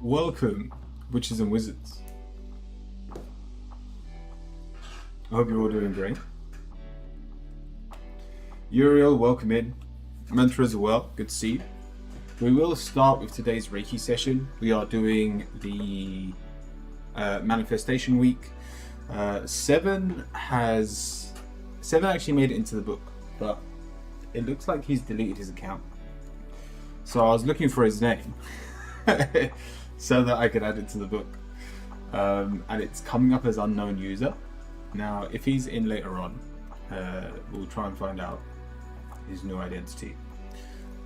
Welcome, witches and wizards. I hope you're all doing great. Uriel, welcome in. Mantra as well, good to see you. We will start with today's Reiki session. We are doing the manifestation week. Seven actually made it into the book, but it looks like he's deleted his account. So I was looking for his name so that I could add it to the book. And it's coming up as unknown user. Now, if he's in later on, we'll try and find out his new identity.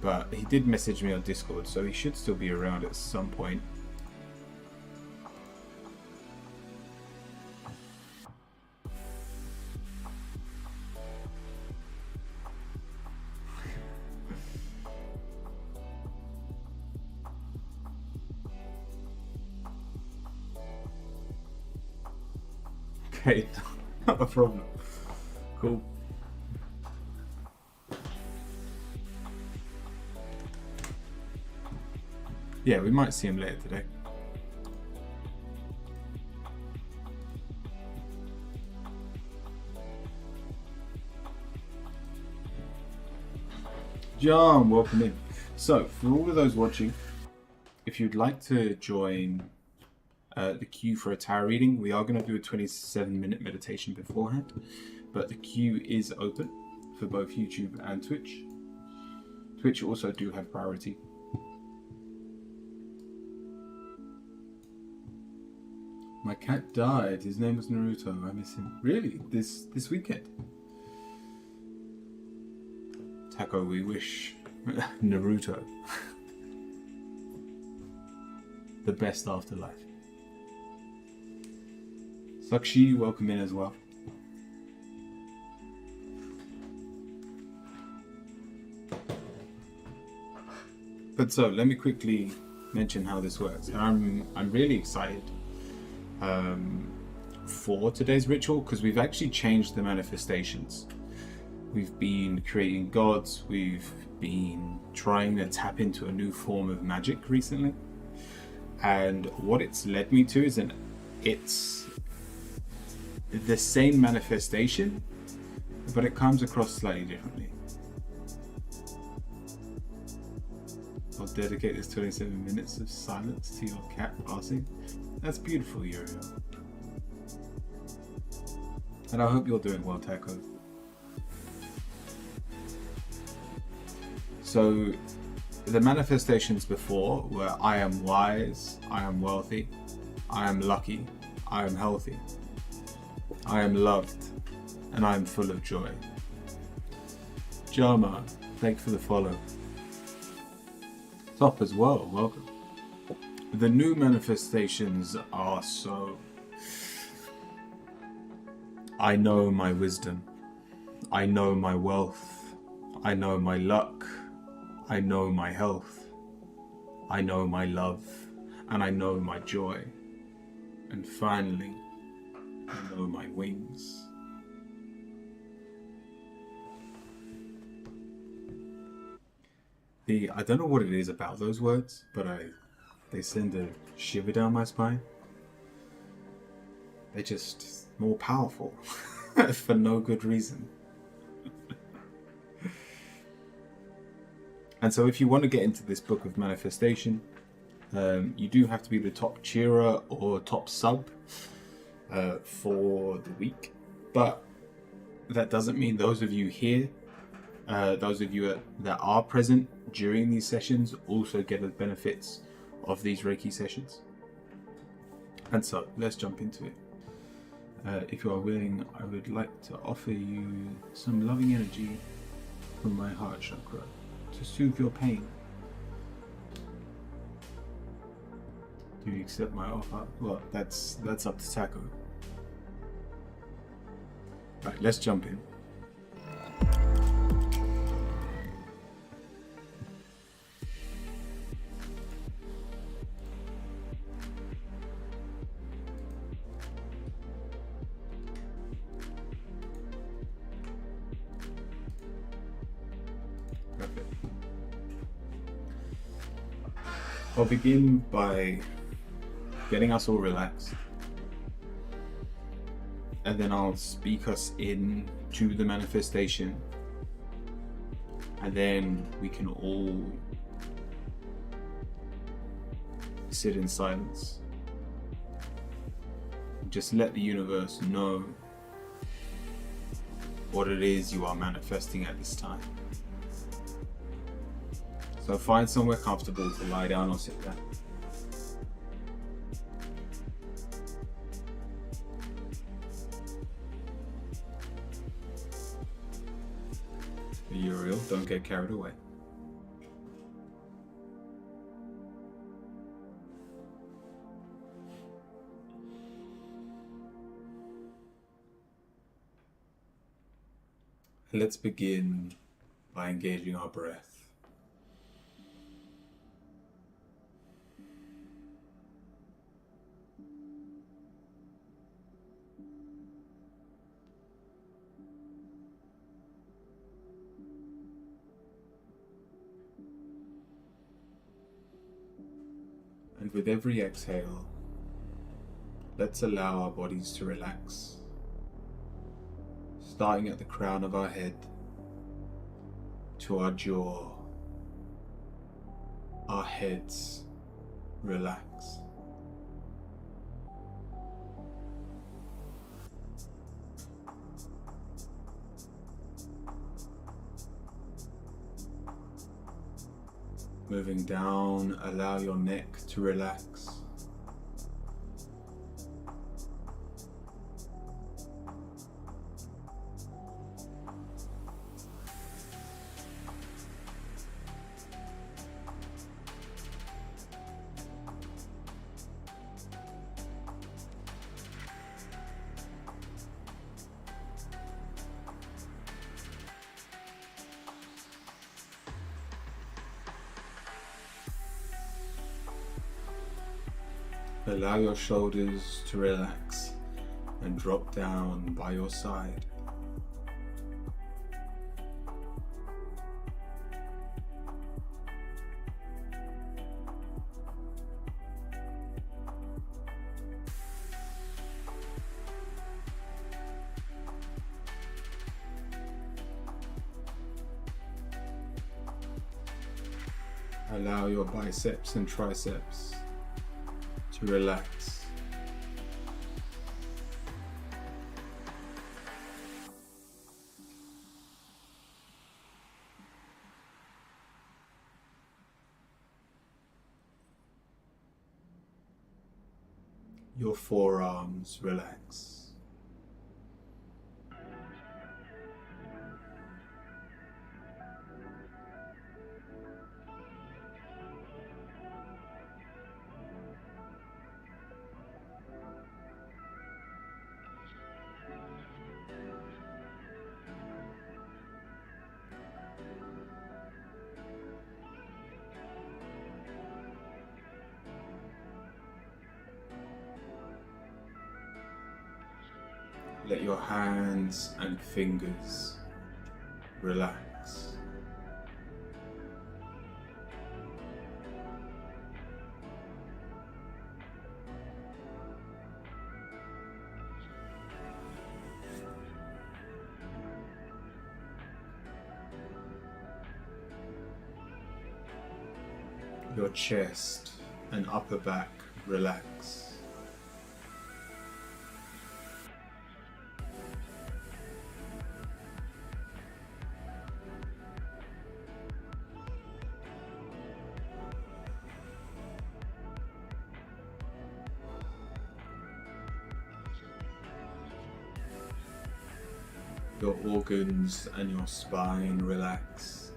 But he did message me on Discord, so he should still be around at some point. Okay, not a problem. Cool. Yeah, we might see him later today. John, welcome in. So, for all of those watching, if you'd like to join the queue for a tarot reading, we are going to do a 27-minute meditation beforehand, but the queue is open for both YouTube and Twitch. Twitch also do have priority. My cat died. His name was Naruto. I miss him. Really? This weekend? Taco, we wish Naruto the best afterlife. Sakshi, welcome in as well. But so, let me quickly mention how this works. I'm really excited for today's ritual because we've actually changed the manifestations. We've been creating gods, we've been trying to tap into a new form of magic recently. And what it's led me to is it's the same manifestation, but it comes across slightly differently. I'll dedicate this 27 minutes of silence to your cat passing. That's beautiful, Uriel. And I hope you're doing well, Taco. So, the manifestations before were I am wise, I am wealthy, I am lucky, I am healthy, I am loved, and I am full of joy. Jama, thank you for the follow. Top as well, welcome. The new manifestations are so... I know my wisdom, I know my wealth, I know my luck, I know my health, I know my love, and I know my joy. And finally, I know my wings. I don't know what it is about those words, but they send a shiver down my spine. They're just more powerful for no good reason. And so if you want to get into this book of manifestation, you do have to be the top cheerer or top sub for the week. But that doesn't mean those of you here, those of you that are present during these sessions also get the benefits of these Reiki sessions. And so let's jump into it. If you are willing, I would like to offer you some loving energy from my heart chakra to soothe your pain. Do you accept my offer? Well, that's up to Taco. Right, let's jump in. Perfect. I'll begin by getting us all relaxed. And then I'll speak us in to the manifestation. And then we can all sit in silence. Just let the universe know what it is you are manifesting at this time. So find somewhere comfortable to lie down or sit down. Uriel, don't get carried away. Let's begin by engaging our breath. And with every exhale, let's allow our bodies to relax, starting at the crown of our head to our jaw. Our heads relax. Moving down, allow your neck to relax. Allow your shoulders to relax and drop down by your side. Allow your biceps and triceps to relax. Your forearms relax. Let your hands and fingers relax. Your chest and upper back relax. Your organs and your spine relax.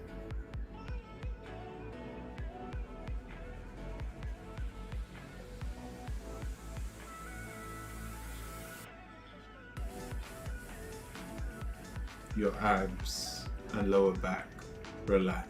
Your abs and lower back relax.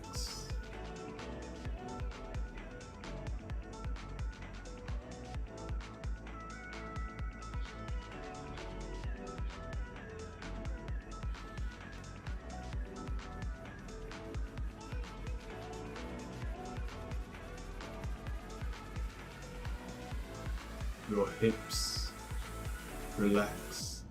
Your hips relax.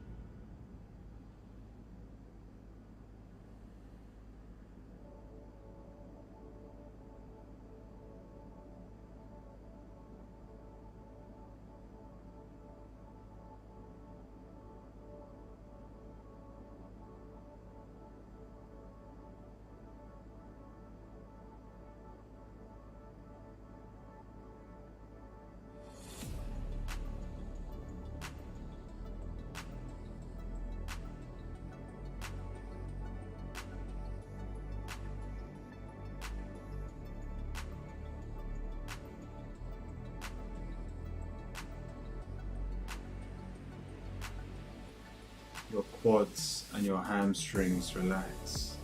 Your quads and your hamstrings relax.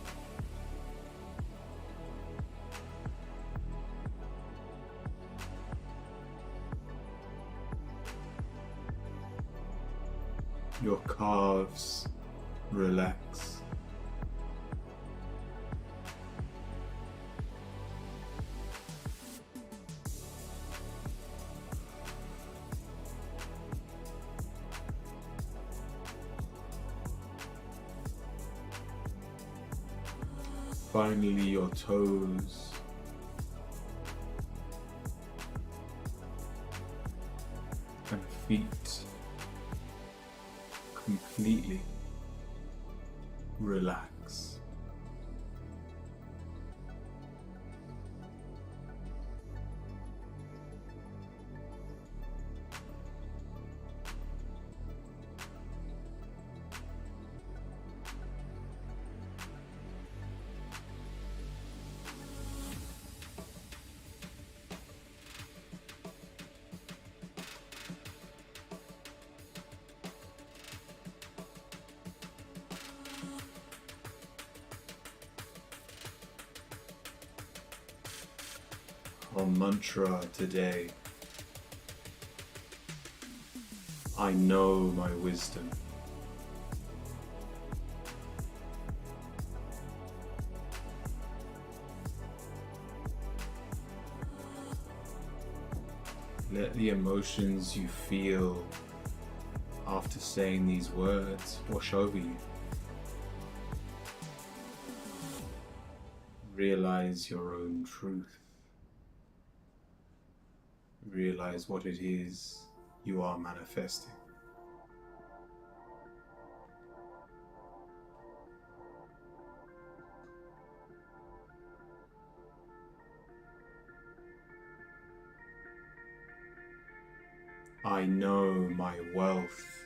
Your calves relax. Finally, your toes and feet completely relax. Our mantra today: I know my wisdom. Let the emotions you feel after saying these words wash over you. Realize your own truth. Realize what it is you are manifesting. I know my wealth.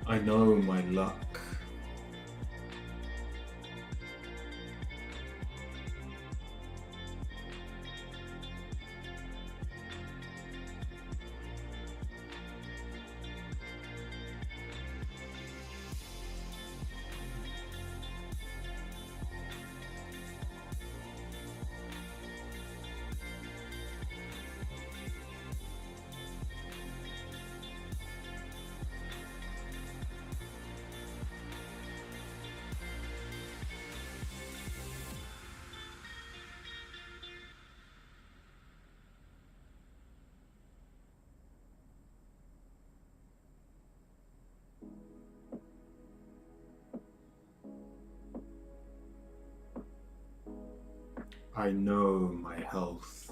I know my luck. I know my health.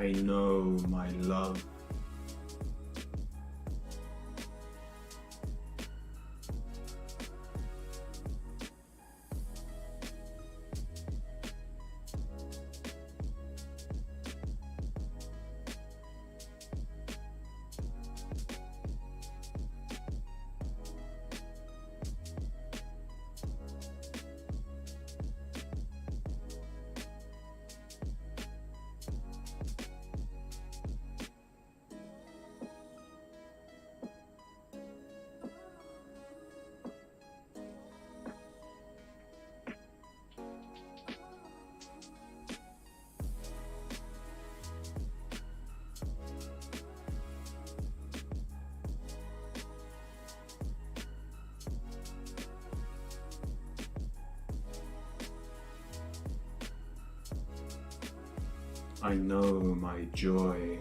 I know my love. I know my joy.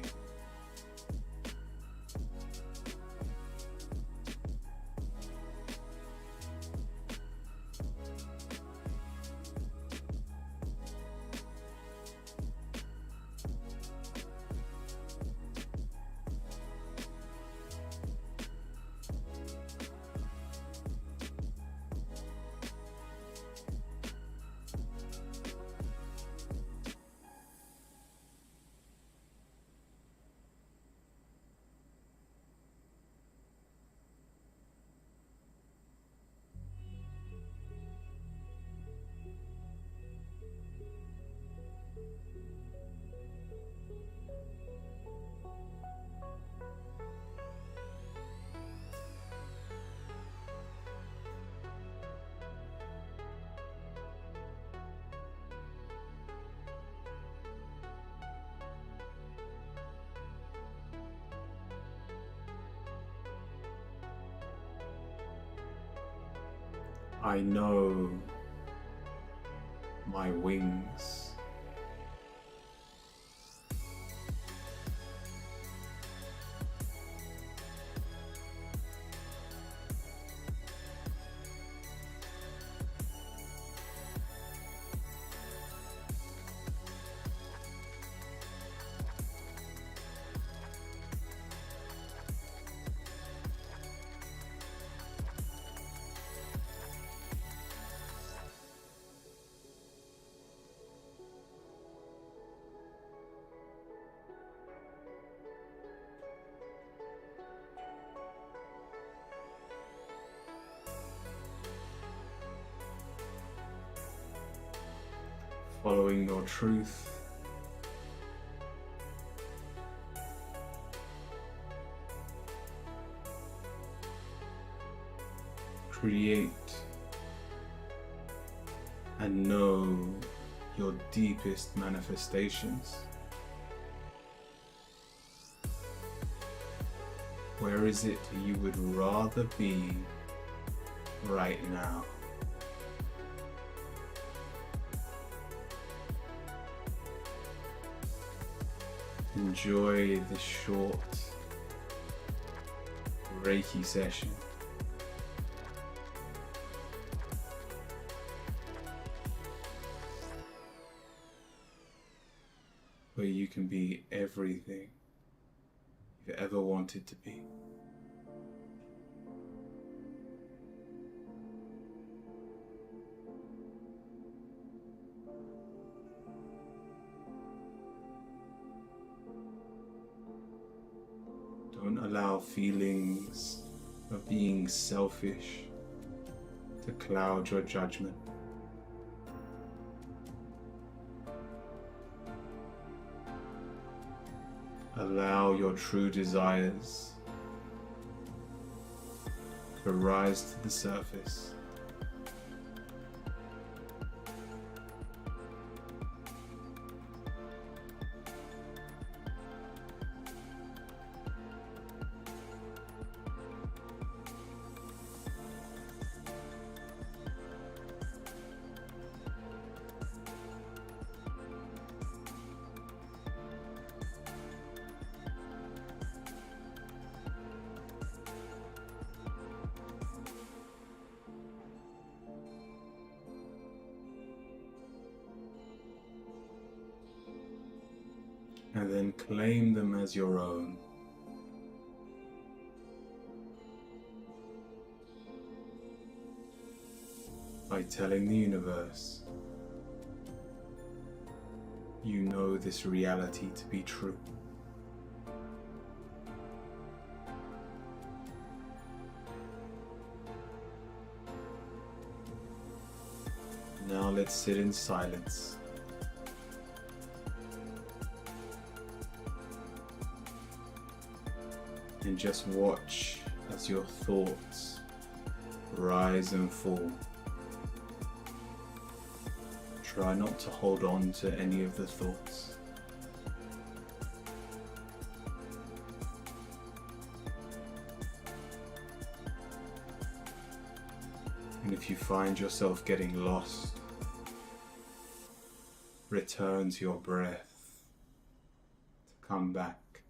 I know my wings. Following your truth. Create and know your deepest manifestations. Where is it you would rather be right now? Enjoy the short Reiki session. Where you can be everything you've ever wanted to be. Don't allow feelings of being selfish to cloud your judgment. Allow your true desires to rise to the surface. and then claim them as your own. By telling the universe, you know this reality to be true. Now let's sit in silence. And just watch as your thoughts rise and fall. Try not to hold on to any of the thoughts. And if you find yourself getting lost, return to your breath to come back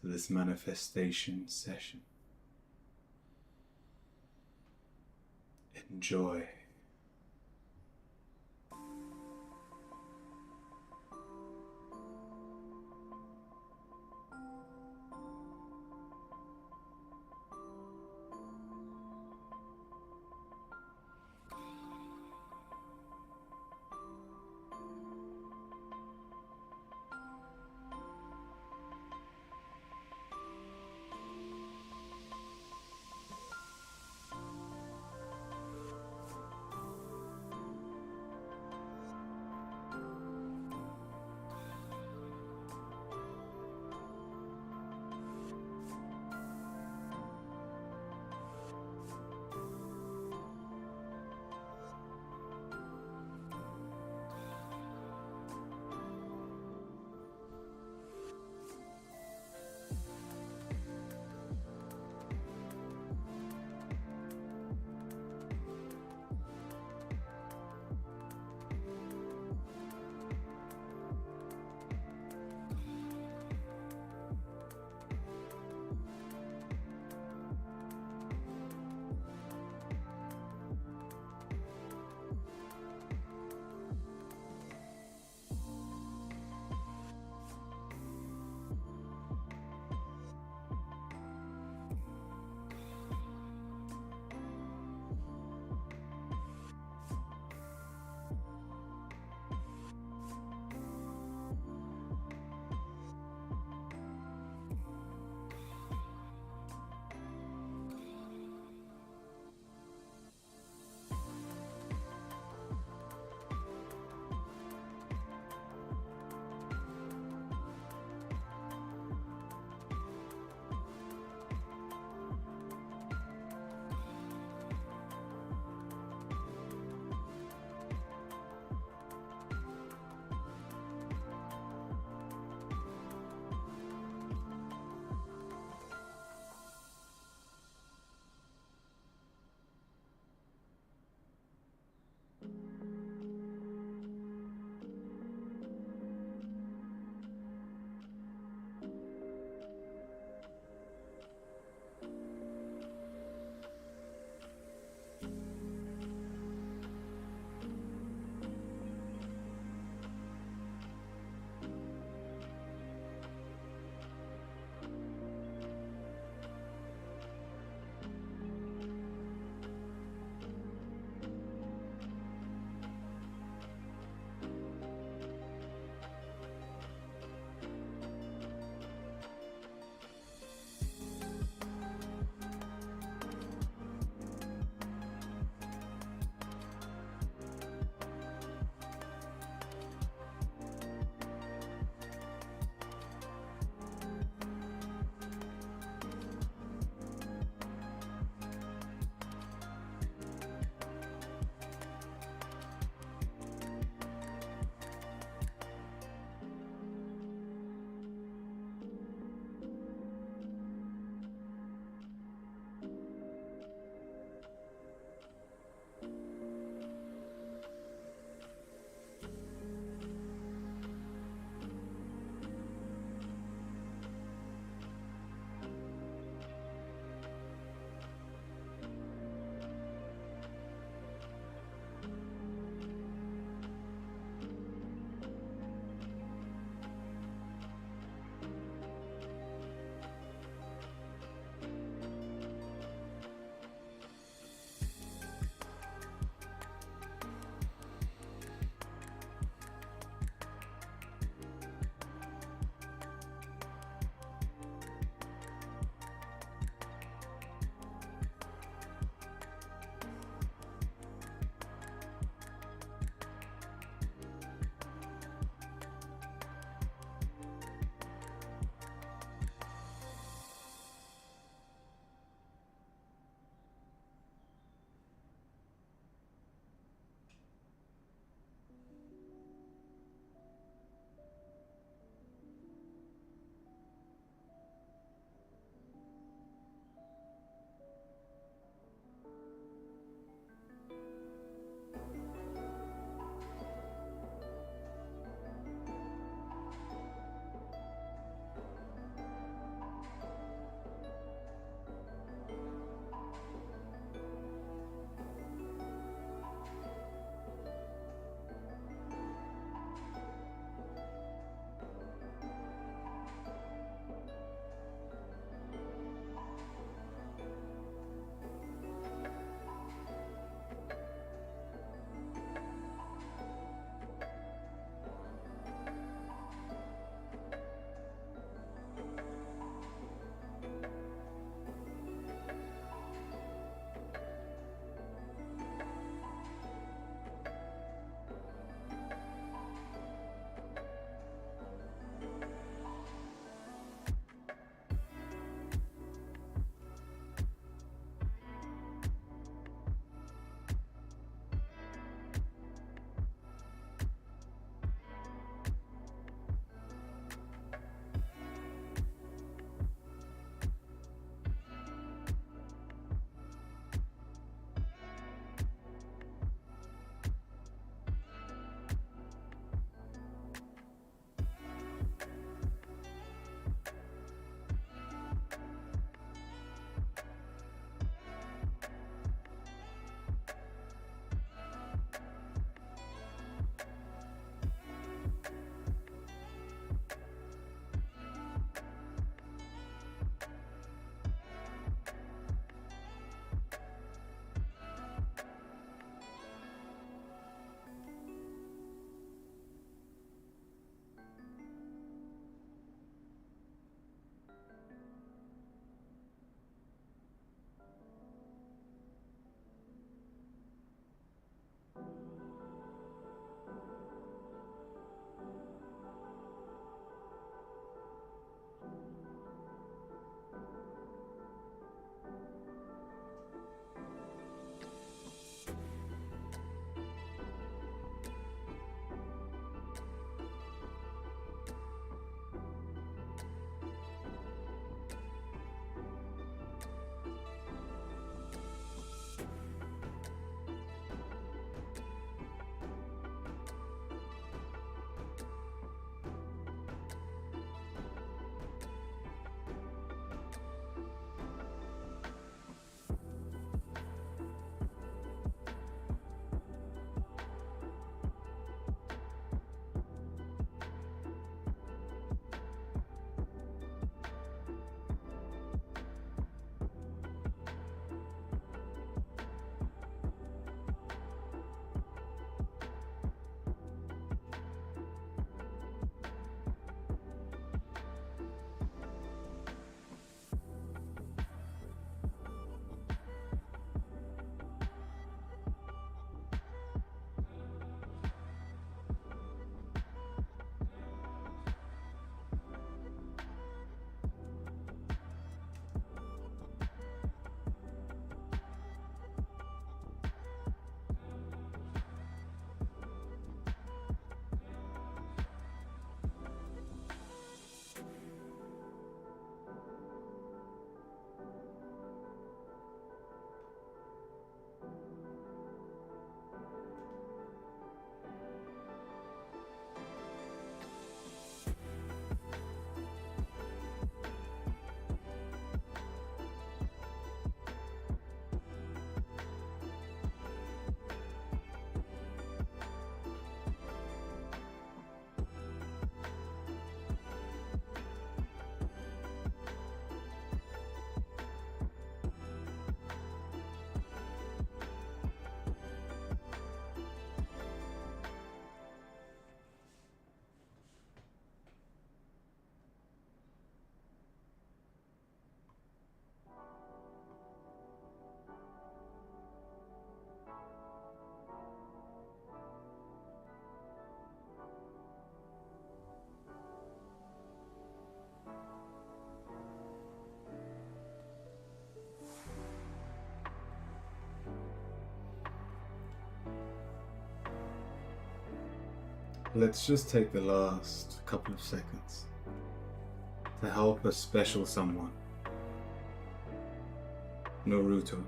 to this manifestation session. Enjoy. let's just take the last couple of seconds to help a special someone. Naruto.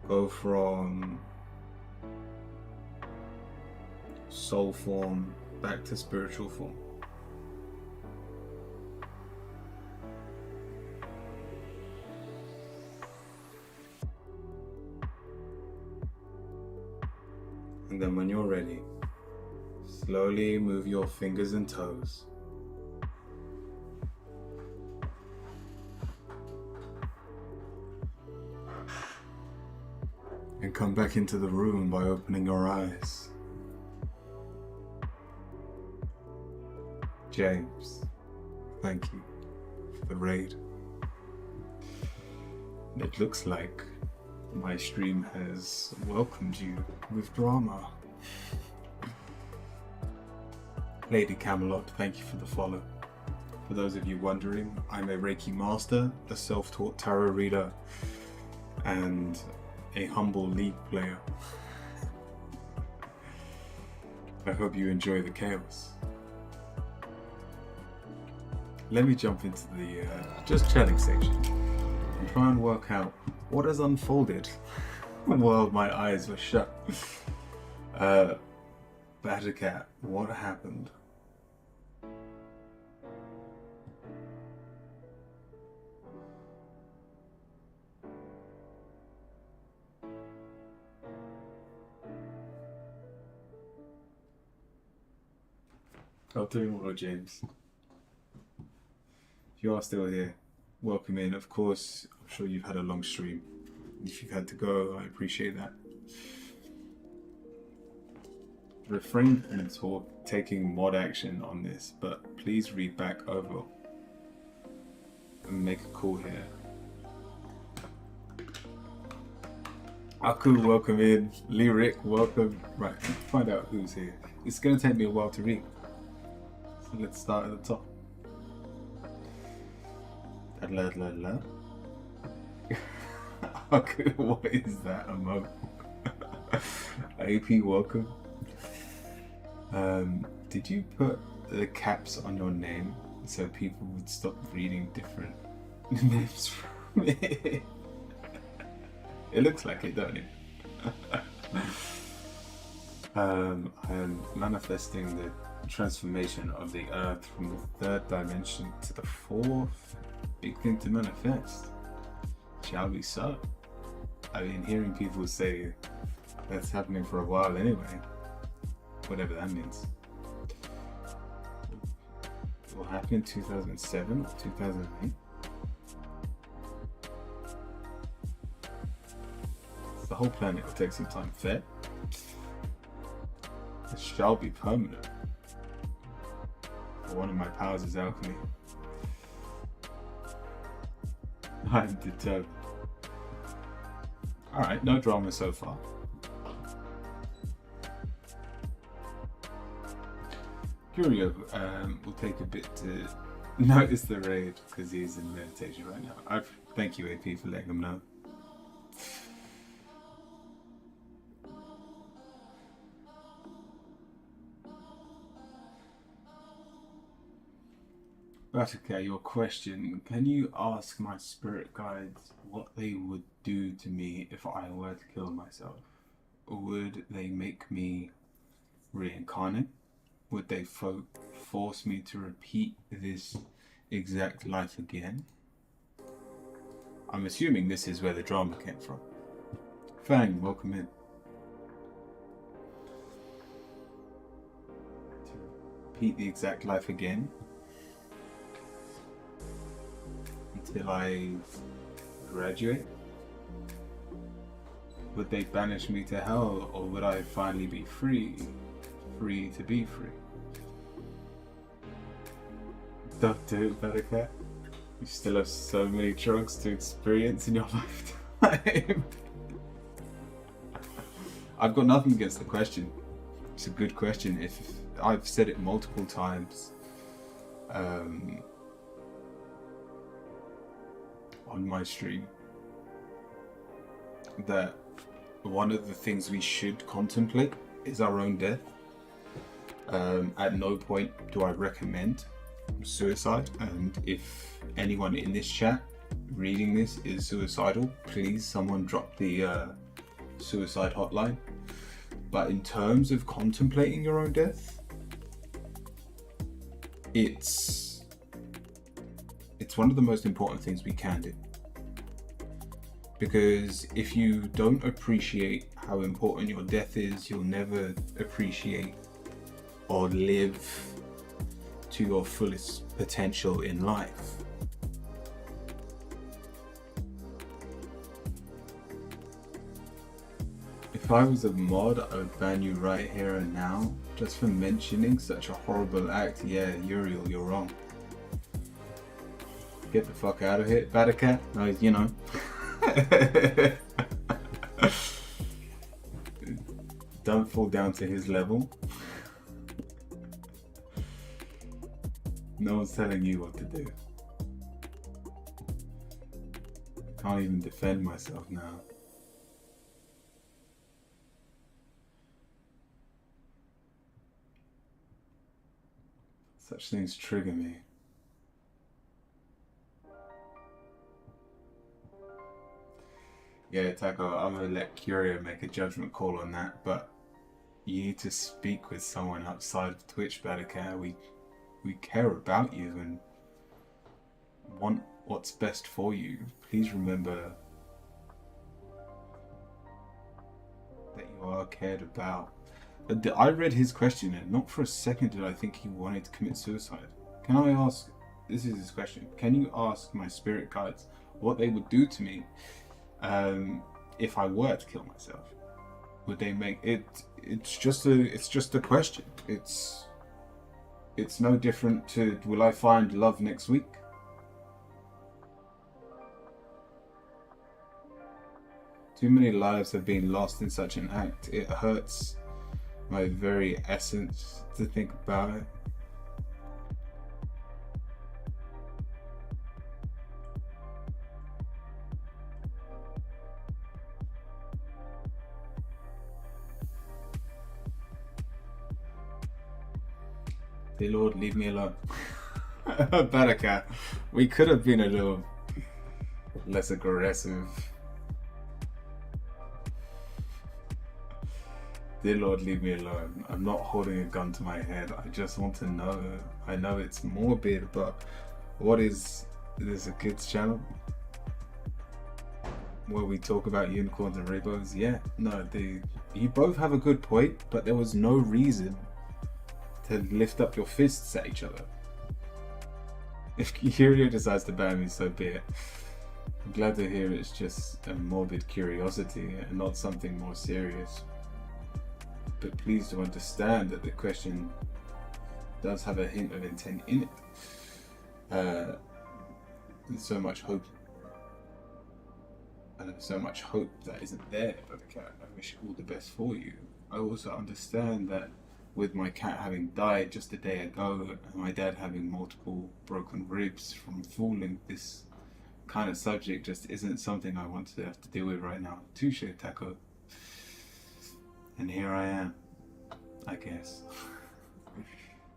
Go from soul form back to spiritual form. And then when you're ready, slowly move your fingers and toes. And come back into the room by opening your eyes. James, thank you for the raid. It looks like my stream has welcomed you with drama. Lady Camelot, thank you for the follow. For those of you wondering, I'm a Reiki master, a self-taught tarot reader, and a humble League player. I hope you enjoy the chaos. Let me jump into the just chatting section and try and work out what has unfolded while my eyes were shut. Batacat, what happened? I'm doing well, James. If you are still here, welcome in. Of course, I'm sure you've had a long stream. If you've had to go, I appreciate that. Refrain from taking mod action on this, but please read back over and make a call here. Aku, welcome in. Lyric, welcome. Right, let's find out who's here. It's going to take me a while to read. So let's start at the top. Aku, what is that? AP, welcome. Did you put the caps on your name so people would stop reading different names from it? It looks like it, don't it? I am manifesting the transformation of the earth from the third dimension to the fourth. Big thing to manifest. Shall be so. I've been hearing people say that's happening for a while anyway. Whatever that means. It will happen in 2007 or 2008. The whole planet will take some time. Fair. It shall be permanent. One of my powers is alchemy. I'm determined. Alright, no drama so far. Curio will take a bit to notice the raid because he's in meditation right now. Thank you, AP, for letting him know. Batika, your question, can you ask my spirit guides what they would do to me if I were to kill myself? Would they make me reincarnate? Would they force me to repeat this exact life again? I'm assuming this is where the drama came from. Fang, welcome in. To repeat the exact life again? Until I graduate? Would they banish me to hell, or would I finally be free? Free to be free? Don't do it, Buttercat. You still have so many drugs to experience in your lifetime. I've got nothing against the question. It's a good question. If I've said it multiple times on my stream, that one of the things we should contemplate is our own death. At no point do I recommend suicide, and if anyone in this chat reading this is suicidal, please someone drop the suicide hotline. But in terms of contemplating your own death, it's one of the most important things we can do. Because if you don't appreciate how important your death is, you'll never appreciate or live to your fullest potential in life. If I was a mod, I would ban you right here and now, just for mentioning such a horrible act. Yeah, Uriel, you're wrong. Get the fuck out of here, Badacat. No, you know. Don't fall down to his level. No one's telling you what to do. Can't even defend myself now. Such things trigger me. Yeah, Taco, I'm gonna let Curio make a judgment call on that, but you need to speak with someone outside of Twitch, Badacat. We care about you and want what's best for you. Please remember that you are cared about. I read his question and not for a second did I think he wanted to commit suicide. Can I ask, this is his question, can you ask my spirit guides what they would do to me if I were to kill myself? Would they make it? It's just a question. It's no different to, will I find love next week? Too many lives have been lost in such an act. It hurts my very essence to think about it. Dear Lord, leave me alone. Badacat, we could have been a little less aggressive. Dear Lord, leave me alone. I'm not holding a gun to my head. I just want to know. I know it's morbid, but what is this, a kids channel where we talk about unicorns and rainbows? Yeah, no, you both have a good point, but there was no reason to lift up your fists at each other. If Curio decides to ban me, so be it. I'm glad to hear it's just a morbid curiosity and not something more serious. But please do understand that the question does have a hint of intent in it. There's so much hope. And there's so much hope that isn't there, but I wish all the best for you. I also understand that with my cat having died just a day ago, and my dad having multiple broken ribs from falling, this kind of subject just isn't something I want to have to deal with right now. Touche, Taco. And here I am, I guess.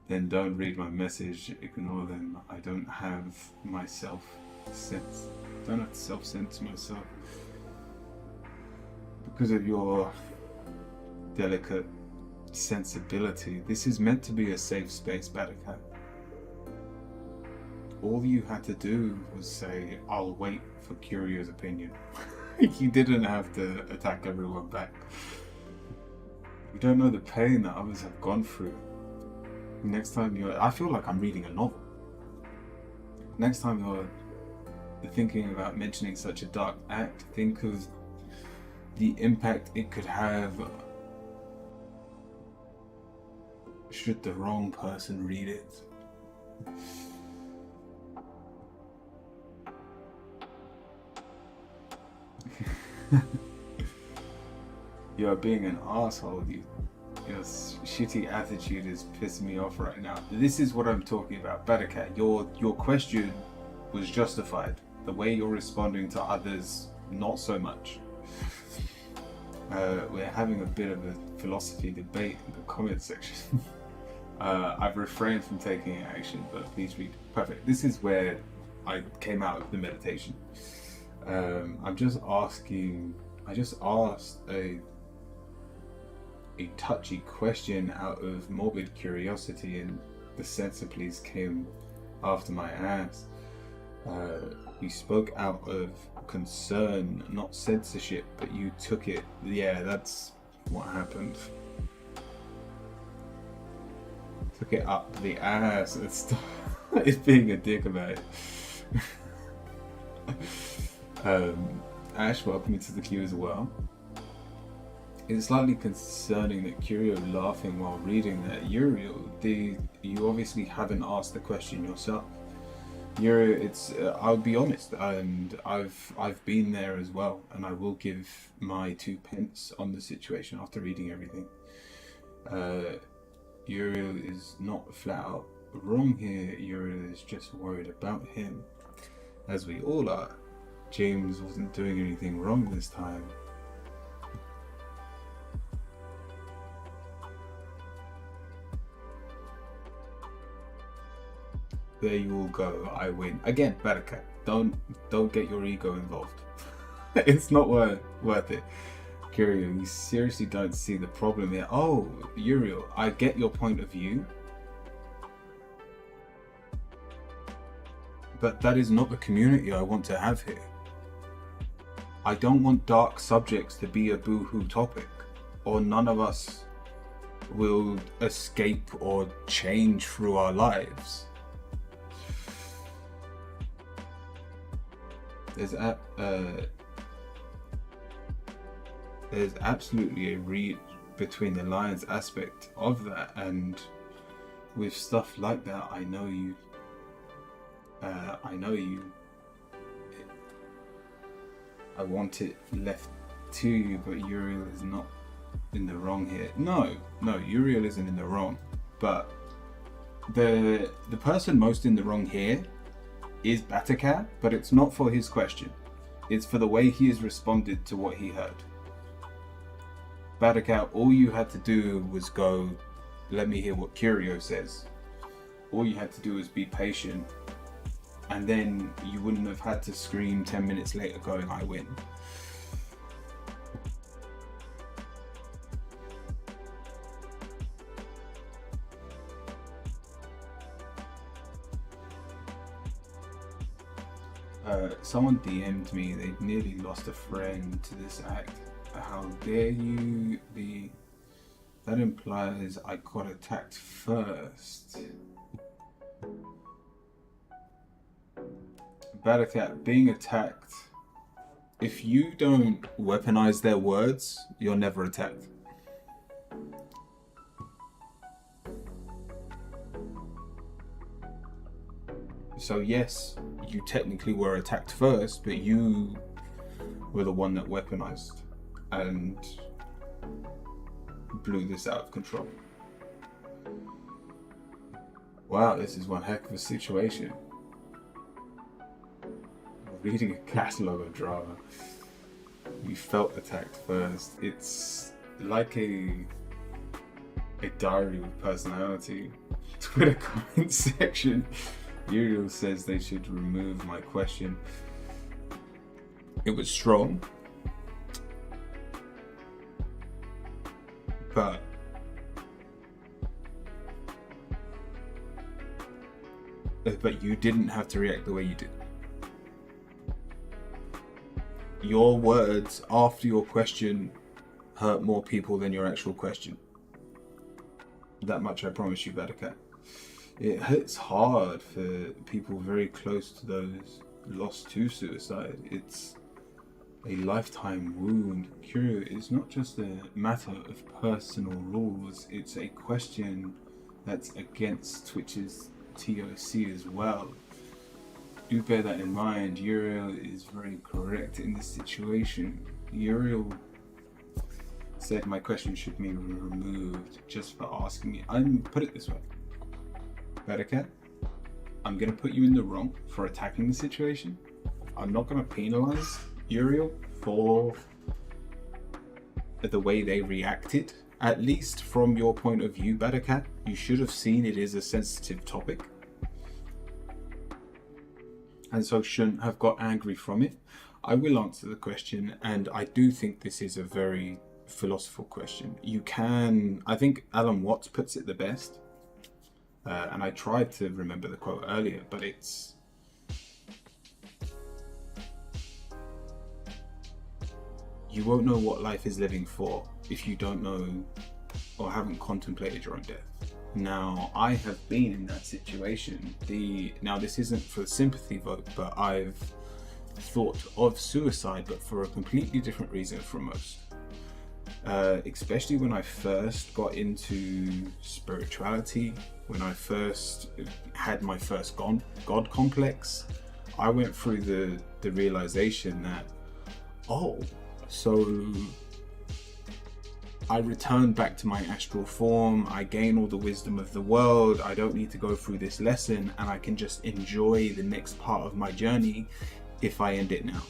Then don't read my message, ignore them. I don't have my self-sense. I don't have to self-sense myself. Because of your delicate sensibility, this is meant to be a safe space, Badacat. All you had to do was say, I'll wait for Curio's opinion. You didn't have to attack everyone back. You don't know the pain that others have gone through. Next time I feel like I'm reading a novel. Next time you're thinking about mentioning such a dark act, think of the impact it could have should the wrong person read it. You're being an asshole. Your shitty attitude is pissing me off right now. This is what I'm talking about, Badacat. Your question was justified. The way you're responding to others, not so much. We're having a bit of a philosophy debate in the comment section. I've refrained from taking action, but please read. Perfect. This is where I came out of the meditation. I just asked a touchy question out of morbid curiosity, and the sensibilities came after my ass. You spoke out of concern, not censorship, but you took it. Yeah, that's what happened. Took it up the ass and stuff. It's being a dick about it. Ash, welcome into the queue as well. It's slightly concerning that Curio laughing while reading that. Uriel, you obviously haven't asked the question yourself. Uriel, it's I'll be honest, and I've been there as well, and I will give my 2 pence on the situation after reading everything. Uriel is not flat out wrong here. Uriel is just worried about him, as we all are. James wasn't doing anything wrong this time. There you all go. I win again. Barakat, don't get your ego involved. It's not worth it. Curio, you seriously don't see the problem here. Oh, Uriel, I get your point of view, but that is not the community I want to have here. I don't want dark subjects to be a boo-hoo topic, or none of us will escape or change through our lives. There's absolutely a read between the lines aspect of that, and with stuff like that, I know you. I want it left to you, but Uriel is not in the wrong here. No, Uriel isn't in the wrong, but the person most in the wrong here is Batakat, but it's not for his question. It's for the way he has responded to what he heard. Batakat, all you had to do was go, let me hear what Curio says. All you had to do was be patient, and then you wouldn't have had to scream 10 minutes later going, I win. Someone DM'd me, they nearly lost a friend to this act. How dare you be? That implies I got attacked first. Batakat, being attacked, if you don't weaponize their words, you're never attacked. So yes, you technically were attacked first, but you were the one that weaponized and blew this out of control. Wow, this is one heck of a situation. Reading a catalogue of drama. You felt attacked first. It's like a diary with personality. Twitter comment section. Uriel says they should remove my question. It was strong, but you didn't have to react the way you did. Your words after your question hurt more people than your actual question. That much I promise you, Batakat. It hits hard for people very close to those lost to suicide. It's a lifetime wound. Curio is not just a matter of personal rules, it's a question that's against Twitch's TOC as well. Do bear that in mind. Uriel is very correct in this situation. Uriel said my question should be removed just for asking me. I'm put it this way. Batakat, I'm going to put you in the wrong for attacking the situation. I'm not going to penalize Uriel for the way they reacted At least from your point of view, Badakat, you should have seen it is a sensitive topic, and so shouldn't have got angry from it. I will answer the question, and I do think this is a very philosophical question. I think Alan Watts puts it the best, and I tried to remember the quote earlier, but it's, you won't know what life is living for if you don't know or haven't contemplated your own death. Now, I have been in that situation. Now, this isn't for the sympathy vote, but I've thought of suicide, but for a completely different reason from most. Especially when I first got into spirituality, when I first had my first God complex, I went through the realization that, so I return back to my astral form, I gain all the wisdom of the world, I don't need to go through this lesson, and I can just enjoy the next part of my journey if I end it now.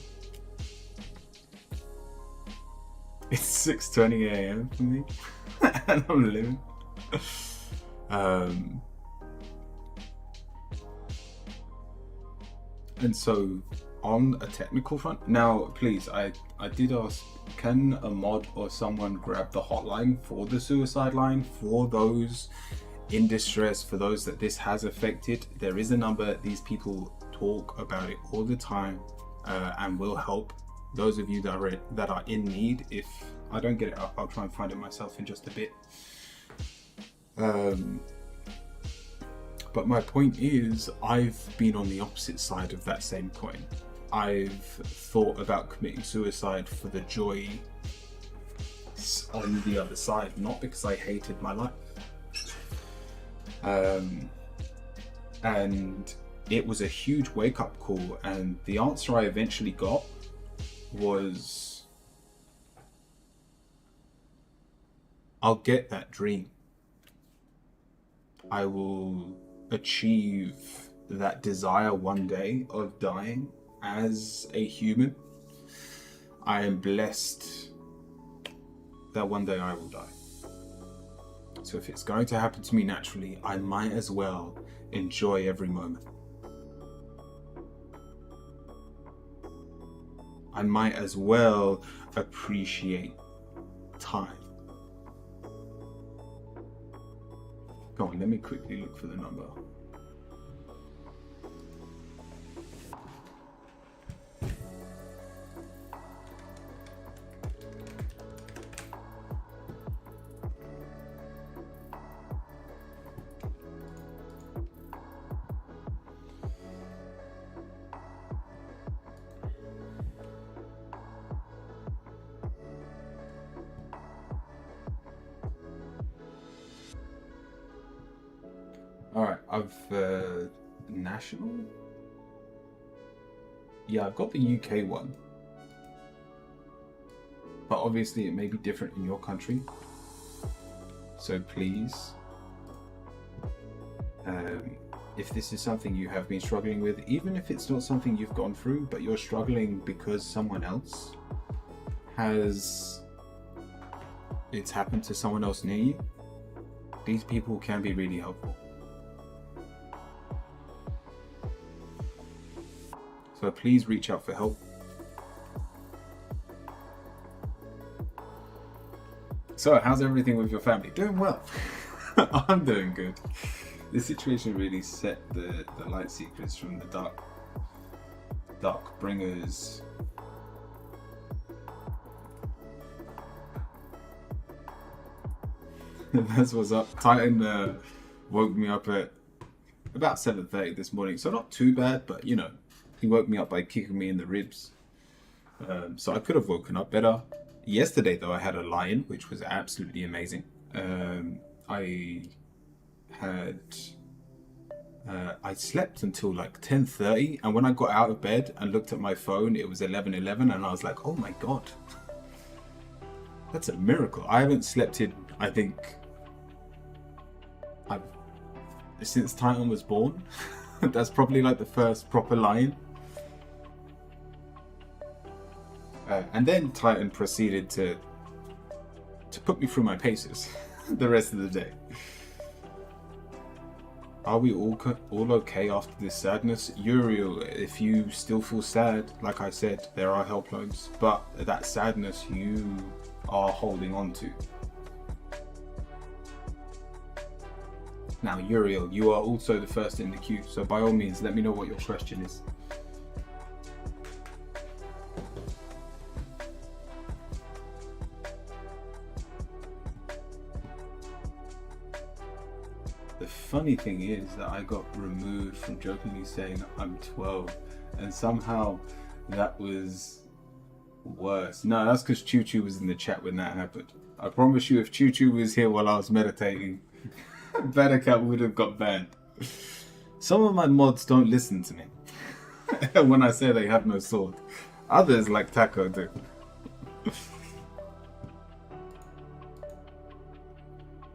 It's 6:20 a.m. for me, and I'm living. And so, on a technical front, now please, I did ask, can a mod or someone grab the hotline for the suicide line for those in distress, for those that this has affected? There is a number. These people talk about it all the time, and will help those of you that are in need. If I don't get it up, I'll try and find it myself in just a bit. But my point is, I've been on the opposite side of that same coin. I've thought about committing suicide for the joy on the other side, not because I hated my life. And it was a huge wake-up call, and the answer I eventually got was, I'll get that dream. I will achieve that desire one day of dying as a human. I am blessed that one day I will die. So if it's going to happen to me naturally, I might as well enjoy every moment. I might as well appreciate time. Go on, let me quickly look for the number. Alright, national? Yeah, I've got the UK one. But obviously it may be different in your country. So please, if this is something you have been struggling with, even if it's not something you've gone through, but you're struggling because someone else it's happened to someone else near you, these people can be really helpful. So please reach out for help. So how's everything with your family? Doing well. I'm doing good. This situation really set the light seekers from the dark bringers. That's what's up. Titan woke me up at about 7:30 this morning, so not too bad, but you know, he woke me up by kicking me in the ribs. So I could have woken up better. Yesterday though, I had a lie-in, which was absolutely amazing. I slept until like 10:30, and when I got out of bed and looked at my phone, it was 11:11, and I was like, oh my god, that's a miracle. I haven't slept in, I think, since Titan was born. That's probably like the first proper lie-in. And then Titan proceeded to to put me through my paces the rest of the day. Are we all okay after this sadness? Uriel, if you still feel sad, like I said, there are helplines, but that sadness you are holding on to. Now, Uriel, you are also the first in the queue, so by all means, let me know what your question is. The funny thing is that I got removed from jokingly saying I'm 12, and somehow that was worse. No, that's because Choo Choo was in the chat when that happened. I promise you, if Choo Choo was here while I was meditating, Badacat would have got banned. Some of my mods don't listen to me when I say they have no sword. Others, like Taco, do.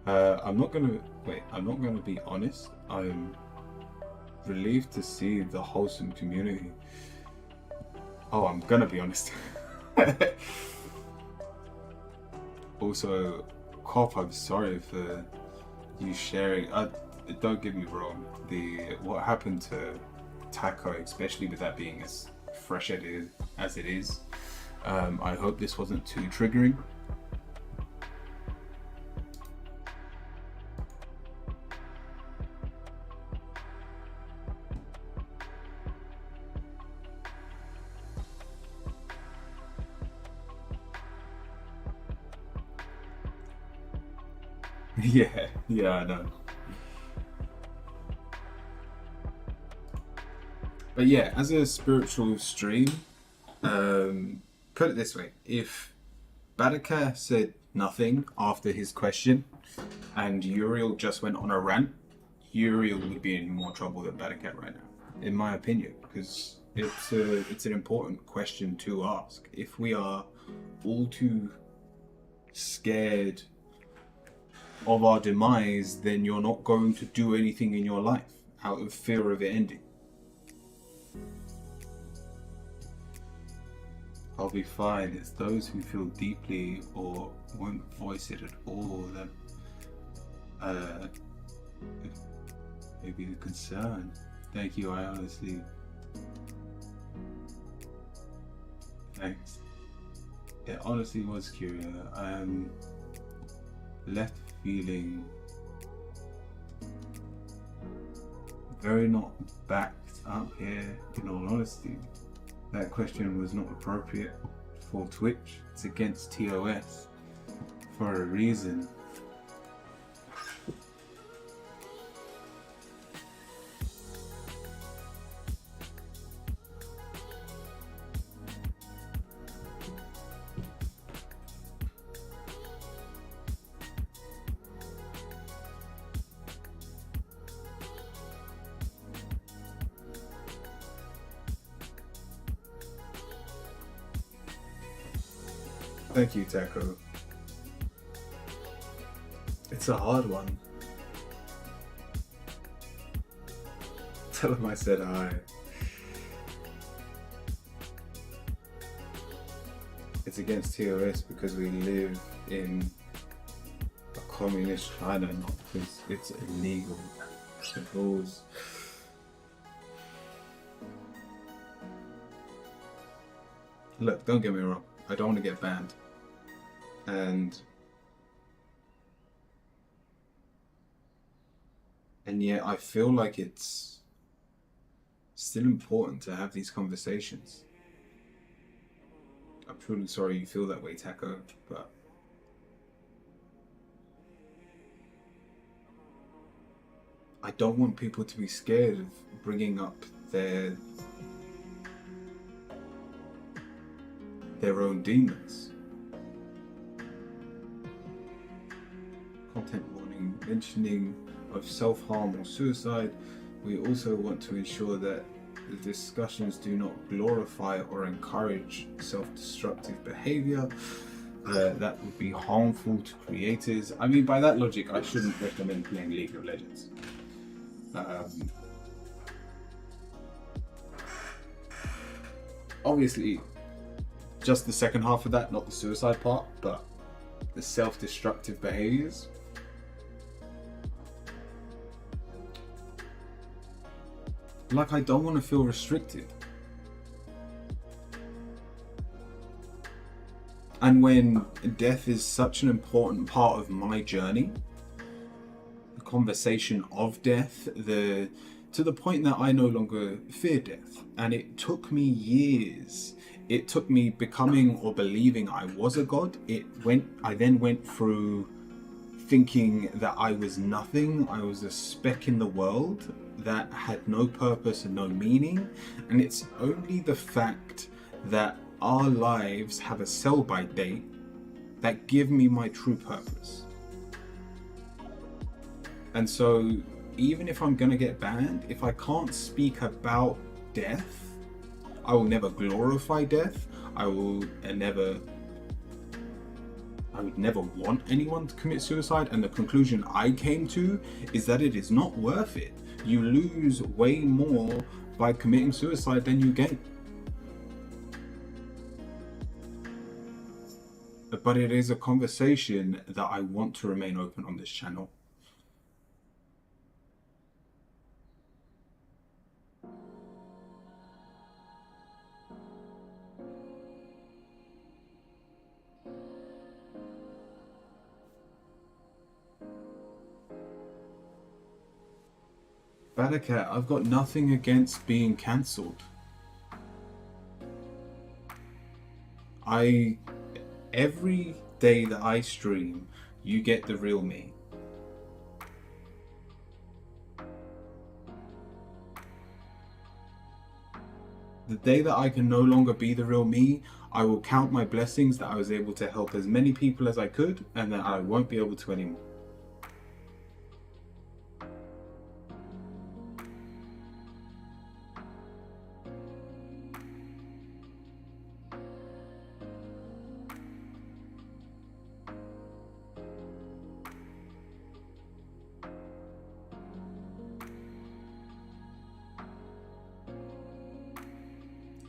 I'm not gonna be honest. I'm relieved to see the wholesome community. Oh, I'm gonna be honest. Also, Cop, I'm sorry for you sharing. Don't get me wrong. What happened to Taco, especially with that being as fresh as it is, I hope this wasn't too triggering. Yeah, I know. But yeah, as a spiritual stream, put it this way: if Badaka said nothing after his question, and Uriel just went on a rant, Uriel would be in more trouble than Badaka right now, in my opinion, because it's an important question to ask. If we are all too scared of our demise, then you're not going to do anything in your life out of fear of it ending. I'll be fine. It's those who feel deeply or won't voice it at all that maybe the concern. Thank you, I honestly. Thanks. It honestly was curious. I am left feeling very not backed up here, in all honesty. That question was not appropriate for Twitch. It's against TOS for a reason. Thank you, Taco. It's a hard one. Tell him I said hi. It's against TOS because we live in a communist China, not because it's illegal. The rules. Look, don't get me wrong. I don't want to get banned. And yet I feel like it's still important to have these conversations. I'm truly sorry you feel that way, Taco, but I don't want people to be scared of bringing up their own demons. Content warning, mentioning of self-harm or suicide. We also want to ensure that the discussions do not glorify or encourage self-destructive behavior that would be harmful to creators. I mean, by that logic, I shouldn't recommend playing League of Legends. Obviously, just the second half of that, not the suicide part, but the self-destructive behaviors. Like, I don't want to feel restricted. And when death is such an important part of my journey, the conversation of death, to the point that I no longer fear death. And it took me years. It took me becoming or believing I was a god. I then went through thinking that I was nothing. I was a speck in the world that had no purpose and no meaning. And it's only the fact that our lives have a sell-by date that give me my true purpose. And so even if I'm gonna get banned, if I can't speak about death, I will never glorify death. I would never want anyone to commit suicide. And the conclusion I came to is that it is not worth it. You lose way more by committing suicide than you gain. But it is a conversation that I want to remain open on this channel. Badakat, I've got nothing against being cancelled. Every day that I stream, you get the real me. The day that I can no longer be the real me, I will count my blessings that I was able to help as many people as I could, and that I won't be able to anymore.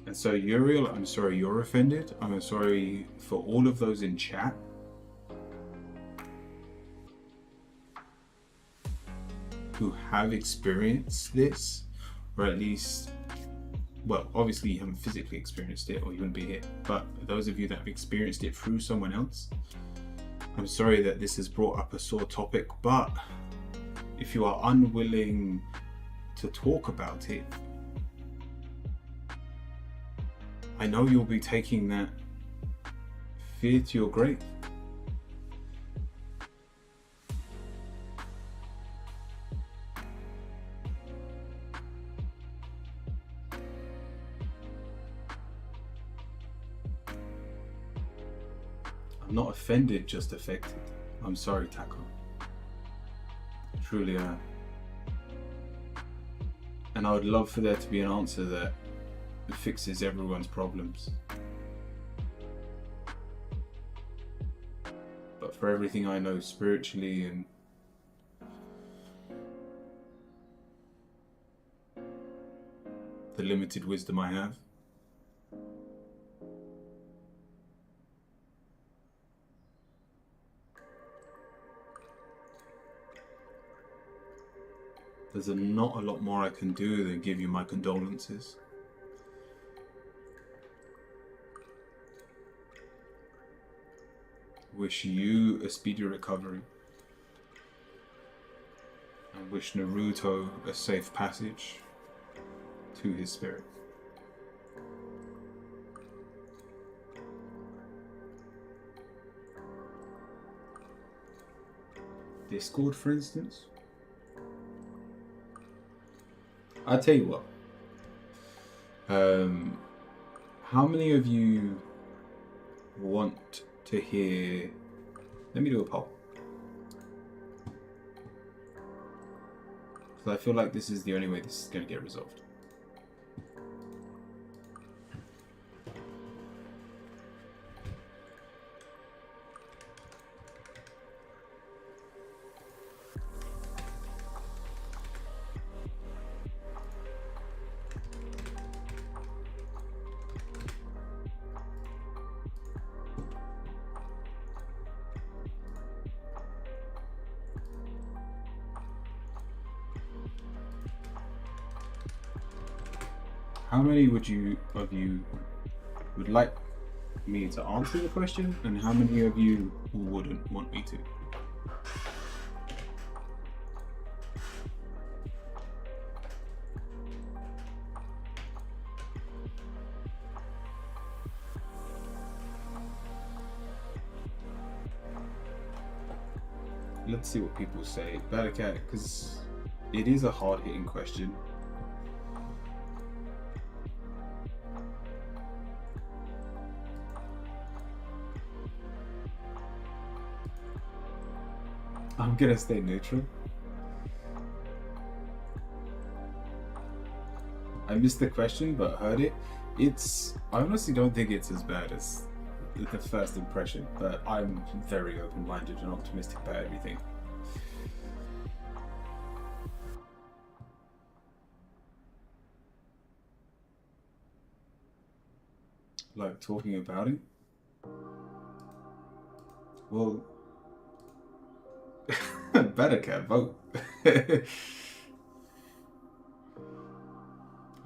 And so Uriel, I'm sorry you're offended. I'm sorry for all of those in chat. Who have experienced this, or at least, well, obviously you haven't physically experienced it or you wouldn't be here, but those of you that have experienced it through someone else, I'm sorry that this has brought up a sore topic, but if you are unwilling to talk about it, I know you'll be taking that fear to your grave. I'm not offended, just affected. I'm sorry, Taco. Truly I am. And I would love for there to be an answer that fixes everyone's problems. But for everything I know spiritually and the limited wisdom I have, there's not a lot more I can do than give you my condolences. Wish you a speedy recovery. And wish Naruto a safe passage to his spirit. Discord, for instance. I'll tell you what. How many of you want to hear? Let me do a poll. Because I feel like this is the only way this is going to get resolved. How many of you would like me to answer the question, and how many of you wouldn't want me to? Let's see what people say. Badacat, because it is a hard-hitting question. I'm gonna stay neutral. I missed the question, but heard it. I honestly don't think it's as bad as the first impression, but I'm very open-minded and optimistic about everything. Like talking about it? Well, Badacat, vote.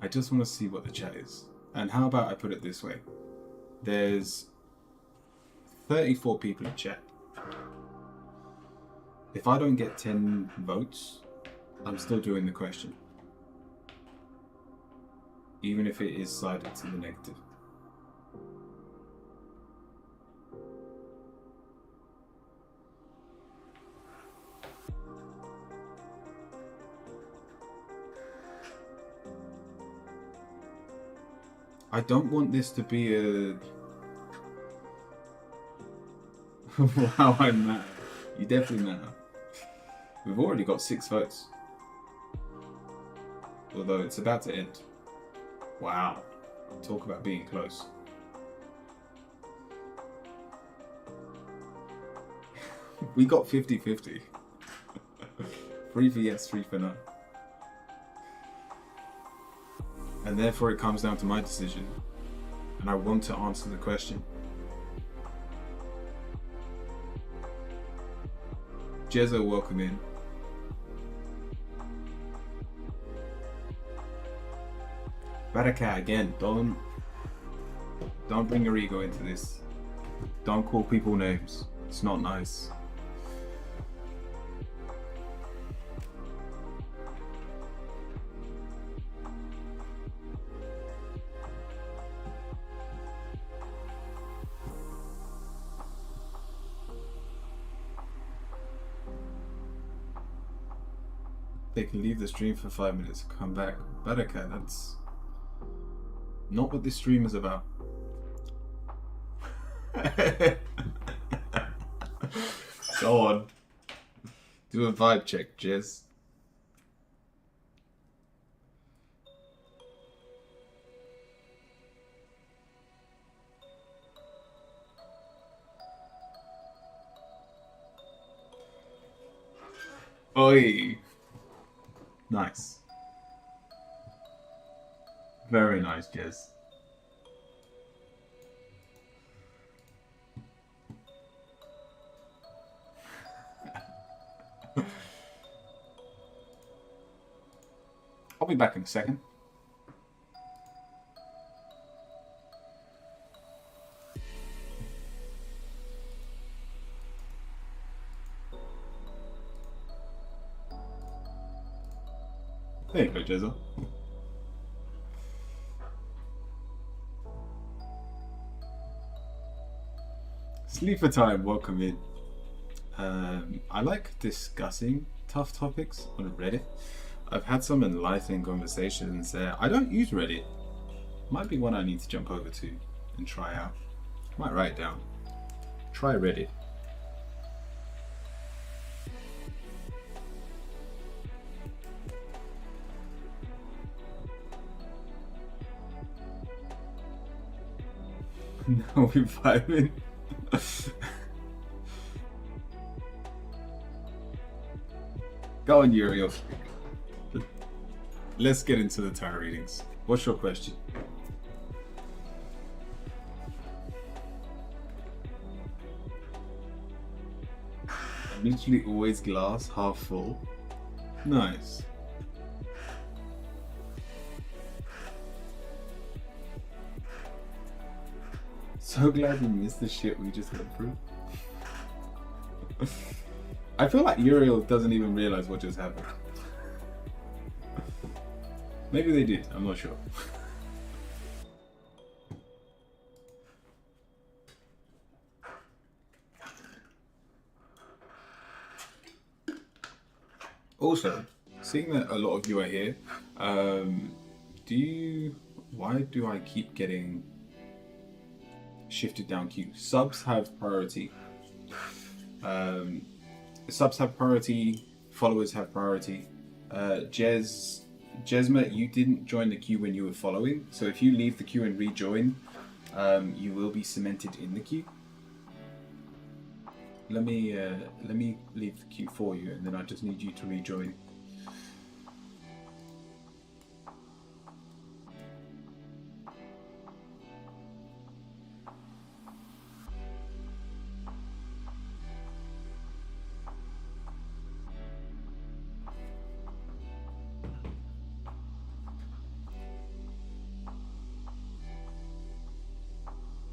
I just want to see what the chat is. And how about I put it this way? There's 34 people in chat. If I don't get 10 votes, I'm still doing the question. Even if it is sided to the negative. I don't want this to be a... Wow, I'm mad. You definitely matter. We've already got 6 votes. Although it's about to end. Wow. Talk about being close. We got 50-50. 3 for yes, 3 for no. And therefore it comes down to my decision. And I want to answer the question. Jezzo, welcome in. Badacat, again, don't bring your ego into this. Don't call people names. It's not nice. They can leave the stream for 5 minutes and come back. Badacat, that's not what this stream is about. Go on. Do a vibe check, Jez. Oi. Nice. Very nice, Jez. I'll be back in a second. There you go, Jezza. Sleeper time, welcome in. I like discussing tough topics on Reddit. I've had some enlightening conversations there. I don't use Reddit. Might be one I need to jump over to and try out. Might write it down. Try Reddit. Now we're vibing. Go on, Uriel. Let's get into the tarot readings. What's your question? I'm literally always glass half full. Nice. So glad you missed the shit we just went through. I feel like Uriel doesn't even realize what just happened. Maybe they did, I'm not sure. Also, seeing that a lot of you are here, why do I keep getting shifted down queue? Subs have priority. Subs have priority, followers have priority. Jesma, you didn't join the queue when you were following, so if you leave the queue and rejoin, you will be cemented in the queue. Let me leave the queue for you, and then I just need you to rejoin.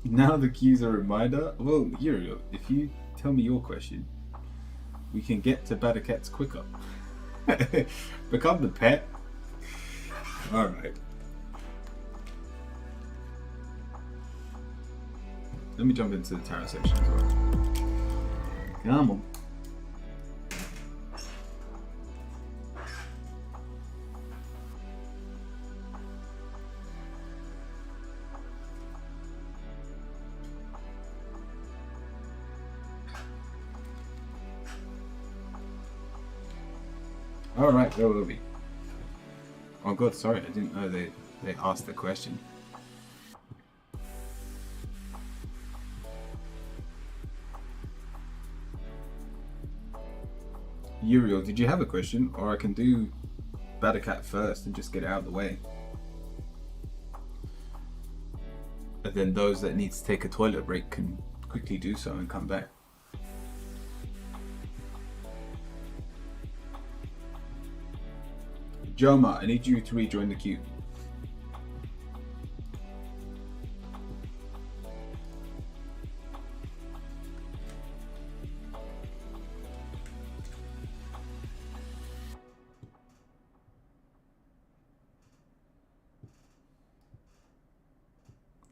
Now the queue's a reminder. Well, Uriel, if you tell me your question, we can get to Batacats quicker. Become the pet. Alright. Let me jump into the tarot section as well. Come on. Alright, where will we? Oh god, sorry, I didn't know they asked the question. Uriel, did you have a question? Or I can do Batacat first and just get it out of the way. And then those that need to take a toilet break can quickly do so and come back. Joma, I need you to rejoin the queue.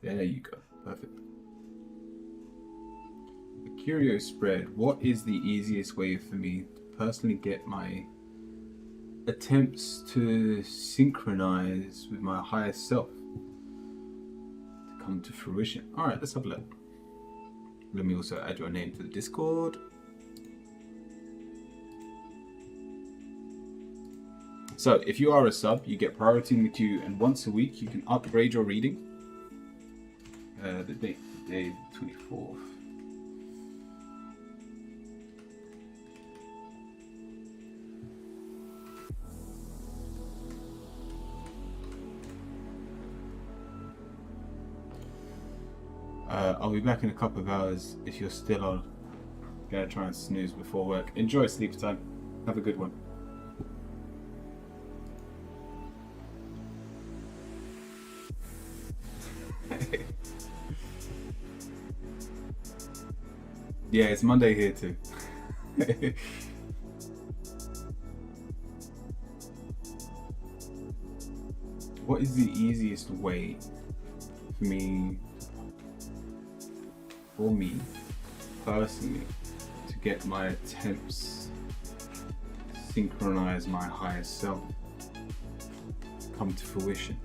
There you go. Perfect. The Curio spread. What is the easiest way for me to personally get my attempts to synchronize with my higher self to come to fruition? Alright, let's have a look. Let me also add your name to the Discord. So if you are a sub, you get priority in the queue, and once a week you can upgrade your reading. The date, day 24th. I'll be back in a couple of hours. If you're still on, gonna try and snooze before work. Enjoy sleep time. Have a good one. Yeah, it's Monday here too. What is the easiest way for me personally to get my attempts synchronize my higher self come to fruition?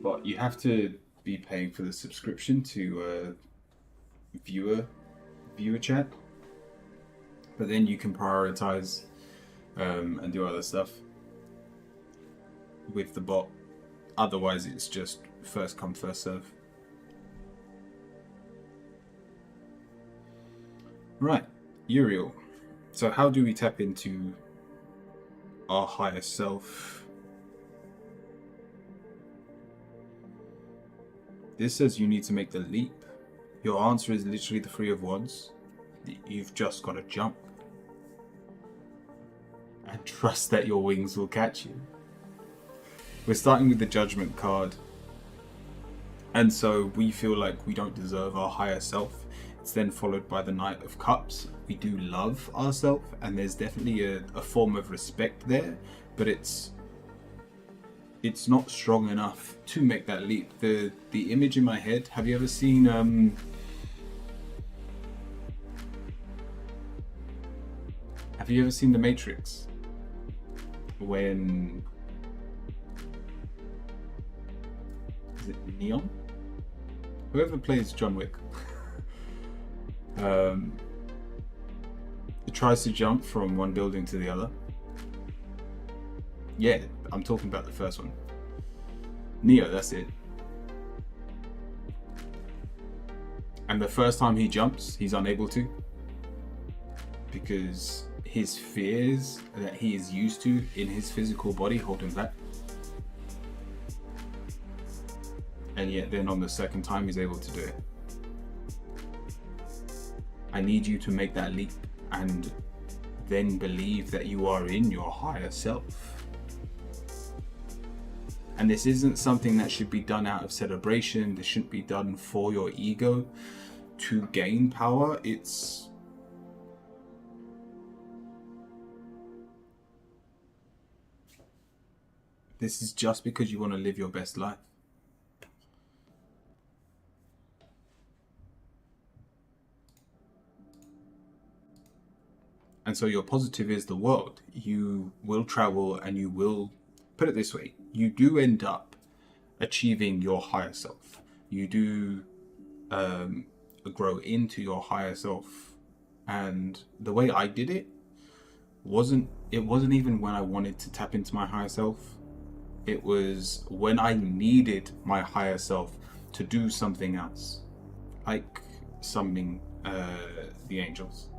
But you have to be paying for the subscription to viewer chat. But then you can prioritize and do other stuff. with the bot. Otherwise, it's just first come, first serve. Right, Uriel. So how do we tap into our higher self? This says you need to make the leap. Your answer is literally the Three of Wands. You've just got to jump. And trust that your wings will catch you. We're starting with the Judgment card. And so we feel like we don't deserve our higher self. It's then followed by the Knight of Cups. We do love ourselves, and there's definitely a form of respect there, but it's not strong enough to make that leap. The image in my head, have you ever seen The Matrix? When is it Neon? Whoever plays John Wick. It tries to jump from one building to the other. Yeah, I'm talking about the first one. Neo, that's it. And the first time he jumps, he's unable to. Because his fears that he is used to in his physical body hold him back. And yet then on the second time, he's able to do it. I need you to make that leap and then believe that you are in your higher self. And this isn't something that should be done out of celebration. This shouldn't be done for your ego to gain power. This is just because you want to live your best life. And so your positive is the world. You will travel and you will, put it this way, you do end up achieving your higher self. You do grow into your higher self. And the way I did it wasn't even when I wanted to tap into my higher self. It was when I needed my higher self to do something else, like summoning the angels.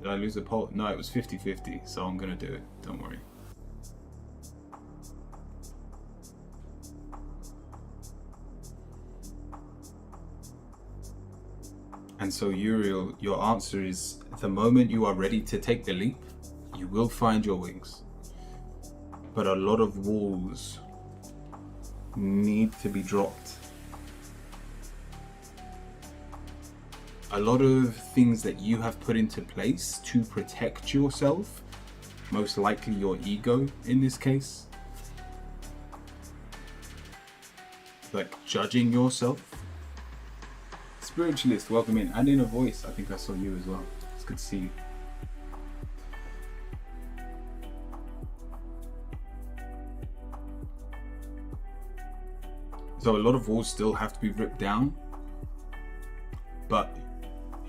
Did I lose a poll? No, it was 50-50, so I'm gonna do it. Don't worry. And so Uriel, your answer is the moment you are ready to take the leap, you will find your wings. But a lot of walls need to be dropped. A lot of things that you have put into place to protect yourself, most likely your ego in this case, like judging yourself. Spiritualist, welcome in. And in a voice, I think I saw you as well. It's good to see you. So a lot of walls still have to be ripped down, but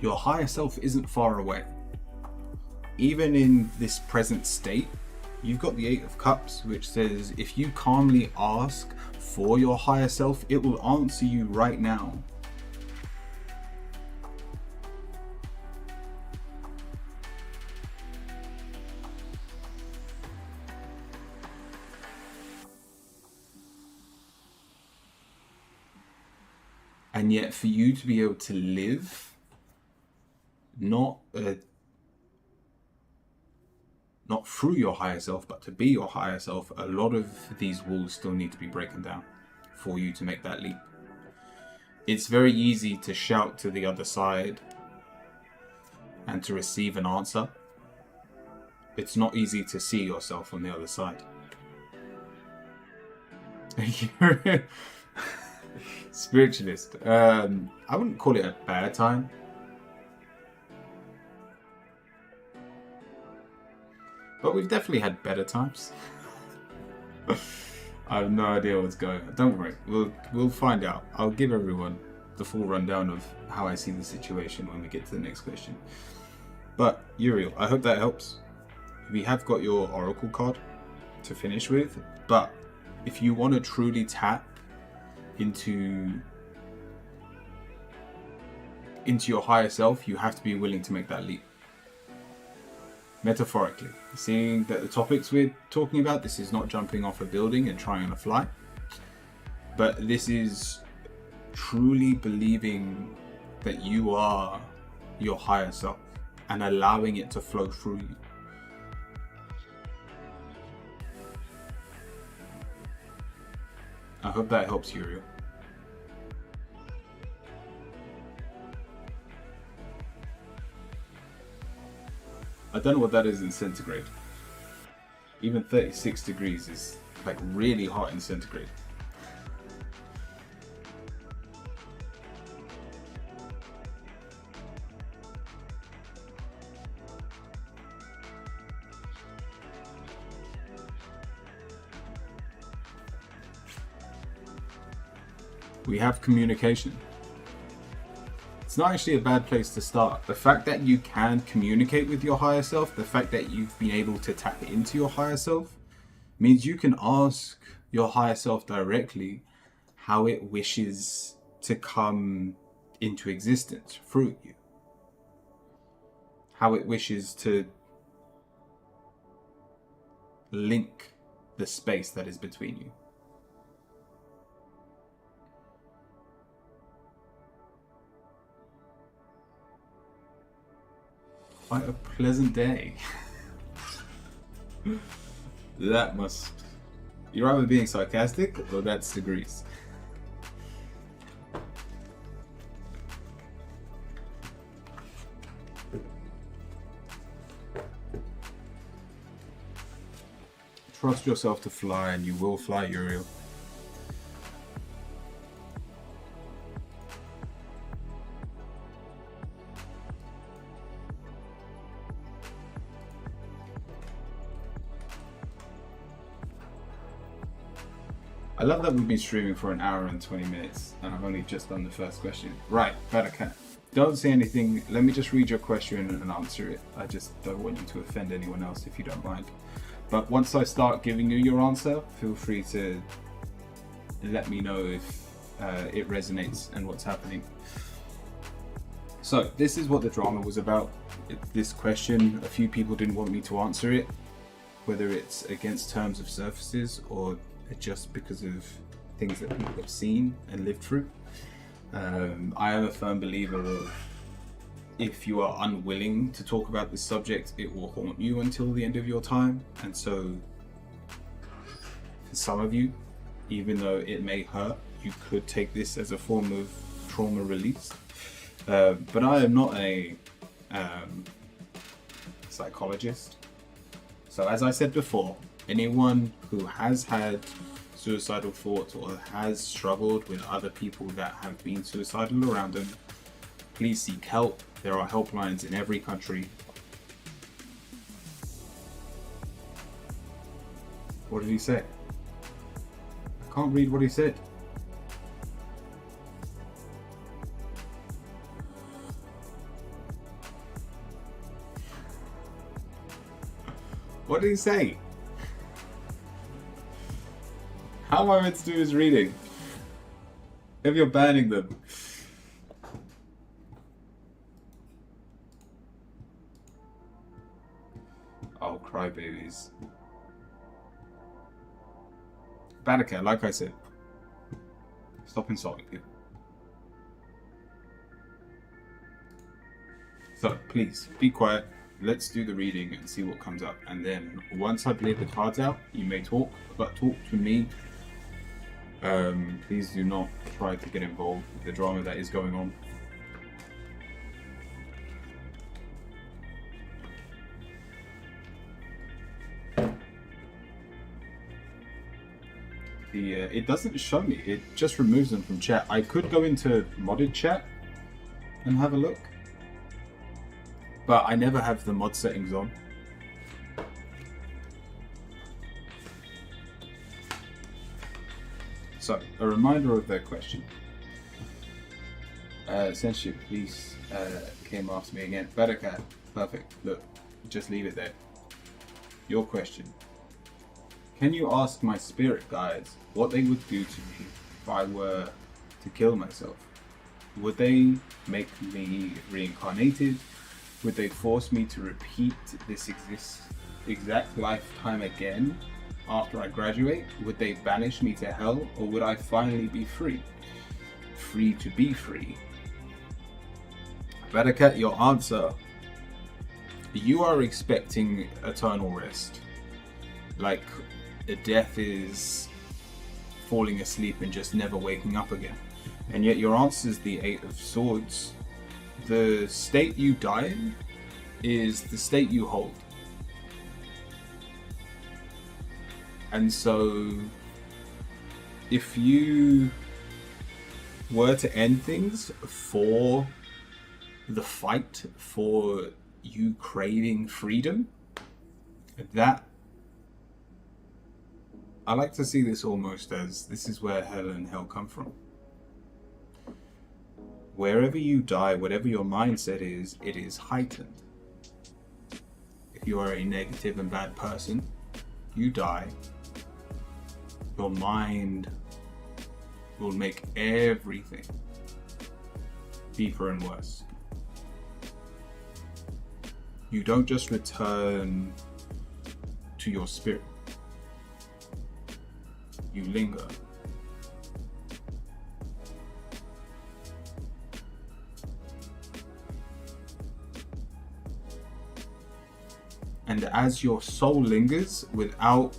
your higher self isn't far away. Even in this present state, you've got the Eight of Cups, which says if you calmly ask for your higher self, it will answer you right now. And yet for you to be able to live not through your higher self, but to be your higher self, a lot of these walls still need to be broken down for you to make that leap. It's very easy to shout to the other side and to receive an answer. It's not easy to see yourself on the other side. Spiritualist. I wouldn't call it a bad time. But we've definitely had better times. I have no idea what's going on. Don't worry, we'll find out. I'll give everyone the full rundown of how I see the situation when we get to the next question. But Uriel, I hope that helps. we have got your Oracle card to finish with, but if you want to truly tap into your higher self, you have to be willing to make that leap. Metaphorically, seeing that the topics we're talking about, this is not jumping off a building and trying to fly, but this is truly believing that you are your higher self and allowing it to flow through you. I hope that helps, Uriel. I don't know what that is in centigrade. Even 36 degrees is like really hot in centigrade. We have communication. It's not actually a bad place to start. The fact that you can communicate with your higher self, the fact that you've been able to tap into your higher self, means you can ask your higher self directly how it wishes to come into existence through you. How it wishes to link the space that is between you. Quite a pleasant day. That must... You're either being sarcastic or that's degrees. Trust yourself to fly and you will fly, Uriel. I love that we've been streaming for an hour and 20 minutes and I've only just done the first question. Right, Badakat. Don't say anything. Let me just read your question and answer it. I just don't want you to offend anyone else if you don't mind. But once I start giving you your answer, feel free to let me know if it resonates and what's happening. So this is what the drama was about. This question, a few people didn't want me to answer it, whether it's against terms of surfaces or just because of things that people have seen and lived through. I am a firm believer of if you are unwilling to talk about this subject, it will haunt you until the end of your time. And so for some of you, even though it may hurt, you could take this as a form of trauma release. But I am not a psychologist. So as I said before, anyone who has had suicidal thoughts or has struggled with other people that have been suicidal around them, please seek help. There are helplines in every country. What did he say? I can't read what he said. What did he say? How am I meant to do his reading? If you're banning them. Oh, crybabies. Badakat, like I said, stop insulting people. So please, be quiet. Let's do the reading and see what comes up. And then once I've laid the cards out, you may talk, but talk to me. Please do not try to get involved with the drama that is going on. It doesn't show me, it just removes them from chat. I could go into modded chat and have a look, but I never have the mod settings on. So, a reminder of their question. Censorship police came after me again. Badakat, perfect. Look, just leave it there. your question. Can you ask my spirit guides what they would do to me if I were to kill myself? Would they make me reincarnated? Would they force me to repeat this exact lifetime again after I graduate? Would they banish me to hell? Or would I finally be free? Free to be free? Barakat, your answer. You are expecting eternal rest. Like a death is falling asleep and just never waking up again. And yet your answer is the Eight of Swords. The state you die in is the state you hold. And so if you were to end things for the fight, for you craving freedom, that I like to see this almost as this is where hell and hell come from. Wherever you die, whatever your mindset is, it is heightened. If you are a negative and bad person, you die, your mind will make everything deeper and worse. You don't just return to your spirit. You linger. And as your soul lingers without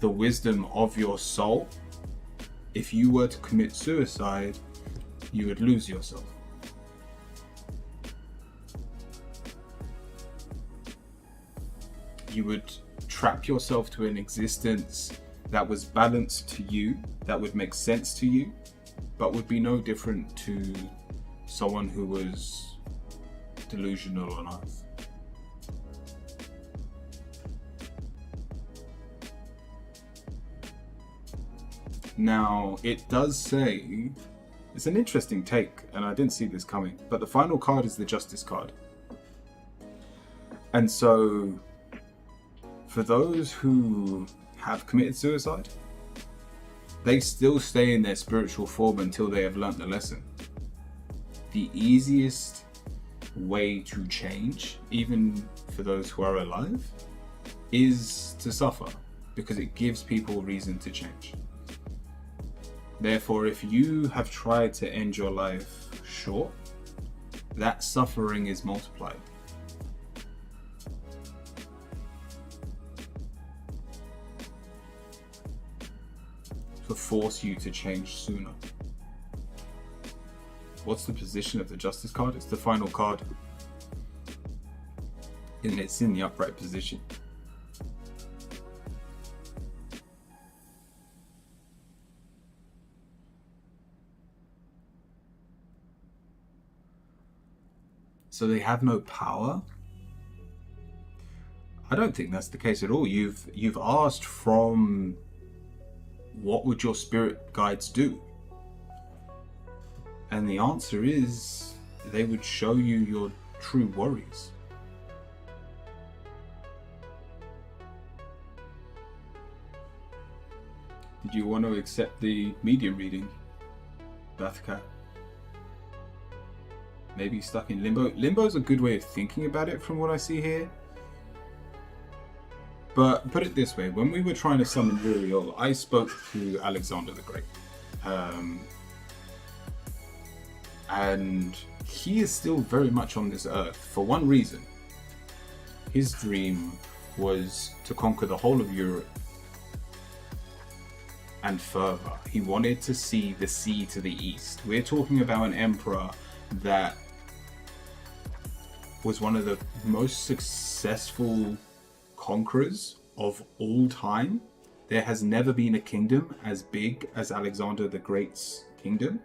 the wisdom of your soul, if you were to commit suicide, you would lose yourself. You would trap yourself to an existence that was balanced to you, that would make sense to you, but would be no different to someone who was delusional on earth. Now, it does say, it's an interesting take, and I didn't see this coming, but the final card is the Justice card. And so, for those who have committed suicide, they still stay in their spiritual form until they have learnt the lesson. The easiest way to change, even for those who are alive, is to suffer, because it gives people reason to change. Therefore, if you have tried to end your life short, that suffering is multiplied. To force you to change sooner. What's the position of the Justice card? It's the final card. And it's in the upright position. So they have no power? I don't think that's the case at all. You've asked from what would your spirit guides do? And the answer is they would show you your true worries. Did you want to accept the medium reading, Bathka? Maybe stuck in limbo. Limbo's a good way of thinking about it from what I see here. But put it this way, when we were trying to summon Uriel, I spoke to Alexander the Great. And he is still very much on this earth for one reason. His dream was to conquer the whole of Europe and further. He wanted to see the sea to the east. We're talking about an emperor that was one of the most successful conquerors of all time. There has never been a kingdom as big as Alexander the Great's kingdom.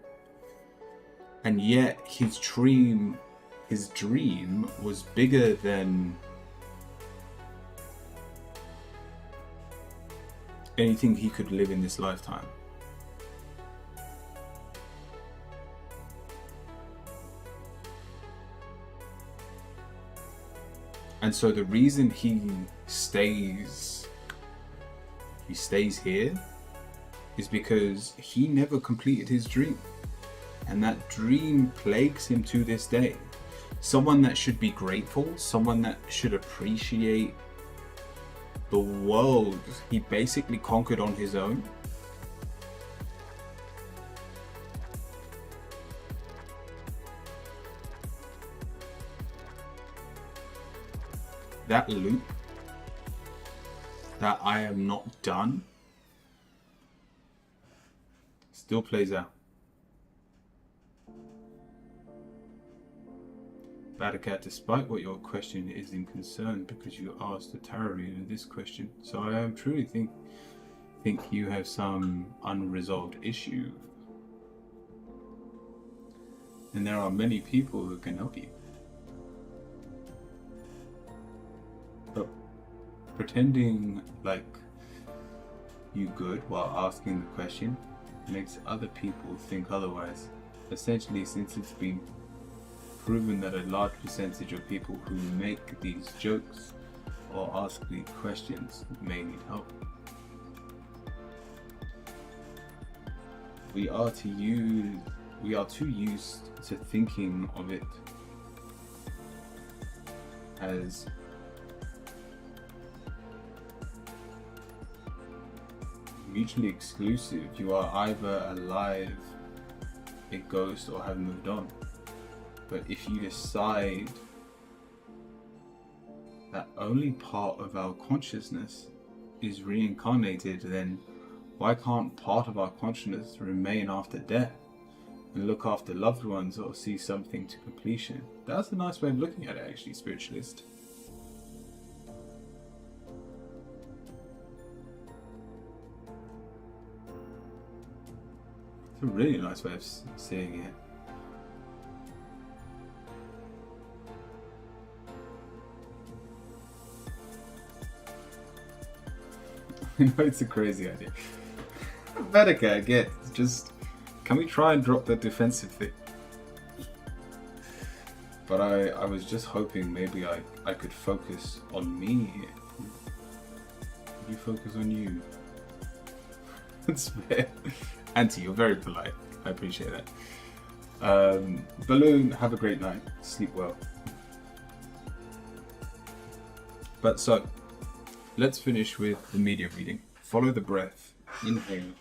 And yet his dream was bigger than anything he could live in this lifetime. And so the reason he stays here is because he never completed his dream, and that dream plagues him to this day. Someone that should be grateful, someone that should appreciate the world he basically conquered on his own. That loop, that I am not done, still plays out. Badakat, despite what your question is in concern, because you asked the tarot reader this question, so I truly think you have some unresolved issue, and there are many people who can help you. But pretending like you good while asking the question makes other people think otherwise. Essentially, since it's been proven that a large percentage of people who make these jokes or ask these questions may need help. We are too used to thinking of it as mutually exclusive. You are either alive, a ghost, or have moved on. But if you decide that only part of our consciousness is reincarnated, then why can't part of our consciousness remain after death and look after loved ones or see something to completion? That's a nice way of looking at it, actually, spiritualist. It's a really nice way of seeing it. I know it's a crazy idea. Medica, again, just, can we try and drop the defensive thing? But I was just hoping maybe I could focus on me. You focus on you. That's fair. Auntie, you're very polite. I appreciate that. Balloon, have a great night. Sleep well. But so, let's finish with the media reading. Follow the breath. Inhale.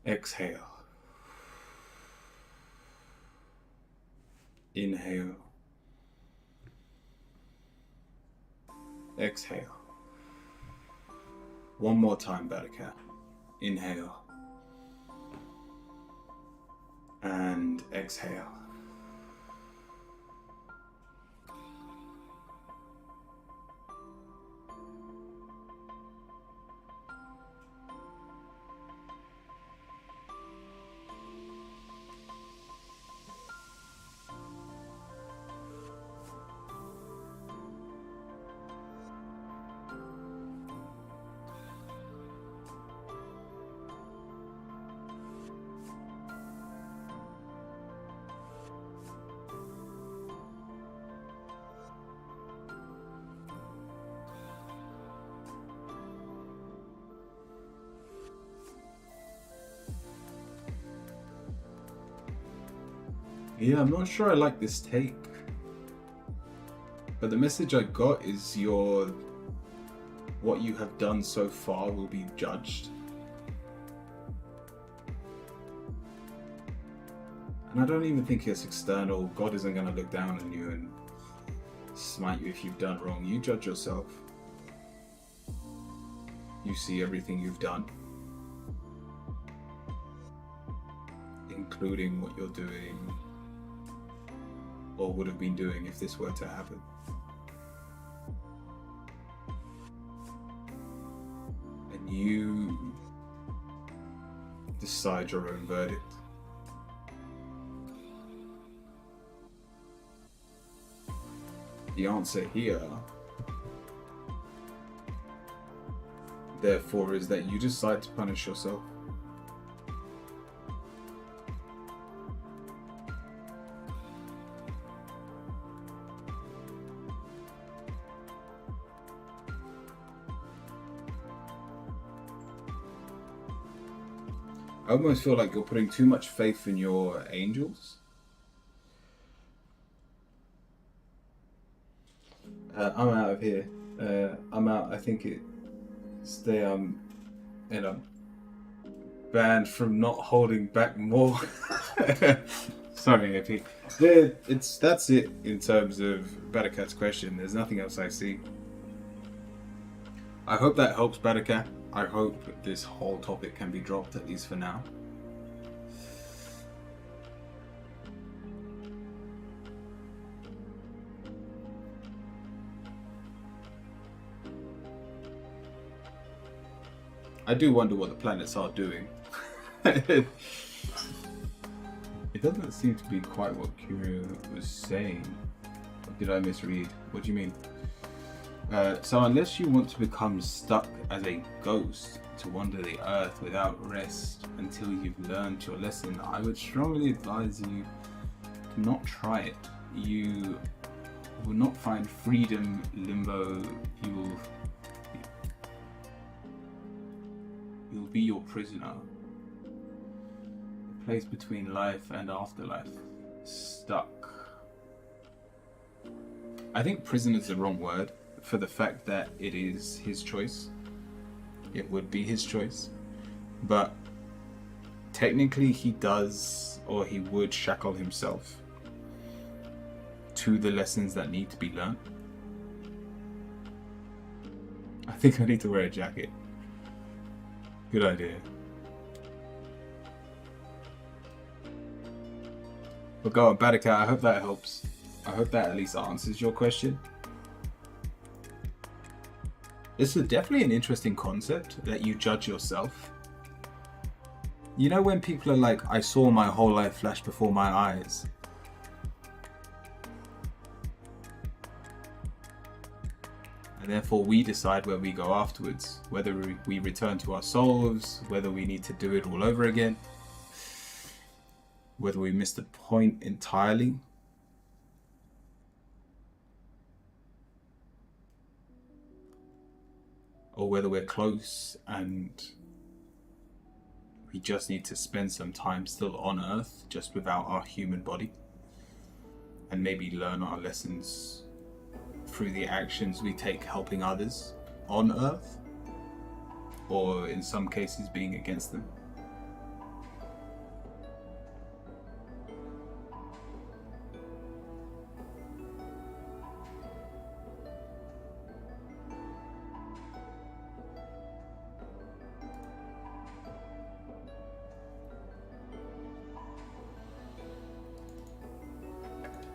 Exhale. Inhale. Exhale. One more time, Badakat. Inhale. And exhale. Yeah, I'm not sure I like this take. But the message I got is what you have done so far will be judged. And I don't even think it's external. God isn't going to look down on you and smite you if you've done wrong. You judge yourself. You see everything you've done, including what you're doing or would have been doing if this were to happen. And you decide your own verdict. The answer here, therefore, is that you decide to punish yourself. I almost feel like you're putting too much faith in your angels. I'm out of here. I'm out. I think stay you know, banned from not holding back more. Sorry, AP. That's it in terms of Battercat's question. There's nothing else I see. I hope that helps, Battercat. I hope this whole topic can be dropped, at least for now. I do wonder what the planets are doing. It doesn't seem to be quite what Curio was saying. Or did I misread? What do you mean? So unless you want to become stuck as a ghost to wander the earth without rest until you've learned your lesson, I would strongly advise you to not try it. You will not find freedom. Limbo, you'll be your prisoner. The place between life and afterlife. Stuck. I think prison is the wrong word, for the fact that it is his choice. It would be his choice. But technically he does, or he would shackle himself to the lessons that need to be learned. I think I need to wear a jacket. Good idea. But go on, Battercat, I hope that helps. I hope that at least answers your question. This is definitely an interesting concept, that you judge yourself. You know when people are like, I saw my whole life flash before my eyes. And therefore we decide where we go afterwards. Whether we return to our souls, whether we need to do it all over again. Whether we missed the point entirely. Or whether we're close and we just need to spend some time still on Earth, just without our human body, and maybe learn our lessons through the actions we take helping others on Earth, or in some cases being against them.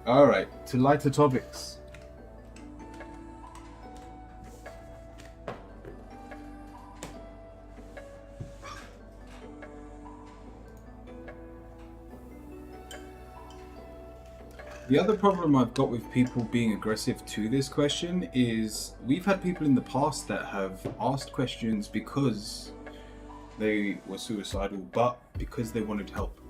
Alright, to lighter topics. The other problem I've got with people being aggressive to this question is we've had people in the past that have asked questions because they were suicidal, but because they wanted help.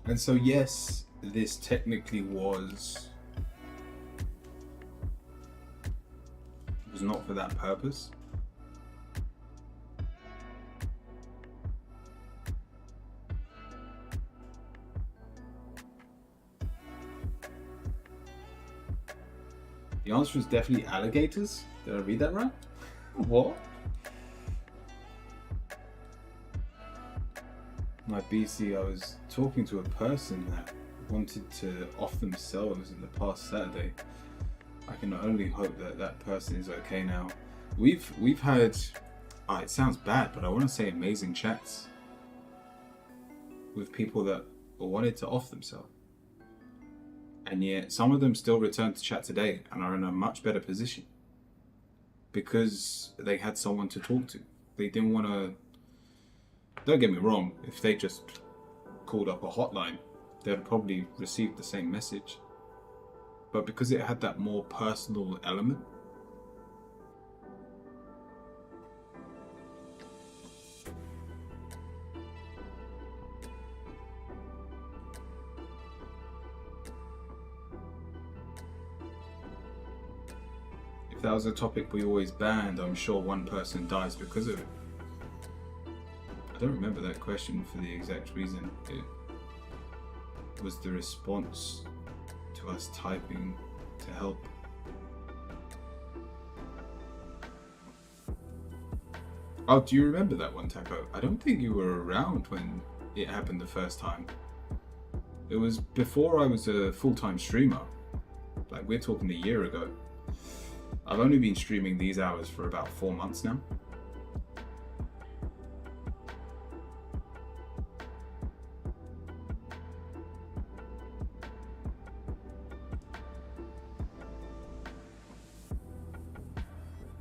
And so yes, this technically was not for that purpose. The answer is definitely alligators. Did I read that right? What? My BC, I was talking to a person that wanted to off themselves in the past Saturday. I can only hope that that person is okay now. We've had, it sounds bad, but I want to say amazing chats with people that wanted to off themselves. And yet some of them still return to chat today and are in a much better position because they had someone to talk to. They didn't want to, don't get me wrong, if they just called up a hotline, they'd probably receive the same message. But because it had that more personal element, that was a topic we always banned, I'm sure one person dies because of it. I don't remember that question for the exact reason. It was the response to us typing to help. Oh, do you remember that one, Taco? I don't think you were around when it happened the first time. It was before I was a full-time streamer. Like, we're talking a year ago. I've only been streaming these hours for about 4 months now.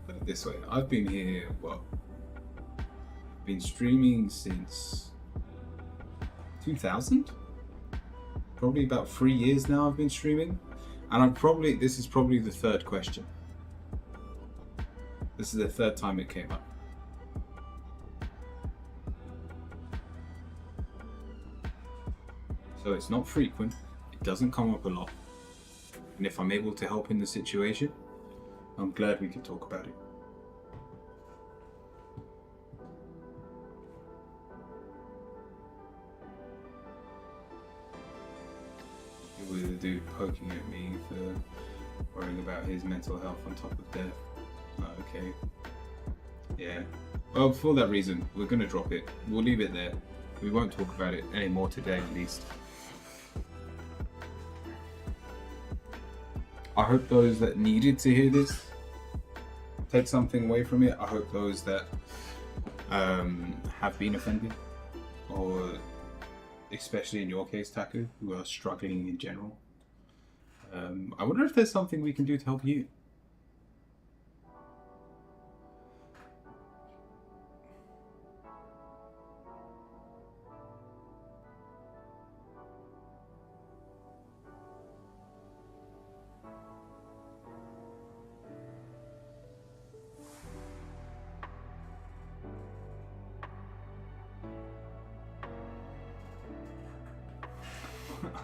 Put it this way, I've been here, well, been streaming since 2000? Probably about 3 years now I've been streaming. And this is probably the third question. This is the third time it came up. So it's not frequent, it doesn't come up a lot. And if I'm able to help in the situation, I'm glad we could talk about it. It was a dude poking at me for worrying about his mental health on top of death. Okay. Yeah. Well, for that reason, we're going to drop it. We'll leave it there. We won't talk about it anymore today, at least. I hope those that needed to hear this take something away from it. I hope those that have been offended, or especially in your case, Taku, who are struggling in general. I wonder if there's something we can do to help you.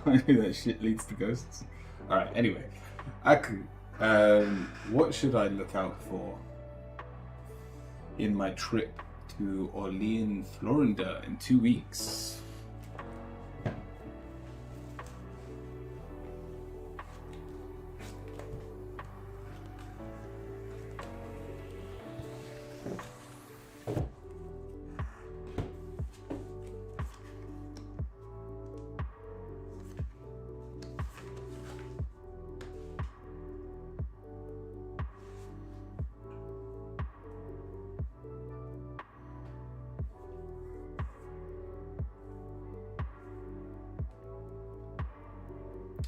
I knew that shit leads to ghosts. Alright, anyway. Aku, what should I look out for in my trip to Orleans, Florida in 2 weeks?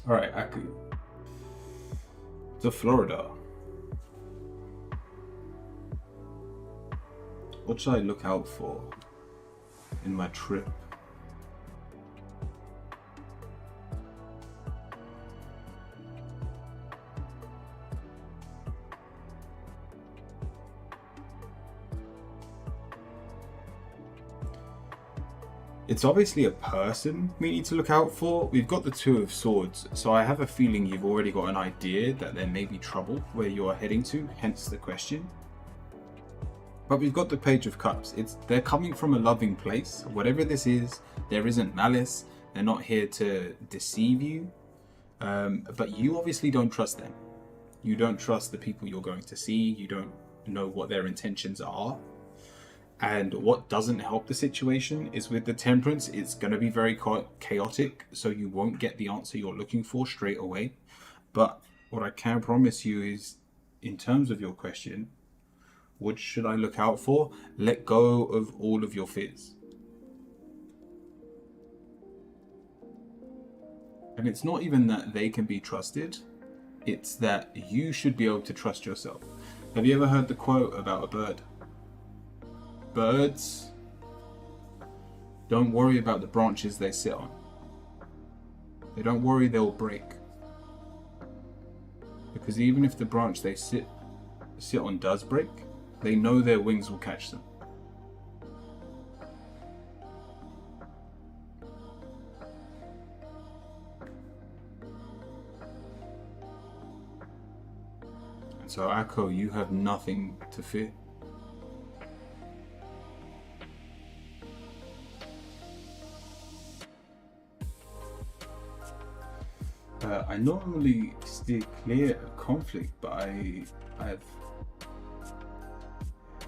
Alright, Aku. To Florida. What should I look out for in my trip? It's obviously a person we need to look out for. We've got the Two of Swords, so I have a feeling you've already got an idea that there may be trouble where you're heading to, hence the question. But we've got the Page of Cups. They're coming from a loving place. Whatever this is, there isn't malice. They're not here to deceive you. But you obviously don't trust them. You don't trust the people you're going to see. You don't know what their intentions are. And what doesn't help the situation is with the Temperance, it's going to be very chaotic, so you won't get the answer you're looking for straight away. But what I can promise you is, in terms of your question, what should I look out for? Let go of all of your fears. And it's not even that they can be trusted, it's that you should be able to trust yourself. Have you ever heard the quote about a bird? Birds don't worry about the branches they sit on. They don't worry they'll break. Because even if the branch they sit on does break, they know their wings will catch them. So Akko, you have nothing to fear. I normally steer clear of conflict, but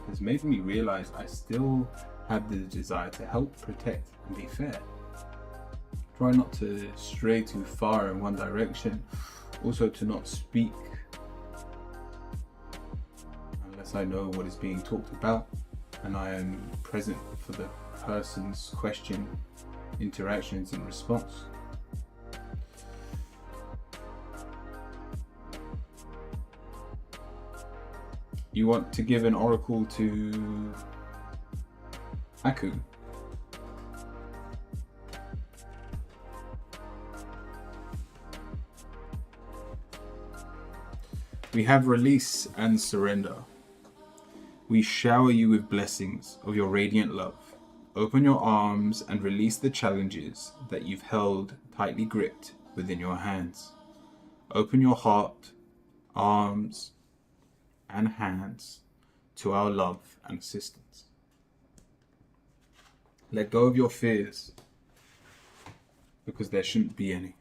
has made me realize I still have the desire to help, protect, and be fair. Try not to stray too far in one direction. Also to not speak unless I know what is being talked about and I am present for the person's question, interactions, and response. You want to give an oracle to Aku? We have release and surrender. We shower you with blessings of your radiant love. Open your arms and release the challenges that you've held tightly gripped within your hands. Open your heart, arms, and hands to our love and assistance. Let go of your fears, because there shouldn't be any.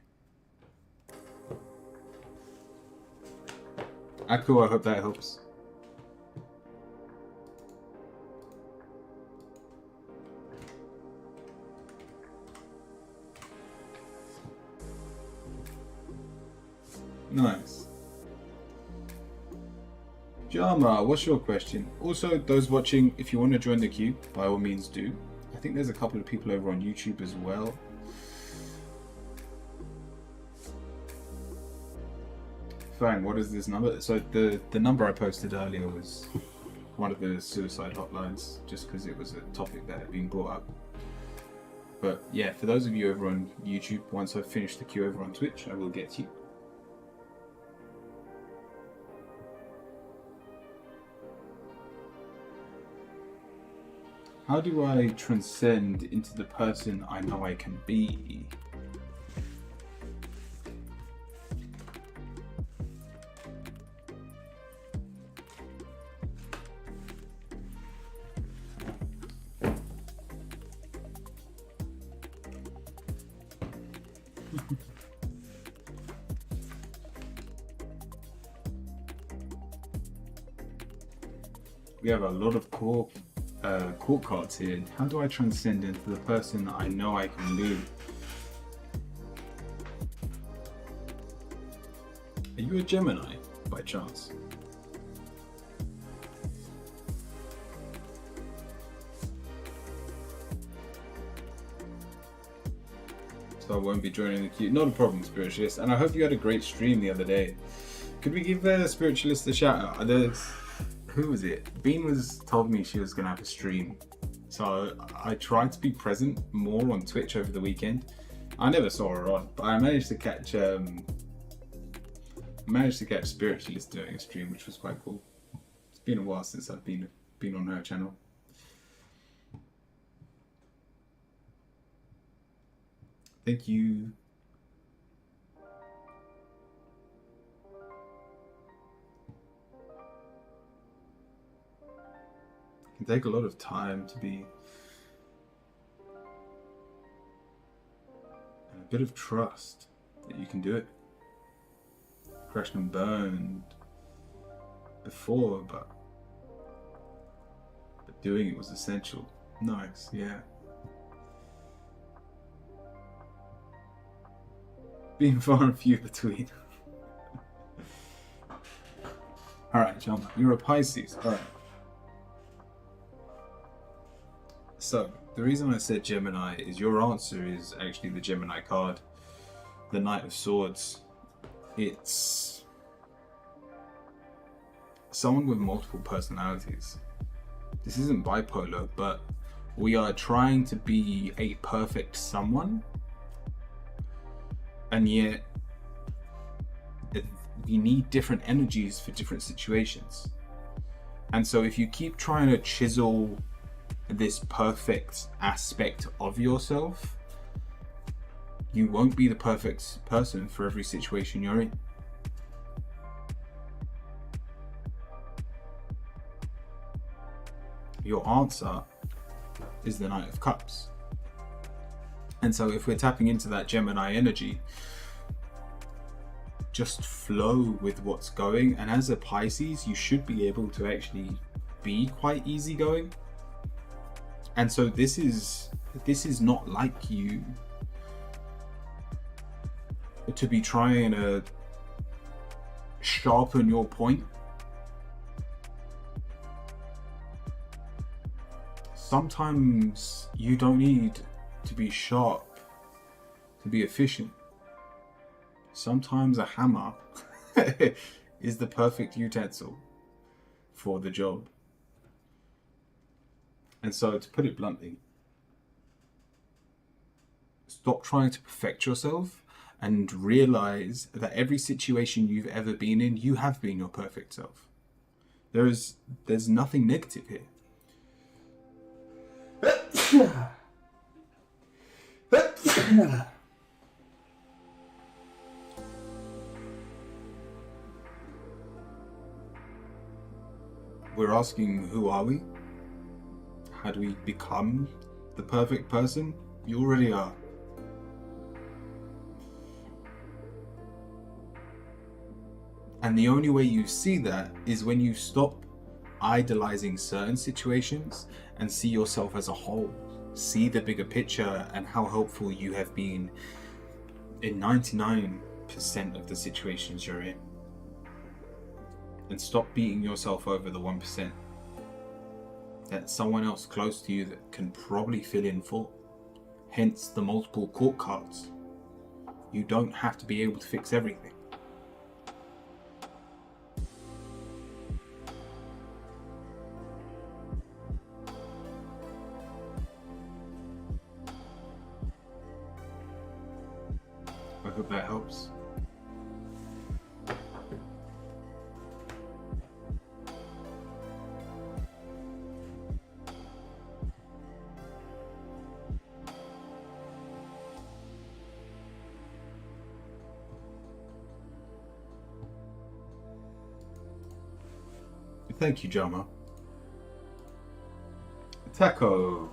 Aku, I hope that helps. Nice. Jama, what's your question? Also, those watching, if you want to join the queue, by all means do. I think there's a couple of people over on YouTube as well. Fine, what is this number? So the number I posted earlier was one of the suicide hotlines, just because it was a topic that had been brought up. But yeah, for those of you over on YouTube, once I've finished the queue over on Twitch, I will get to you. How do I transcend into the person I know I can be? We have a lot of court cards here. How do I transcend into the person I know I can be? Are you a Gemini by chance? So I won't be joining the queue. Not a problem, Spiritualist. And I hope you had a great stream the other day. Could we give the Spiritualist a shout out? Who was it? Bean told me she was gonna have a stream, so I tried to be present more on Twitch over the weekend. I never saw her on, but I managed to catch Spiritualist doing a stream, which was quite cool. It's been a while since I've been on her channel. Thank you. It can take a lot of time to be, and a bit of trust that you can do it. Crashed and burned before, but doing it was essential. Nice, yeah. Being far and few between. Alright, John, you're a Pisces. Alright. So, the reason I said Gemini is your answer is actually the Gemini card, the Knight of Swords. It's someone with multiple personalities. This isn't bipolar, but we are trying to be a perfect someone, and yet we need different energies for different situations. And so if you keep trying to chisel this perfect aspect of yourself, you won't be the perfect person for every situation you're in. your answer is the Knight of Cups. And so if we're tapping into that Gemini energy, just flow with what's going. And as a Pisces, you should be able to actually be quite easygoing. And so this is not like you to be trying to sharpen your point. Sometimes you don't need to be sharp to be efficient. Sometimes a hammer is the perfect utensil for the job. And so, to put it bluntly, stop trying to perfect yourself and realize that every situation you've ever been in, you have been your perfect self. There's nothing negative here. We're asking, who are we? How do we become the perfect person? You already are. And the only way you see that is when you stop idolizing certain situations and see yourself as a whole. See the bigger picture and how helpful you have been in 99% of the situations you're in. And stop beating yourself over the 1% that someone else close to you that can probably fill in for. Hence the multiple court cards. You don't have to be able to fix everything. I hope that helps. Thank you, Jama. Taco.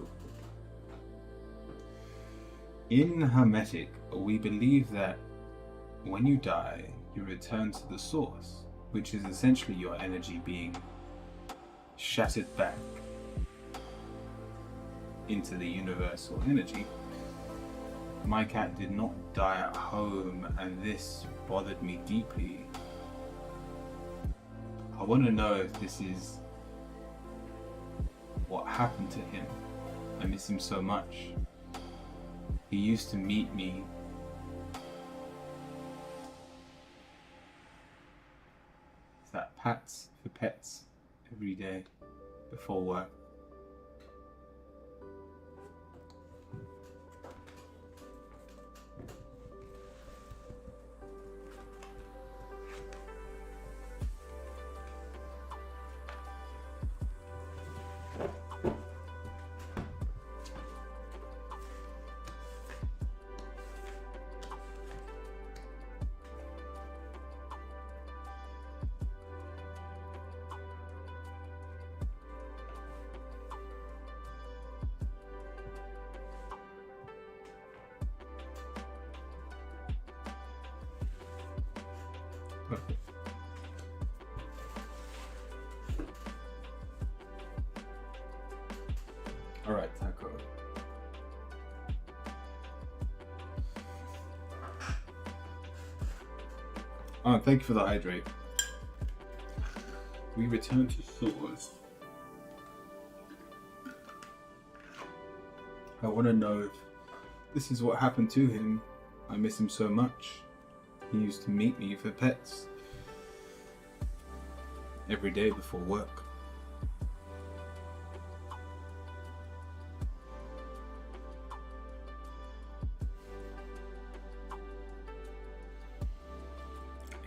In Hermetic, we believe that when you die, you return to the source, which is essentially your energy being shattered back into the universal energy. My cat did not die at home, and this bothered me deeply. I want to know if this is what happened to him. I miss him so much. He used to meet me at Pats for Pets every day before work. Perfect. All right, Taco. Oh, thank you for the hydrate. We return to source. I want to know if this is what happened to him. I miss him so much. He used to meet me for pets every day before work.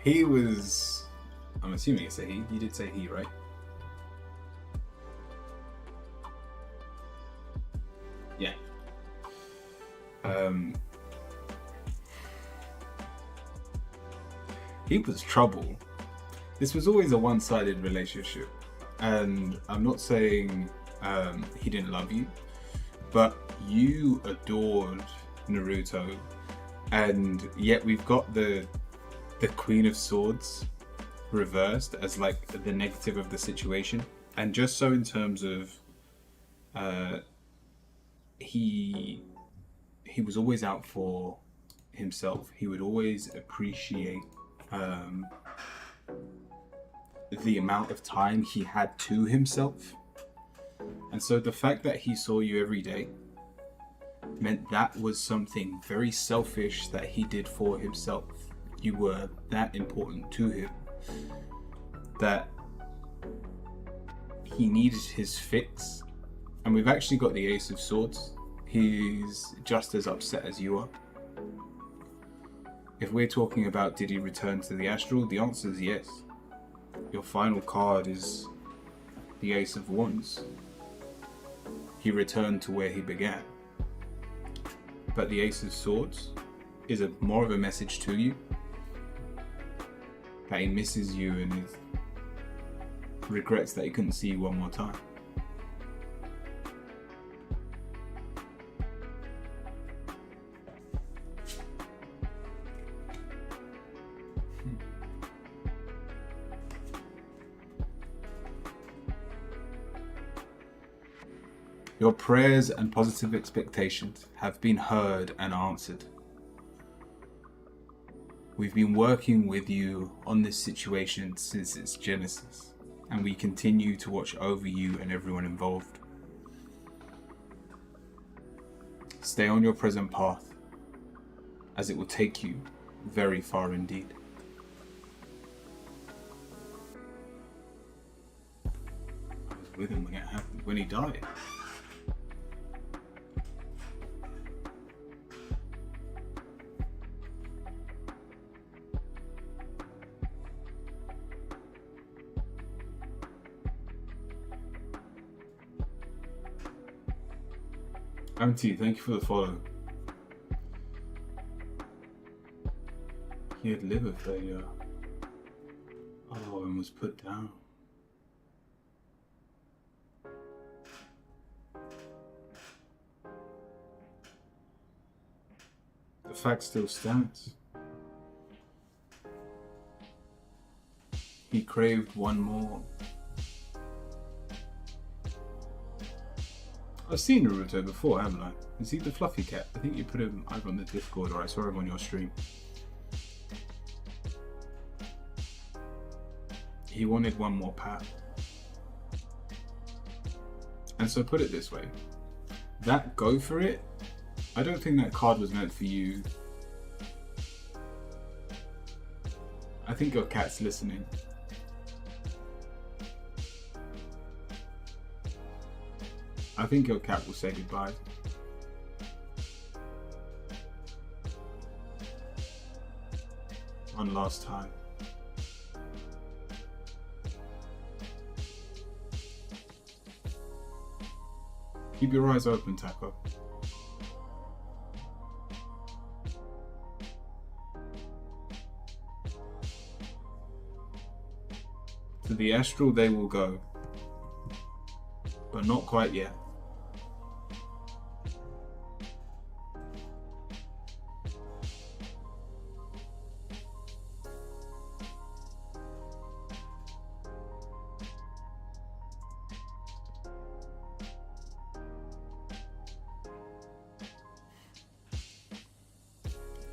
He was, I'm assuming it's a he. You did say he, right? Yeah. He was trouble. This was always a one-sided relationship. And I'm not saying he didn't love you, but you adored Naruto, and yet we've got the Queen of Swords reversed as like the negative of the situation. And just so in terms of he was always out for himself. He would always appreciate the amount of time he had to himself. And so the fact that he saw you every day meant that was something very selfish that he did for himself. You were that important to him that he needed his fix. And we've actually got the Ace of Swords. He's just as upset as you are. If we're talking about did he return to the astral, the answer is yes. Your final card is the Ace of Wands. He returned to where he began. But the Ace of Swords is more of a message to you that he misses you and he regrets that he couldn't see you one more time. Your prayers and positive expectations have been heard and answered. We've been working with you on this situation since its genesis, and we continue to watch over you and everyone involved. Stay on your present path, as it will take you very far indeed. I was with him when it happened, when he died. MT, thank you for the follow. He had liver failure. Oh, and was put down. The fact still stands. He craved one more. I've seen Naruto before, haven't I? Is he the fluffy cat? I think you put him either on the Discord or I saw him on your stream. He wanted one more path. And so put it this way. That go for it, I don't think that card was meant for you. I think your cat's listening. I think your cat will say goodbye. One last time. Keep your eyes open, Taco. To the astral they will go, but not quite yet.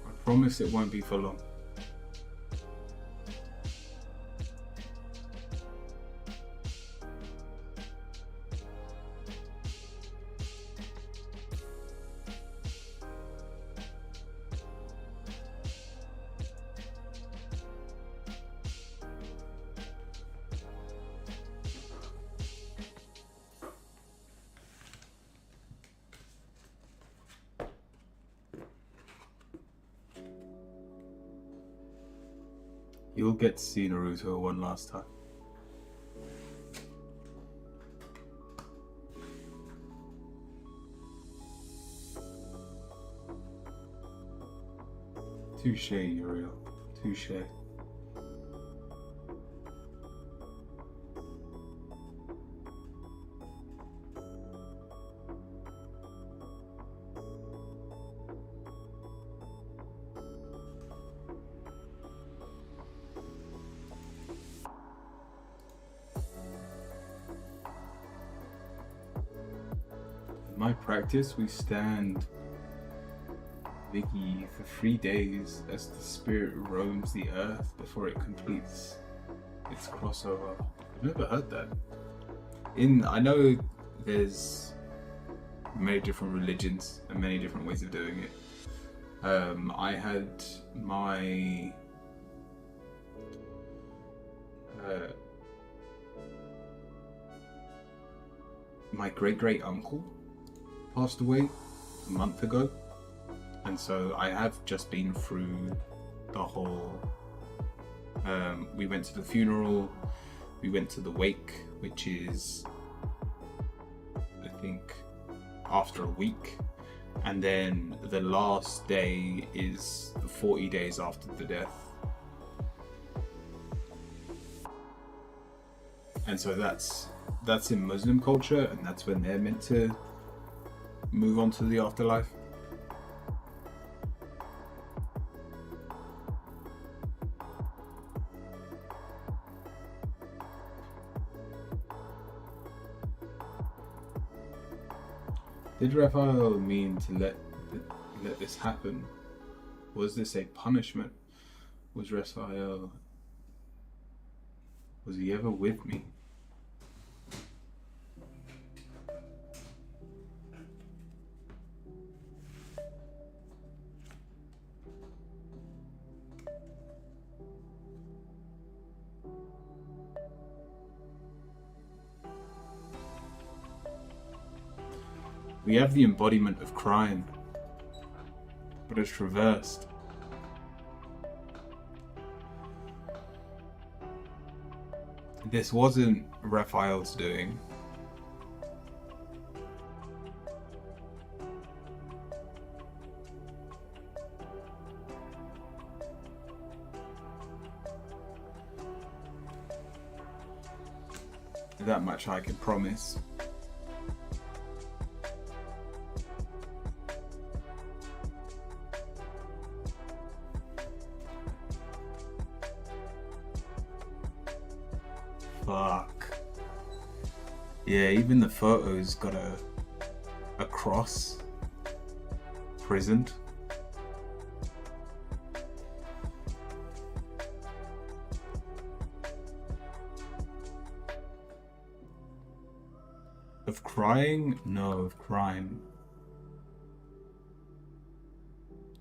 I promise it won't be for long. You'll get to see Naruto one last time. Touche, Uriel. Touche. my practice, we stand Vicky for 3 days as the spirit roams the earth before it completes its crossover. I've never heard that. I know there's many different religions and many different ways of doing it. I had my my great uncle passed away a month ago, and so I have just been through the whole. We went to the funeral, we went to the wake, which is, I think, after a week, and then the last day is 40 days after the death. And so that's in Muslim culture, and that's when they're meant to move on to the afterlife. Did Raphael mean to let this happen? Was this a punishment? Was he ever with me? We have the embodiment of crime, but it's reversed. This wasn't Raphael's doing. That much I can promise. Fuck. Yeah, even the photo's got a cross prisoned. Of crying? No, of crime.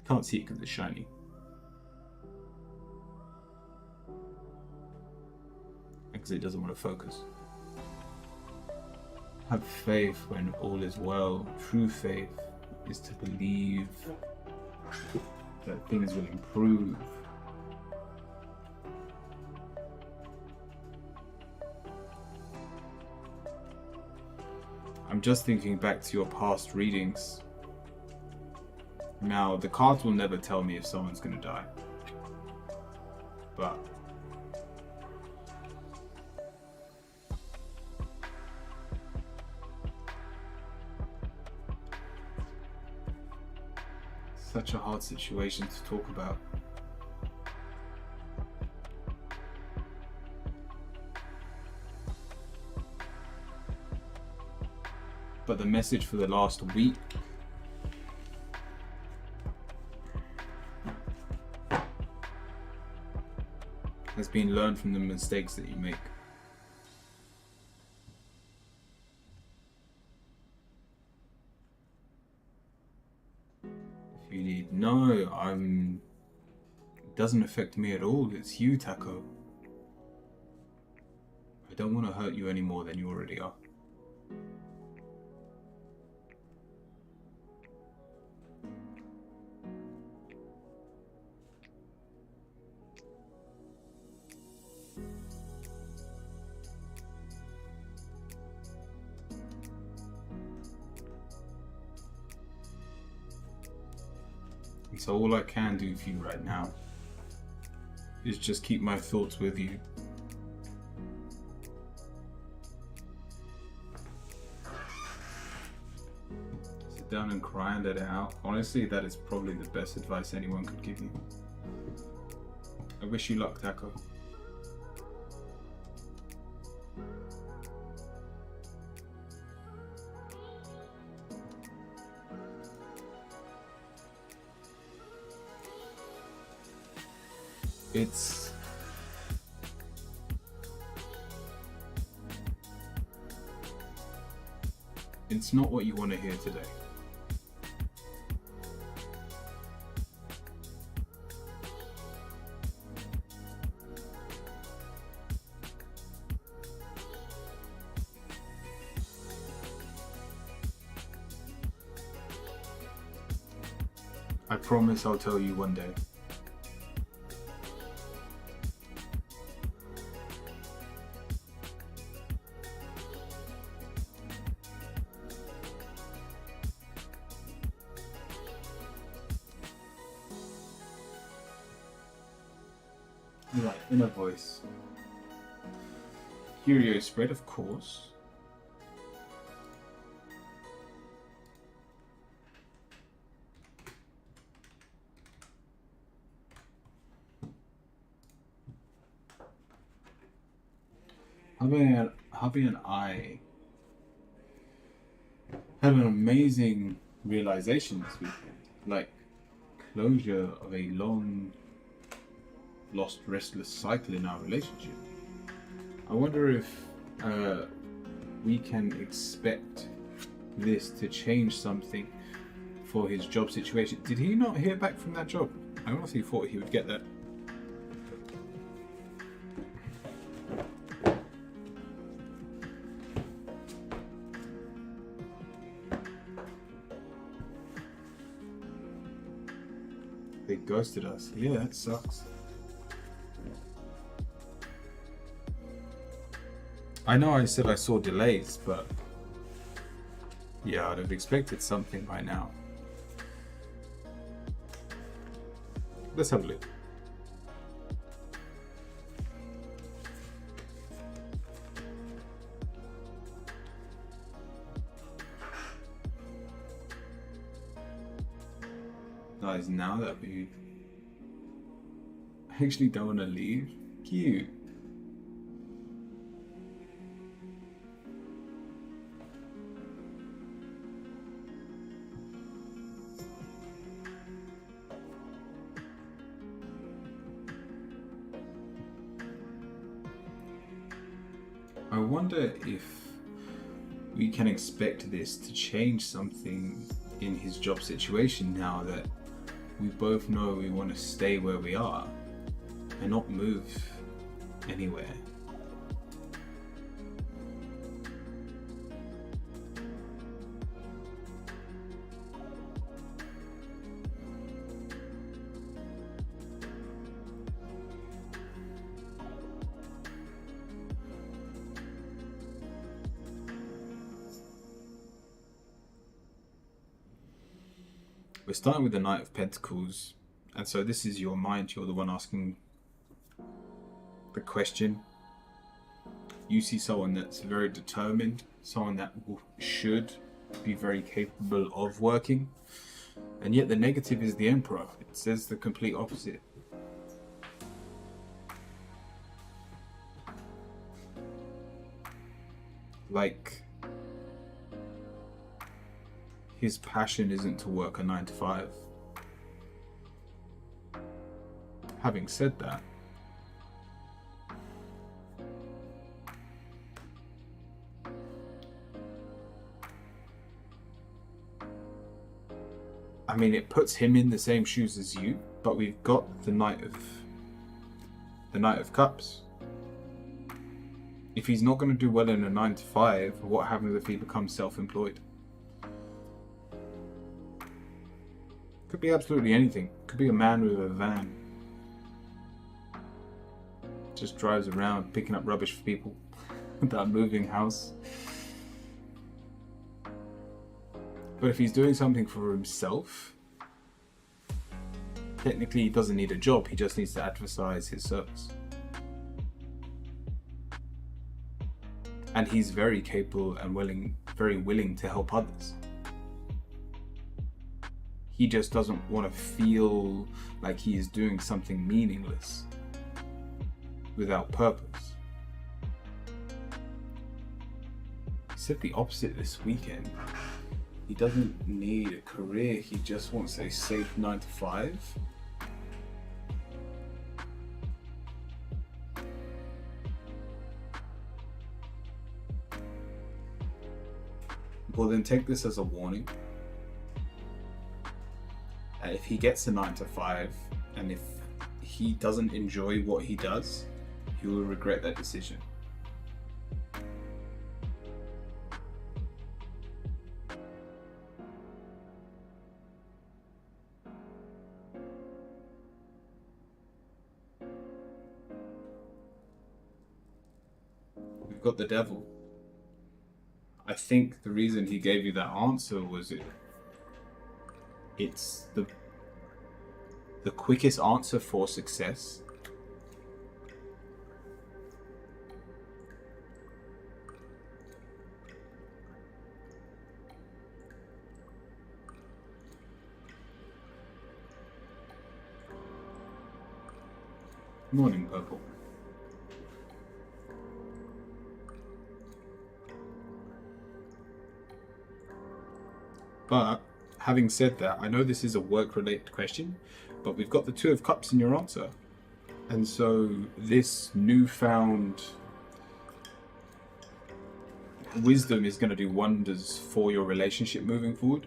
Can't see it because it's shiny. Because it doesn't want to focus. Have faith when all is well. True faith is to believe that things will improve. I'm just thinking back to your past readings. Now, the cards will never tell me if someone's going to die. But such a hard situation to talk about. But the message for the last week has been learn from the mistakes that you make. If you need, no, it doesn't affect me at all. It's you, Taco. I don't want to hurt you any more than you already are. And so all I can do for you right now is just keep my thoughts with you. Sit down and cry and let it out. Honestly, that is probably the best advice anyone could give you. I wish you luck, Taco. It's not what you want to hear today. I promise I'll tell you one day. Right, inner voice. Curio spread, of course. Hubby and I had an amazing realization this weekend. Like, closure of a long lost restless cycle in our relationship. I wonder if we can expect this to change something for his job situation. Did he not hear back from that job? I honestly thought he would get that. They ghosted us. Yeah, that sucks. I know I said I saw delays, but yeah, I'd have expected something by now. Let's have a look. Guys, now that we actually don't want to leave, cute. I wonder if we can expect this to change something in his job situation now that we both know we want to stay where we are and not move anywhere. We're starting with the Knight of Pentacles, and so this is your mind, you're the one asking the question. You see someone that's very determined, someone that should be very capable of working, and yet the negative is the Emperor. It says the complete opposite. Like, his passion isn't to work a 9 to 5. Having said that, I mean, it puts him in the same shoes as you, but we've got the Knight of Cups. If he's not going to do well in a 9 to 5, what happens if he becomes self-employed? Could be absolutely anything. Could be a man with a van. Just drives around picking up rubbish for people without moving house. But if he's doing something for himself, technically he doesn't need a job, he just needs to advertise his service. And he's very capable and very willing to help others. He just doesn't want to feel like he is doing something meaningless without purpose. He said the opposite this weekend. He doesn't need a career, he just wants a safe 9 to 5. Well, then take this as a warning. If he gets a 9 to 5, and if he doesn't enjoy what he does, he will regret that decision. We've got the devil. I think the reason he gave you that answer was it's the quickest answer for success. Morning, Purple. But having said that, I know this is a work-related question, but we've got the Two of Cups in your answer. And so this newfound wisdom is going to do wonders for your relationship moving forward.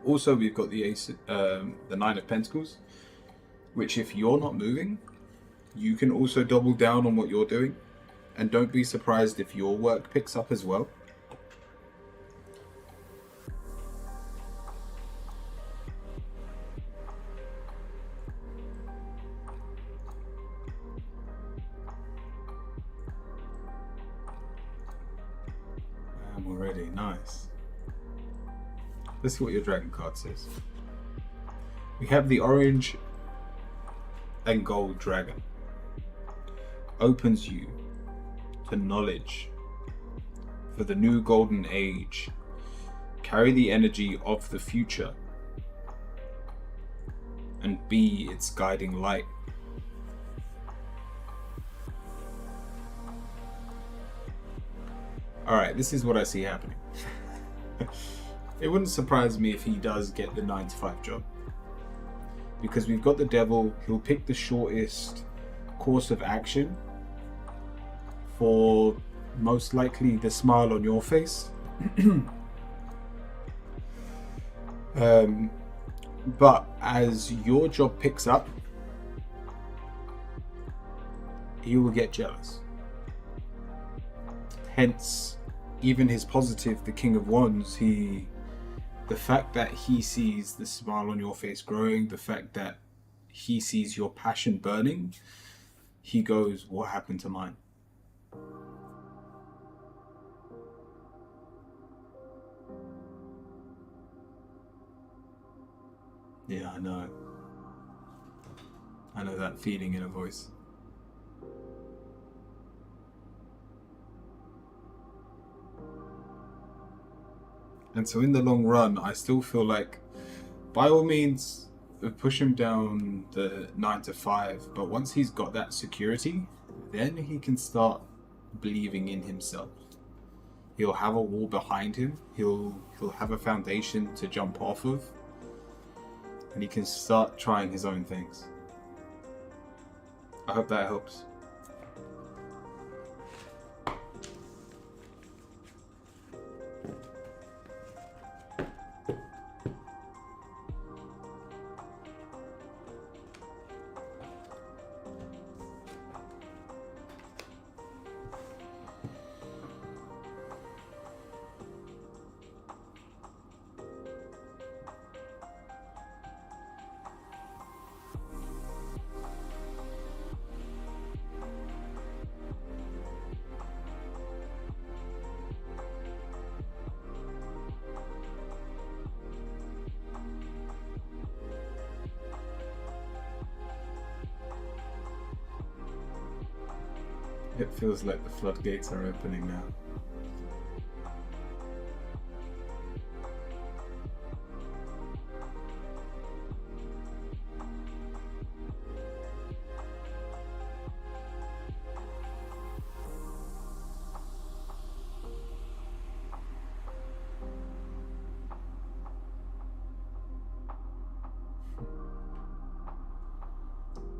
Also, we've got the the Nine of Pentacles, which if you're not moving, you can also double down on what you're doing. And don't be surprised if your work picks up as well. I'm already nice. Let's see what your dragon card says. We have the orange and gold dragon. Opens you to knowledge for the new golden age. Carry the energy of the future and be its guiding light. Alright, this is what I see happening. It wouldn't surprise me if he does get the 9 to 5 job. Because we've got the devil, he'll pick the shortest course of action for most likely the smile on your face. But as your job picks up, he will get jealous. Hence, even his positive, the King of Wands, the fact that he sees the smile on your face growing, the fact that he sees your passion burning, he goes, what happened to mine? Yeah, I know. I know that feeling in a voice. And so in the long run, I still feel like, by all means, push him down the 9 to 5. But once he's got that security, then he can start believing in himself. He'll have a wall behind him. He'll have a foundation to jump off of. And he can start trying his own things. I hope that helps. It feels like the floodgates are opening now.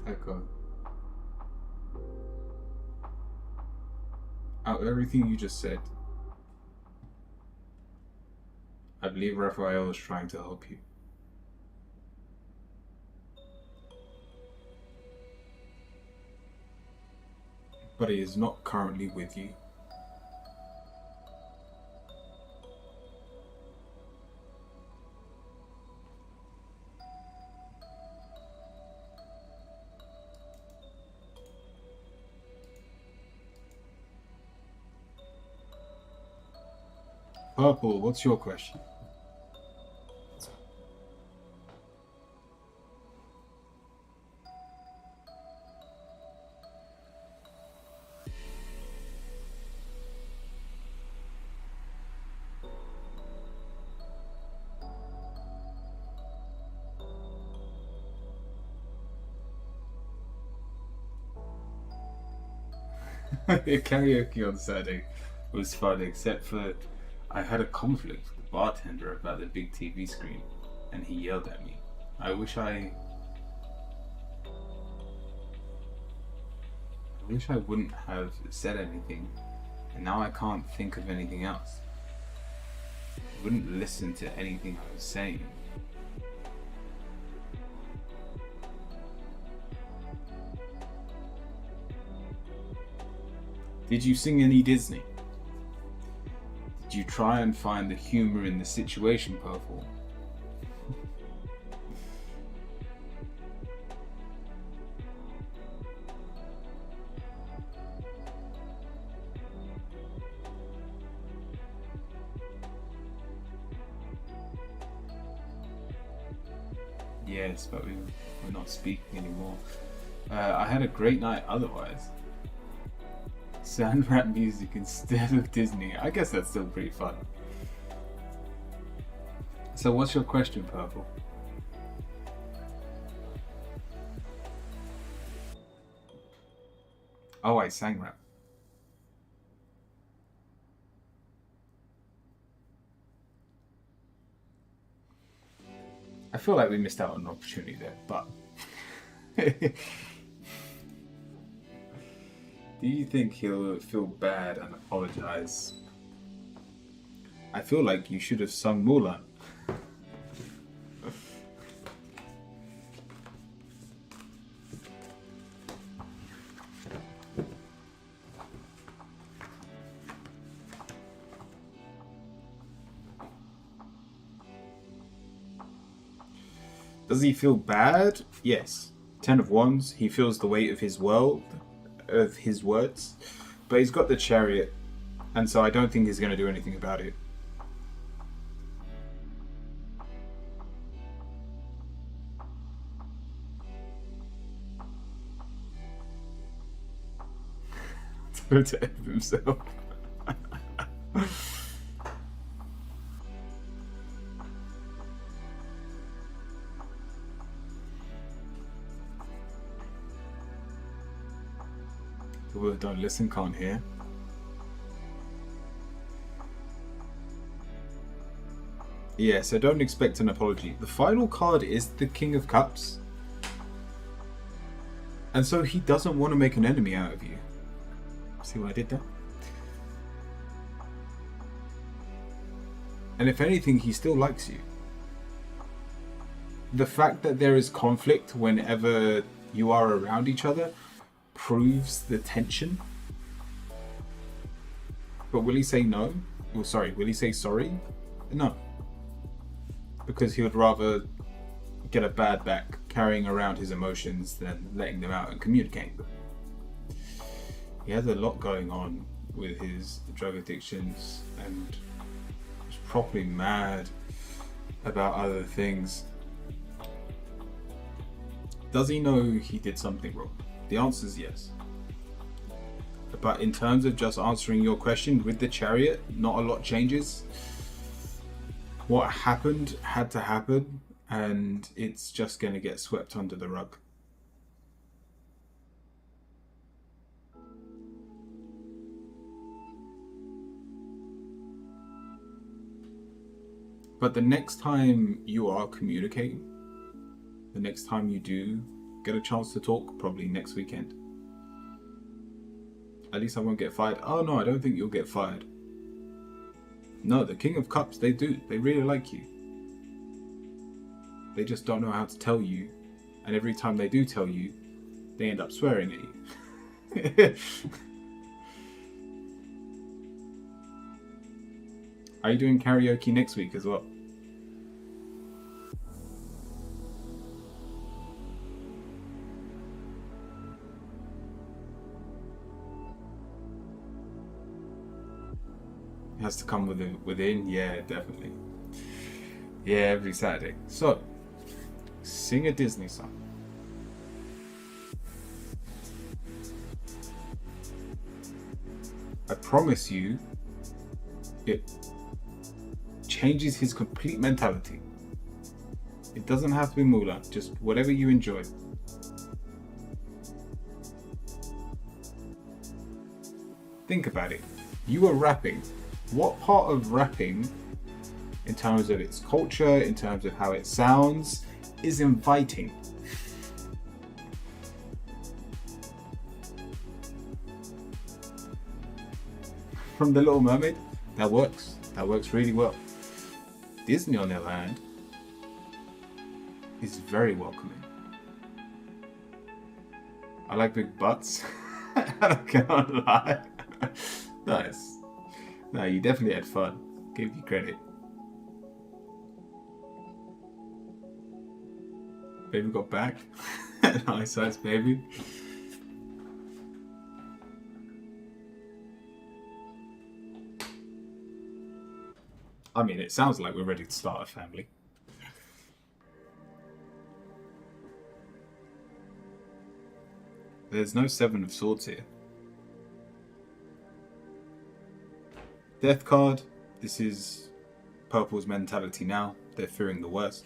Echo. Out of everything you just said, I believe Raphael is trying to help you. But he is not currently with you. Purple, what's your question? Karaoke on Saturday was fun, except for I had a conflict with the bartender about the big TV screen, and he yelled at me. I wish I wouldn't have said anything, and now I can't think of anything else. I wouldn't listen to anything I was saying. Did you sing any Disney? Did you try and find the humor in the situation, Purple? Yes, but we're not speaking anymore. I had a great night otherwise. Sand rap music instead of Disney. I guess that's still pretty fun. So what's your question, Purple? Oh, I sang rap. I feel like we missed out on an opportunity there, but do you think he'll feel bad and apologize? I feel like you should have sung Mulan. Does he feel bad? Yes. 10 of Wands. He feels the weight of his world, of his words, but he's got the Chariot, and so I don't think he's going to do anything about it. To F himself. People that don't listen can't hear. Yeah, so don't expect an apology. The final card is the King of Cups. And so he doesn't want to make an enemy out of you. See what I did there? And if anything, he still likes you. The fact that there is conflict whenever you are around each other proves the tension. But will he say no? Oh, sorry, will he say sorry? No. Because he would rather get a bad back carrying around his emotions than letting them out and communicating them. He has a lot going on with his drug addictions and is properly mad about other things. Does he know he did something wrong? The answer is yes. But in terms of just answering your question with the Chariot, not a lot changes. What happened had to happen, and it's just going to get swept under the rug. But the next time you are communicating, the next time you do get a chance to talk, probably next weekend, At least I won't get fired. Oh no, I don't think you'll get fired. No, the King of Cups, they do. They really like you. They just don't know how to tell you. And every time they do tell you, they end up swearing at you. Are you doing karaoke next week as well? It has to come within. Yeah, definitely. Yeah, every Saturday. So, sing a Disney song. I promise you, it changes his complete mentality. It doesn't have to be Mulan, just whatever you enjoy. Think about it. You were rapping. What part of rapping, in terms of its culture, in terms of how it sounds, is inviting? From The Little Mermaid, that works. That works really well. Disney, on the other hand, is very welcoming. I like big butts. I cannot lie. Nice. No, you definitely had fun. Give you credit. Baby got back. Nice size baby. I mean, it sounds like we're ready to start a family. There's no Seven of Swords here. Death card. This is Purple's mentality now. They're fearing the worst.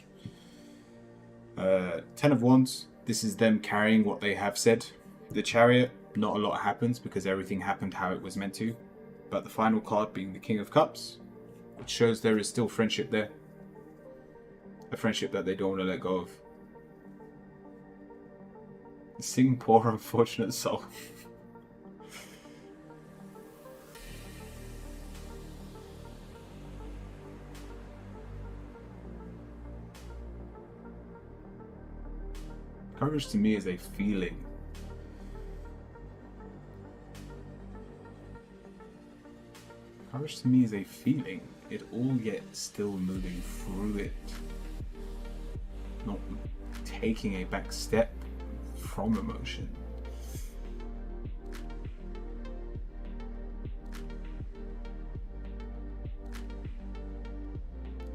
Ten of Wands. This is them carrying what they have said. The Chariot. Not a lot happens because everything happened how it was meant to. But the final card being the King of Cups, which shows there is still friendship there. A friendship that they don't want to let go of. Sing Poor Unfortunate Soul. Courage to me is a feeling. Courage to me is a feeling. It all yet still moving through it. Not taking a back step from emotion.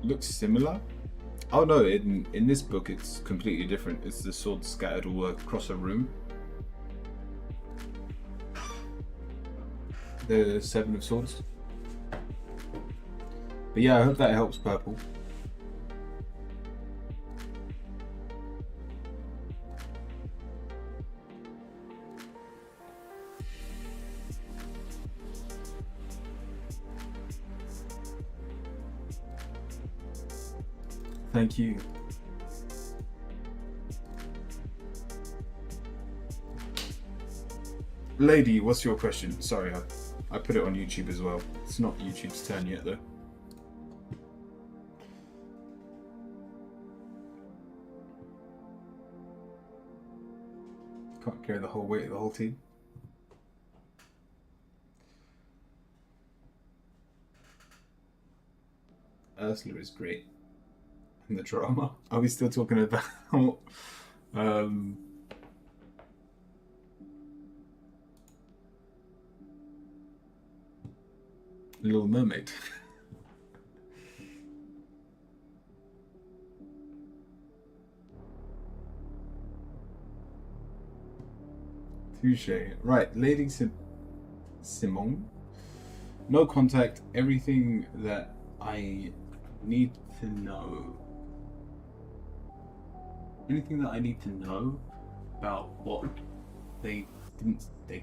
Looks similar. Oh no, in this book it's completely different. It's the swords scattered all across a room. The Seven of Swords. But yeah, I hope that helps, Purple. Thank you. Lady, what's your question? Sorry, I put it on YouTube as well. It's not YouTube's turn yet though. Can't carry the whole weight of the whole team. Ursula is great. And the drama. Are we still talking about Little Mermaid? Touche. Right, Lady Simone. No contact. Everything that I need to know. Anything that I need to know about what they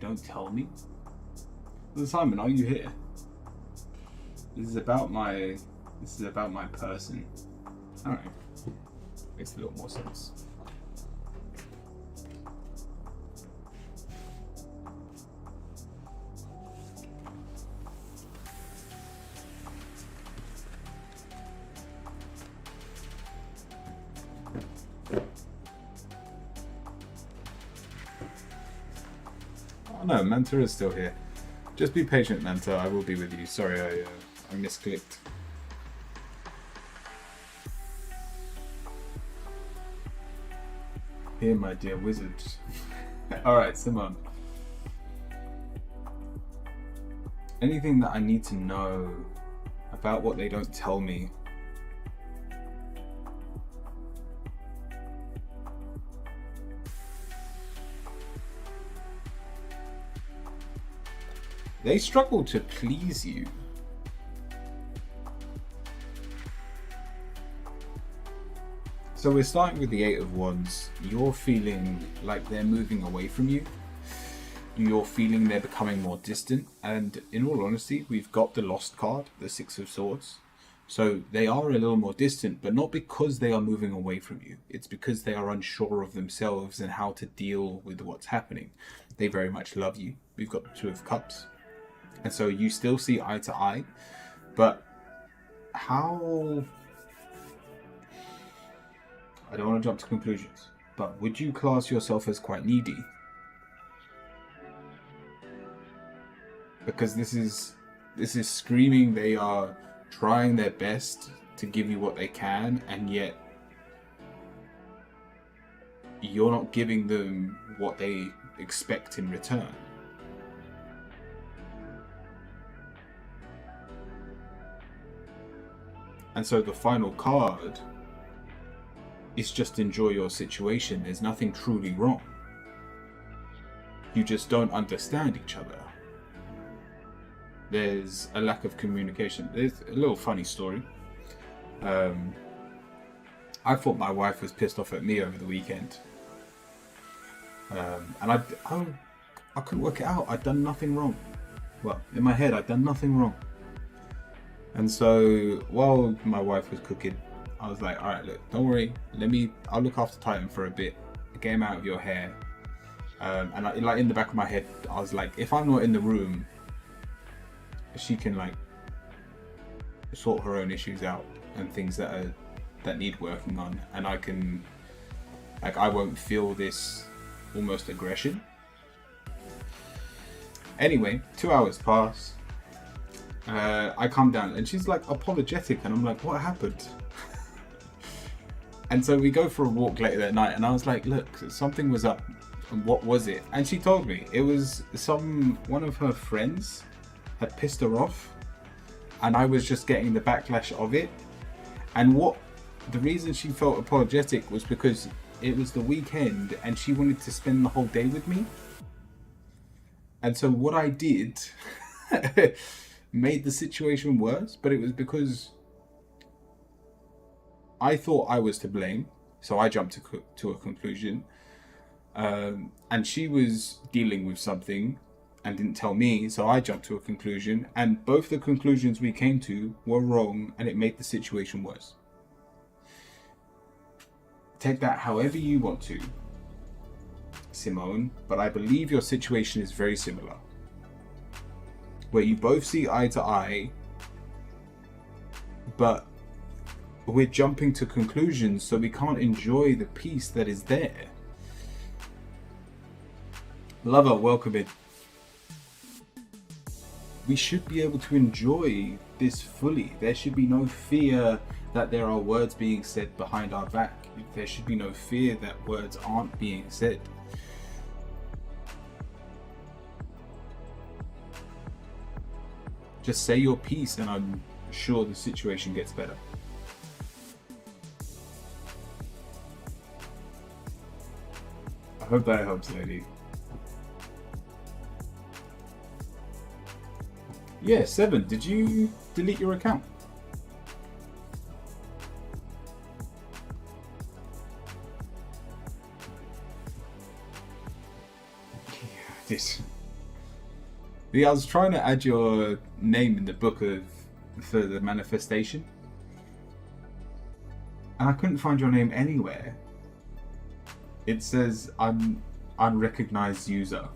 don't tell me. Simon, are you here? This is about my person. Alright. Makes a little more sense. no, Manta is still here. Just be patient, Manta. I will be with you. Sorry, I misclicked. Here, my dear wizard. Alright, Simone. Anything that I need to know about what they don't tell me. They struggle to please you. So we're starting with the Eight of Wands. You're feeling like they're moving away from you. You're feeling they're becoming more distant. And in all honesty, we've got the Lost card, the Six of Swords. So they are a little more distant, but not because they are moving away from you. It's because they are unsure of themselves and how to deal with what's happening. They very much love you. We've got the Two of Cups. And so you still see eye to eye, but how... I don't want to jump to conclusions, but would you class yourself as quite needy? Because this is screaming they are trying their best to give you what they can, and yet you're not giving them what they expect in return. And so the final card is just enjoy your situation. There's nothing truly wrong. You just don't understand each other. There's a lack of communication. There's a little funny story. I thought my wife was pissed off at me over the weekend. And I couldn't work it out. I'd done nothing wrong. Well, in my head, I'd done nothing wrong. And so while my wife was cooking, I was like, all right, look, don't worry. I'll look after Titan for a bit. Get him out of your hair. And like in the back of my head, I was like, if I'm not in the room, she can like sort her own issues out and things that need working on. And I can, like, I won't feel this almost aggression. Anyway, 2 hours pass. I come down and she's like apologetic, and I'm like, what happened? And so we go for a walk later that night, and I was like, look, something was up. And what was it? And she told me it was one of her friends had pissed her off, and I was just getting the backlash of it. And the reason she felt apologetic was because it was the weekend and she wanted to spend the whole day with me. And so what I did made the situation worse, but it was because I thought I was to blame, so I jumped to a conclusion. And she was dealing with something and didn't tell me, so I jumped to a conclusion. And both the conclusions we came to were wrong, and it made the situation worse. Take that however you want to, Simone, but I believe your situation is very similar, where you both see eye to eye, but we're jumping to conclusions, so we can't enjoy the peace that is there. Lover, welcome in. We should be able to enjoy this fully. There should be no fear that there are words being said behind our back. There should be no fear that words aren't being said. Just say your piece, and I'm sure the situation gets better. I hope that helps, lady. Yeah, 7. Did you delete your account? Yeah, I was trying to add your name in the book for the manifestation, and I couldn't find your name anywhere. It says unrecognized user.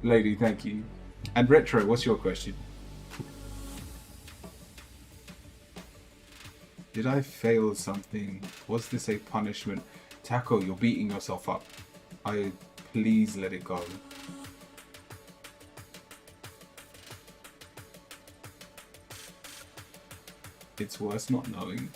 Lady, thank you. And Retro, what's your question? Did I fail something? Was this a punishment? Taco, you're beating yourself up. I Please let it go. It's worse not knowing.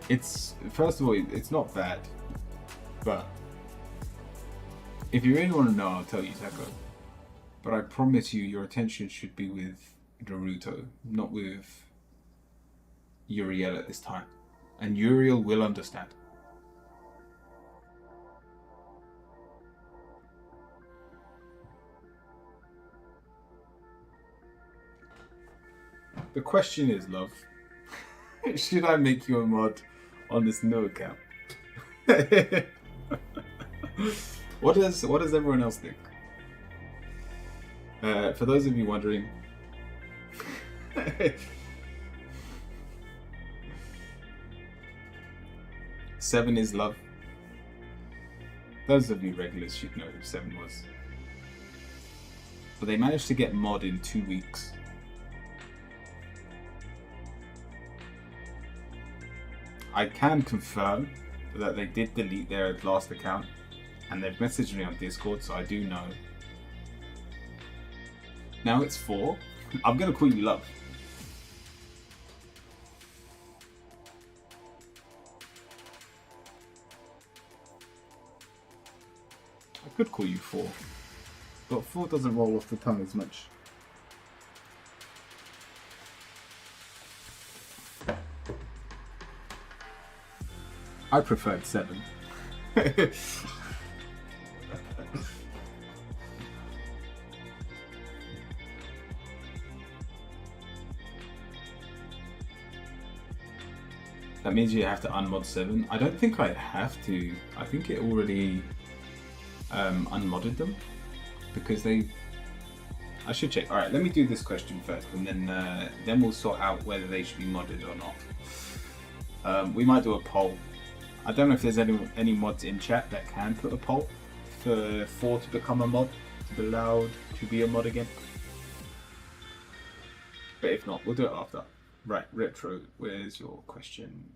It's, first of all, it's not bad, but if you really want to know, I'll tell you, Taco. But I promise you, your attention should be with Naruto, not with Uriel at this time. And Uriel will understand. The question is, love, should I make you a mod on this new account? What does everyone else think? For those of you wondering, Seven is love. Those of you regulars should know who Seven was. But they managed to get mod in 2 weeks. I can confirm that they did delete their last account, and they've messaged me on Discord, so I do know. Now it's 4. I'm gonna call you love. I could call you 4, but 4 doesn't roll off the tongue as much. I preferred 7. That means you have to unmod 7. I don't think I have to. I think it already unmodded them because they. I should check. All right, let me do this question first, and then we'll sort out whether they should be modded or not. We might do a poll. I don't know if there's any mods in chat that can put a poll for 4 to become a mod, to be allowed to be a mod again. But if not, we'll do it after. Right, Retro, where's your question?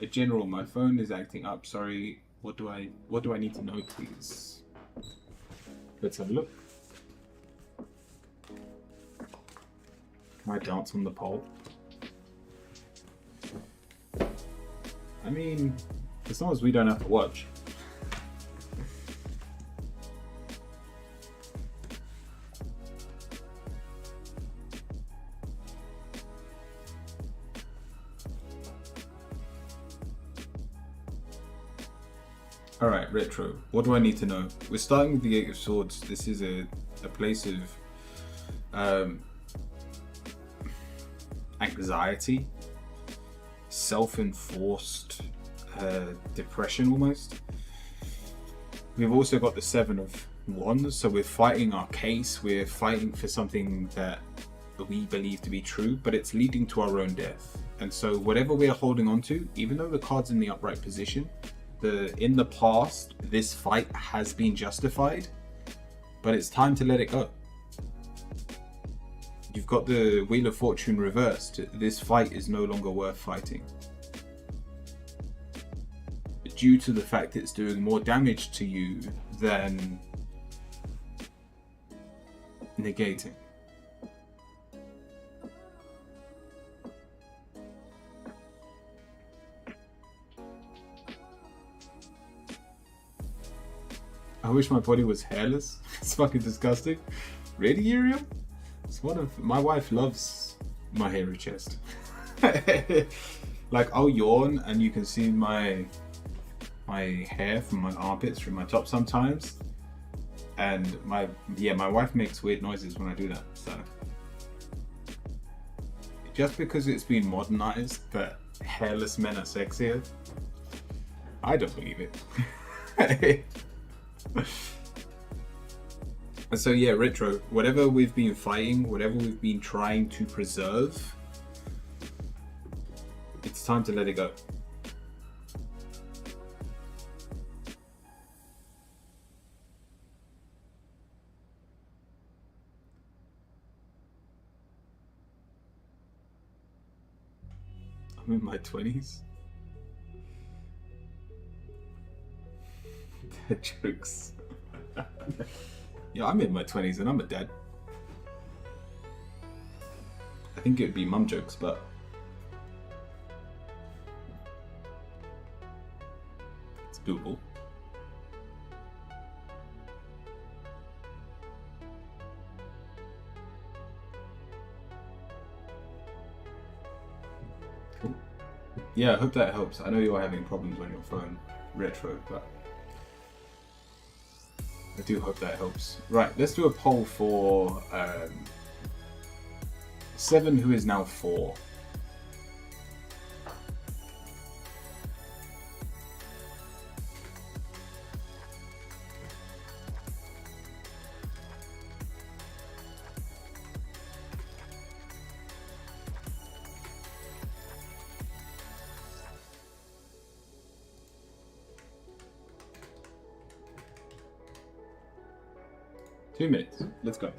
A general, my phone is acting up. Sorry. What do I need to know, please? Let's have a look. Can I dance on the pole? I mean, as long as we don't have to watch. Alright, Retro, what do I need to know? We're starting with the Eight of Swords. This is a place of anxiety, self-enforced depression almost. We've also got the Seven of Wands, so we're fighting our case, we're fighting for something that we believe to be true, but it's leading to our own death. And so whatever we're holding on to, even though the card's in the upright position, in the past, this fight has been justified, but it's time to let it go. You've got the Wheel of Fortune reversed. This fight is no longer worth fighting. Due to the fact it's doing more damage to you than negating. I wish my body was hairless. It's fucking disgusting. Really, Uriel? It's one of my wife loves my hairy chest. Like I'll yawn and you can see my hair from my armpits through my top sometimes. And my wife makes weird noises when I do that. So just because it's been modernized that hairless men are sexier, I don't believe it. And so yeah, Retro, whatever we've been fighting, whatever we've been trying to preserve, it's time to let it go. I'm in my 20s. Dad jokes. Yeah, I'm in my 20s and I'm a dad. I think it would be mum jokes, but it's doable. Cool. Yeah, I hope that helps. I know you're having problems on your phone, retro, but I do hope that helps. Right, let's do a poll for 7, who is now 4. Two minutes. Let's go.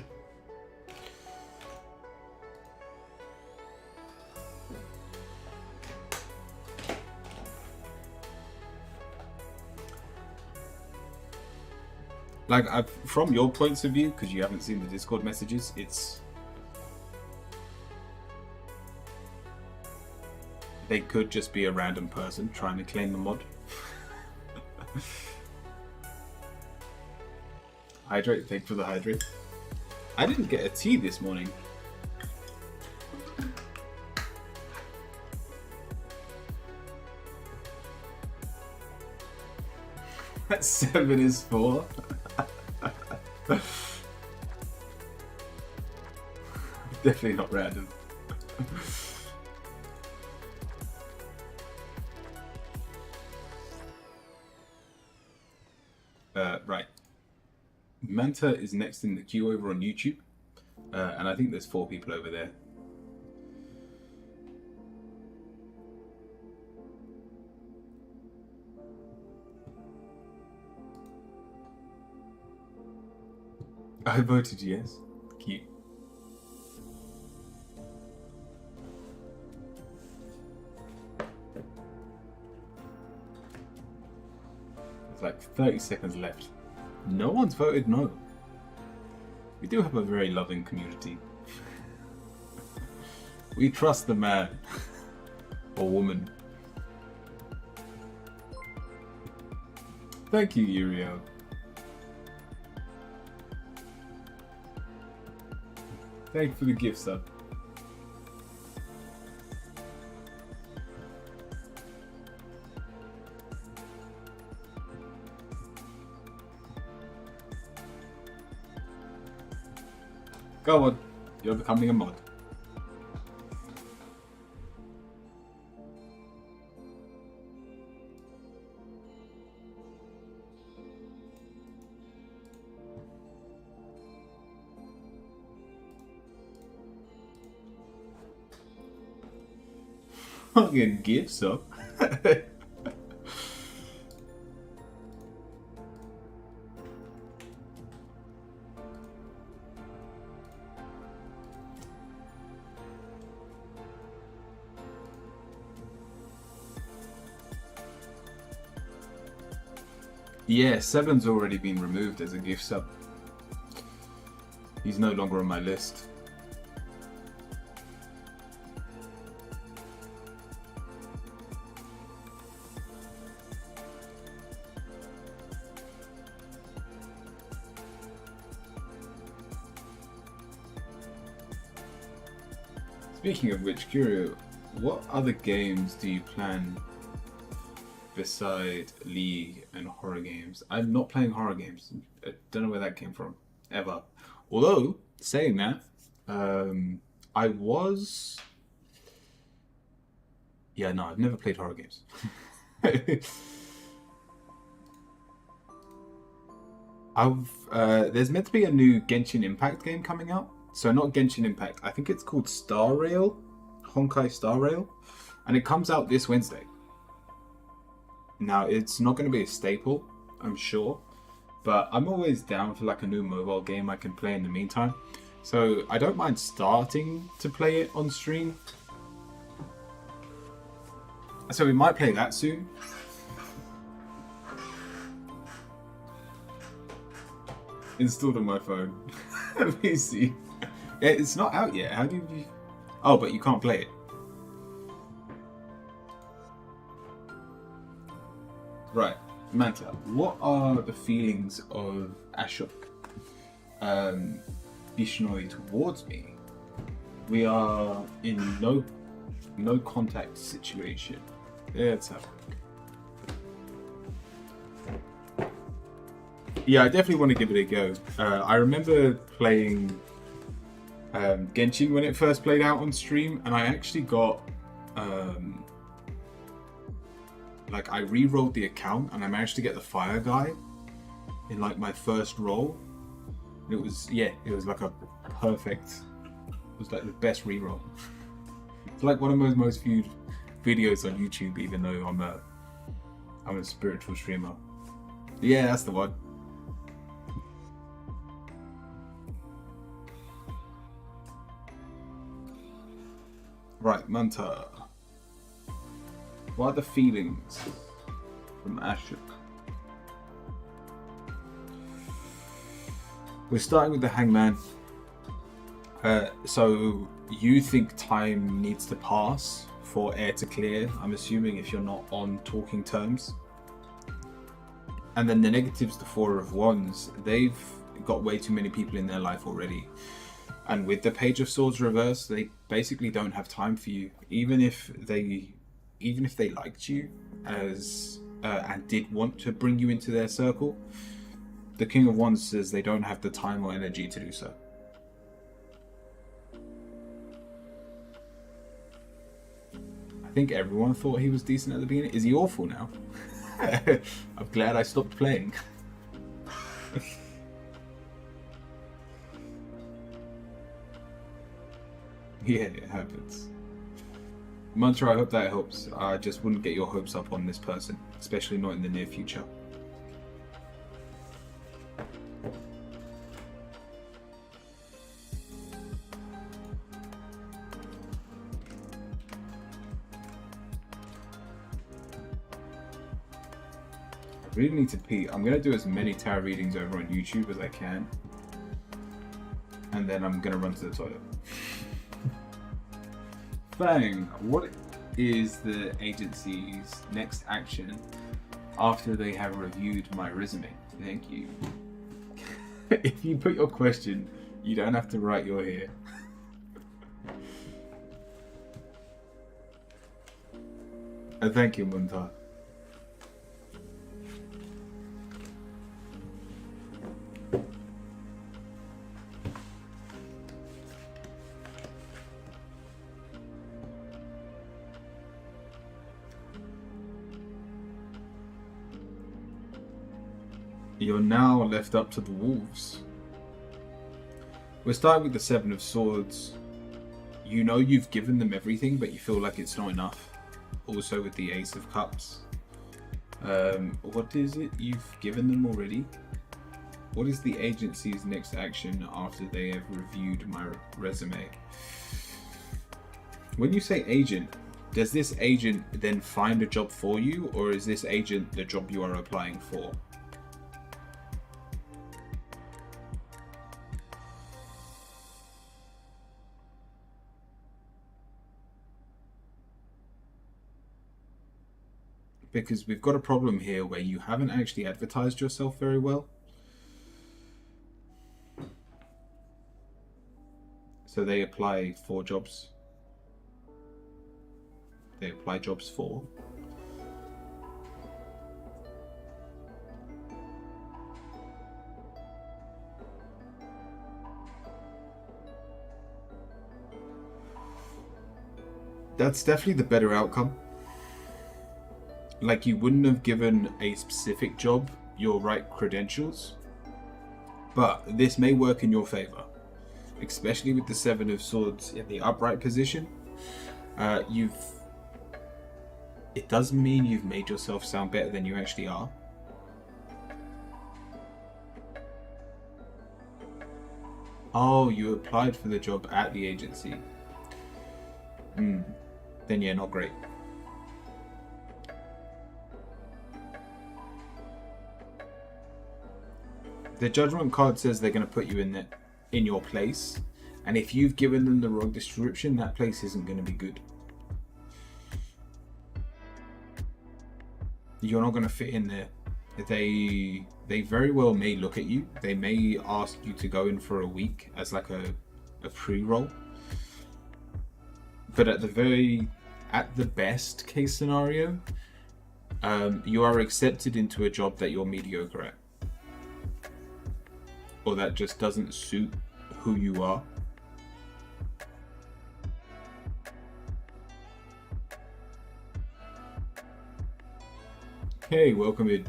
Like, from your points of view, because you haven't seen the Discord messages, they could just be a random person trying to claim the mod. Hydrate, thank you for the hydrate. I didn't get a tea this morning. That 7 is 4. Definitely not random. Right. Manta is next in the queue over on YouTube. And I think there's 4 people over there. I voted yes. Cute. There's like 30 seconds left. No one's voted no. We do have a very loving community. We trust the man or woman. Thank you, Uriel. Thank you for the gift sub. Go on, you're becoming a mod. Fucking gift sub. Yeah, 7's already been removed as a gift sub. He's no longer on my list. Speaking of which, Curio, what other games do you plan beside League and horror games? I'm not playing horror games. I don't know where that came from, ever. Although, saying that, I was... Yeah, no, I've never played horror games. There's meant to be a new Genshin Impact game coming out. So not Genshin Impact, I think it's called Star Rail, Honkai Star Rail, and it comes out this Wednesday. Now, it's not going to be a staple, I'm sure, but I'm always down for like a new mobile game I can play in the meantime. So I don't mind starting to play it on stream. So we might play that soon. Installed on my phone. Let me see. Yeah, it's not out yet. How do you... Oh, but you can't play it. Right. Manta, what are the feelings of Ashok Bishnoi towards me? We are in no contact situation. Let's have a look. Yeah, I definitely want to give it a go. I remember playing Genshin when it first played out on stream, and I actually got like I re-rolled the account and I managed to get the fire guy in like my first roll. And it was like a perfect. It was like the best re-roll. It's like one of my most viewed videos on YouTube, even though I'm a spiritual streamer. Yeah, that's the one. Right, Manta. What are the feelings from Ashok? We're starting with the Hangman. So you think time needs to pass for air to clear, I'm assuming, if you're not on talking terms. And then the negatives, the Four of Wands, they've got way too many people in their life already. And with the Page of Swords reversed, they basically don't have time for you. Even if they liked you as and did want to bring you into their circle, the King of Wands says they don't have the time or energy to do so. I think everyone thought he was decent at the beginning. Is he awful now? I'm glad I stopped playing. Yeah, it happens. Mantra, I hope that helps. I just wouldn't get your hopes up on this person, especially not in the near future. I really need to pee. I'm going to do as many tarot readings over on YouTube as I can. And then I'm going to run to the toilet. Fang, what is the agency's next action after they have reviewed my resume? Thank you. If you put your question, you don't have to write your here. Thank you, Muntar. You're now left up to the wolves. We're starting with the Seven of Swords. You know you've given them everything, but you feel like it's not enough. Also with the Ace of Cups. What is it you've given them already? What is the agency's next action after they have reviewed my resume? When you say agent, does this agent then find a job for you, or is this agent the job you are applying for? Because we've got a problem here where you haven't actually advertised yourself very well. So they apply for jobs. They apply jobs for. That's definitely the better outcome. Like, you wouldn't have given a specific job your right credentials, but this may work in your favor, especially with the Seven of Swords in the upright position. It does mean you've made yourself sound better than you actually are. Oh, you applied for the job at the agency. Then yeah, not great. The judgment card says they're going to put you in your place, and if you've given them the wrong description, that place isn't going to be good. You're not going to fit in there. They very well may look at you. They may ask you to go in for a week as like a pre-roll. But at the best case scenario, you are accepted into a job that you're mediocre at, or that just doesn't suit who you are. Hey, welcome in.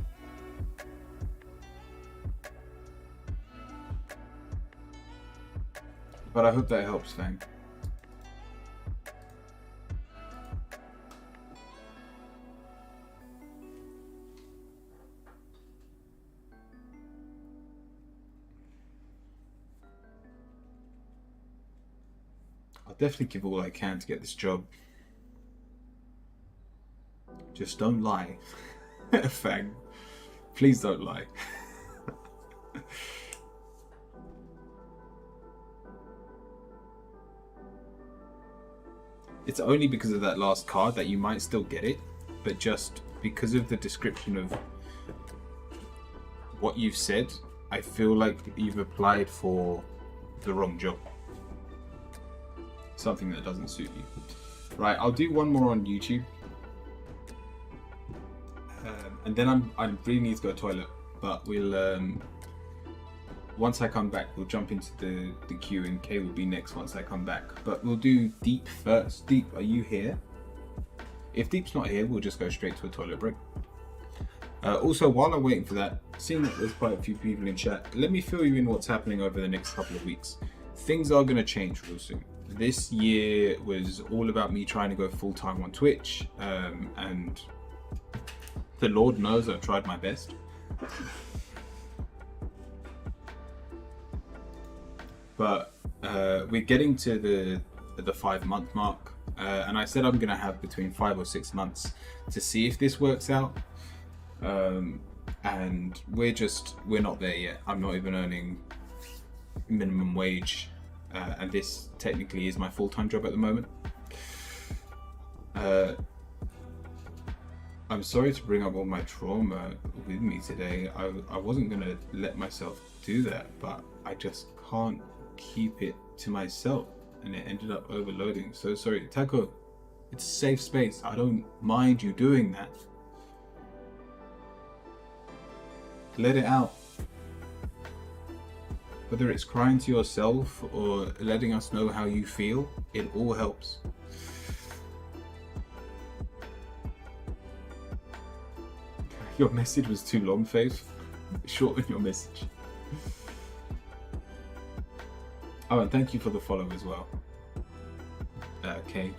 But I hope that helps, Fang. I'll definitely give all I can to get this job. Just don't lie. Fang. Please don't lie. It's only because of that last card that you might still get it, but just because of the description of what you've said, I feel like you've applied for the wrong job. Something that doesn't suit you. Right, I'll do one more on YouTube. And then I really need to go to the toilet, but we'll once I come back, we'll jump into the queue, and Kay will be next once I come back. But we'll do Deep first. Deep, are you here? If Deep's not here, we'll just go straight to a toilet break. Also, while I'm waiting for that, seeing that there's quite a few people in chat, let me fill you in what's happening over the next couple of weeks. Things are going to change real soon. This year was all about me trying to go full-time on Twitch, and the Lord knows I've tried my best. But we're getting to the 5-month mark, and I said I'm gonna have between 5 or 6 months to see if this works out. And we're not there yet. I'm not even earning minimum wage, and this technically is my full-time job at the moment. I'm sorry to bring up all my trauma with me today. I wasn't gonna let myself do that, but I just can't keep it to myself, and it ended up overloading. So sorry, Taco. It's a safe space. I don't mind you doing that. Let it out. Whether it's crying to yourself or letting us know how you feel, it all helps. Your message was too long, Faith. Shorten your message. Oh, and thank you for the follow as well. Okay.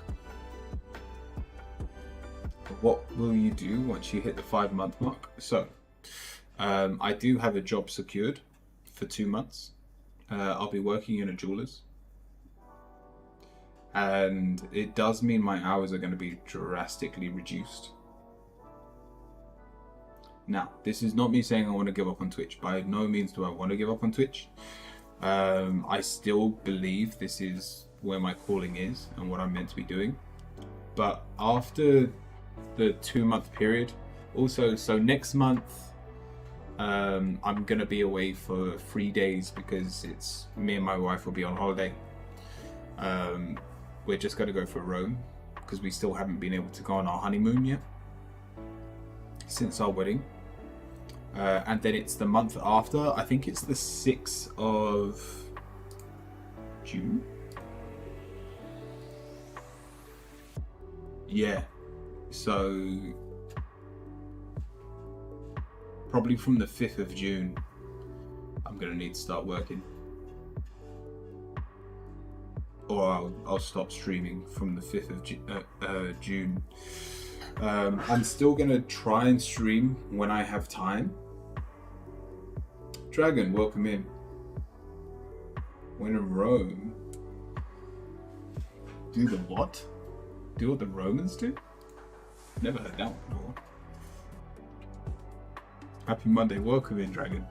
What will you do once you hit the 5-month mark? So, I do have a job secured for 2 months. I'll be working in a jeweler's. And it does mean my hours are going to be drastically reduced. Now, this is not me saying I want to give up on Twitch. By no means do I want to give up on Twitch. I still believe this is where my calling is and what I'm meant to be doing. But after the 2-month period, also, so next month, I'm going to be away for 3 days because it's me and my wife will be on holiday. We're just going to go for Rome because we still haven't been able to go on our honeymoon yet since our wedding. And then it's the month after, I think it's the 6th of June? Yeah, so probably from the 5th of June, I'm gonna need to start working. Or I'll stop streaming from the 5th of June. I'm still gonna try and stream when I have time. Dragon, welcome in. When in Rome, do the what? Do what the Romans do? Never heard that one before. Happy Monday, welcome in, Dragon.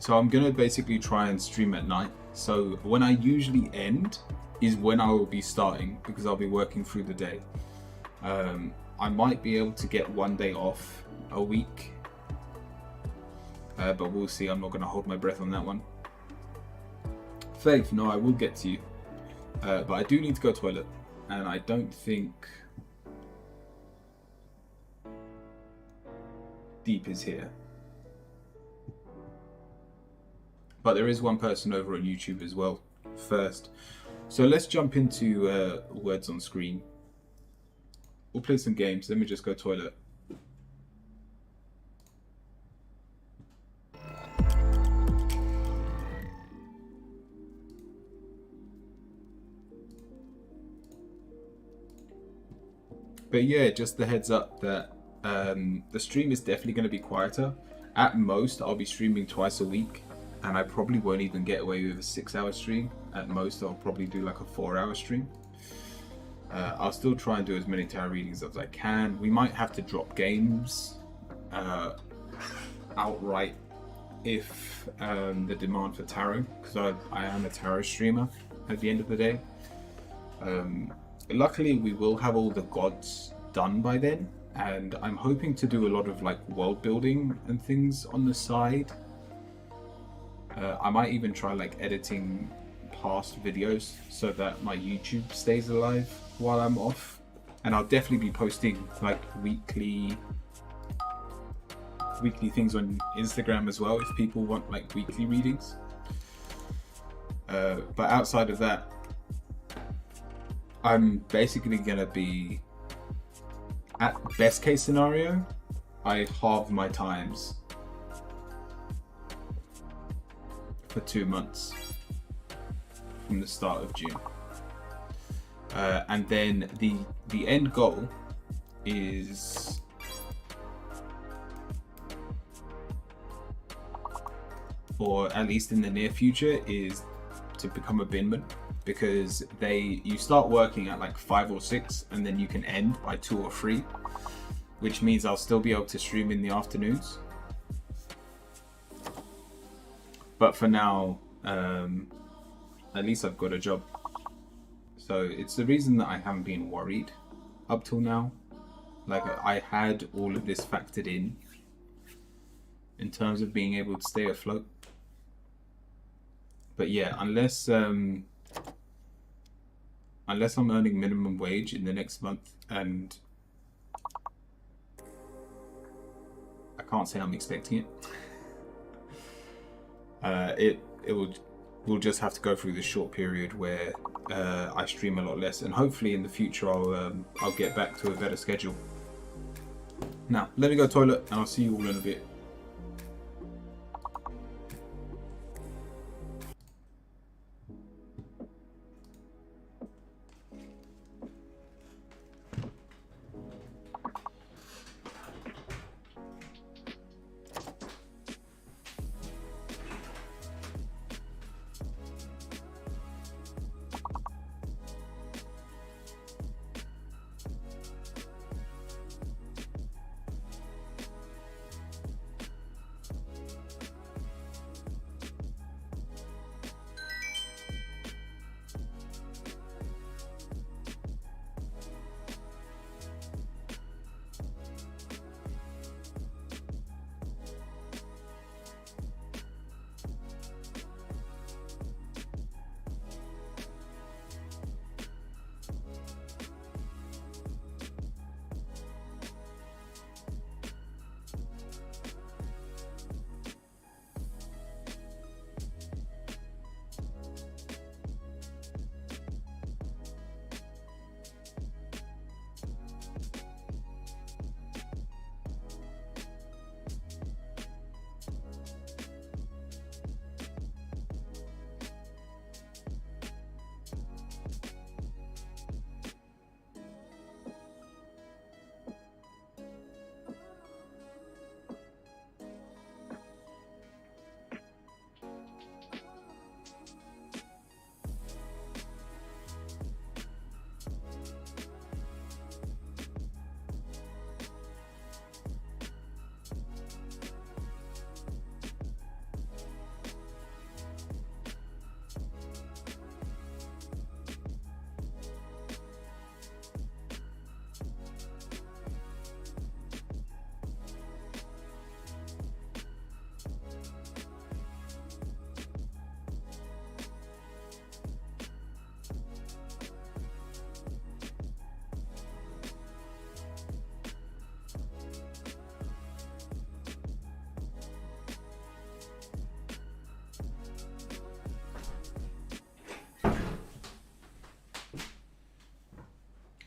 So I'm gonna basically try and stream at night. So when I usually end is when I will be starting, because I'll be working through the day. I might be able to get one day off a week, but we'll see. I'm not gonna hold my breath on that one. Faith, no, I will get to you, but I do need to go to the toilet, and I don't think Deep is here. But there is one person over on YouTube as well first. So let's jump into words on screen. We'll play some games. Let me just go toilet. But yeah, just the heads up that the stream is definitely going to be quieter. At most, I'll be streaming twice a week, and I probably won't even get away with a 6-hour stream. At most, I'll probably do like a 4-hour stream. I'll still try and do as many tarot readings as I can. We might have to drop games outright if the demand for tarot, because I am a tarot streamer at the end of the day. Luckily, we will have all the gods done by then, and I'm hoping to do a lot of like world building and things on the side. I might even try like editing past videos so that my YouTube stays alive while I'm off, and I'll definitely be posting like weekly things on Instagram as well if people want like weekly readings. But outside of that, I'm basically gonna be, at best case scenario, I halve my times for 2 months from the start of June. And then the end goal is or at least in the near future, is to become a binman, because you start working at like 5 or 6 and then you can end by 2 or 3, which means I'll still be able to stream in the afternoons. But for now, at least I've got a job. So it's the reason that I haven't been worried up till now. Like, I had all of this factored in terms of being able to stay afloat. But yeah, unless I'm earning minimum wage in the next month, and I can't say I'm expecting it, we'll just have to go through this short period where I stream a lot less, and hopefully in the future I'll get back to a better schedule. Now, let me go toilet and I'll see you all in a bit.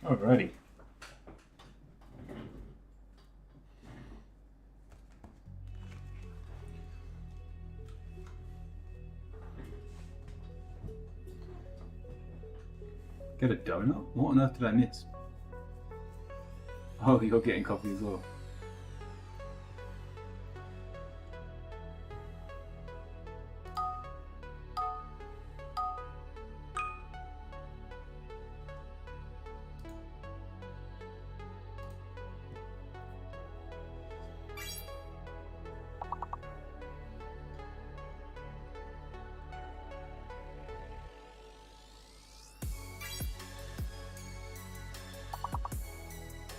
Alrighty. Get a donut? What on earth did I miss? Oh, you're getting coffee as well.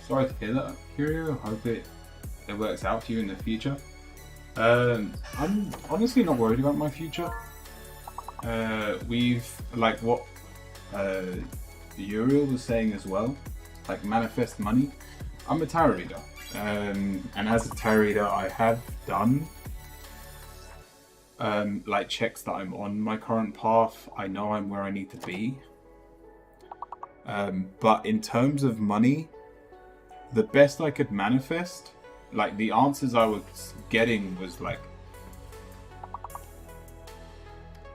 Sorry to hear that, Curio. Hope it works out for you in the future. I'm honestly not worried about my future. We've, like what Uriel was saying as well, like manifest money. I'm a tarot reader, and as a tarot reader, I have done like checks that I'm on my current path. I know I'm where I need to be. But in terms of money, the best I could manifest, like the answers I was getting was like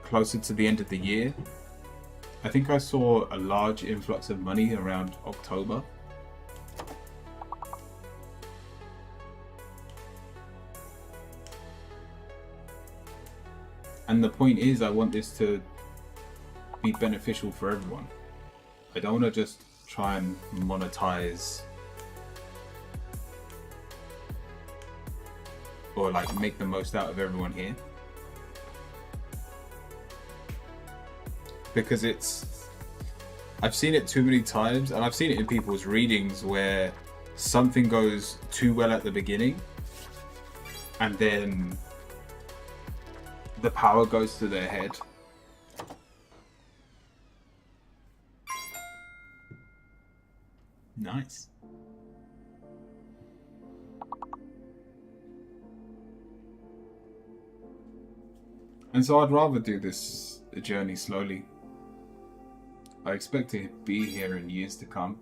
closer to the end of the year. I think I saw a large influx of money around October. And the point is, I want this to be beneficial for everyone. I don't want to just try and monetize or like make the most out of everyone here, because I've seen it too many times, and I've seen it in people's readings where something goes too well at the beginning and then the power goes to their head. Nice. And so I'd rather do this journey slowly. I expect to be here in years to come.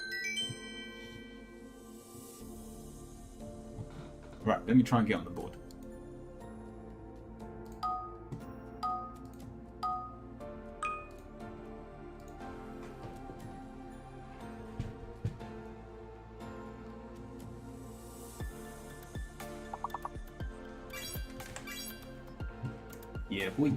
Right, let me try and get on the board. Yeah, boy.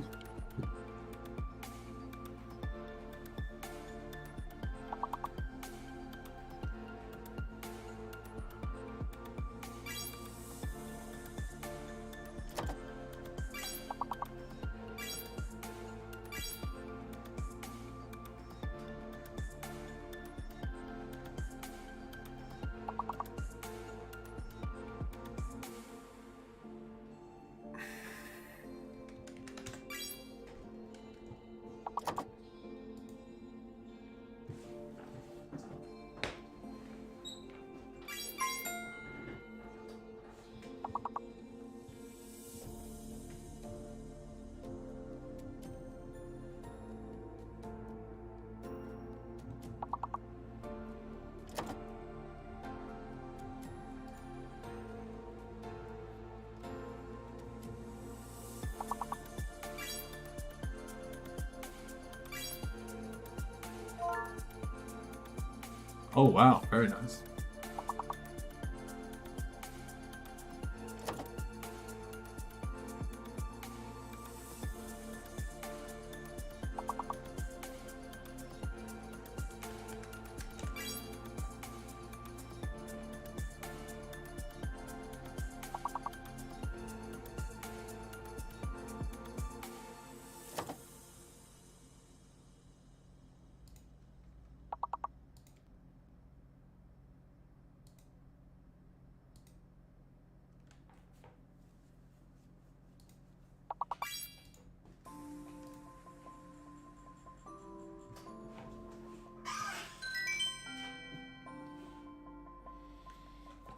Oh wow, very nice.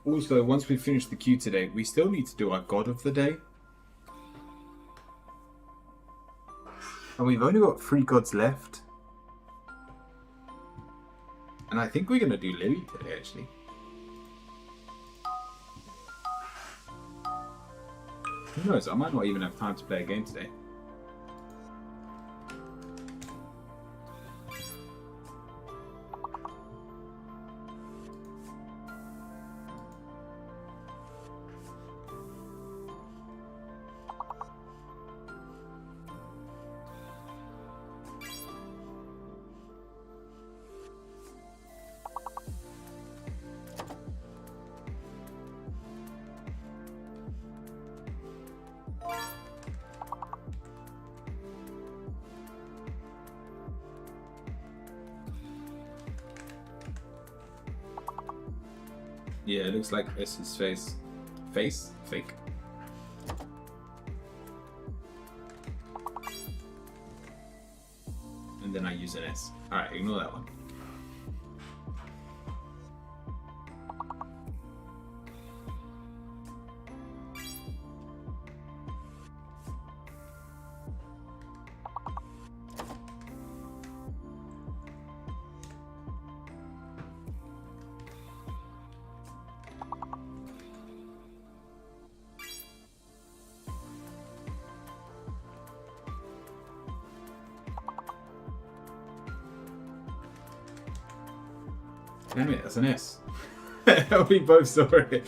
Also, once we finish the queue today, we still need to do our God of the Day. And we've only got 3 gods left. And And I think we're going to do Lily today, actually. Who knows? I might not even have time to play a game today. Yeah, it looks like S's face. Face? Fake. And then I use an S. Alright, ignore that one. Damn it, that's an S. We both saw it.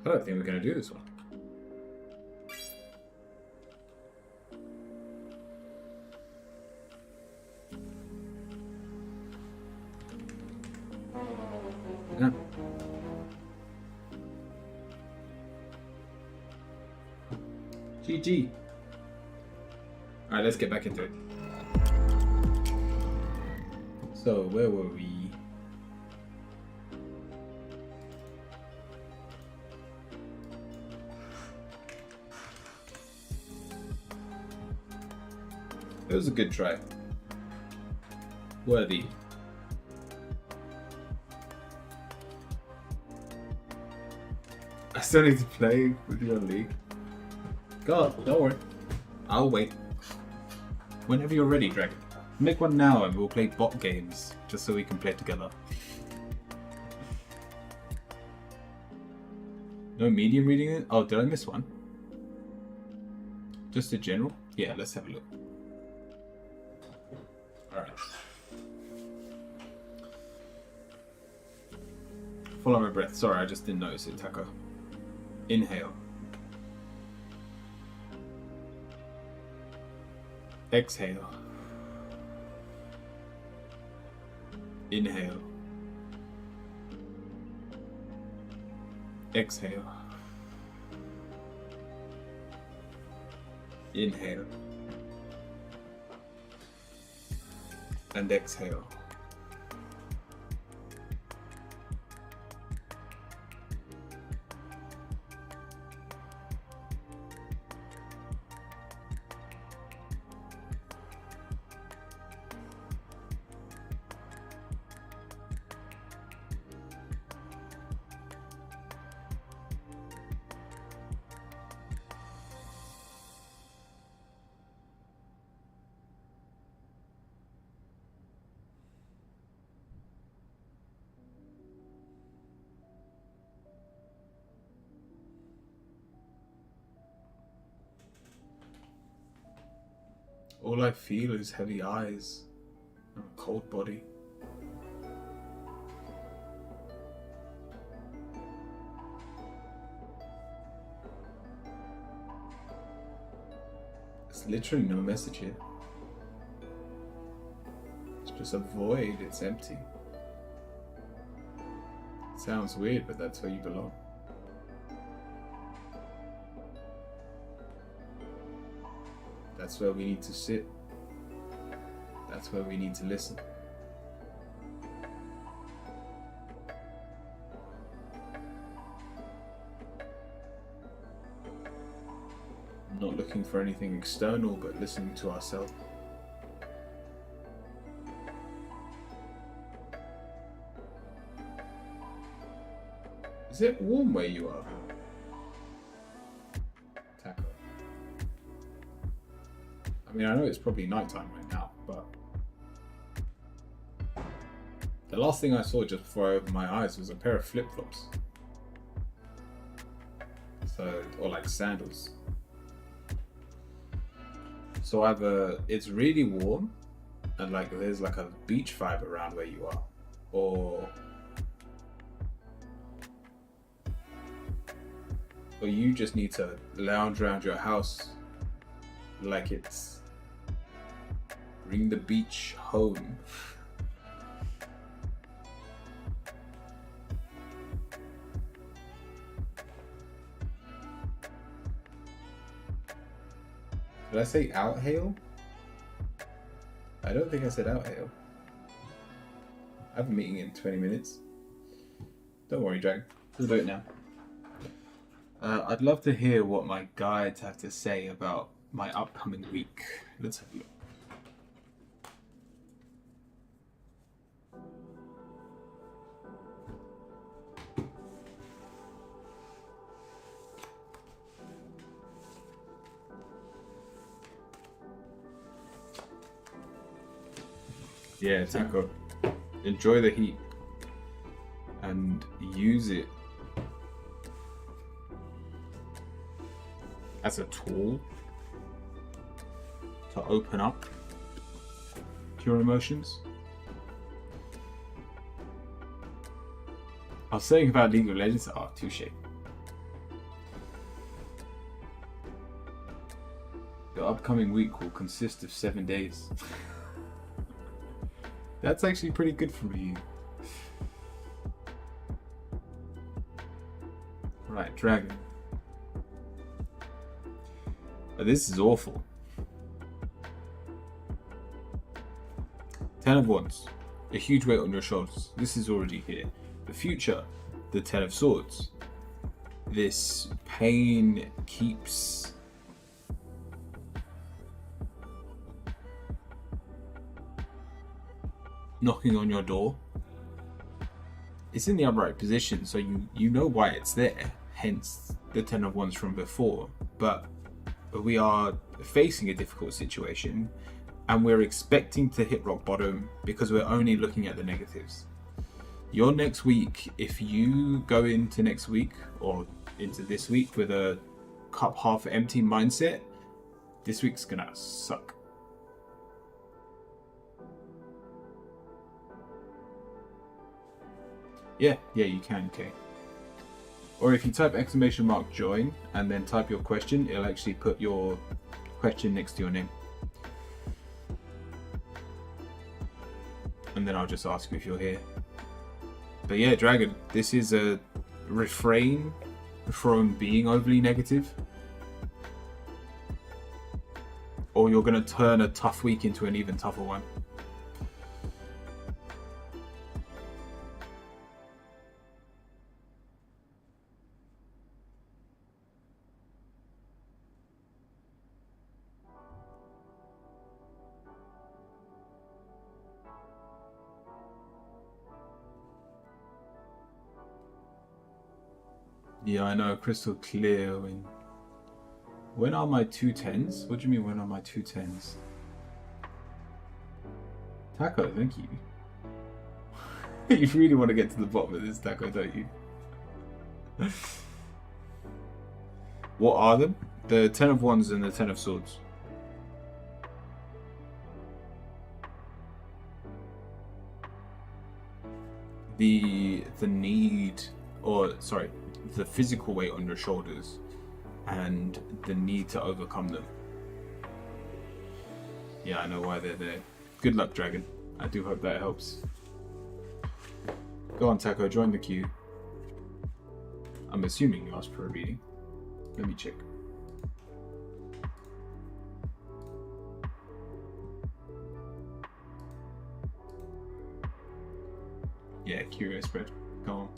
I don't think we're going to do this one. Yeah. GG. Alright, let's get back into it. So, where were we? It was a good try. Worthy. I still need to play with you on League. God, don't worry. I'll wait. Whenever you're ready, Dragon. Make one now and we'll play bot games, just so we can play together. No medium reading it? Oh, did I miss one? Just a general? Yeah, let's have a look. Alright. Follow my breath. Sorry, I just didn't notice it, Taco. Inhale. Exhale. Inhale. Exhale. Inhale. And exhale. All I feel is heavy eyes and a cold body. There's literally no message here. It's just a void, it's empty. It sounds weird, but that's where you belong. That's where we need to sit. That's where we need to listen. not looking for anything external, but listening to ourselves. Is it warm where you are? Taco. I mean, I know it's probably nighttime right now, but the last thing I saw just before I opened my eyes was a pair of flip-flops. So, or like sandals. So either it's really warm and like there's like a beach vibe around where you are, or you just need to lounge around your house like it's bring the beach home. Did I say out hail? I don't think I said out hail. I have a meeting in 20 minutes. Don't worry, Drag. We'll do it now. I'd love to hear what my guides have to say about my upcoming week. Let's have a look. Yeah, Taco. Enjoy the heat and use it as a tool to open up to your emotions. I was saying about League of Legends, touche. The upcoming week will consist of 7 days. That's actually pretty good for you. Right, Dragon. This is awful. 10 of Wands. A huge weight on your shoulders. This is already here. The future. The 10 of Swords. This pain keeps knocking on your door. It's in the upright position, so you know why it's there, hence the 10 of Wands from before. But we are facing a difficult situation and we're expecting to hit rock bottom because we're only looking at the negatives. Your next week, if you go into next week or into this week with a cup half empty mindset, this week's gonna suck. Yeah, you can, okay. Or if you type !join and then type your question, it'll actually put your question next to your name. And then I'll just ask you if you're here. But yeah, Dragon, this is a refrain from being overly negative, or you're going to turn a tough week into an even tougher one. Yeah, I know, crystal clear. When are my 2 10s? What do you mean, when are my 2 10s? Taco, thank you. You really want to get to the bottom of this, Taco, don't you? What are them? The 10 of Wands and the 10 of Swords. The need, or sorry, the physical weight on your shoulders and the need to overcome them. Yeah, I know why they're there. Good luck, Dragon. I do hope that helps. Go on, Taco, join the queue. I'm assuming you asked for a reading. Let me check. Yeah, curious spread. Go on.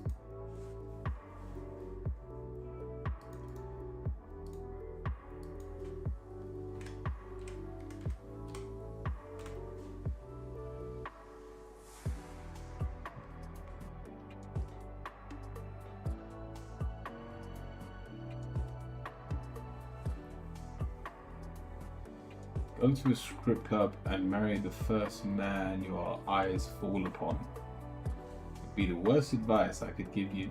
Go to a strip club and marry the first man your eyes fall upon. Would be the worst advice I could give you.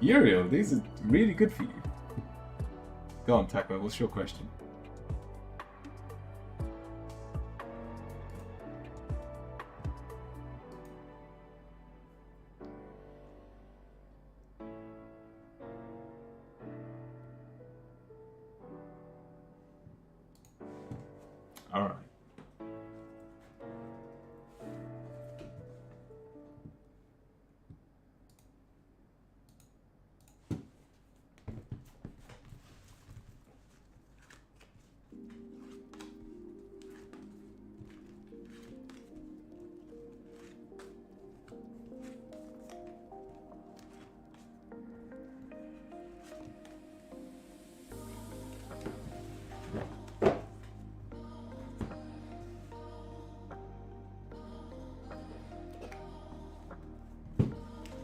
Uriel, these are really good for you. Go on, Taco, what's your question? All right.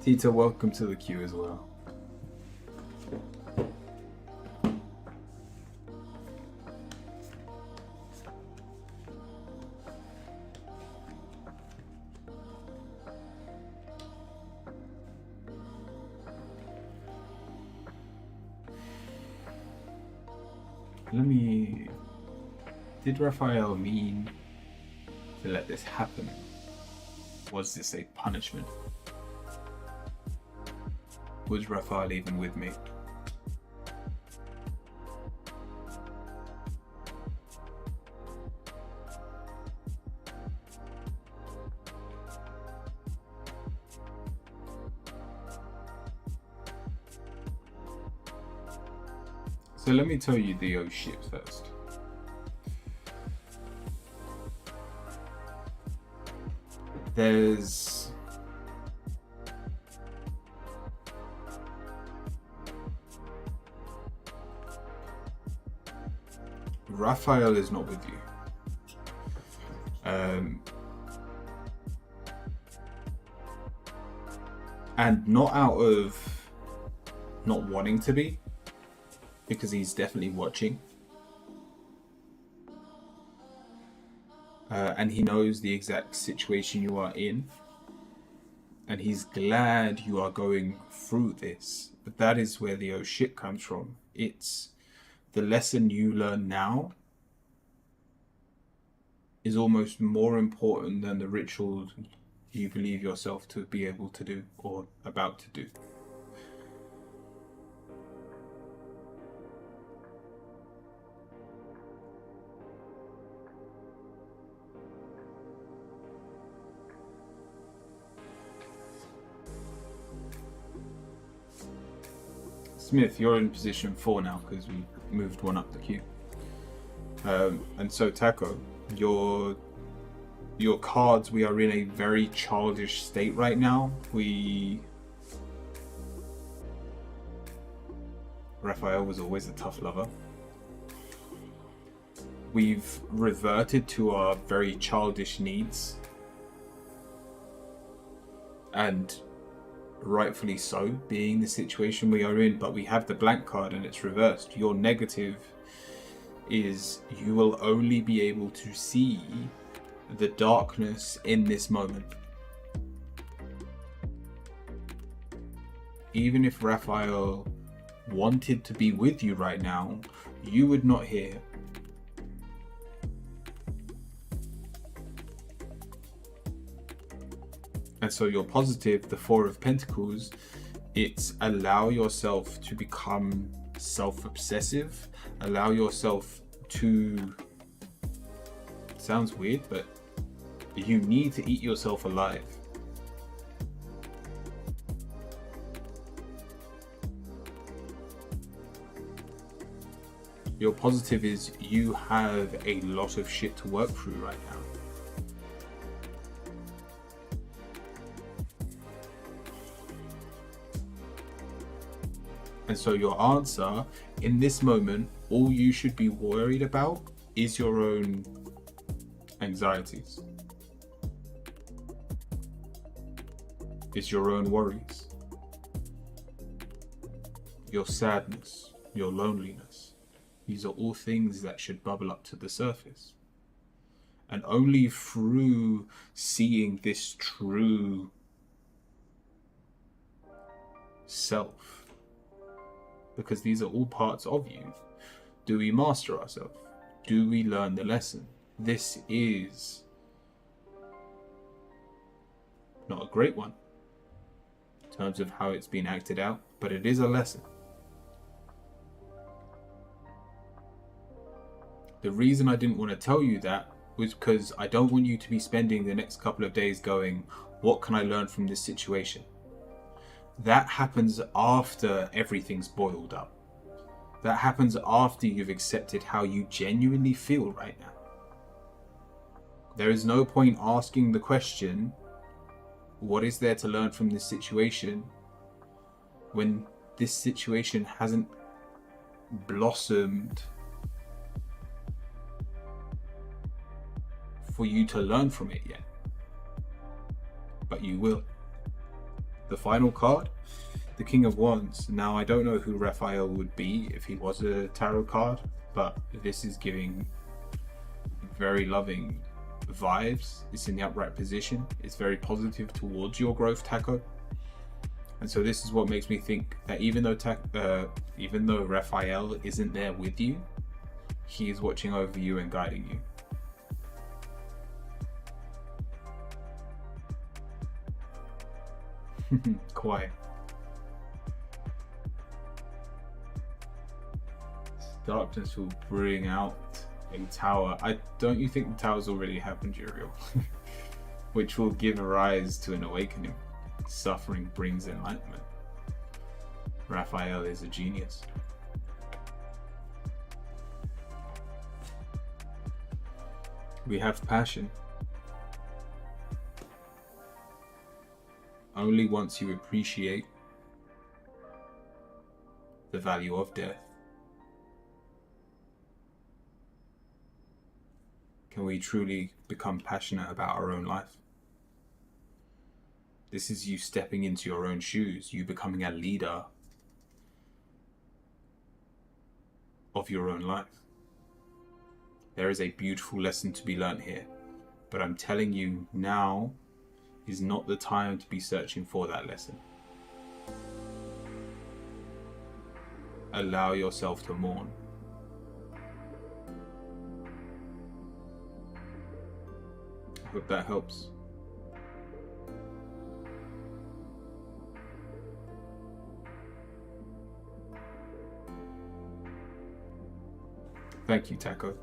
Tita, welcome to the queue as well. Did Raphael mean to let this happen? Was this a punishment? Was Raphael even with me? So let me tell you the oh shit first. There's Raphael is not with you. And not out of not wanting to be, because he's definitely watching. And he knows the exact situation you are in. And he's glad you are going through this. But that is where the oh shit comes from. It's the lesson you learn now is almost more important than the rituals you believe yourself to be able to do or about to do. Smith, you're in position 4 now because we moved one up the queue. And so Taco, your cards, we are in a very childish state right now. Raphael was always a tough lover. We've reverted to our very childish needs. And rightfully so, being the situation we are in, but we have the blank card and it's reversed. Your negative is you will only be able to see the darkness in this moment. Even if Raphael wanted to be with you right now, you would not hear. And so your positive, the 4 of Pentacles, it's allow yourself to become self-obsessive, allow yourself to, sounds weird, but you need to eat yourself alive. Your positive is you have a lot of shit to work through right now. And so your answer in this moment, all you should be worried about is your own anxieties. It's your own worries. Your sadness, your loneliness, These are all things that should bubble up to the surface. And only through seeing this true self, because these are all parts of you, do we master ourselves. Do we learn the lesson? This is not a great one in terms of how it's been acted out, but it is a lesson. The reason I didn't want to tell you that was because I don't want you to be spending the next couple of days going, what can I learn from this situation? That happens after everything's boiled up. That happens after you've accepted how you genuinely feel right now. There is no point asking the question, what is there to learn from this situation, when this situation hasn't blossomed for you to learn from it yet. But you will. The final card, the King of Wands. Now, I don't know who Raphael would be if he was a tarot card, but this is giving very loving vibes. It's in the upright position. It's very positive towards your growth, Taco. And so this is what makes me think that even though Raphael isn't there with you, he is watching over you and guiding you. Quiet. Darkness will bring out a tower. Don't you think the tower's already happened, Uriel? Which will give rise to an awakening. Suffering brings enlightenment. Raphael is a genius. We have passion. Only once you appreciate the value of death can we truly become passionate about our own life. This is you stepping into your own shoes, you becoming a leader of your own life. There is a beautiful lesson to be learned here, but I'm telling you now is not the time to be searching for that lesson. Allow yourself to mourn. I hope that helps. Thank you, Taco.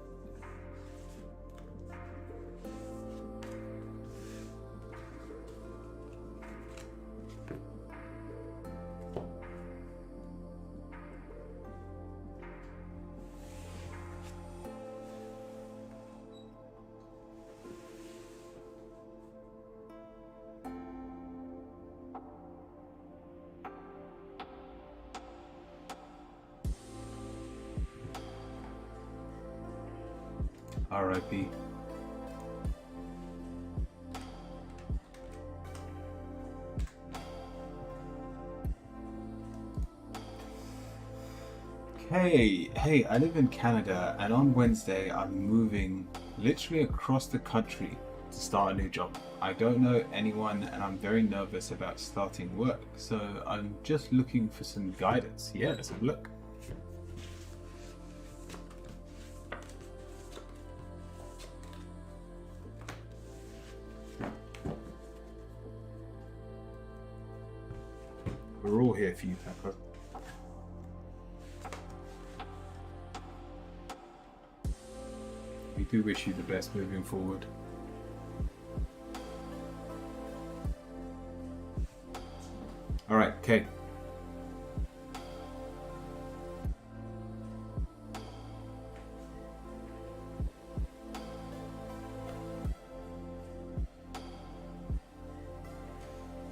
R.I.P. Hey, I live in Canada, and on Wednesday I'm moving literally across the country to start a new job. I don't know anyone and I'm very nervous about starting work, so I'm just looking for some guidance. Yeah, let's have a look. We're all here for you, Pepper. We do wish you the best moving forward. Alright, okay.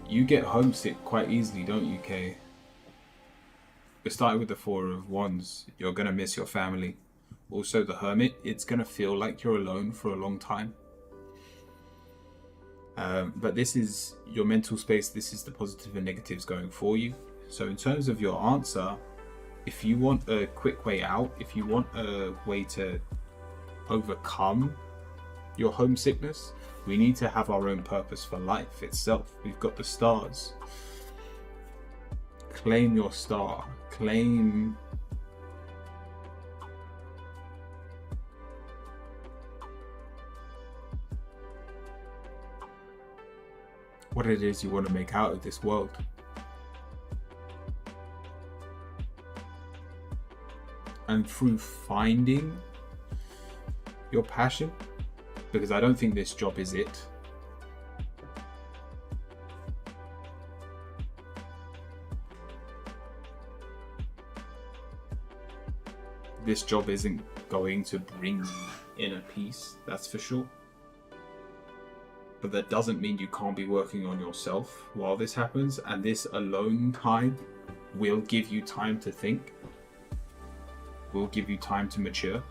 You get homesick quite easily, don't you, Kay? We're starting with the Four of Wands. You're going to miss your family. Also, the Hermit, it's going to feel like you're alone for a long time. But this is your mental space. This is the positive and negatives going for you. So in terms of your answer, if you want a quick way out, if you want a way to overcome your homesickness, we need to have our own purpose for life itself. We've got the stars. Claim your star. Claim what it is you want to make out of this world. And through finding your passion, because I don't think this job is it. This job isn't going to bring inner peace, that's for sure. But that doesn't mean you can't be working on yourself while this happens, and this alone time will give you time to think, will give you time to mature.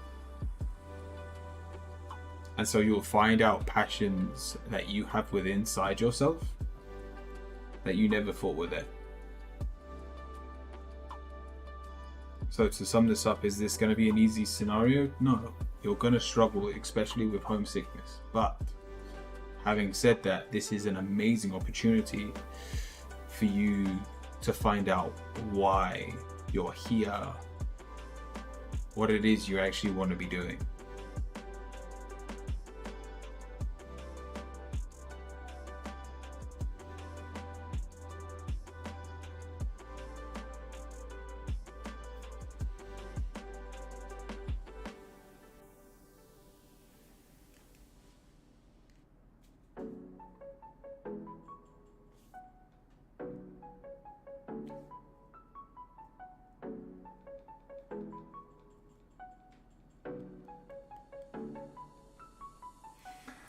And so you'll find out passions that you have within inside yourself that you never thought were there. So to sum this up, is this going to be an easy scenario? No, you're going to struggle, especially with homesickness. But having said that, this is an amazing opportunity for you to find out why you're here, what it is you actually want to be doing.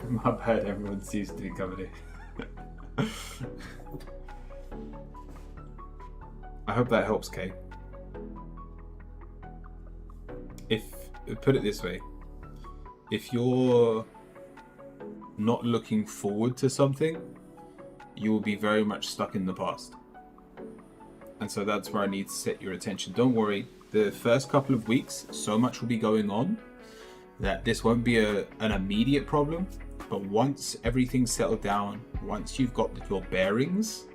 My bad, everyone seems to be covered in. I hope that helps, Kay. Put it this way, if you're not looking forward to something, you will be very much stuck in the past. And so that's where I need to set your attention. Don't worry, the first couple of weeks, so much will be going on that this won't be an immediate problem. But once everything's settled down, once you've got your bearings,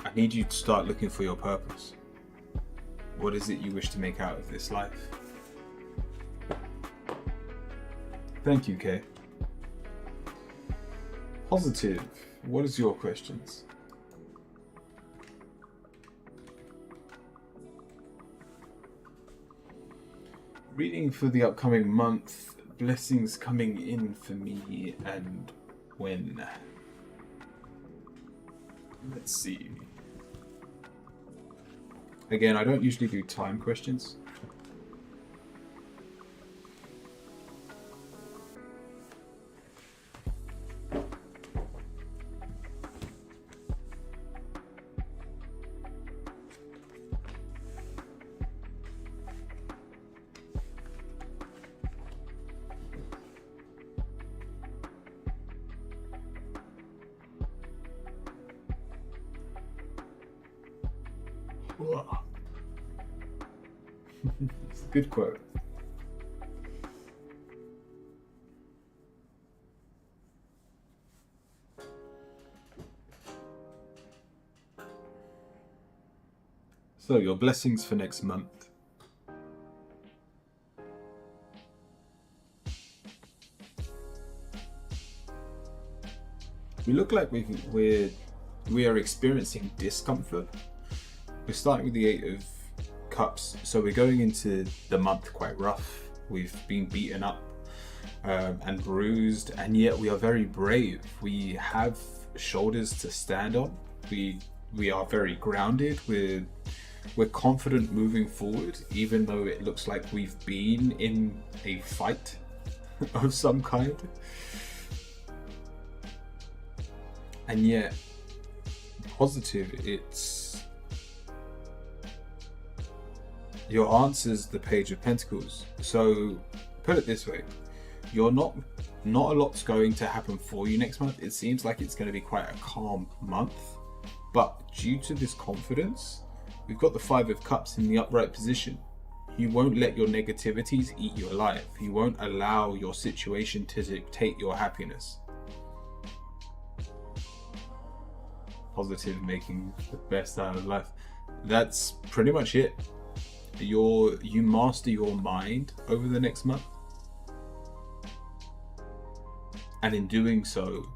I need you to start looking for your purpose. What is it you wish to make out of this life? Thank you, Kay. Positive, what is your questions? Reading for the upcoming month, blessings coming in for me, and when? Let's see. Again, I don't usually do time questions. It's a good quote. So, your blessings for next month. We look like we are experiencing discomfort. We're starting with the Eight of Cups, so we're going into the month quite rough. We've been beaten up and bruised, and yet we are very brave. We have shoulders to stand on. We are very grounded. We're confident moving forward, even though it looks like we've been in a fight of some kind. And yet, positive, it's your answer's the Page of Pentacles. So, put it this way, you're not a lot's going to happen for you next month. It seems like it's going to be quite a calm month, but due to this confidence, we've got the Five of Cups in the upright position. You won't let your negativities eat your life. You won't allow your situation to dictate your happiness. Positive, making the best out of life. That's pretty much it. You master your mind over the next month. And in doing so,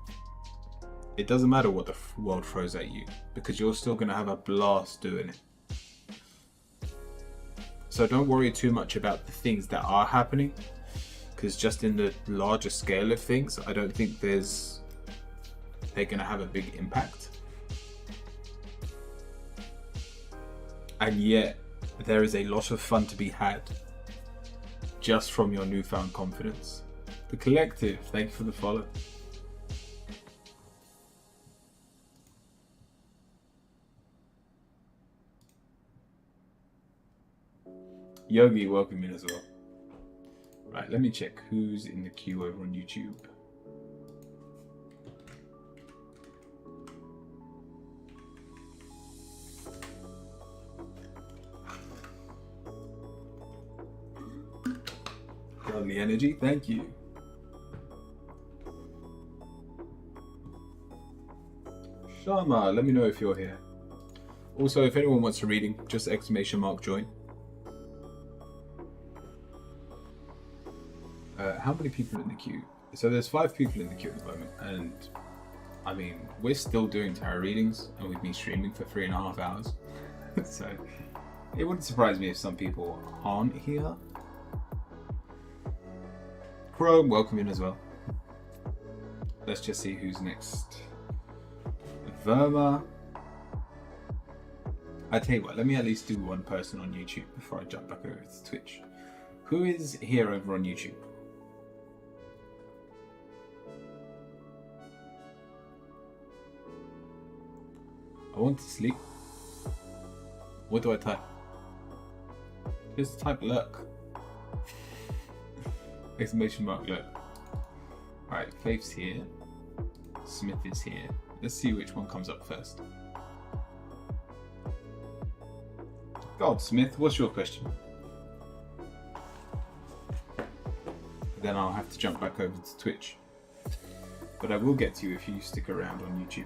it doesn't matter what the world throws at you, because you're still going to have a blast doing it. So don't worry too much about the things that are happening, because just in the larger scale of things, I don't think they're going to have a big impact. And yet, there is a lot of fun to be had just from your newfound confidence. The Collective, thank you for the follow. Yogi, welcome in as well. Right, let me check who's in the queue over on YouTube. Lovely energy, thank you. Sharma, let me know if you're here. Also, if anyone wants a reading, just ! join. How many people in the queue? So there's 5 people in the queue at the moment, and I mean, we're still doing tarot readings, and we've been streaming for 3.5 hours. So it wouldn't surprise me if some people aren't here. Chrome, welcome in as well. Let's just see who's next. Verma. I tell you what, let me at least do one person on YouTube before I jump back over to Twitch. Who is here over on YouTube? I want to sleep. What do I type? Just type lurk. ! Lurk. Alright, Faith's here. Smith is here. Let's see which one comes up first. God, Smith, what's your question? Then I'll have to jump back over to Twitch. But I will get to you if you stick around on YouTube.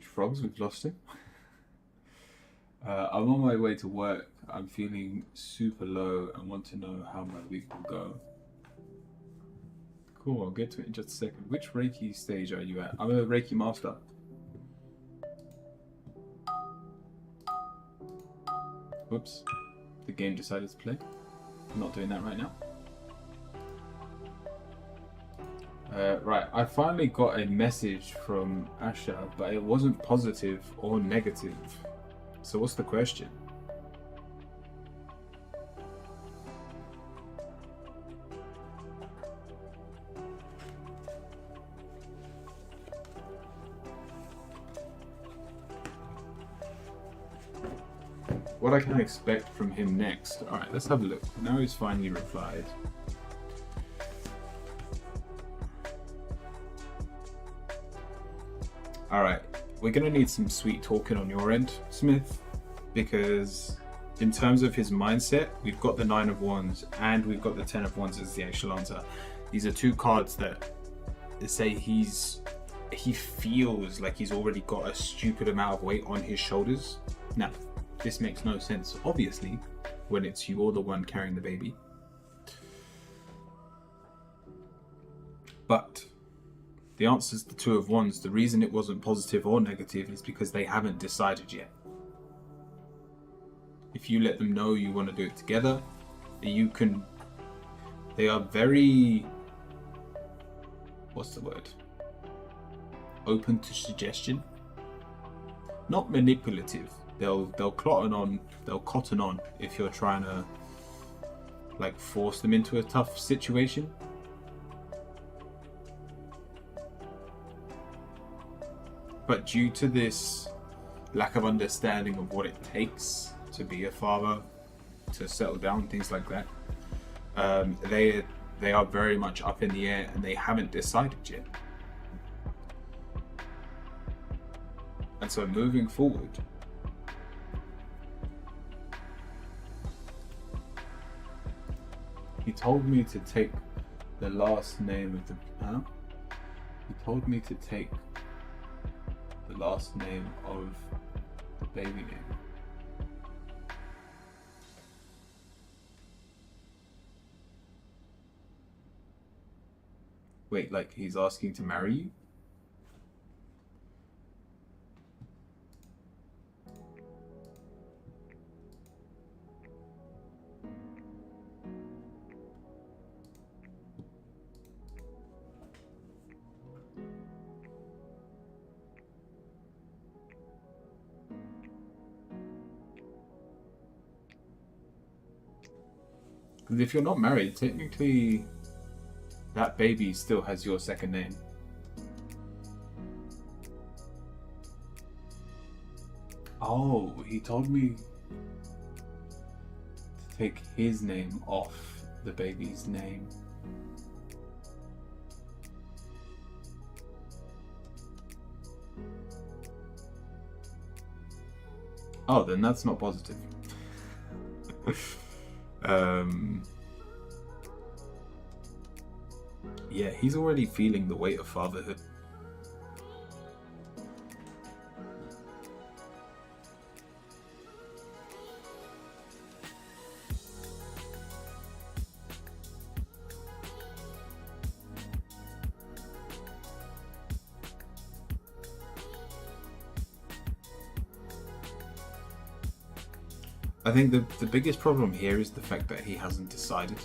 Frogs, we've lost him. I'm on my way to work. I'm feeling super low and want to know how my week will go. Cool, I'll get to it in just a second. Which Reiki stage are you at? I'm a Reiki master. Whoops, the game decided to play. I'm not doing that right now. Right, I finally got a message from Asha, but it wasn't positive or negative. So what's the question? What I can expect from him next. Alright, let's have a look. Now he's finally replied. Alright, we're going to need some sweet talking on your end, Smith, because in terms of his mindset, we've got the 9 of Wands and we've got the 10 of Wands as the actual answer. These are 2 cards that say he feels like he's already got a stupid amount of weight on his shoulders. Now, this makes no sense, obviously, when it's you're the one carrying the baby. But the answer is the 2 of Wands. The reason it wasn't positive or negative is because they haven't decided yet. If you let them know you want to do it together, you can. They are very, what's the word? Open to suggestion. Not manipulative. they'll cotton on if you're trying to like force them into a tough situation. But due to this lack of understanding of what it takes to be a father, to settle down, things like that, they are very much up in the air and they haven't decided yet. And so moving forward, he told me to take the last name of the He told me to take the last name of the baby name. Wait, like he's asking to marry you? Because if you're not married, technically that baby still has your second name. Oh, he told me to take his name off the baby's name. Oh, then that's not positive. Yeah, he's already feeling the weight of fatherhood. I think the biggest problem here is the fact that he hasn't decided.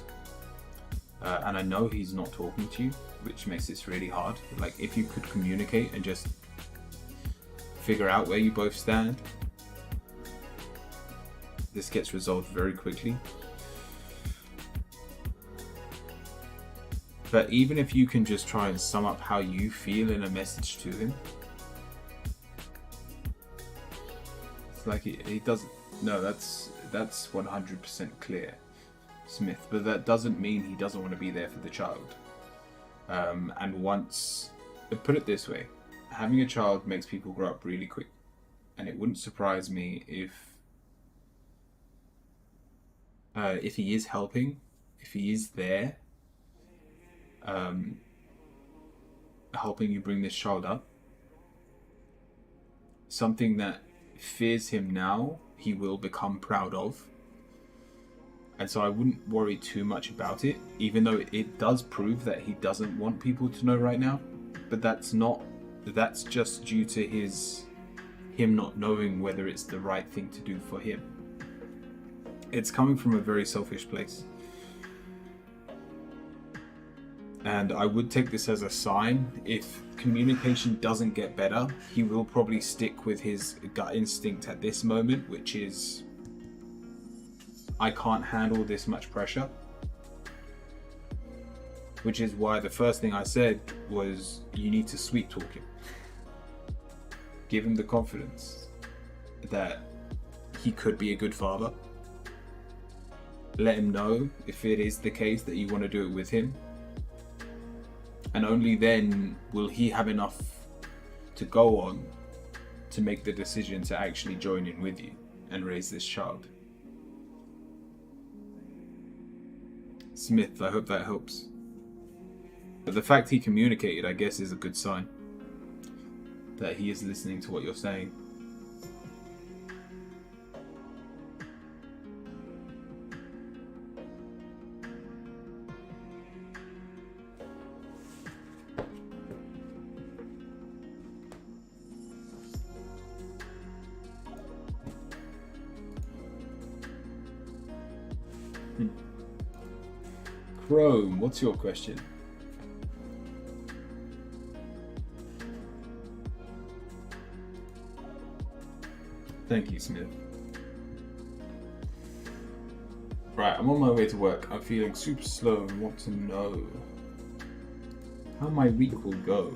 And I know he's not talking to you, which makes this really hard. Like, if you could communicate and just figure out where you both stand, this gets resolved very quickly. But even if you can just try and sum up how you feel in a message to him, it's like he doesn't. No, that's 100% clear, Smith. But that doesn't mean he doesn't want to be there for the child. And once, put it this way, having a child makes people grow up really quick, and it wouldn't surprise me if he is helping, if he is there, helping you bring this child up. Something that fears him now, he will become proud of. And so I wouldn't worry too much about it, even though it does prove that he doesn't want people to know right now. But that's just due to him not knowing whether it's the right thing to do for him. It's coming from a very selfish place. And I would take this as a sign. If communication doesn't get better, he will probably stick with his gut instinct at this moment, which is, I can't handle this much pressure. Which is why the first thing I said was, you need to sweet talk him. Give him the confidence that he could be a good father. Let him know if it is the case that you want to do it with him. And only then will he have enough to go on to make the decision to actually join in with you and raise this child. Smith, I hope that helps. But the fact he communicated, I guess, is a good sign that he is listening to what you're saying. Chrome, what's your question? Thank you, Smith. Right, I'm on my way to work. I'm feeling super slow and want to know how my week will go.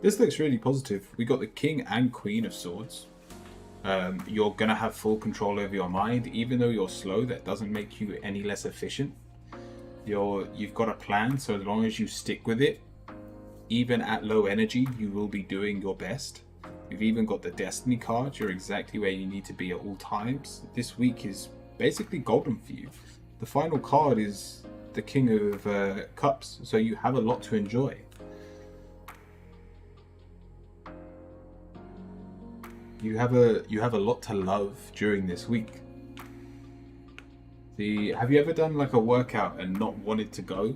This looks really positive. We got the King and Queen of Swords. You're gonna have full control over your mind, even though you're slow. That doesn't make you any less efficient. You've got a plan, so as long as you stick with it, even at low energy, you will be doing your best. You've even got the Destiny card. You're exactly where you need to be at all times. This week is basically golden for you. The final card is the King of Cups, so you have a lot to enjoy. You have a lot to love during this week. Have you ever done like a workout and not wanted to go,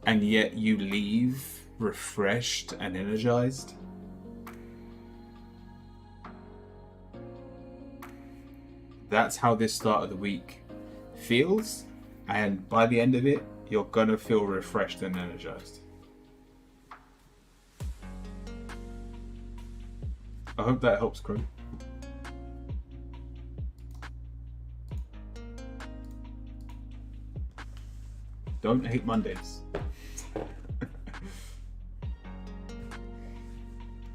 and yet you leave refreshed and energized? That's how this start of the week feels, and by the end of it, you're gonna feel refreshed and energized. I hope that helps, Crow. Don't hate Mondays.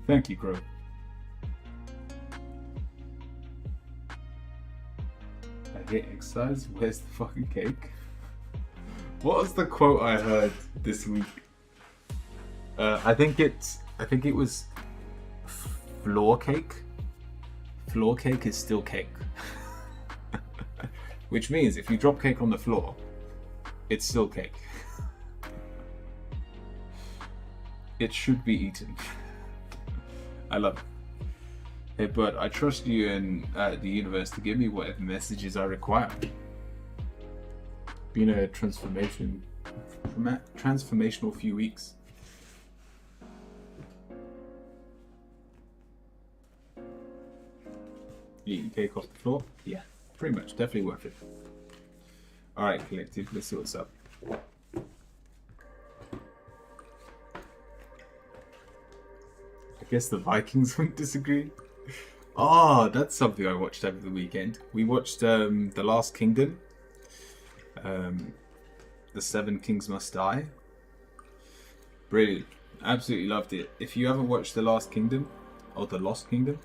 Thank you, Crow. I hate exercise. Where's the fucking cake? What was the quote I heard this week? I think it was floor cake. Floor cake is still cake. Which means if you drop cake on the floor, it's still cake. It should be eaten. I love it. Hey, but I trust you and the universe to give me whatever messages I require. Been a transformational few weeks. Eating cake off the floor? Yeah, pretty much. Definitely worth it. Alright, collective, let's see what's up. I guess the Vikings wouldn't disagree. Oh, that's something I watched over the weekend. We watched The Last Kingdom. The Seven Kings Must Die. Brilliant. Absolutely loved it. If you haven't watched The Last Kingdom, or The Lost Kingdom,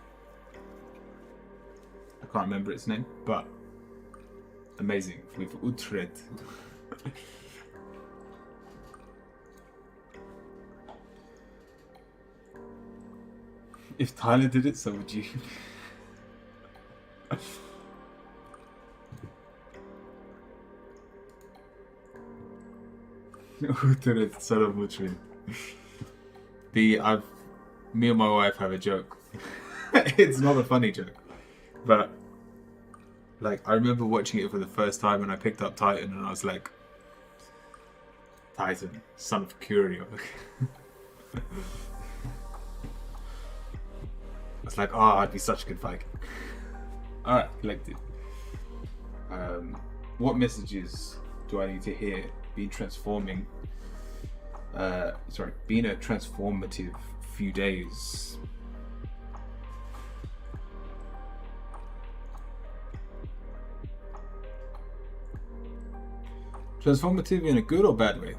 I can't remember its name, but amazing with Uhtred. If Tyler did it, so would you. Uhtred, son of Uhtred. Me and my wife have a joke. It's not a funny joke. But, like, I remember watching it for the first time and I picked up Titan and I was like, Titan, son of Curio. I was like, oh, I'd be such a good Viking. Alright, collected. What messages do I need to hear? Been a transformative few days. Transformative in a good or bad way?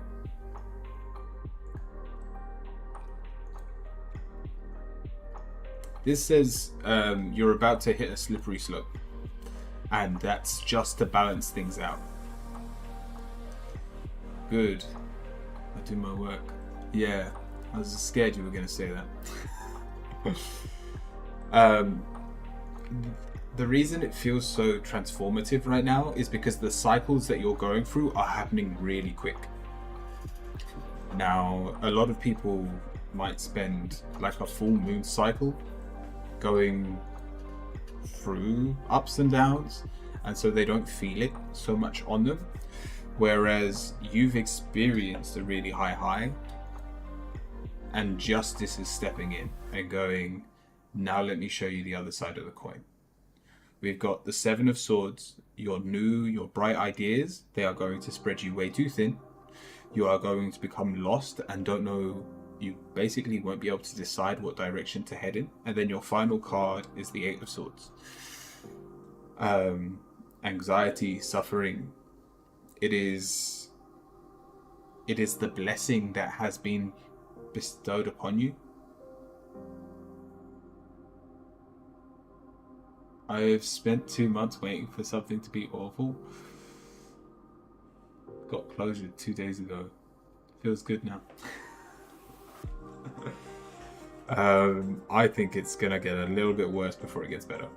This says you're about to hit a slippery slope, and that's just to balance things out. Good. I do my work. Yeah, I was scared you were going to say that. The reason it feels so transformative right now is because the cycles that you're going through are happening really quick. Now, a lot of people might spend like a full moon cycle going through ups and downs, and so they don't feel it so much on them. Whereas you've experienced a really high, and justice is stepping in and going, now let me show you the other side of the coin. We've got the Seven of Swords. Your bright ideas, they are going to spread you way too thin. You are going to become lost and don't know. You basically won't be able to decide what direction to head in. And then your final card is the Eight of Swords. Anxiety, suffering. It is the blessing that has been bestowed upon you. I've spent 2 months waiting for something to be awful. Got closure 2 days ago. Feels good now. I think it's gonna get a little bit worse before it gets better.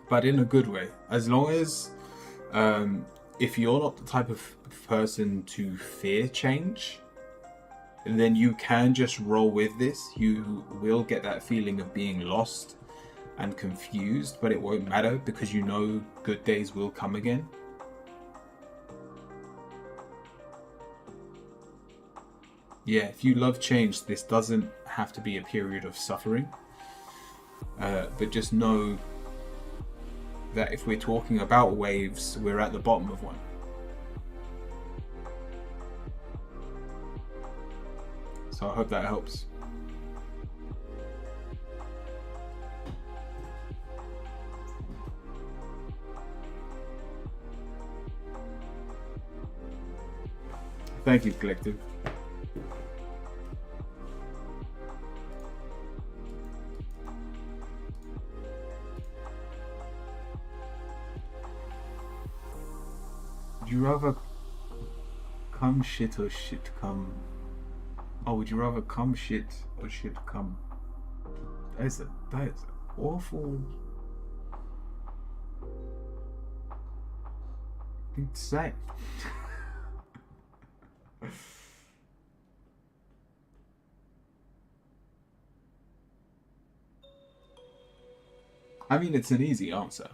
But in a good way. As long as, if you're not the type of person to fear change, then you can just roll with this. You will get that feeling of being lost and confused, but it won't matter because you know good days will come again. Yeah, if you love change, this doesn't have to be a period of suffering. But just know that if we're talking about waves, we're at the bottom of one. So I hope that helps. Thank you, Collective. Would you rather come shit or shit come? Oh, would you rather come shit or shit come? That is awful thing to say. I mean, it's an easy answer.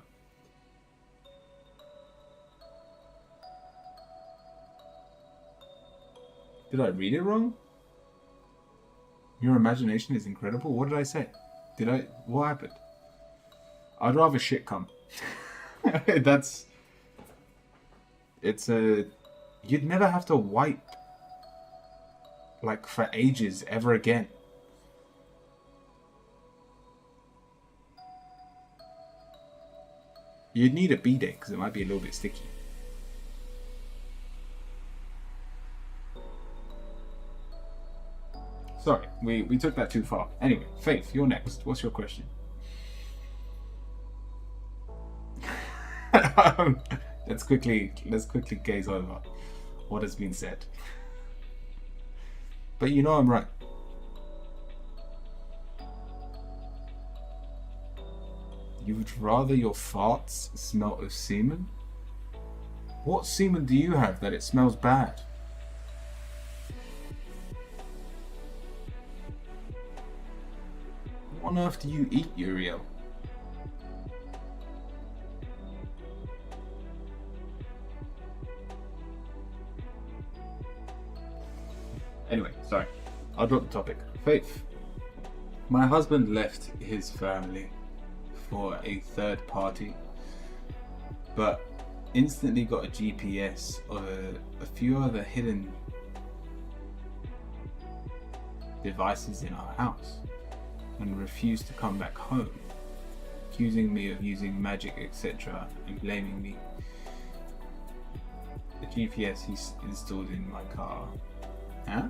Did I read it wrong? Your imagination is incredible. What did I say? What happened? I'd rather shit come. You'd never have to wipe like for ages ever again. You'd need a bidet because it might be a little bit sticky. Sorry, we took that too far. Anyway, Faith, you're next. What's your question? Let's quickly gaze over what has been said. But you know I'm right. You would rather your farts smell of semen? What semen do you have that it smells bad? What on earth do you eat, Uriel? Anyway, sorry. I'll drop the topic. Faith. My husband left his family for a third party, but instantly got a GPS of a few other hidden devices in our house and refused to come back home, accusing me of using magic, etc., and blaming me. The GPS he's installed in my car. Huh?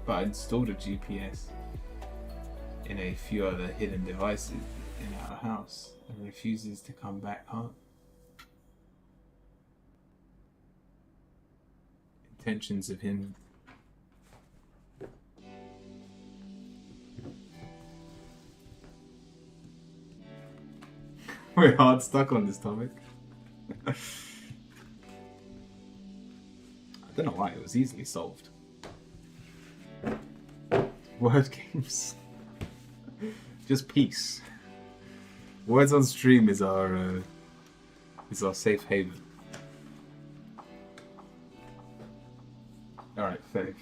But I installed a GPS in a few other hidden devices in our house and refuses to come back home. Intentions of him. We're hard stuck on this topic. I don't know why, it was easily solved. Word games. Just peace. Words on stream is our safe haven. Alright, Faith.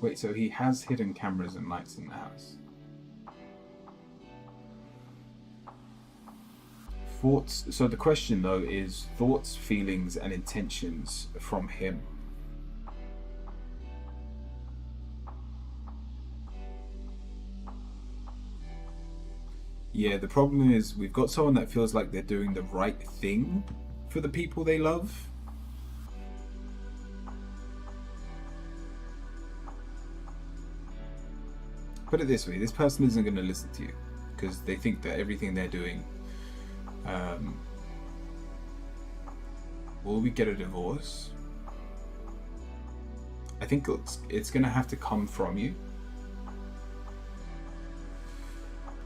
Wait, so he has hidden cameras and lights in the house. Thoughts. So the question though is thoughts, feelings, and intentions from him. Yeah, the problem is we've got someone that feels like they're doing the right thing for the people they love. Put it this way, this person isn't going to listen to you because they think that everything they're doing will we get a divorce? I think it's going to have to come from you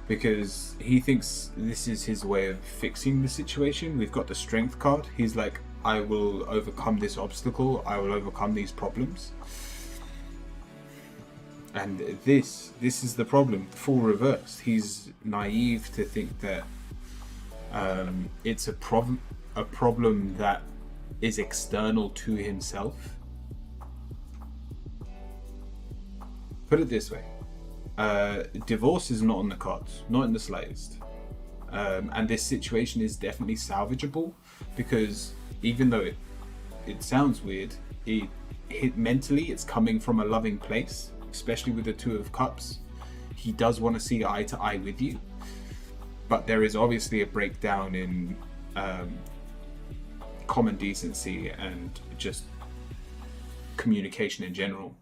because he thinks this is his way of fixing the situation. We've got the strength card. He's like, I will overcome this obstacle. I will overcome these problems. And this is the problem, full reverse. He's naive to think that it's a problem that is external to himself. Put it this way, divorce is not on the cards, not in the slightest. And this situation is definitely salvageable because even though it sounds weird, mentally it's coming from a loving place. Especially with the Two of Cups, he does want to see eye to eye with you, but there is obviously a breakdown in common decency and just communication in general.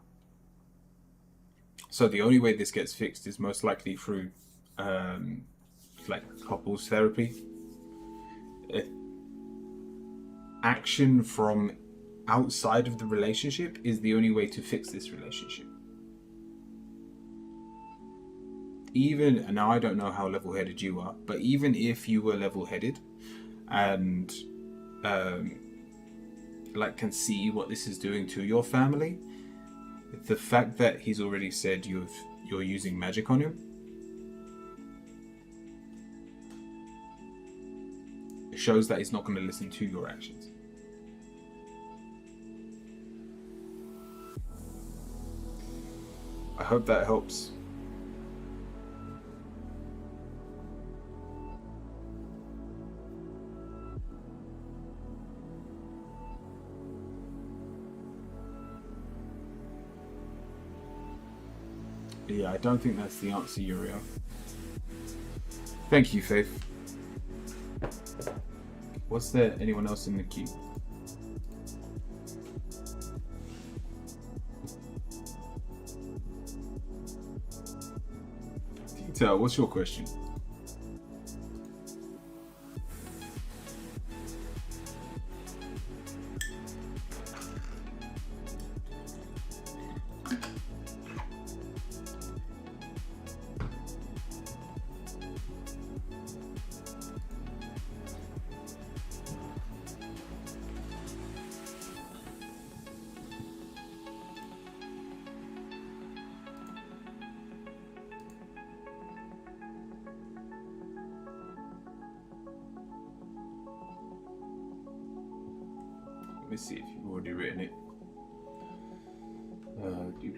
So the only way this gets fixed is most likely through like couples therapy. Action from outside of the relationship is the only way to fix this relationship. Even, and now I don't know how level-headed you are, but even if you were level-headed and like can see what this is doing to your family, the fact that he's already said you're using magic on him shows that he's not going to listen to your actions. I hope that helps. Yeah, I don't think that's the answer, Uriel. Thank you, Faith. Was there anyone else in the queue? Detail, what's your question? Let me see if you've already written it. No, you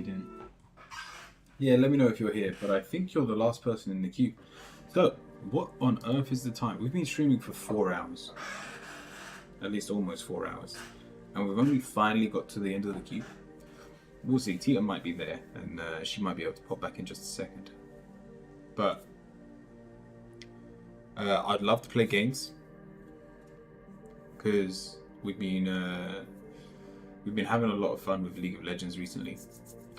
didn't. Yeah, let me know if you're here, but I think you're the last person in the queue. So, what on earth is the time? We've been streaming for 4 hours. At least almost 4 hours. And we've only finally got to the end of the queue. We'll see. Tita might be there, and she might be able to pop back in just a second. But I'd love to play games because we've been having a lot of fun with League of Legends recently.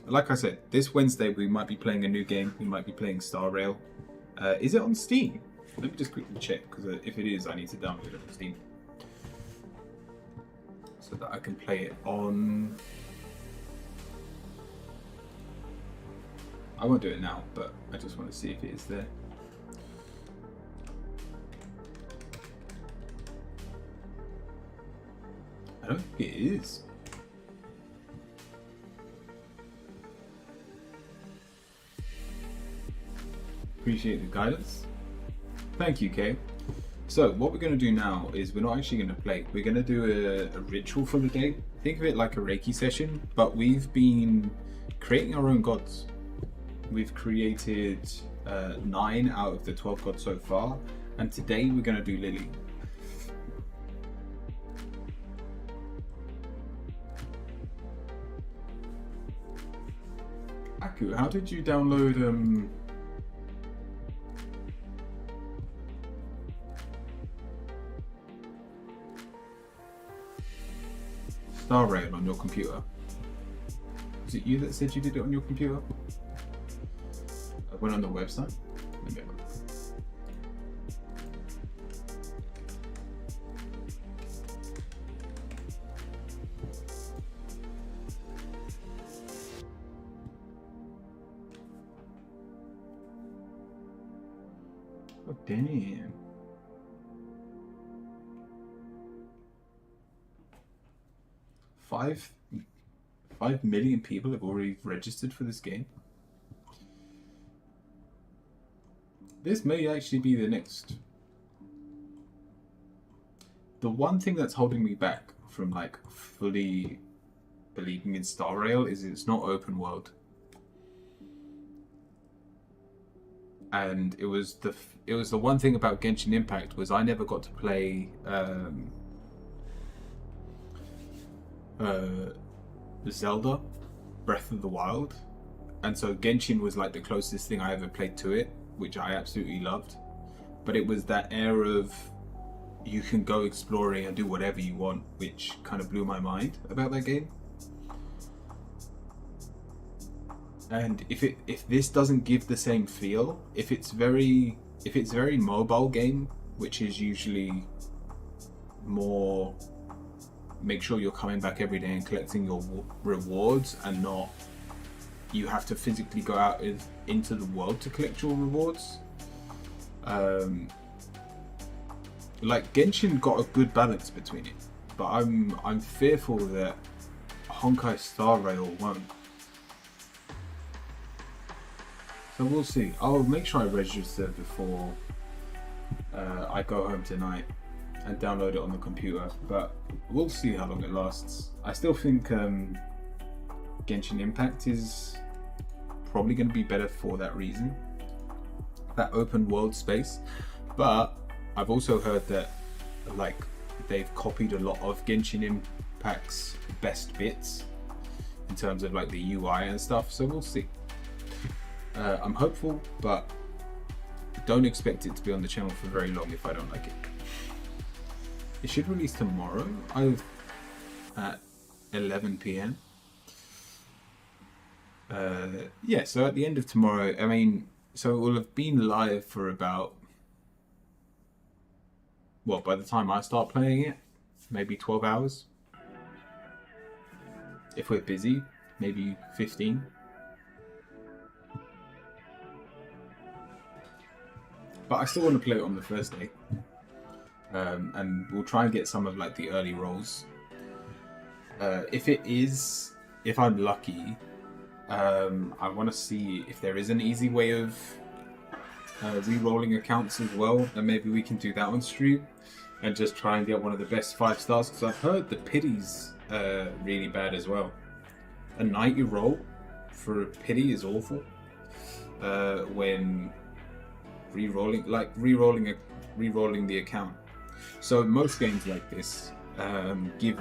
Like I said, this Wednesday we might be playing a new game. We might be playing Star Rail. Is it on Steam? Let me just quickly check because if it is, I need to download it on Steam so that I can play it on. I won't do it now, but I just want to see if it is there. I don't think it is. Appreciate the guidance. Thank you, Kay. So what we're going to do now is we're not actually going to play. We're going to do a ritual for the day. Think of it like a Reiki session, but we've been creating our own gods. We've created 9 out of the 12 gods so far, and today we're going to do Lily. Aku, how did you download Star Rail on your computer? Was it you that said you did it on your computer? I went on the website. Let me have a look. Oh, damn. Five million people have already registered for this game. This may actually be the next. The one thing that's holding me back from like fully believing in Star Rail is it's not open world. And it was the one thing about Genshin Impact was I never got to play Zelda Breath of the Wild, and so Genshin was like the closest thing I ever played to it, which I absolutely loved. But it was that air of you can go exploring and do whatever you want, which kind of blew my mind about that game. And if this doesn't give the same feel, if it's very mobile game, which is usually more make sure you're coming back every day and collecting your rewards, and not you have to physically go out into the world to collect your rewards. Like Genshin got a good balance between it, but I'm fearful that Honkai Star Rail won't. So we'll see. I'll make sure I register before I go home tonight and download it on the computer, but we'll see how long it lasts. I still think Genshin Impact is probably going to be better for that reason, that open world space. But I've also heard that like they've copied a lot of Genshin Impact's best bits in terms of like the UI and stuff, so we'll see. I'm hopeful, but don't expect it to be on the channel for very long if I don't like it. It should release tomorrow at 11 PM. Yeah, so at the end of tomorrow, I mean, so it will have been live for about, well, by the time I start playing it, maybe 12 hours. If we're busy, maybe 15. But I still want to play it on the first day. And we'll try and get some of like the early rolls. If I'm lucky, I want to see if there is an easy way of re-rolling accounts as well, and maybe we can do that on stream and just try and get one of the best 5 stars, because I've heard the pity's really bad as well. A 90 roll for a pity is awful when re-rolling the account. So most games like this give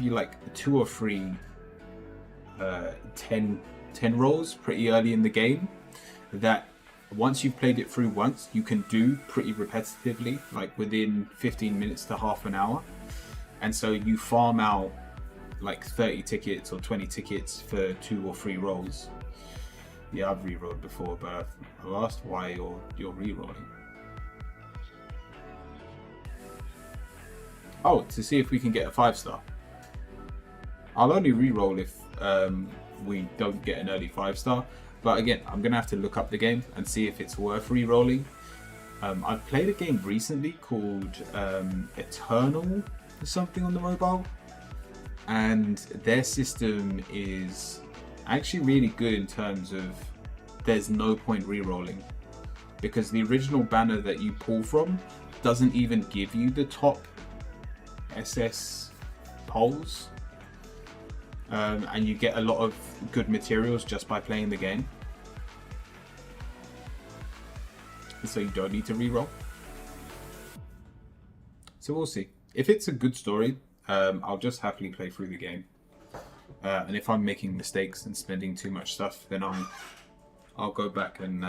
you like 2 or 3 10 rolls pretty early in the game, that once you've played it through once, you can do pretty repetitively, like within 15 minutes to half an hour. And so you farm out like 30 tickets or 20 tickets for 2 or 3 rolls. Yeah, I've re-rolled before, but I've asked why you're re-rolling. Oh, to see if we can get a 5-star. I'll only re-roll if we don't get an early 5-star. But again, I'm going to have to look up the game and see if it's worth re-rolling. I've played a game recently called Eternal or something on the mobile. And their system is actually really good in terms of there's no point re-rolling, because the original banner that you pull from doesn't even give you the top SS polls, and you get a lot of good materials just by playing the game, so you don't need to re-roll. So we'll see. If it's a good story, I'll just happily play through the game, and if I'm making mistakes and spending too much stuff, then I'll go back and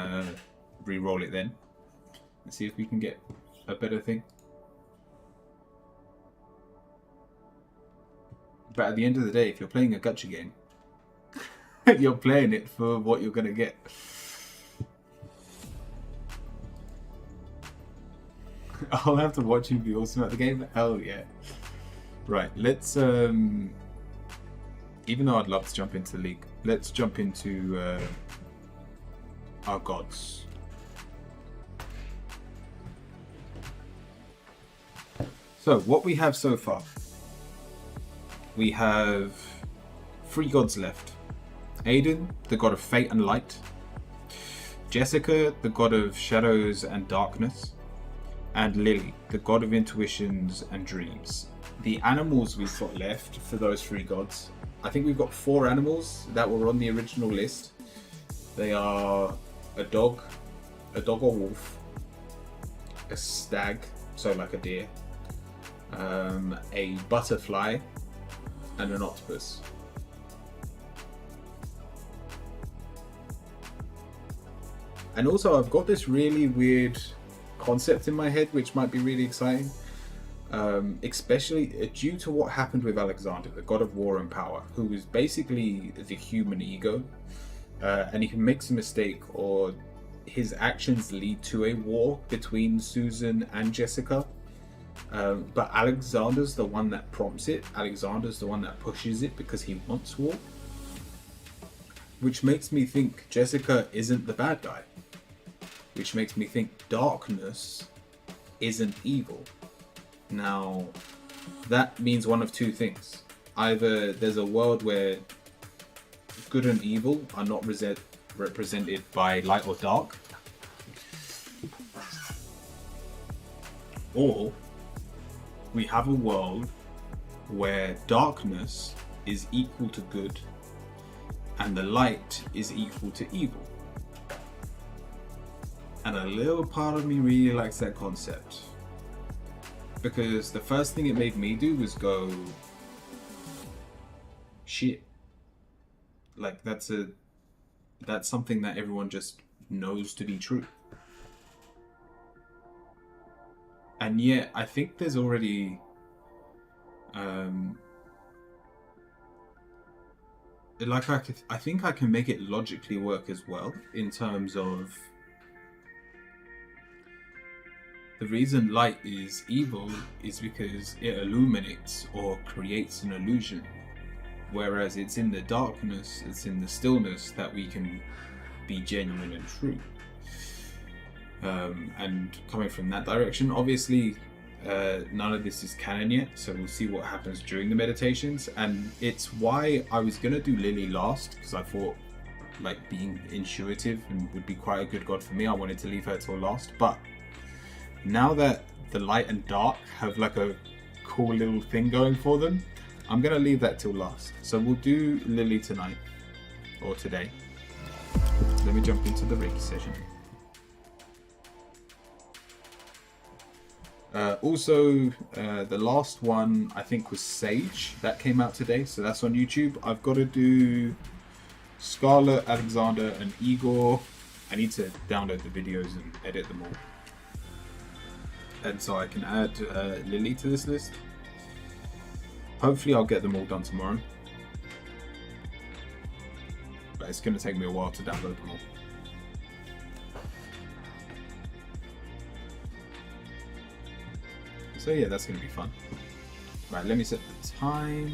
re-roll it then and see if we can get a better thing. But at the end of the day, if you're playing a gacha game, you're playing it for what you're gonna get. I'll have to watch you be awesome at the game. Hell yeah. Right, let's even though I'd love to jump into the league, let's jump into our gods. So what we have so far, we have 3 gods left. Aiden, the god of fate and light. Jessica, the god of shadows and darkness. And Lily, the god of intuitions and dreams. The animals we've got left for those 3 gods, I think we've got 4 animals that were on the original list. They are a dog or wolf, a stag, so like a deer, a butterfly, and an octopus. And also I've got this really weird concept in my head which might be really exciting, especially due to what happened with Alexander, the god of war and power, who is basically the human ego, and he makes a mistake or his actions lead to a war between Susan and Jessica, but Alexander's the one that prompts it. Alexander's the one that pushes it because he wants war, which makes me think Jessica isn't the bad guy, which makes me think darkness isn't evil. Now, that means one of 2 things. Either there's a world where good and evil are not represented by light or dark, or we have a world where darkness is equal to good and the light is equal to evil. And a little part of me really likes that concept, because the first thing it made me do was go, shit, like that's something that everyone just knows to be true. And yet I think there's already I think I can make it logically work as well, in terms of the reason light is evil is because it illuminates or creates an illusion, whereas it's in the darkness, it's in the stillness that we can be genuine and true. And coming from that direction, obviously none of this is canon yet, so we'll see what happens during the meditations. And it's why I was gonna do Lily last, because I thought like being intuitive and would be quite a good god for me. I wanted to leave her till last, but now that the light and dark have like a cool little thing going for them, I'm gonna leave that till last. So we'll do Lily tonight or today. Let me jump into the Reiki session. Also, the last one I think was Sage, that came out today, so that's on YouTube. I've got to do Scarlet, Alexander, and Igor. I need to download the videos and edit them all, and so I can add Lily to this list. Hopefully I'll get them all done tomorrow, but it's going to take me a while to download them all. So yeah, that's going to be fun. Right, let me set the time.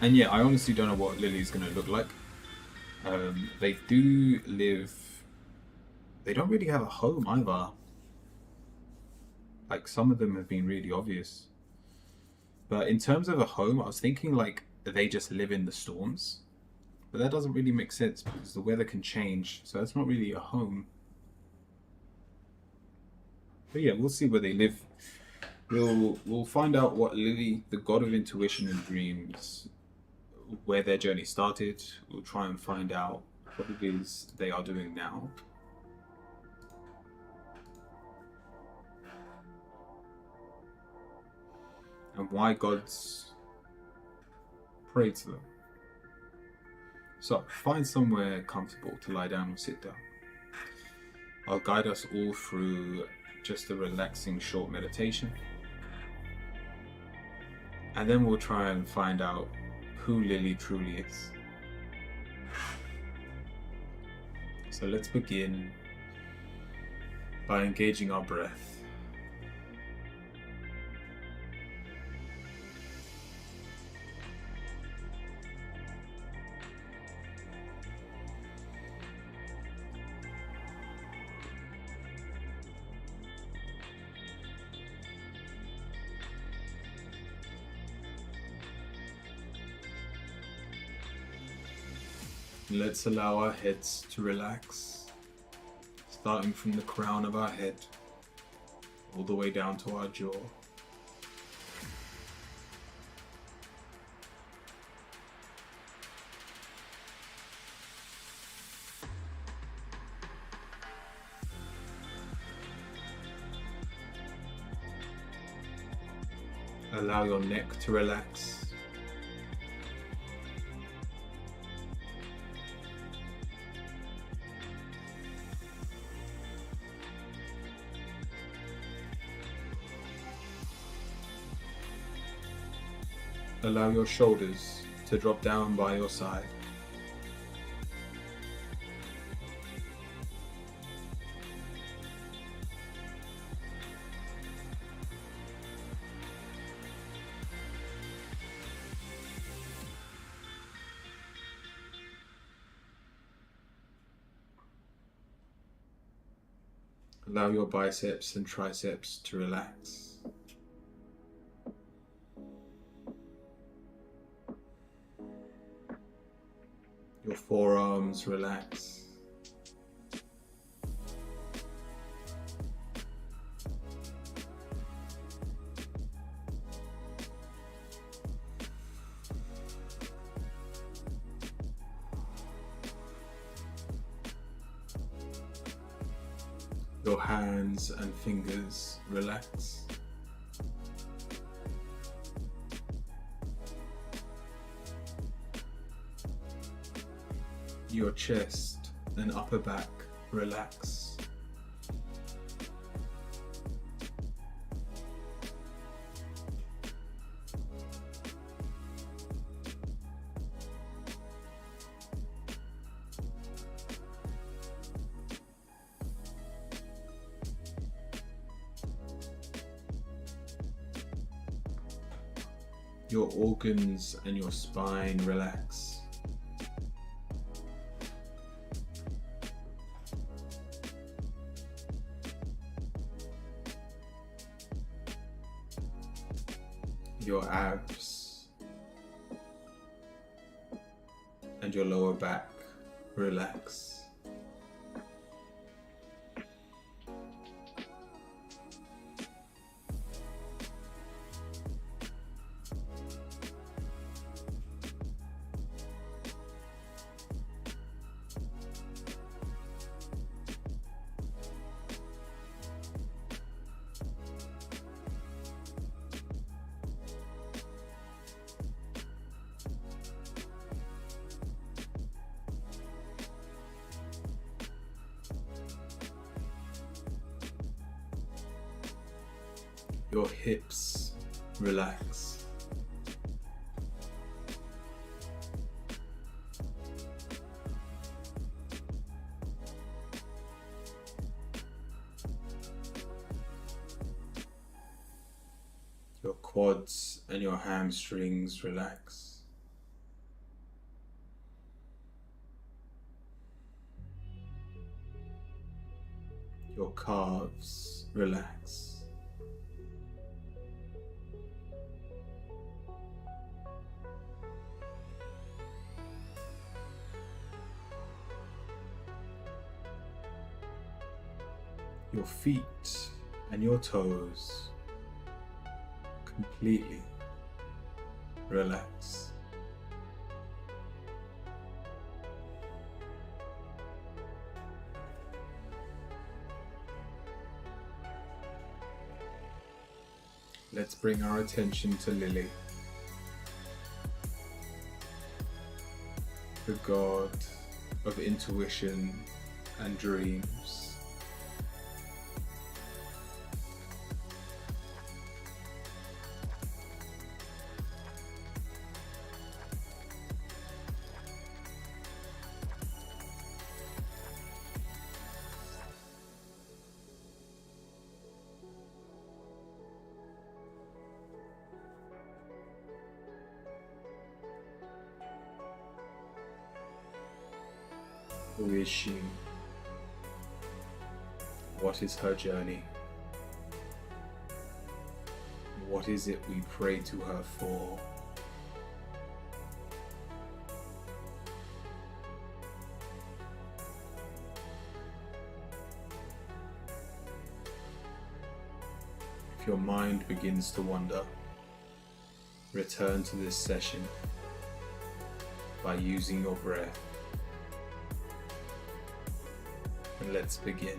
And yeah, I honestly don't know what Lily's going to look like. They do live they don't really have a home either. Like, some of them have been really obvious. But in terms of a home, I was thinking like they just live in the storms. But that doesn't really make sense because the weather can change. So that's not really a home. But yeah, we'll see where they live. We'll find out what Lily, the god of intuition and dreams, where their journey started. We'll try and find out what it is they are doing now. And why gods pray to them. So find somewhere comfortable to lie down or sit down. I'll guide us all through just a relaxing short meditation. And then we'll try and find out who Lily truly is. So let's begin by engaging our breath. Let's allow our heads to relax, starting from the crown of our head, all the way down to our jaw. Allow your neck to relax. Allow your shoulders to drop down by your side. Allow your biceps and triceps to relax. Your forearms relax. Your hands and fingers relax. Your chest and upper back relax. Your organs and your spine relax. Your abs and your lower back relax. Your hips relax. Your quads and your hamstrings relax. Your calves relax. Your feet and your toes completely relax. Let's bring our attention to Lily, the god of intuition and dreams. Who is she? What is her journey? What is it we pray to her for? If your mind begins to wander, return to this session by using your breath. And let's begin.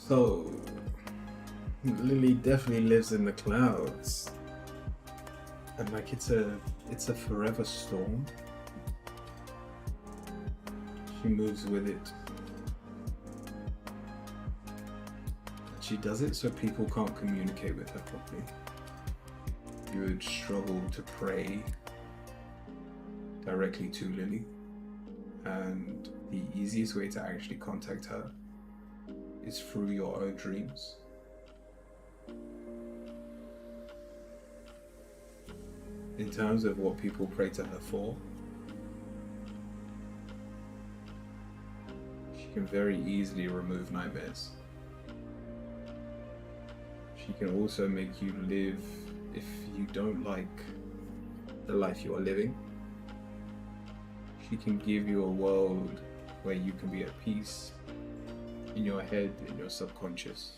So, Lily definitely lives in the clouds, and like it's a forever storm. She moves with it. She does it so people can't communicate with her properly. You would struggle to pray directly to Lily, and the easiest way to actually contact her is through your own dreams. In terms of what people pray to her for, she can very easily remove nightmares. She can also make you live if you don't like the life you are living. She can give you a world where you can be at peace in your head, in your subconscious.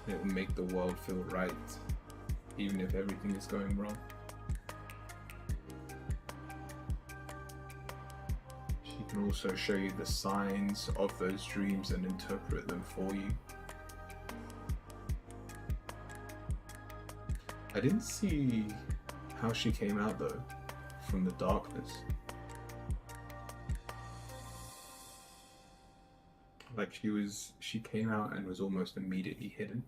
It will make the world feel right, even if everything is going wrong. She can also show you the signs of those dreams and interpret them for you. I didn't see how she came out though, from the darkness. Like she came out and was almost immediately hidden.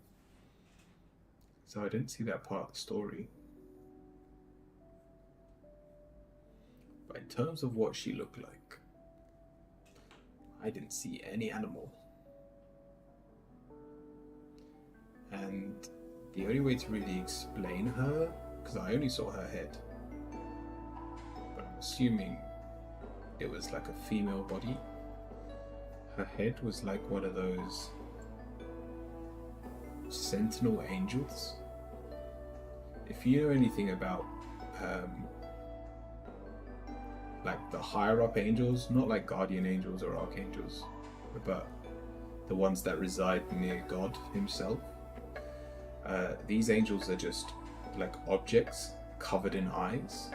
So I didn't see that part of the story. But in terms of what she looked like, I didn't see any animal. And the only way to really explain her, because I only saw her head, but I'm assuming it was like a female body. Her head was like one of those sentinel angels. If you know anything about like the higher up angels, not like guardian angels or archangels, but the ones that reside near God himself, these angels are just like objects covered in eyes.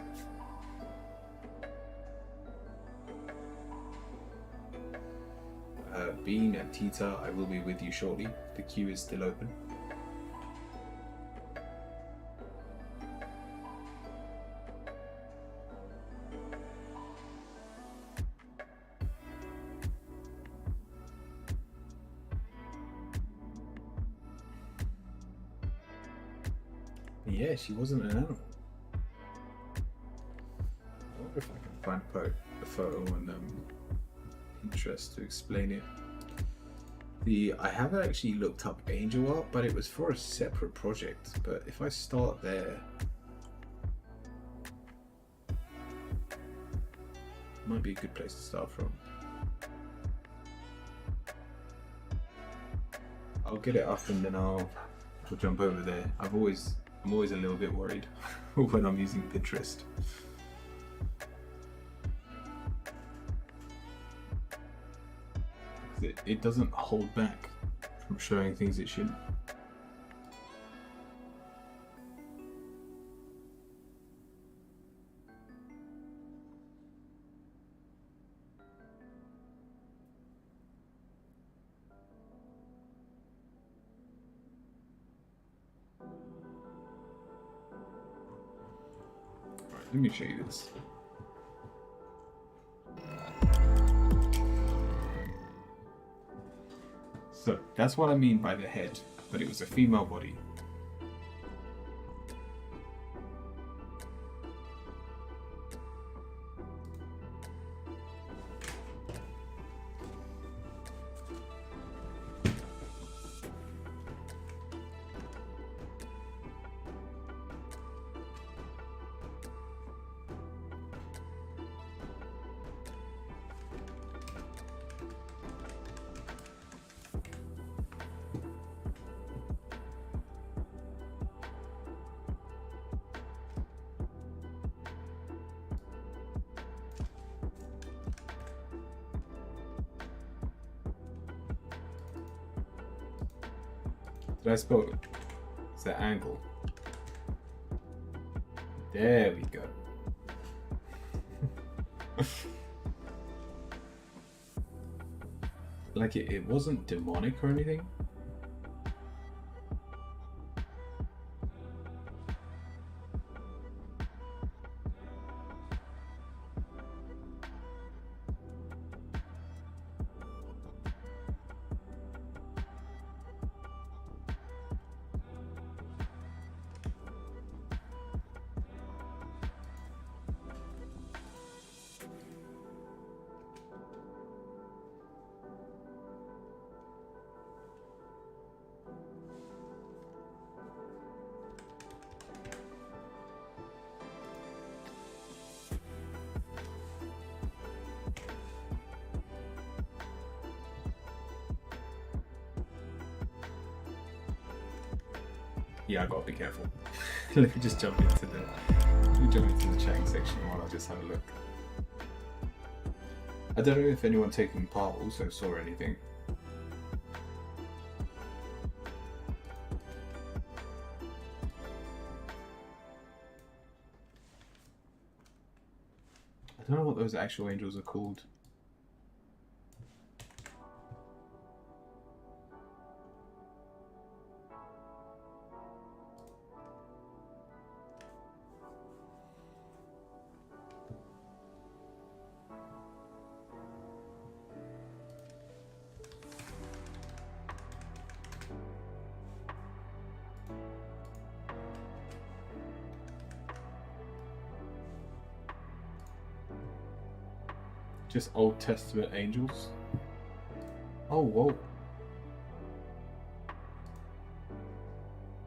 Bean and Tita, I will be with you shortly. The queue is still open. Yeah, she wasn't an animal. I wonder if I can find a photo on Pinterest to explain it. I haven't actually looked up angel art, but it was for a separate project. But if I start there, might be a good place to start from. I'll get it up and then I'll jump over there. I'm always a little bit worried when I'm using Pinterest. It doesn't hold back from showing things it shouldn't. Alright, let me show you this. So that's what I mean by the head, but it was a female body. Did I spell it? It's the angle. There we go. like it wasn't demonic or anything. Yeah, I gotta be careful. Let me just jump into the chatting section while I just have a look. I don't know if anyone taking part also saw anything. I don't know what those actual angels are called. Just Old Testament angels. Oh, whoa.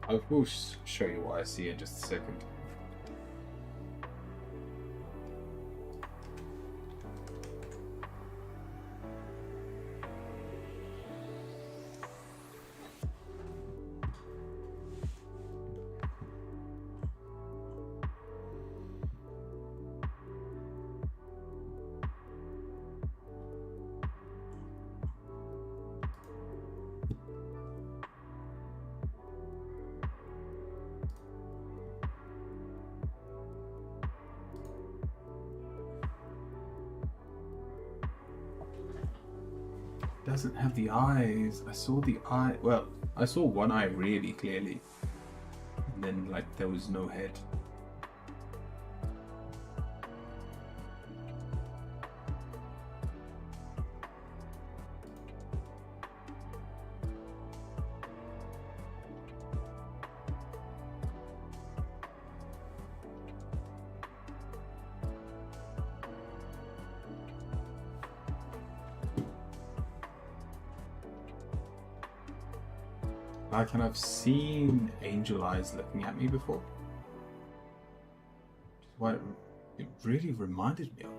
I will show you what I see in just a second. Doesn't have the eyes. I saw the eye. Well, I saw one eye really clearly, and then like there was no head. Like, and I've seen angel eyes looking at me before. Why it really reminded me of it.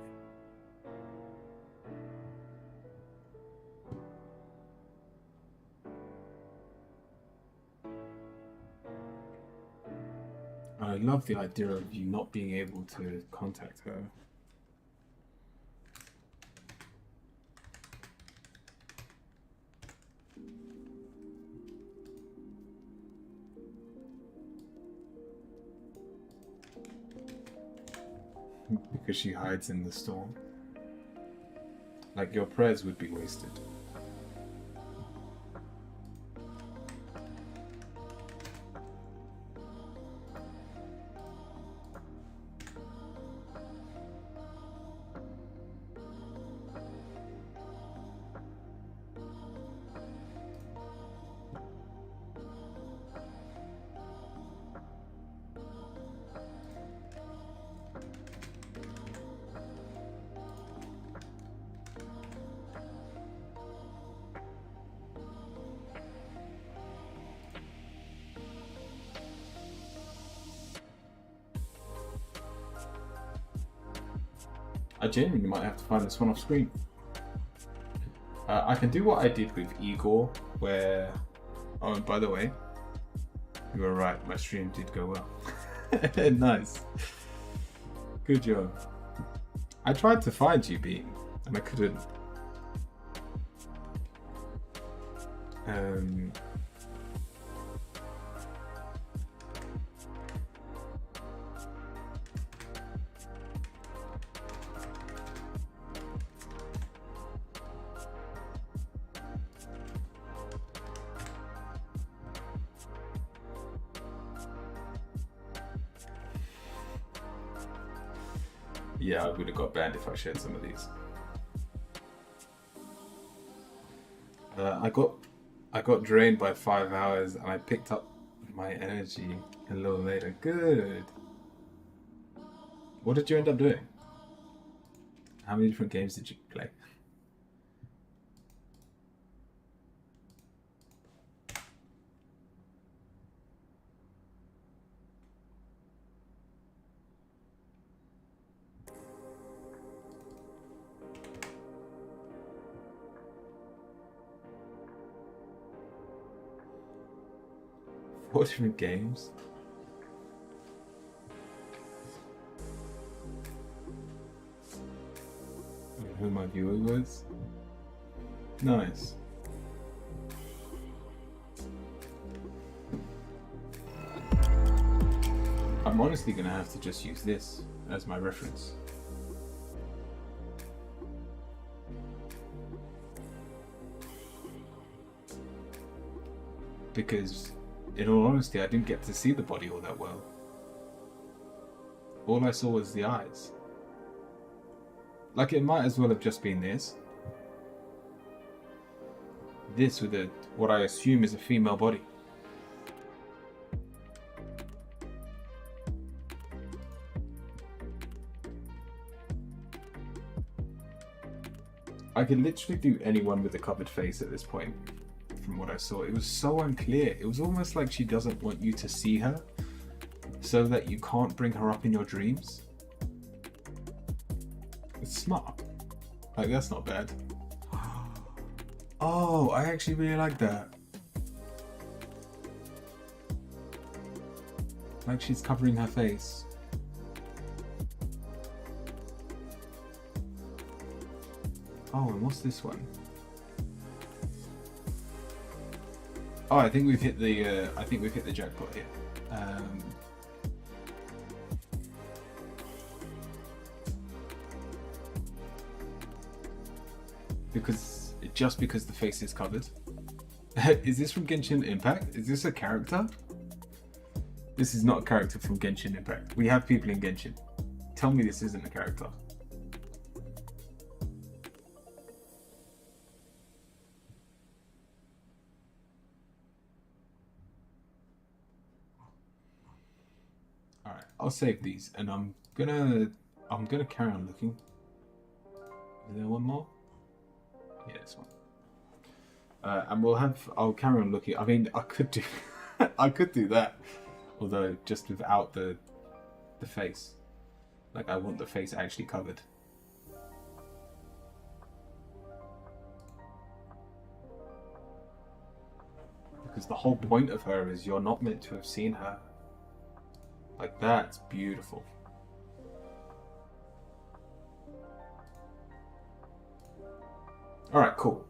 I love the idea of you not being able to contact her. Because she hides in the storm. Like, your prayers would be wasted. I genuinely might have to find this one off screen. I can do what I did with Igor, where... Oh, and by the way, you were right, my stream did go well. Nice. Good job. I tried to find you, Beam, and I couldn't. Yeah, I would have got banned if I shared some of these. I got drained by 5 hours and I picked up my energy a little later. Good. What did you end up doing? How many different games did you play? Four different games? Who my viewer was? Nice. I'm honestly gonna have to just use this as my reference. Because, in all honesty, I didn't get to see the body all that well. All I saw was the eyes. Like, it might as well have just been this. This with what I assume is a female body. I could literally do anyone with a covered face at this point, from what I saw. It was so unclear. It was almost like she doesn't want you to see her, so that you can't bring her up in your dreams. It's smart. Like, that's not bad. Oh, I actually really like that. Like she's covering her face. Oh, and what's this one? Oh, I think we've hit the jackpot here. Just because the face is covered. Is this from Genshin Impact? Is this a character? This is not a character from Genshin Impact. We have people in Genshin. Tell me this isn't a character. Alright, I'll save these and I'm gonna carry on looking. Is there one more? Yeah, this one. And I'll carry on looking. I mean, I could do I could do that, although just without the face. Like, I want the face actually covered. Because the whole point of her is you're not meant to have seen her. Like, that's beautiful. Alright, cool.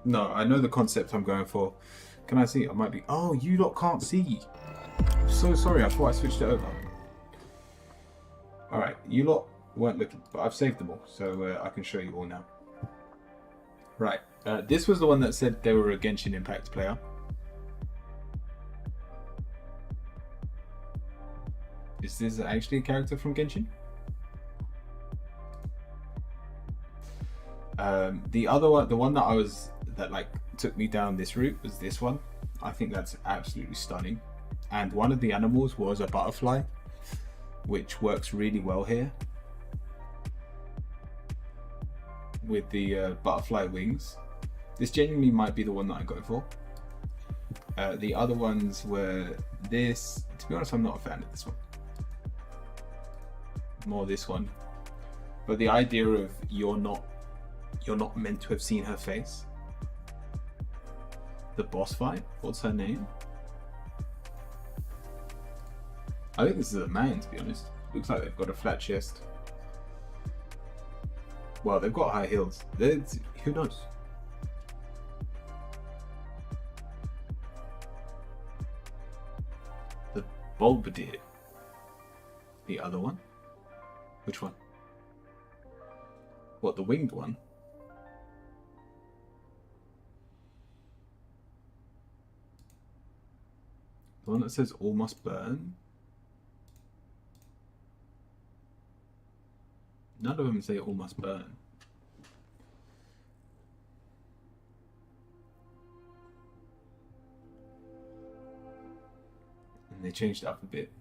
No, I know the concept I'm going for. Can I see? I might be... Oh, you lot can't see. I'm so sorry, I thought I switched it over. Alright, you lot weren't looking, but I've saved them all, so I can show you all now. Right, this was the one that said they were a Genshin Impact player. Is this actually a character from Genshin? The other one, the one that like took me down this route was this one. I think that's absolutely stunning. And one of the animals was a butterfly, which works really well here. With the butterfly wings. This genuinely might be the one that I go for. The other ones were this. To be honest, I'm not a fan of this one. More this one. But the idea of you're not meant to have seen her face. The boss fight? What's her name? I think this is a man, to be honest. Looks like they've got a flat chest. Well, they've got high heels. Who knows? The Bulbadir. The other one? Which one? What, the winged one? The one that says all must burn? None of them say all must burn. And they changed it up a bit.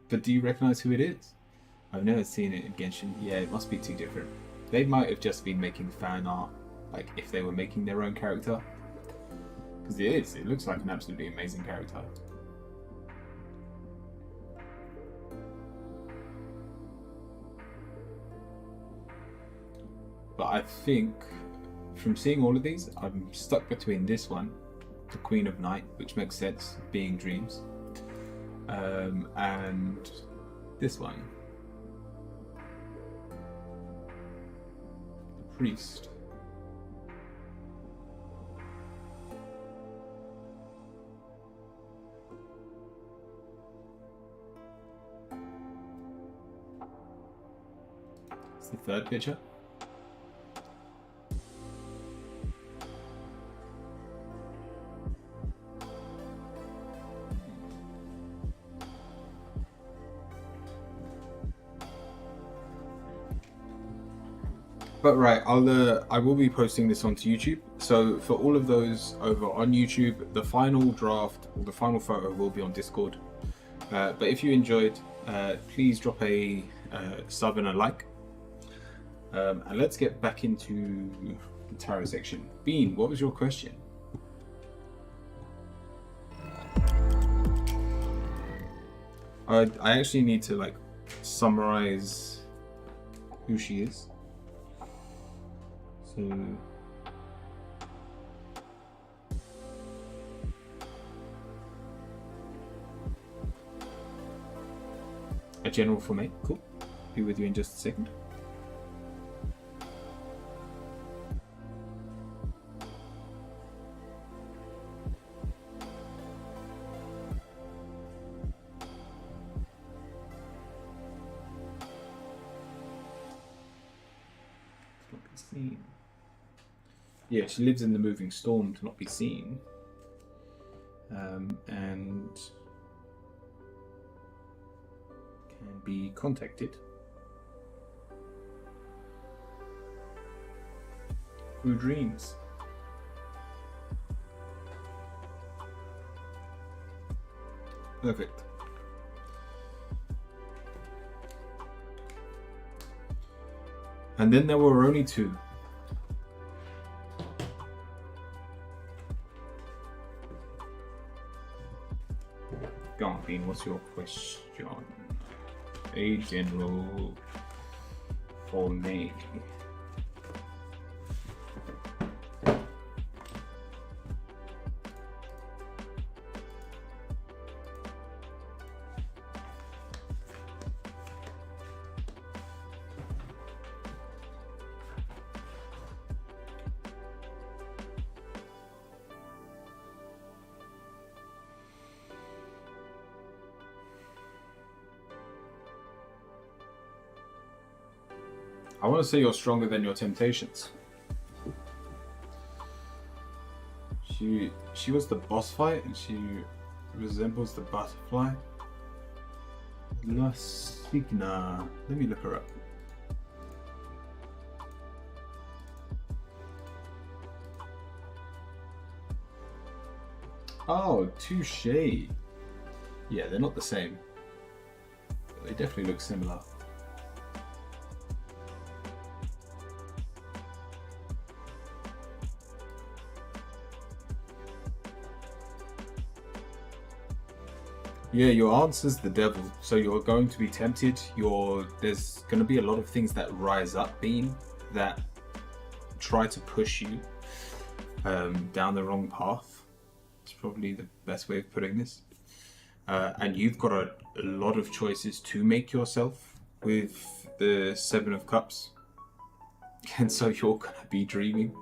But do you recognize who it is? I've never seen it in Genshin. Yeah, it must be too different. They might have just been making fan art, like if they were making their own character. Because it is. It looks like an absolutely amazing character. But I think, from seeing all of these, I'm stuck between this one, the Queen of Night, which makes sense, being dreams, and this one, the Priest. It's the third picture. But right, I will be posting this onto YouTube. So for all of those over on YouTube, the final draft or the final photo will be on Discord. But if you enjoyed, please drop a sub and a like. And let's get back into the tarot section. Bean, what was your question? I actually need to like summarize who she is. So a general for me. Cool. Be with you in just a second. Seen. Yeah, she lives in the moving storm to not be seen. And can be contacted through dreams. Perfect. And then there were only two. Go on, Bean, what's your question? A general for me. I want to say you're stronger than your temptations. She was the boss fight and she resembles the butterfly. La Signa. Let me look her up. Oh, touche. Yeah, they're not the same. But they definitely look similar. Yeah, your answer's the devil. So you're going to be tempted. There's going to be a lot of things that rise up, Bean, that try to push you down the wrong path. It's probably the best way of putting this. And you've got a lot of choices to make yourself with the Seven of Cups. And so you're going to be dreaming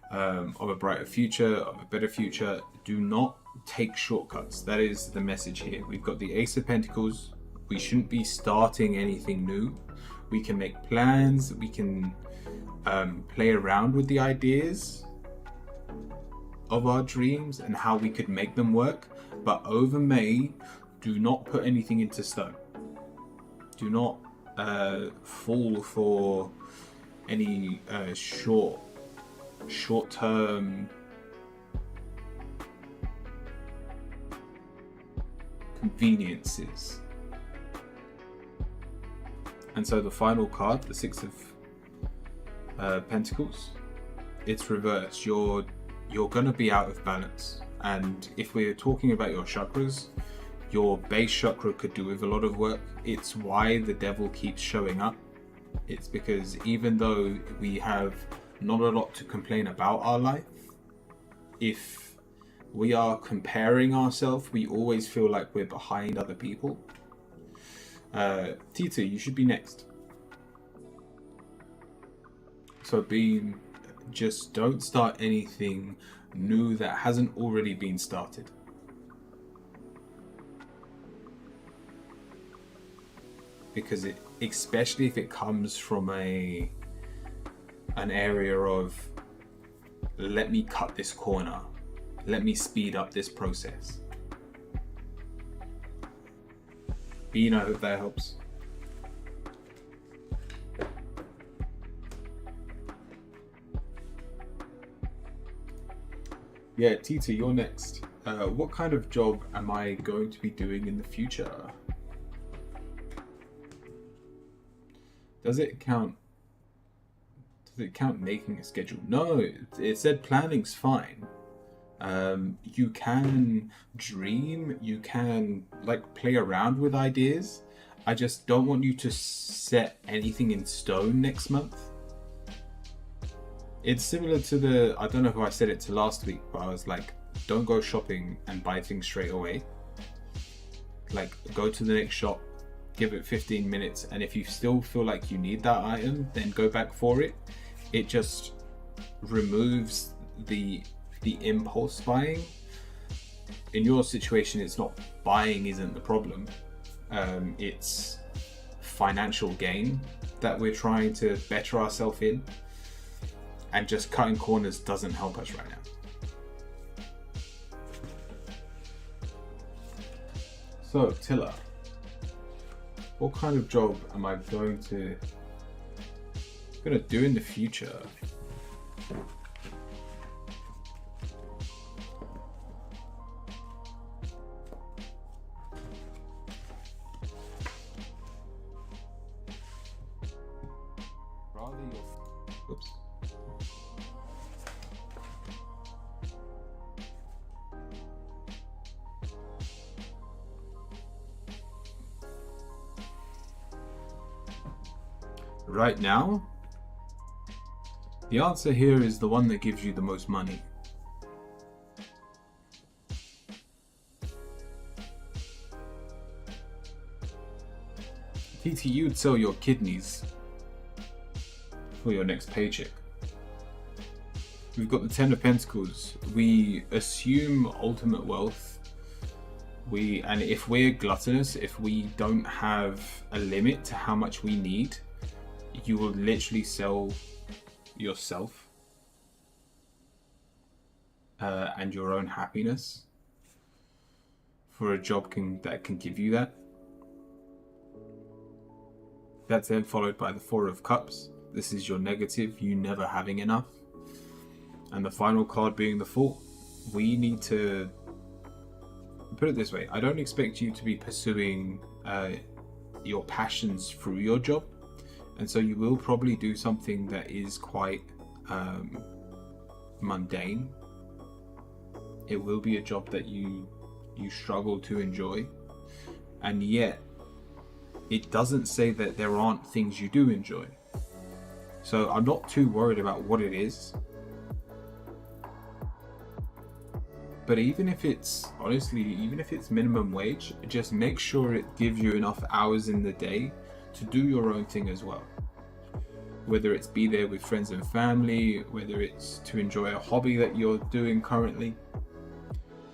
of a brighter future, of a better future. Do not take shortcuts. That is the message here. We've got the Ace of Pentacles. We shouldn't be starting anything new. We can make plans. We can play around with the ideas of our dreams and how we could make them work. But over May, do not put anything into stone. Do not fall for any short-term conveniences. And so the final card, the Six of Pentacles, it's reversed. You're gonna be out of balance. And if we're talking about your chakras, your base chakra could do with a lot of work. It's why the devil keeps showing up. It's because even though we have not a lot to complain about our life, if we are comparing ourselves, we always feel like we're behind other people. Tita, you should be next. So Beam, just don't start anything new that hasn't already been started. Because especially if it comes from an area of, let me cut this corner, let me speed up this process. Bean, I hope that helps. Yeah, Tita, you're next. What kind of job am I going to be doing in the future? Does it count making a schedule? No, it said planning's fine. You can dream, you can like play around with ideas. I just don't want you to set anything in stone next month. It's similar to I don't know who I said it to last week, but I was like, don't go shopping and buy things straight away. Like, go to the next shop, give it 15 minutes, and if you still feel like you need that item, then go back for it. It just removes the impulse buying. In your situation, it's not buying isn't the problem. It's financial gain that we're trying to better ourselves in, and just cutting corners doesn't help us right now. So Tilla, what kind of job am I going to do in the future? Oops. Right now, the answer here is the one that gives you the most money. TT, you'd sell your kidneys for your next paycheck. We've got the Ten of Pentacles. We assume ultimate wealth. And if we're gluttonous, if we don't have a limit to how much we need, you will literally sell yourself and your own happiness for a job that can give you that. That's then followed by the Four of Cups. This is your negative, you never having enough. And the final card being the Fool. We need to put it this way. I don't expect you to be pursuing your passions through your job. And so you will probably do something that is quite mundane. It will be a job that you struggle to enjoy. And yet, it doesn't say that there aren't things you do enjoy. So I'm not too worried about what it is. But even if it's minimum wage, just make sure it gives you enough hours in the day to do your own thing as well. Whether it's be there with friends and family, whether it's to enjoy a hobby that you're doing currently.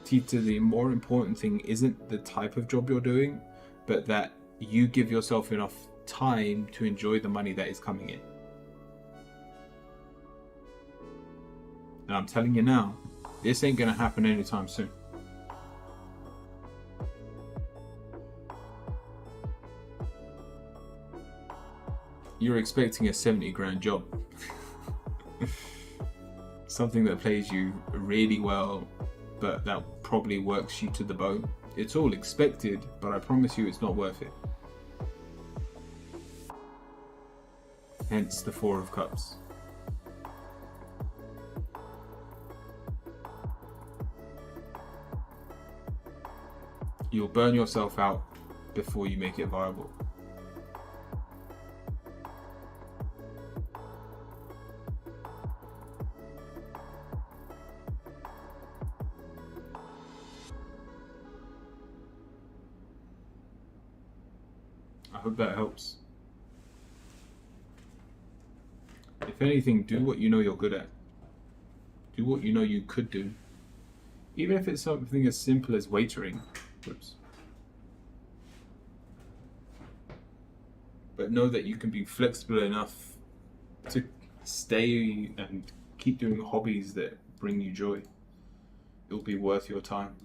Tita, the more important thing isn't the type of job you're doing, but that you give yourself enough time to enjoy the money that is coming in. And I'm telling you now, this ain't gonna happen anytime soon. you're expecting a 70 grand job. Something that plays you really well, but that probably works you to the bone. It's all expected, but I promise you it's not worth it. Hence the Four of Cups. You'll burn yourself out before you make it viable. I hope that helps. If anything, do what you know you're good at. Do what you know you could do. Even if it's something as simple as waitering. Whoops. But know that you can be flexible enough to stay and keep doing hobbies that bring you joy. It'll be worth your time.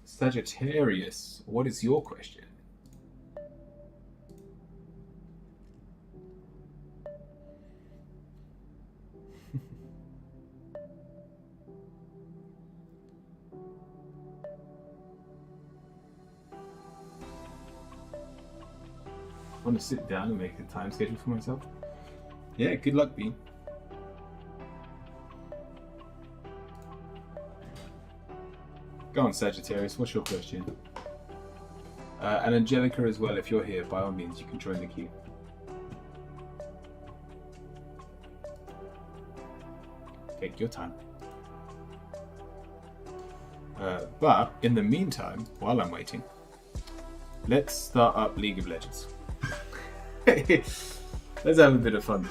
Sagittarius, what is your question? I want to sit down and make a time schedule for myself. Yeah, good luck, Bean. Go on, Sagittarius, what's your question? And Angelica as well, if you're here, by all means, you can join the queue. Take your time. But, in the meantime, while I'm waiting, let's start up League of Legends. Let's have a bit of fun.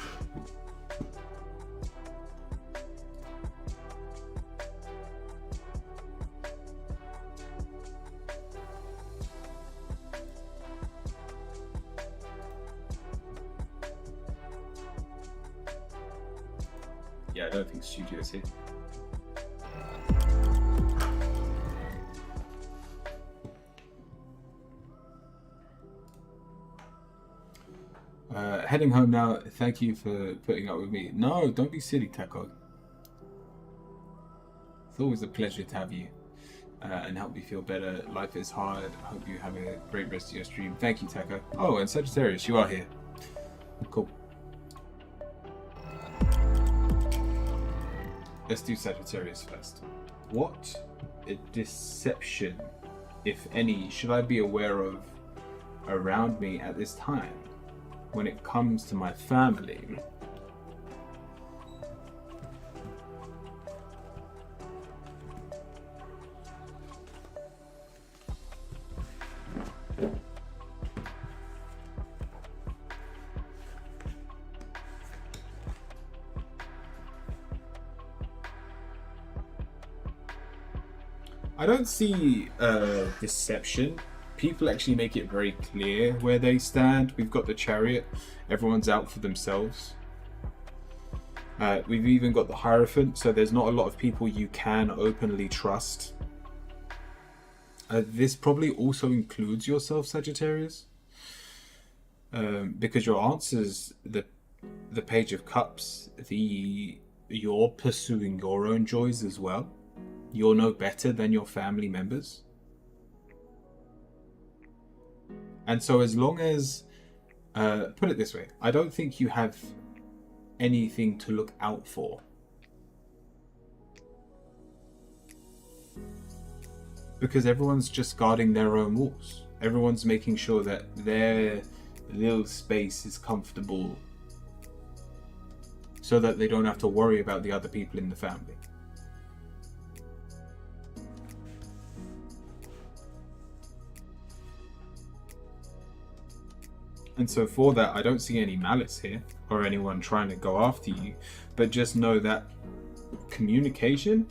Yeah, I don't think Studio's here. Heading home now. Thank you for putting up with me. No, don't be silly, Taco. It's always a pleasure to have you and help me feel better. Life is hard. I hope you have a great rest of your stream. Thank you, Taco. Oh, and Sagittarius, you are here. Cool. Let's do Sagittarius first. What deception, if any, should I be aware of around me at this time when it comes to my family? I don't see deception. People actually make it very clear where they stand. We've got the Chariot. Everyone's out for themselves. We've even got the Hierophant, so there's not a lot of people you can openly trust. This probably also includes yourself, Sagittarius, because your answers, the Page of Cups, you're pursuing your own joys as well. You're no better than your family members. And so as long as, put it this way, I don't think you have anything to look out for. Because everyone's just guarding their own walls. Everyone's making sure that their little space is comfortable so that they don't have to worry about the other people in the family. And so for that, I don't see any malice here or anyone trying to go after you, but just know that communication,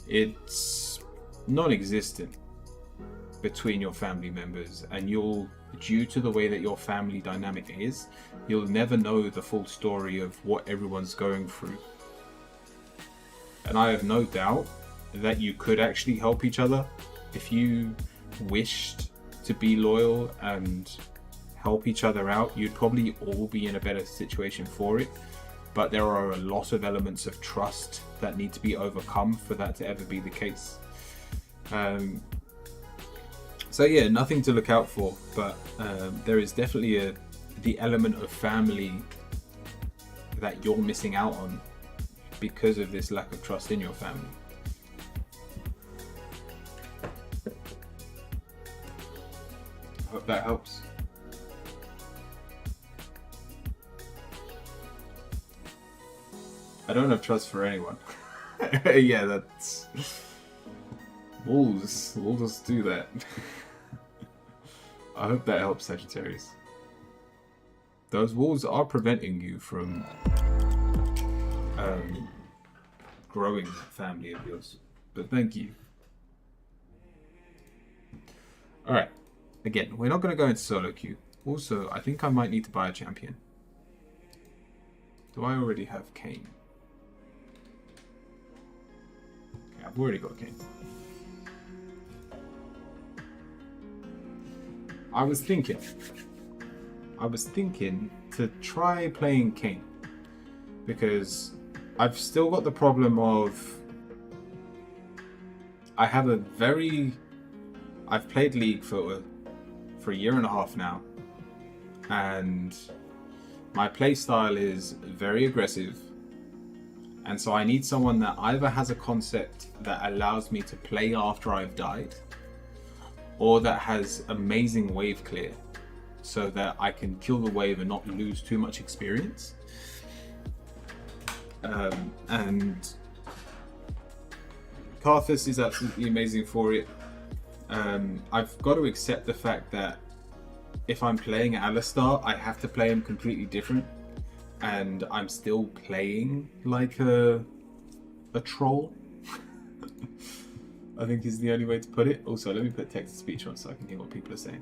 it's non-existent. between your family members, and due to the way that your family dynamic is, you'll never know the full story of what everyone's going through. And I have no doubt that you could actually help each other if you wished to be loyal and help each other out. You'd probably all be in a better situation for it, but there are a lot of elements of trust that need to be overcome for that to ever be the case. So yeah, nothing to look out for, but there is definitely the element of family that you're missing out on because of this lack of trust in your family. I hope that helps. I don't have trust for anyone. Yeah, that's... Wolves do that. I hope that helps, Sagittarius. Those wolves are preventing you from growing that family of yours. But thank you. Alright. Again, we're not going to go into solo queue. Also, I think I might need to buy a champion. Do I already have Kayn? Okay, I've already got Kayn. I was thinking to try playing Kayn, because I've still got the problem of I've played League for a year and a half now, and my playstyle is very aggressive, and so I need someone that either has a concept that allows me to play after I've died, or that has amazing wave clear so that I can kill the wave and not lose too much experience. And Karthus is absolutely amazing for it. I've got to accept the fact that if I'm playing Alistar, I have to play him completely different, and I'm still playing like a troll. I think is the only way to put it. Also, let me put text to speech on so I can hear what people are saying.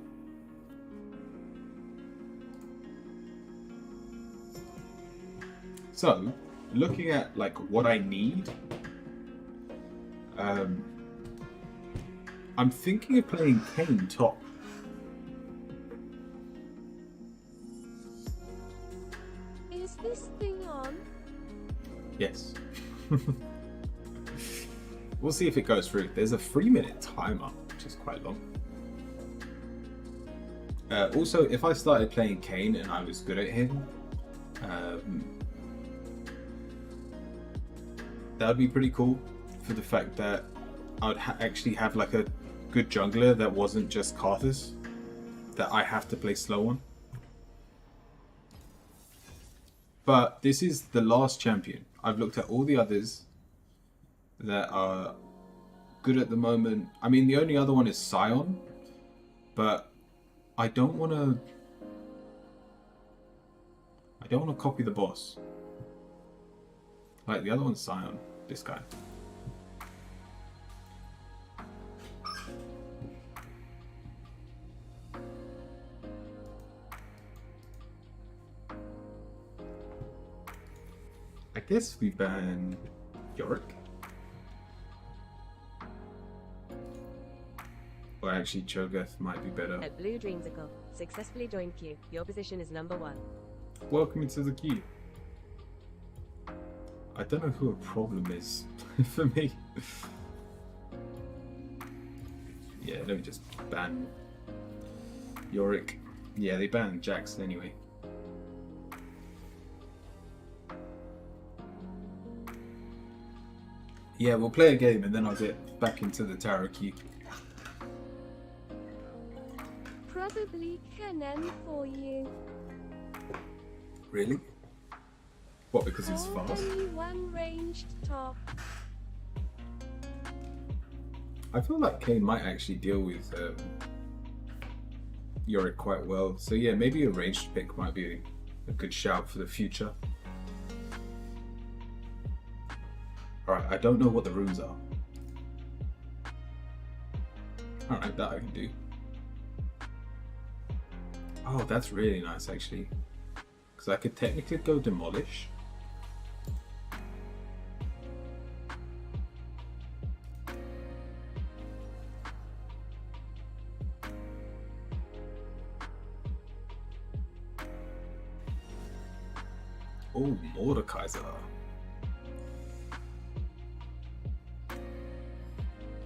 So, looking at like what I need, I'm thinking of playing Kayn top. Is this thing on? Yes. We'll see if it goes through. There's a 3-minute timer, which is quite long. Also, if I started playing Kayn and I was good at him, that would be pretty cool, for the fact that I would actually have like a good jungler that wasn't just Karthus, that I have to play slow on. But this is the last champion. I've looked at all the others that are good at the moment. I mean, the only other one is Sion, but I don't want to copy the boss. Like, the other one's Sion, this guy. I guess we ban Yorick. Or actually, Cho'Gath might be better. At Blue Dreamsicle, successfully joined queue. Your position is number 1. Welcome to the queue. I don't know who a problem is for me. Yeah, let me just ban Yorick. Yeah, they banned Jackson anyway. Yeah, we'll play a game and then I'll get back into the tarot queue. Probably Kennen for you. Really? What, because he's fast? Only one ranged top. I feel like Kayn might actually deal with Yorick quite well. So yeah, maybe a ranged pick might be a good shout for the future. Alright, I don't know what the runes are. Alright, that I can do. Oh, that's really nice actually. Because I could technically go demolish. Oh, Mordekaiser.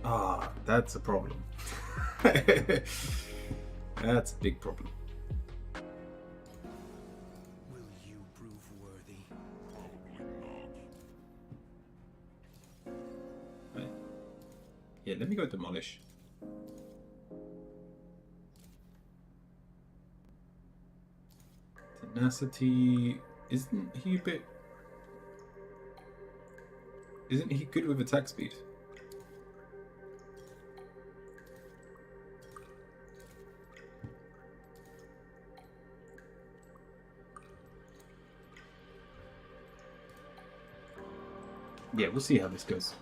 Ah, that's a problem. That's a big problem. Will you prove worthy? Right. Yeah, let me go demolish. Tenacity. Isn't he a bit... Isn't he good with attack speed? Yeah, we'll see how this goes.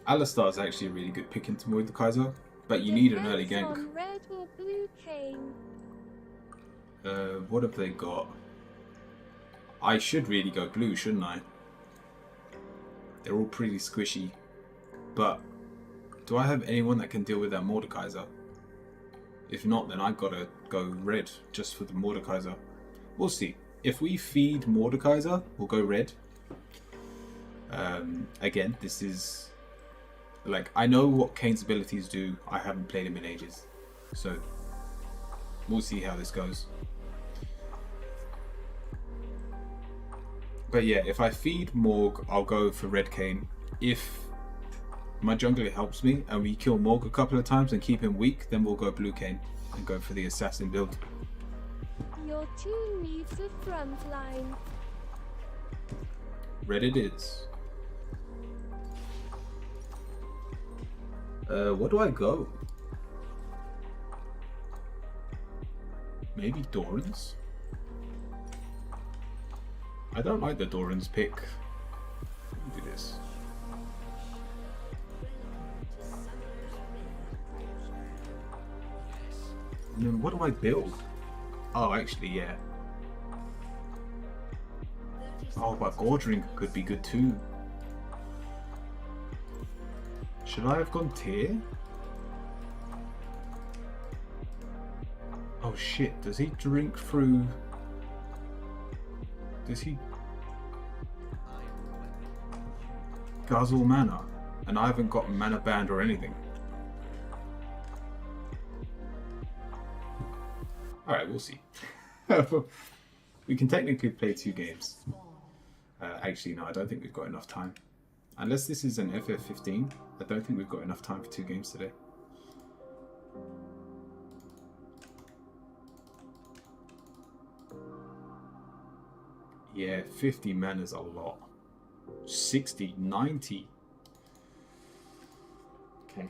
Alistar is actually a really good pick into Mordekaiser, but you need an early gank. On red or blue cane? What have they got? I should really go blue, shouldn't I? They're all pretty squishy. But do I have anyone that can deal with that Mordekaiser? If not, then I've got to go red just for the Mordekaiser. We'll see. If we feed Mordekaiser, we'll go red. Again, this is... Like, I know what Kane's abilities do. I haven't played him in ages. So, we'll see how this goes. But yeah, if I feed Morg, I'll go for red Kane. If my jungler helps me and we kill Morg a couple of times and keep him weak, then we'll go blue Kane and go for the assassin build. Your team needs a front line. Red it is. What do I go? Maybe Doran's? I don't like the Doran's pick. Let me do this. And then what do I build? Oh, actually, yeah. Oh, but Gordring could be good too. Should I have gone tier? Oh shit, does he drink through... Does he guzzle mana? And I haven't got mana band or anything. Alright, we'll see. We can technically play 2 games. Actually, no, I don't think we've got enough time. Unless this is an FF15, I don't think we've got enough time for 2 games today. Yeah, 50 mana is a lot. 60, 90. Okay.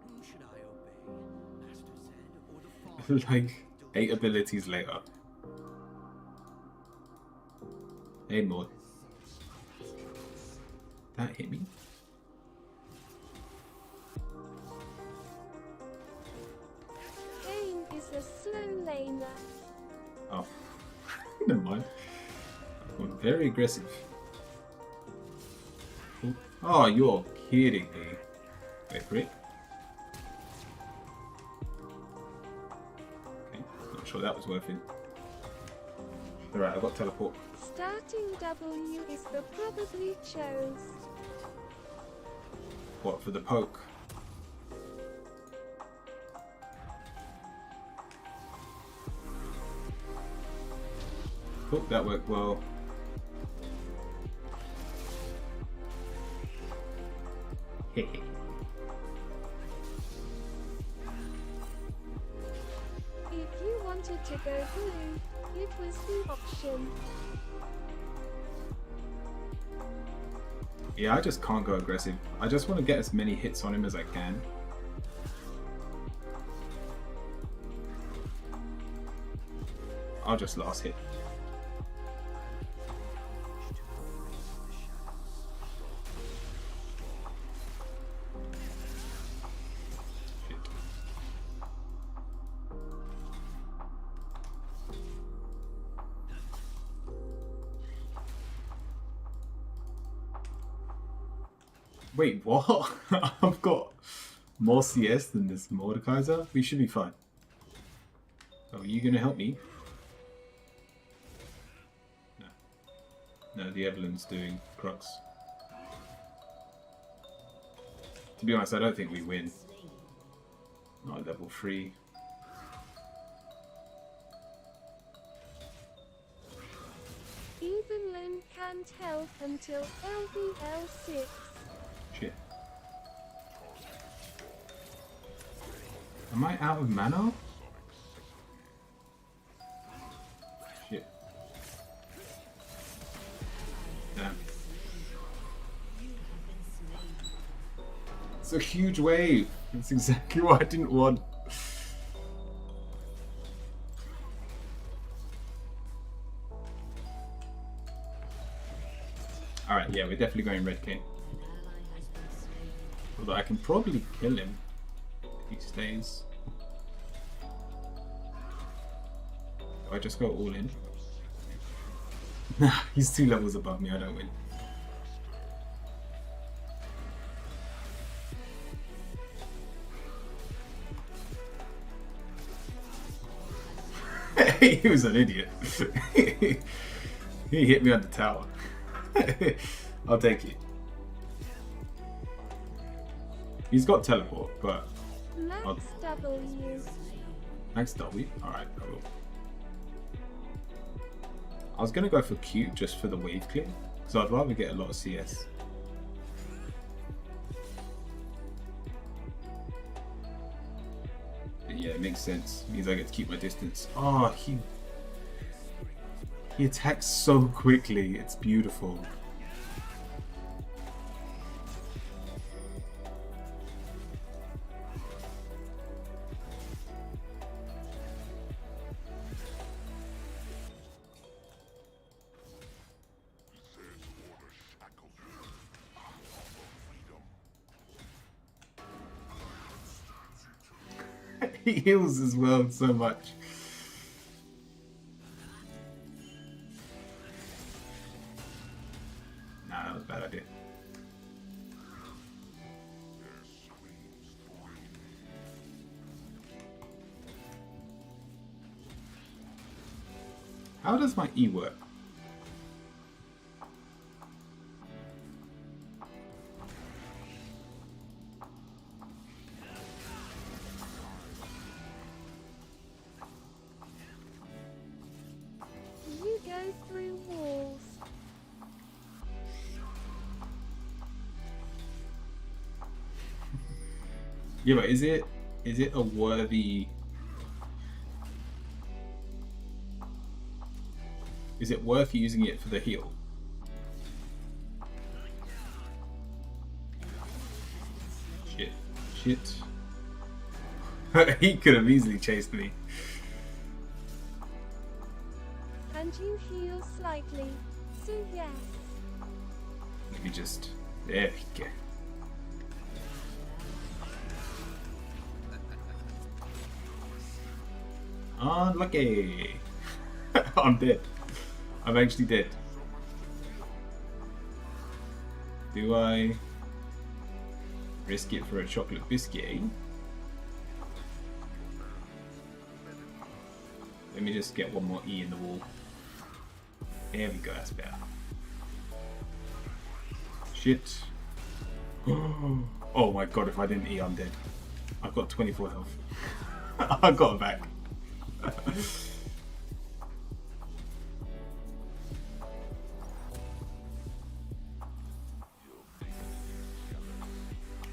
Who should I obey? Master Zen or the Father? Like 8 abilities later. Hey, Maud. That hit me. Kane is a slow laner. Oh, never mind. I'm very aggressive. Oh, you're kidding me. Wait for it. Okay, not sure that was worth it. Alright, I've got teleport. Starting W is the probably chose. What, for the poke? Oh, that worked well. Hehe. If you wanted to go blue, it was the option. Yeah, I just can't go aggressive. I just want to get as many hits on him as I can. I'll just last hit. Wait, what? I've got more CS than this Mordekaiser? We should be fine. Oh, are you gonna help me? No. No, the Evelyn's doing Crux. To be honest, I don't think we win. Not at level 3. Evelyn can't help until LVL 6. Shit. Am I out of mana? Shit. Damn. It's a huge wave. That's exactly what I didn't want. Alright, yeah, we're definitely going Red King. Although I can probably kill him if he stays. Do I just go all in? Nah, he's 2 levels above me, I don't win. He was an idiot. He hit me on the tower. I'll take it. He's got teleport, but Max W. Max W? Alright, I will. I was gonna go for Q just for the wave clear, so I'd rather get a lot of CS. But yeah, it makes sense. It means I get to keep my distance. Oh, he attacks so quickly. It's beautiful. He heals as well so much. Nah, that was a bad idea. How does my E work? You go through walls. Yeah, but is it a worthy? Is it worth using it for the heal? Shit. Shit. He could have easily chased me. And you heal slightly. So yes. Let me just... There we go. Unlucky. I'm dead. I'm actually dead. Do I risk it for a chocolate biscuit? Let me just get one more E in the wall. There we go, that's better. Shit. Oh my god, if I didn't E, I'm dead. I've got 24 health. I got it back.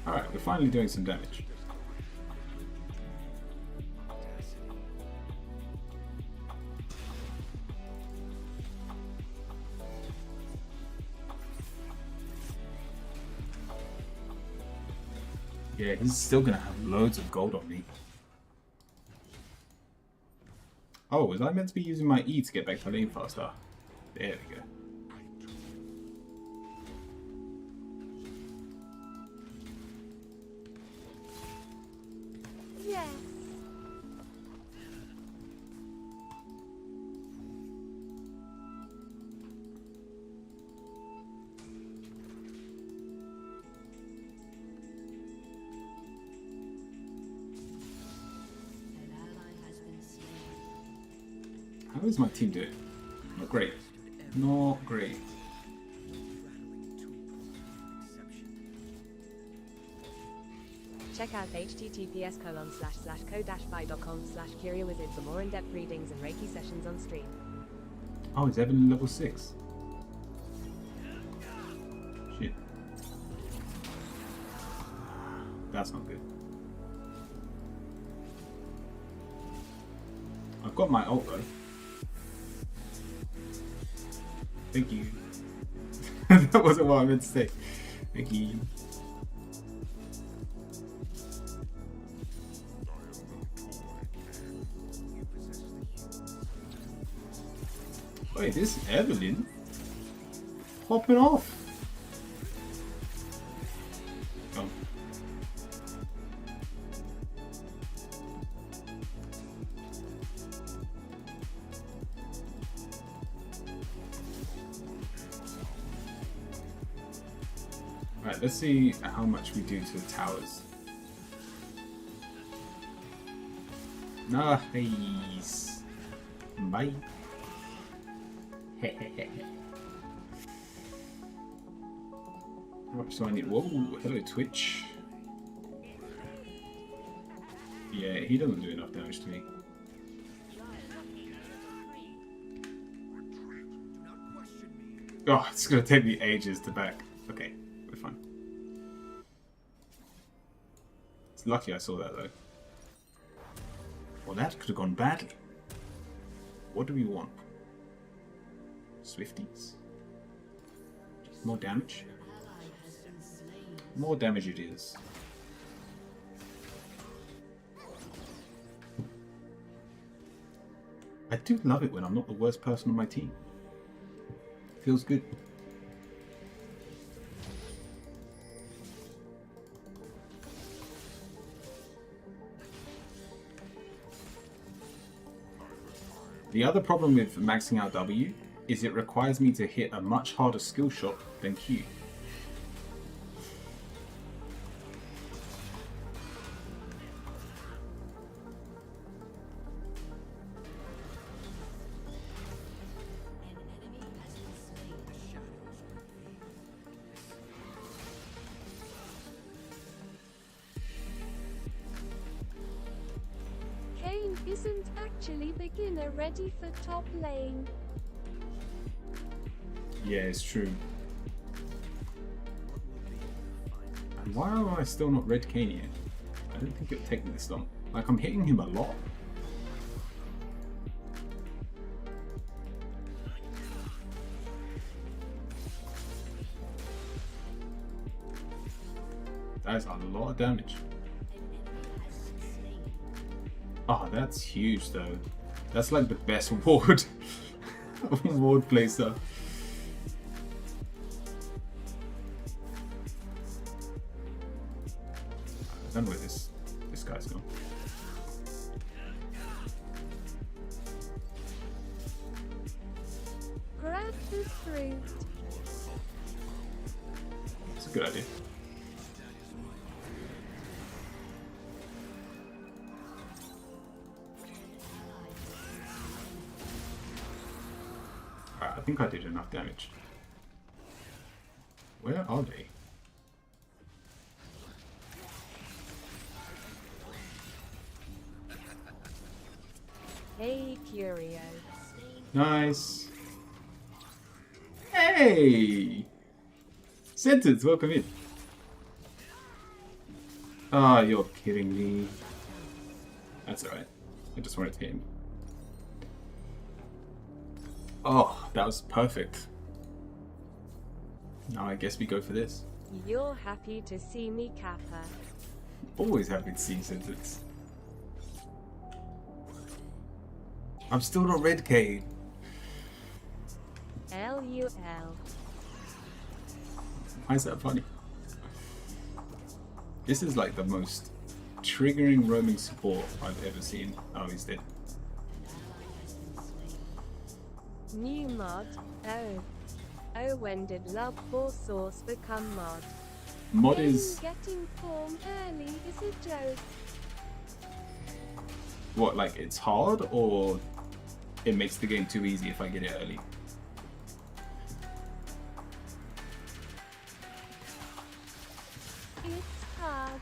Alright, we're finally doing some damage. Yeah, he's still gonna have loads of gold on me. Oh, was I meant to be using my E to get back to lane faster? There we go. Yes. How is my team doing? Not great. Not great. Check out https://co-fi.com/curiawizard for more in-depth readings and Reiki sessions on stream. Oh, it's Evelyn level 6. Shit. That's not good. I've got my ult though. Thank you. That wasn't what I meant to say. Thank you. Wait, this Evelyn popping off. Oh. Right, let's see how much we do to the towers. Nice. Bye. How much do I need? Whoa, hello Twitch. Yeah, he doesn't do enough damage to me. Oh, it's gonna take me ages to back. Okay, we're fine. It's lucky I saw that though. Well, that could have gone badly. What do we want? Swifties. More damage? More damage it is. I do love it when I'm not the worst person on my team. Feels good. The other problem with maxing out W is it requires me to hit a much harder skill shot than Q. Kane isn't actually beginner ready for top lane. Yeah, it's true. And why am I still not red Kane yet? I don't think it'll take me this long. Like, I'm hitting him a lot. That is a lot of damage. Oh, that's huge though. That's like the best ward. Ward placer. I don't know where this guy's gone. Grab the fruit. It's a good idea. Alright, I think I did enough damage. Where are they? Hey, Curio. Nice. Hey! Sentence, welcome in. Ah, you're kidding me. That's alright. I just wanted to hit him. Oh, that was perfect. Now I guess we go for this. You're happy to see me, Kappa. Always happy to see Sentence. I'm still not red Kane. LUL. Why is that funny? This is like the most triggering roaming support I've ever seen. Oh, he's dead. New mod. Oh. Oh, when did Love for Source become mod? Mod Kane is getting form early is a joke. what, like it's hard or it makes the game too easy if I get it early. It's hard.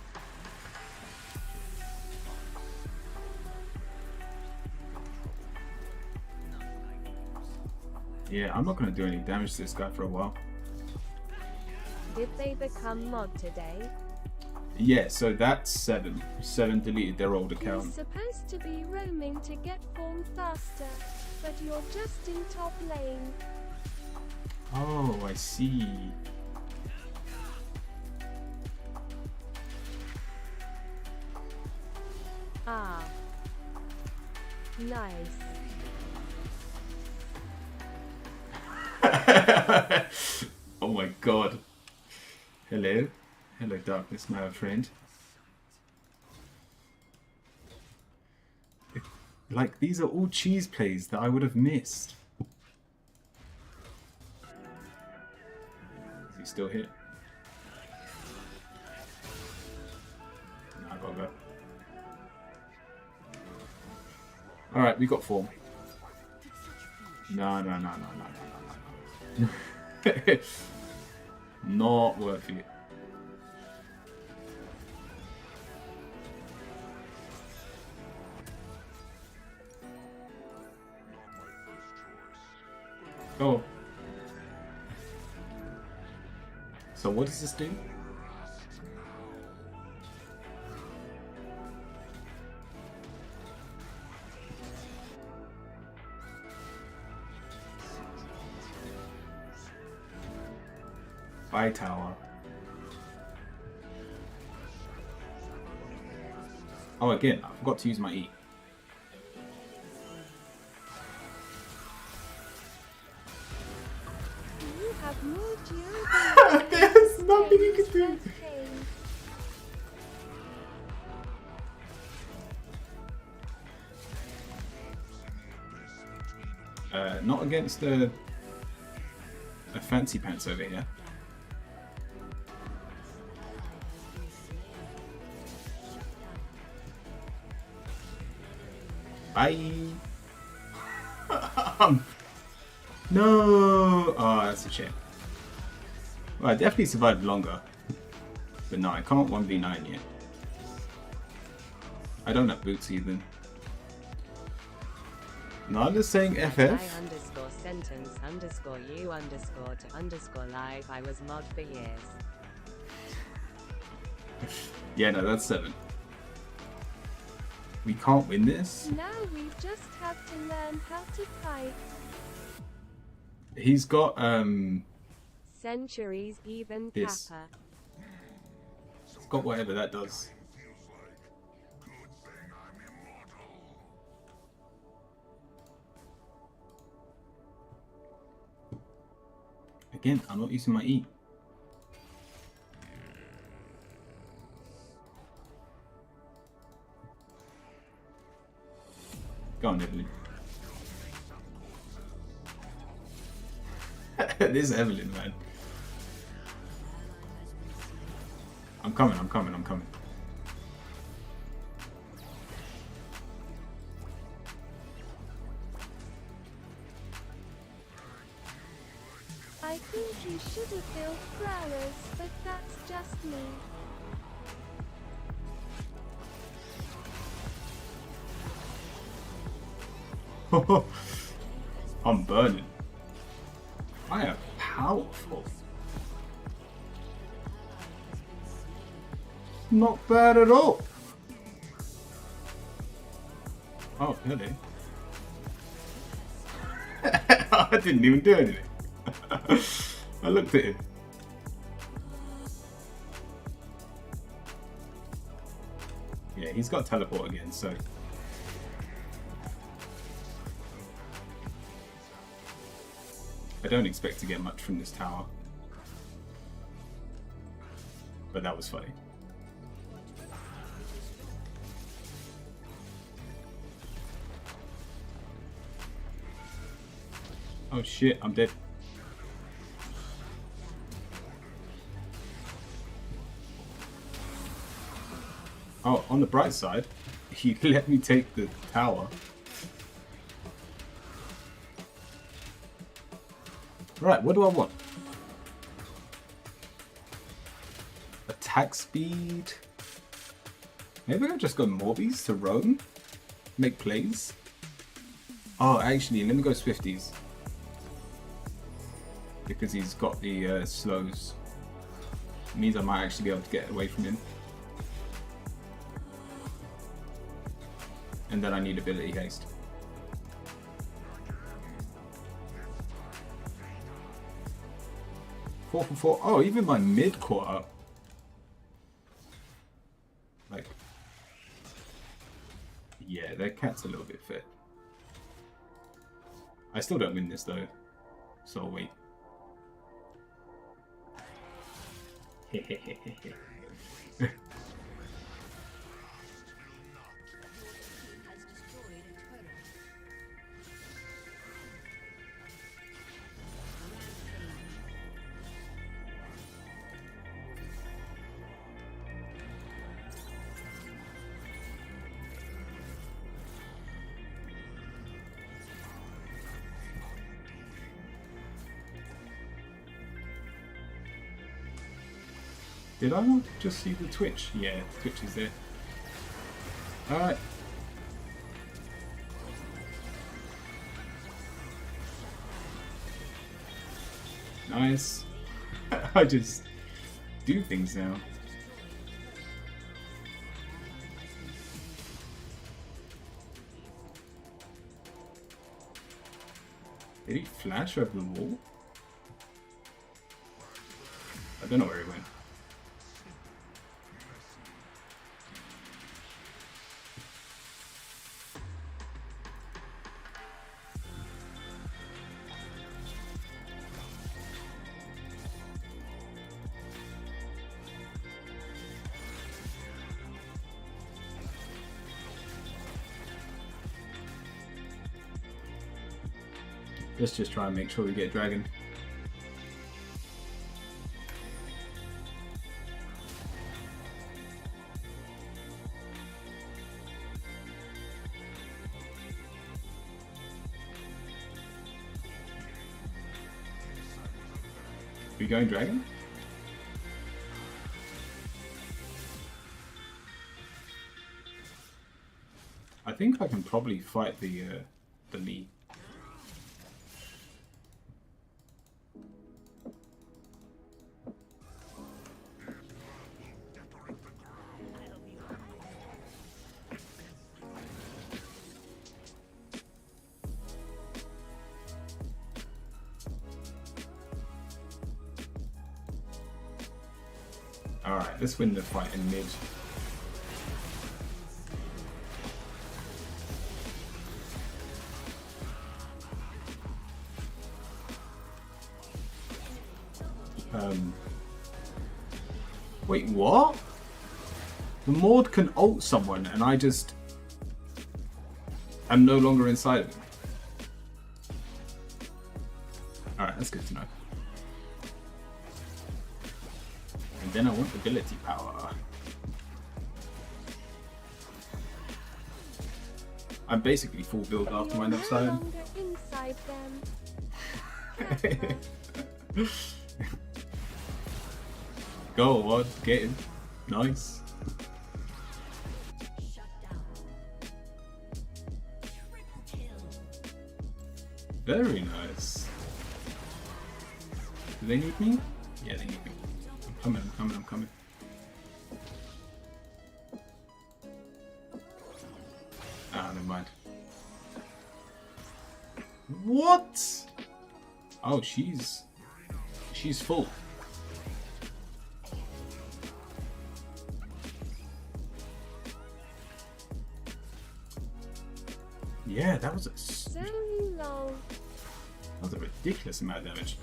Yeah, I'm not going to do any damage to this guy for a while. Did they become mod today? Yeah, so that's 7. 7 deleted their old You're account. supposed to be roaming to get form faster, but you're just in top lane. Oh, I see. Ah. Nice. Oh my god. Hello. Hello, darkness, my old friend. Like, these are all cheese plays that I would have missed. Is he still here? No, I gotta go. Alright, we got form. No. Not worth it. Oh. So what does this do? Bye, tower. Oh, again, I forgot to use my E. You have more durability. There's nothing you can do. Okay. Not against the fancy pants over here. Bye. No. Oh, that's a shame. Well, I definitely survived longer. But no, I can't 1v9 yet. I don't have boots even. No, I'm just saying FF. I_sentence_you_to_live. I was mod for years. Yeah, no, that's 7. We can't win this. Now we just have to learn how to fight. He's got Centuries even This. Kappa. he's got whatever that does. Again, I'm not using my E. Go on, Evelyn. This Evelyn, man. I'm coming. I think you should have built flowers, but that's just me. I'm burning. I am powerful. Not bad at all. Oh, hello. I didn't even do anything. I looked at him. Yeah, he's got teleport again, so. I don't expect to get much from this tower. But that was funny. Oh shit, I'm dead. Oh, on the bright side, he let me take the tower. Right, what do I want? Attack speed. Maybe I'll just go Morbius to roam. Make plays. Oh, actually, let me go Swifties. Because he's got the slows. It means I might actually be able to get away from him. And then I need ability haste. Four for four. Oh, even my mid caught up. Like, yeah, their cat's a little bit fit. I still don't win this though, so I'll wait. Did I not just see the Twitch? Yeah, Twitch is there. Alright. Nice. I just do things now. Did he flash over the wall? I don't know where he went. Let's just try and make sure we get dragon. We going dragon? I think I can probably fight the Lee. Alright, let's win the fight in mid. Wait, what? The Maud can ult someone and I just... I'm no longer inside of him. Alright, that's good to know. And then I want ability power. I'm basically full build after my next You're no item. longer inside them. Go, what? Get him. Nice. Very nice. Do they need me? Yeah, they need me. I'm coming, I'm coming, I'm coming. Ah, never mind. What? Oh, she's full. Yeah, that was So long. a ridiculous amount of damage.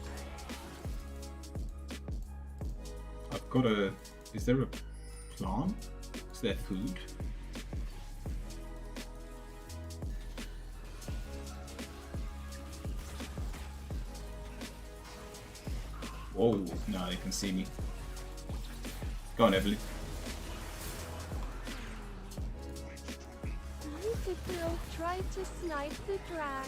I've got a... Is there a plant? Is there food? Whoa, no, they can see me. Go on, Evelyn. Beautiful. Try to snipe the drag.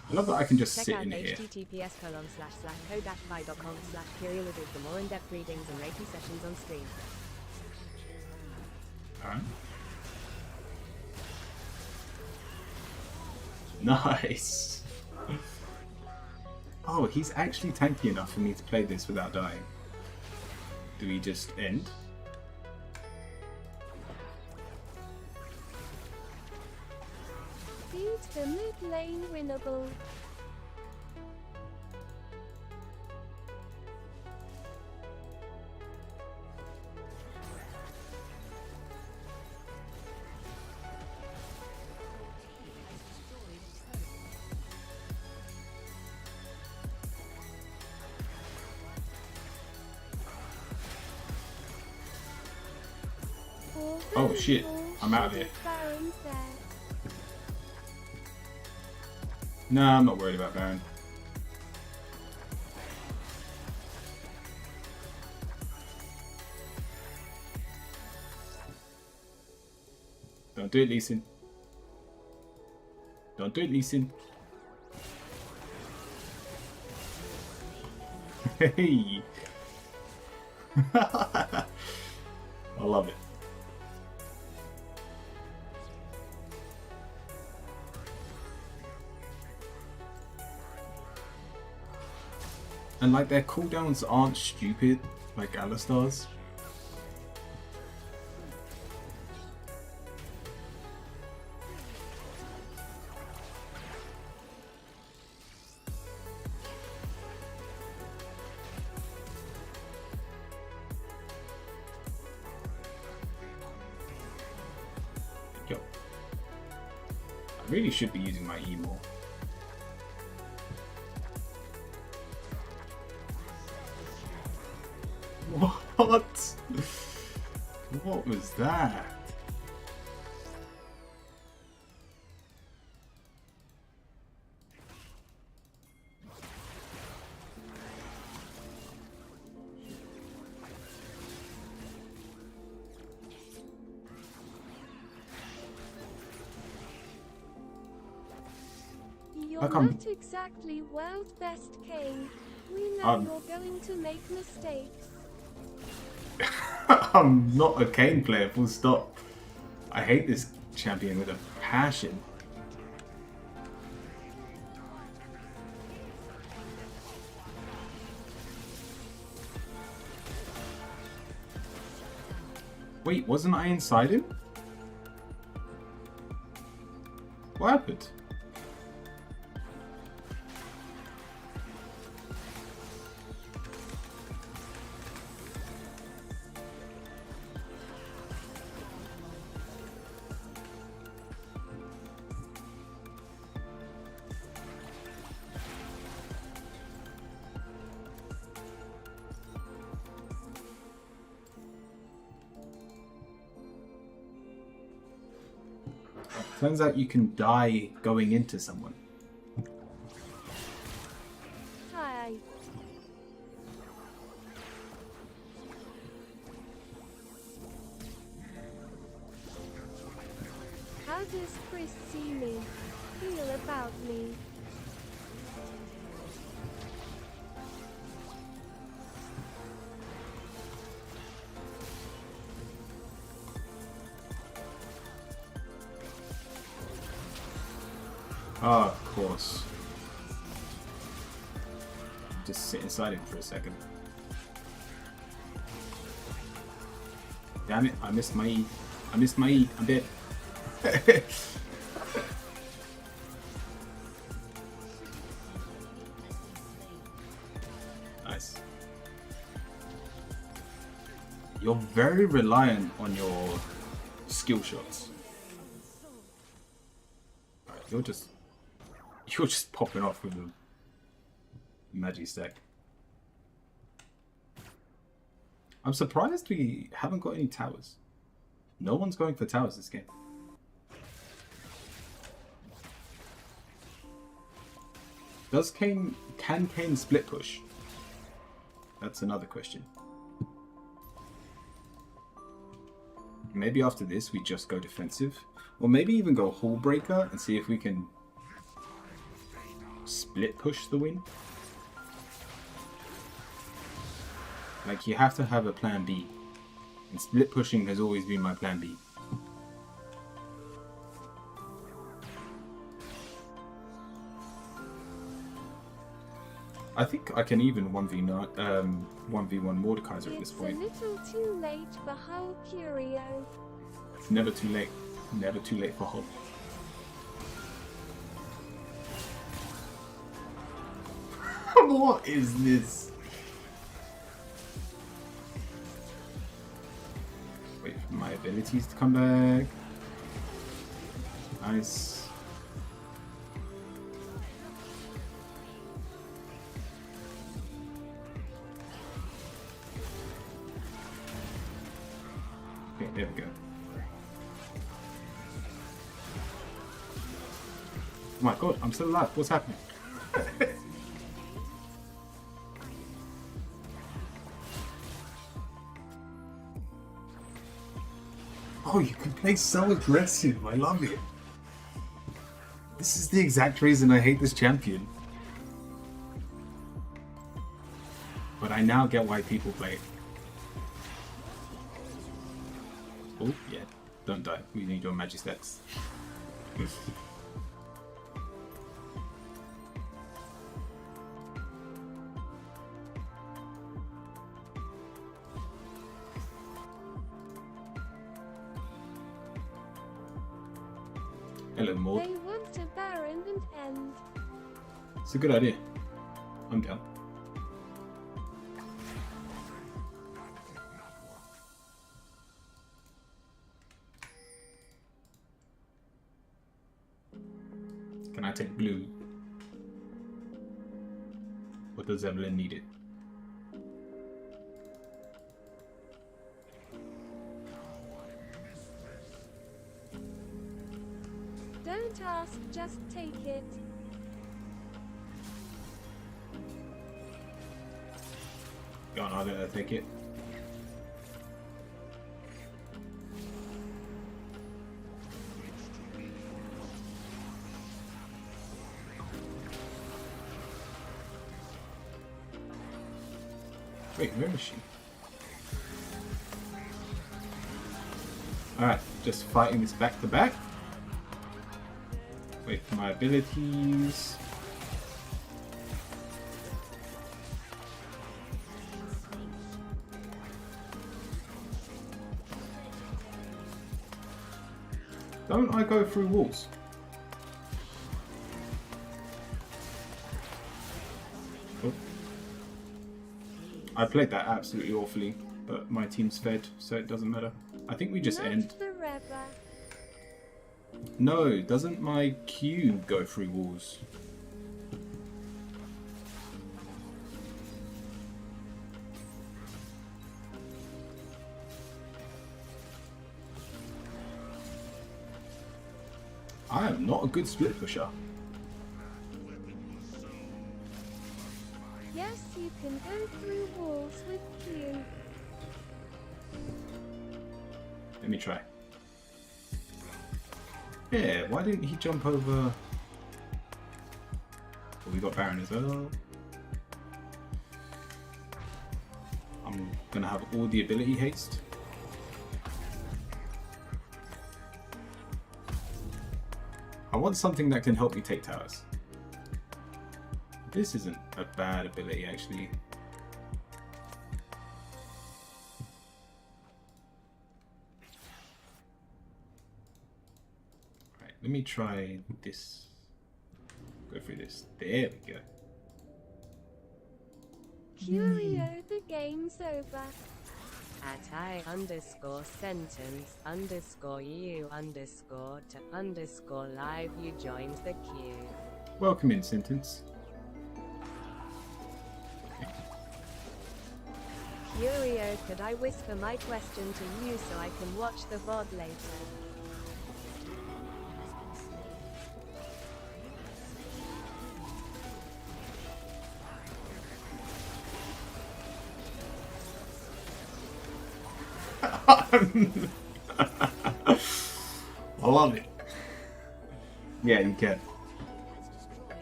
I love that I can just Check sit out in here. https://co-fi.com/curiolity for more in-depth readings and rating sessions on stream. Alright. Nice. Oh, he's actually tanky enough for me to play this without dying. Do we just end? Beat the mid lane winnable. Oh shit, I'm out of here. Baron's there. Nah, I'm not worried about Baron. Don't do it, Lee Sin. Don't do it, Lee Sin. Hey! I love it. And like their cooldowns aren't stupid like Alistar's. Yo. I really should be using my E more. What? What was that? You're How come- not exactly world's best king. We know you're going to make mistakes. I'm not a Kane player, full stop. I hate this champion with a passion. Wait, wasn't I inside him? What happened? Turns out you can die going into someone. Hi. How does Chris see me? Feel about me? Ah, of course. Just sit inside him for a second. Damn it, I missed my E. I missed my E. I'm dead. Nice. You're very reliant on your skill shots. Alright, you're just popping off with the Magi stack. I'm surprised we haven't got any towers. No one's going for towers this game. Can Kane split push? That's another question. Maybe after this we just go defensive. Or maybe even go Hull Breaker and see if we can split push the win. Like, you have to have a plan B. And split pushing has always been my plan B. I think I can even 1v1 Mordekaiser at this point. It's a little too late for Hull Curio. It's never too late. Never too late for Hull. What is this? Wait for my abilities to come back. Nice. Okay, there we go. Oh my god, I'm still alive. What's happening? Oh, you can play so aggressive. I love it. This is the exact reason I hate this champion. But I now get why people play it. Oh, yeah. Don't die. We need your Magistex. Hello, Maud. They want to Baron and end. It's a good idea. I'm down. Can I take blue? Or does Evelyn need it? Don't ask, just take it. Go on, I'll let her take it. Wait, where is she? Alright, just fighting this back to back. Wait for my abilities. Don't I go through walls? Oh. I played that absolutely awfully, but my team's fed, so it doesn't matter. I think we just Not end. forever. No, doesn't my Q go through walls? I am not a good split pusher. Yes, you can go through walls with Q. Let me try. Yeah, why didn't he jump over? Oh, we got Baron as well. I'm gonna have all the ability haste. I want something that can help me take towers. This isn't a bad ability actually. Let me try this. Go through this. There we go. Curio, the game's over. At I_sentence_you_to_live you joined the queue. Welcome in, Sentence. Curio, could I whisper my question to you so I can watch the VOD later? I love it. Yeah, you can.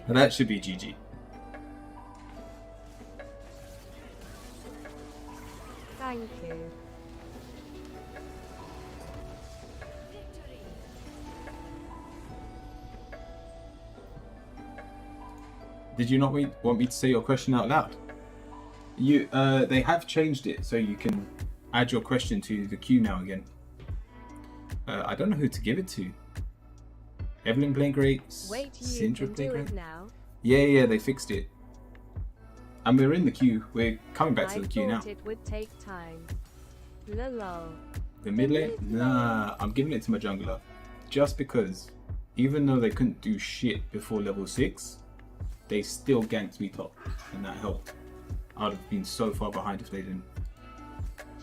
And that should be GG. Thank you. Did you not want me to say your question out loud? They have changed it so you can add your question to the queue now again. I don't know who to give it to. Evelyn playing great. Wait, you Sindra can playing do great. it now. Yeah, they fixed it. And we're in the queue. We're coming back to I the queue now. thought it would take time. Lol. The mid lane? Nah, I'm giving it to my jungler. Just because, even though they couldn't do shit before level 6, they still ganked me top. And that helped. I'd have been so far behind if they didn't.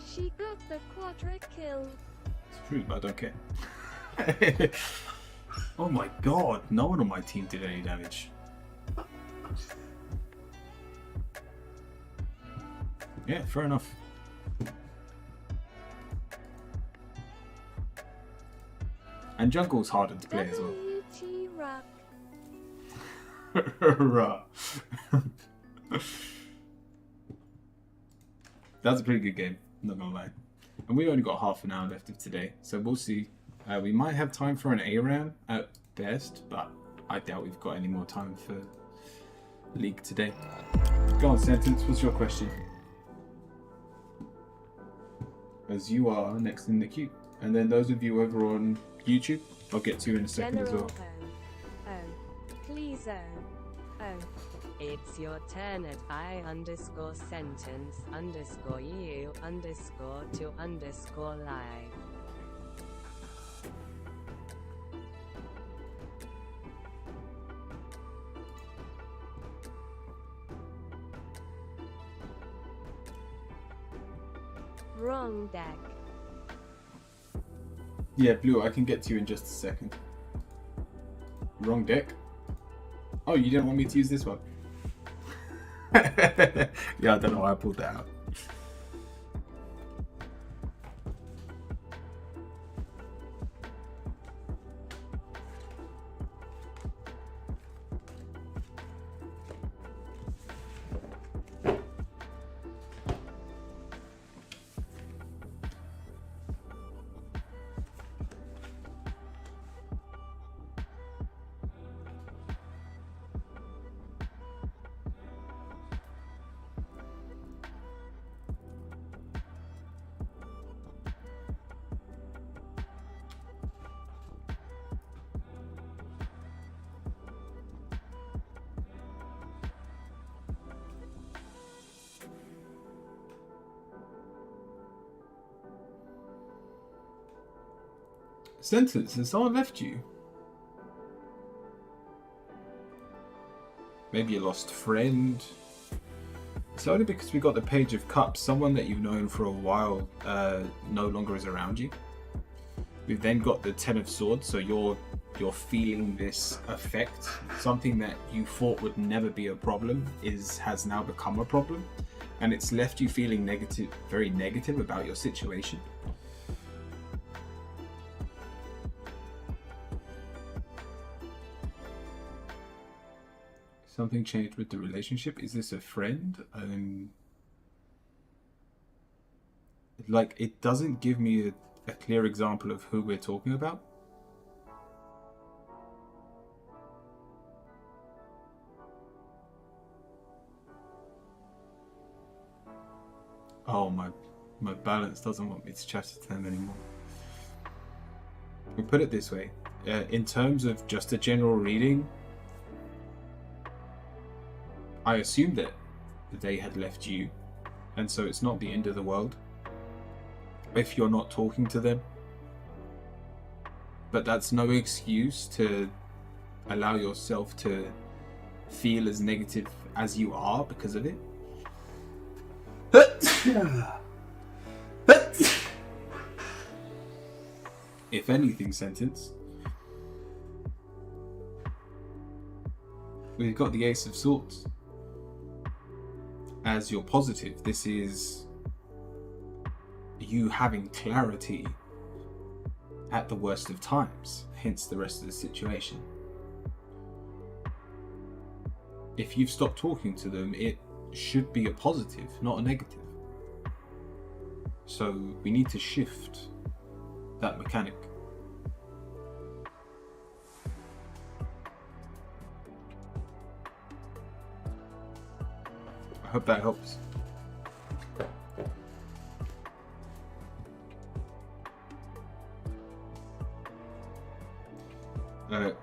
She got the quadra kill. It's true, but I don't care. Oh my god, no one on my team did any damage. Yeah, fair enough. And jungle's harder to play as well. WT rock. Rah. That's a pretty good game, not gonna lie. And we only got half an hour left of today, so we'll see. We might have time for an ARAM at best, but I doubt we've got any more time for League today. Go on, Sentence, what's your question? As you are next in the queue. And then those of you over on YouTube, I'll get to you in a second as General well. Please it's your turn at I_sentence_you_to_live. Wrong deck. Yeah, Blue, I can get to you in just a second. Wrong deck? Oh, you didn't want me to use this one? Yeah, I don't know why I pulled that out. Sentence, has someone left you? Maybe a lost friend. It's only because we got the Page of Cups, someone that you've known for a while no longer is around you. We've then got the Ten of Swords, so you're feeling this effect. Something that you thought would never be a problem has now become a problem, and it's left you feeling negative, very negative about your situation. Something changed with the relationship. Is this a friend? Like, it doesn't give me a clear example of who we're talking about. Oh, my balance doesn't want me to chat to them anymore. We'll put it this way. In terms of just a general reading, I assumed that they had left you, and so it's not the end of the world if you're not talking to them. But that's no excuse to allow yourself to feel as negative as you are because of it. If anything, Sentence, we've got the Ace of Swords as your positive. This is you having clarity at the worst of times, hence the rest of the situation. if you've stopped talking to them, it should be a positive, not a negative. So we need to shift that mechanic. I hope that helps.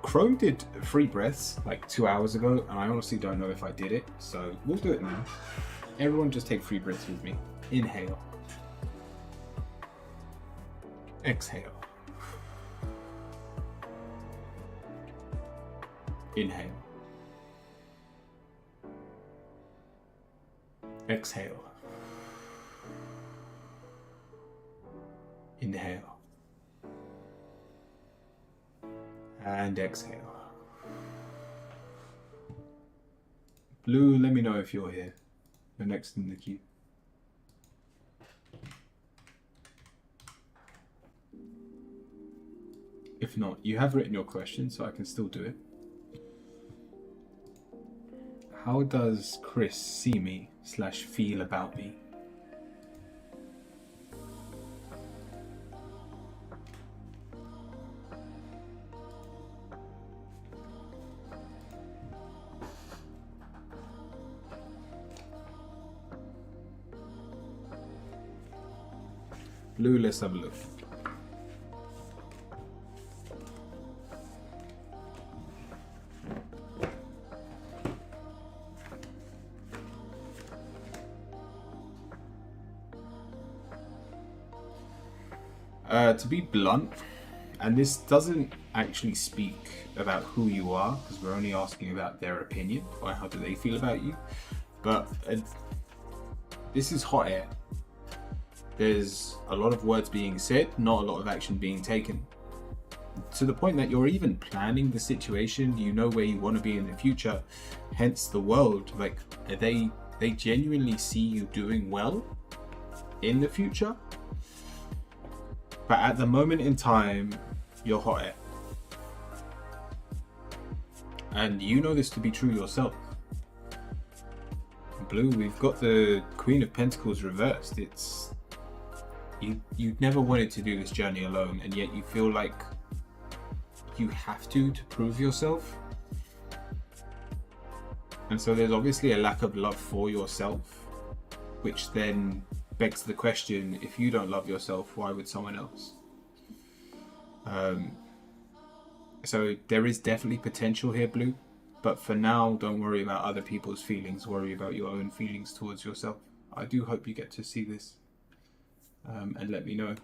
Chrome did 3 breaths like 2 hours ago, and I honestly don't know if I did it, so we'll do it now. Everyone just take 3 breaths with me. Inhale. Exhale. Inhale. Exhale. Inhale. And exhale. Blue, let me know if you're here. You're next in the queue. If not, you have written your question, so I can still do it. How does Chris see me / feel about me? Blue, let's have a look. To be blunt, and this doesn't actually speak about who you are, because we're only asking about their opinion, or how do they feel about you, but this is hot air. There's a lot of words being said, not a lot of action being taken. To the point that you're even planning the situation, you know where you want to be in the future, hence the world, like they genuinely see you doing well in the future. But at the moment in time, you're hot air. And you know this to be true yourself. Blue, we've got the Queen of Pentacles reversed. It's you never wanted to do this journey alone, and yet you feel like you have to prove yourself. And so there's obviously a lack of love for yourself, which then begs the question, if you don't love yourself, why would someone else? So there is definitely potential here, Blue, but for now, don't worry about other people's feelings, worry about your own feelings towards yourself. I do hope you get to see this, and let me know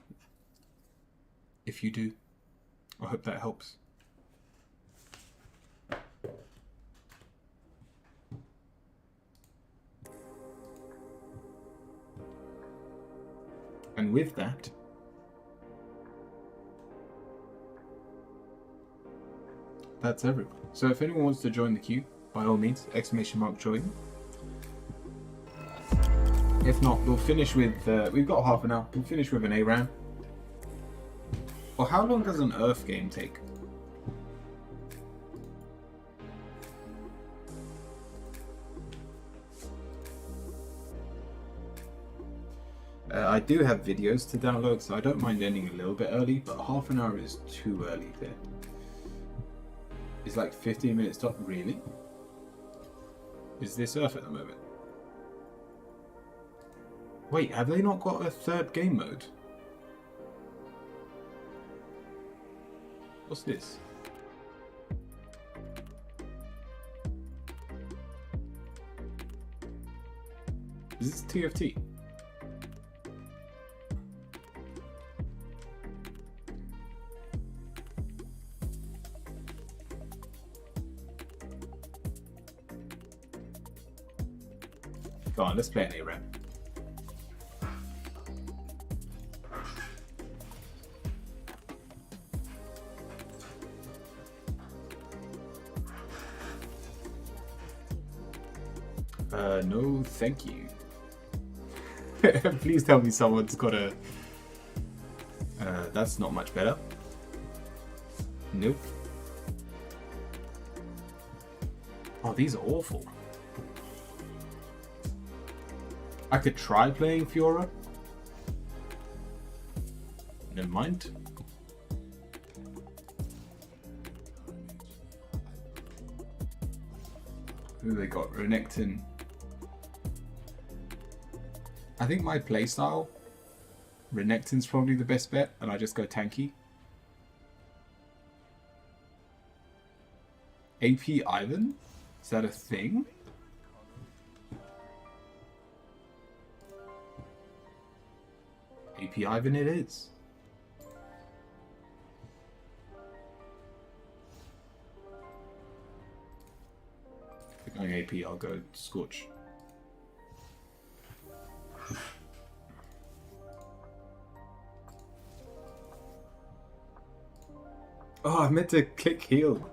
if you do. I hope that helps. And with that, that's everyone. So if anyone wants to join the queue, by all means, !join. If not, we'll finish with, we've got half an hour, we'll finish with an ARAM. Or how long does an Earth game take? I do have videos to download, so I don't mind ending a little bit early, but half an hour is too early there. It's like 15 minutes top, really? Is this Earth at the moment? Wait, have they not got a third game mode? What's this? Is this TFT? Go on, let's play an ARAM. No, thank you. Please tell me someone's got a... that's not much better. Nope. Oh, these are awful. I could try playing Fiora. Never mind. Who they got? Renekton. I think my playstyle, Renekton's probably the best bet, and I just go tanky. AP Ivan? Is that a thing? AP Ivan it is. If we're going AP, I'll go Scorch. Oh, I meant to click heal.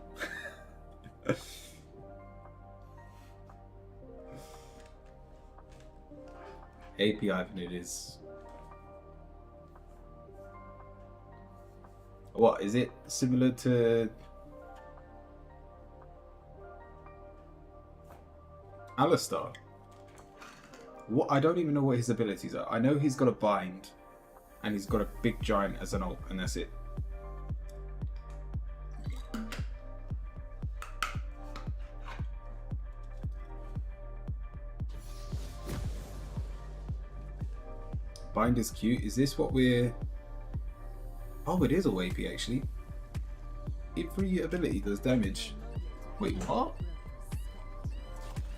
AP Ivan it is. What, is it similar to Alistar? What, I don't even know what his abilities are. I know he's got a bind and he's got a big giant as an ult, and that's it. Bind is cute. Is this what we're... Oh, it is all AP actually. Every ability does damage. Wait, what?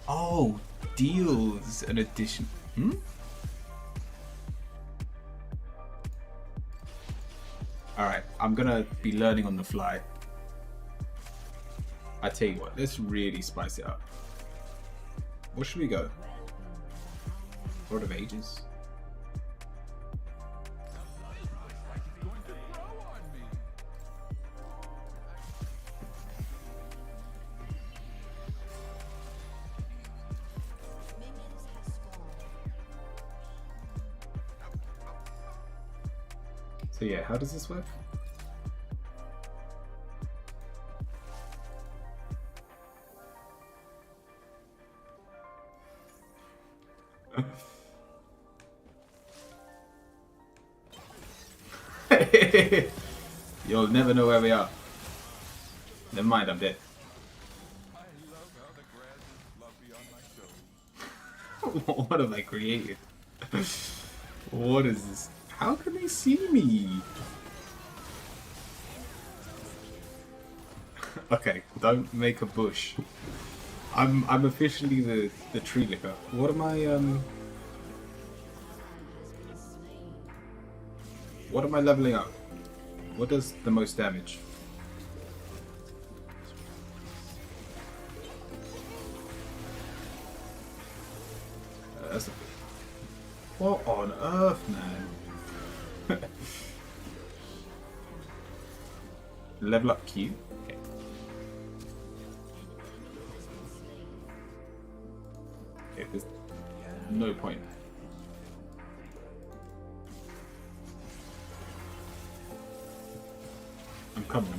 Oh, deals an addition. Alright, I'm gonna be learning on the fly. I tell you what, let's really spice it up. What should we go? Lord of Ages? So yeah, how does this work? You'll never know where we are. Never mind, I'm dead. I love how the grass is fluffy on my toes. What have I created? What is this? How can they see me? Okay, don't make a bush. I'm officially the tree licker. What am I leveling up? What does the most damage? That's a... What on earth, man? Level up Q. Okay. Okay, there's no point. I'm coming.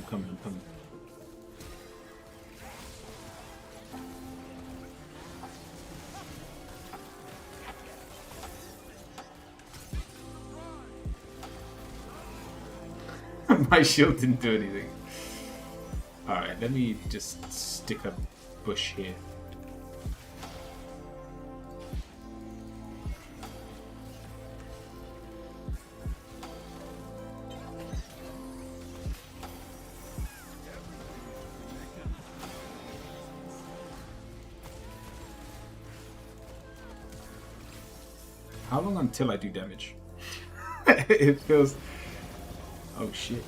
My shield didn't do anything. Alright, let me just stick a bush here. How long until I do damage? It feels... Oh shit.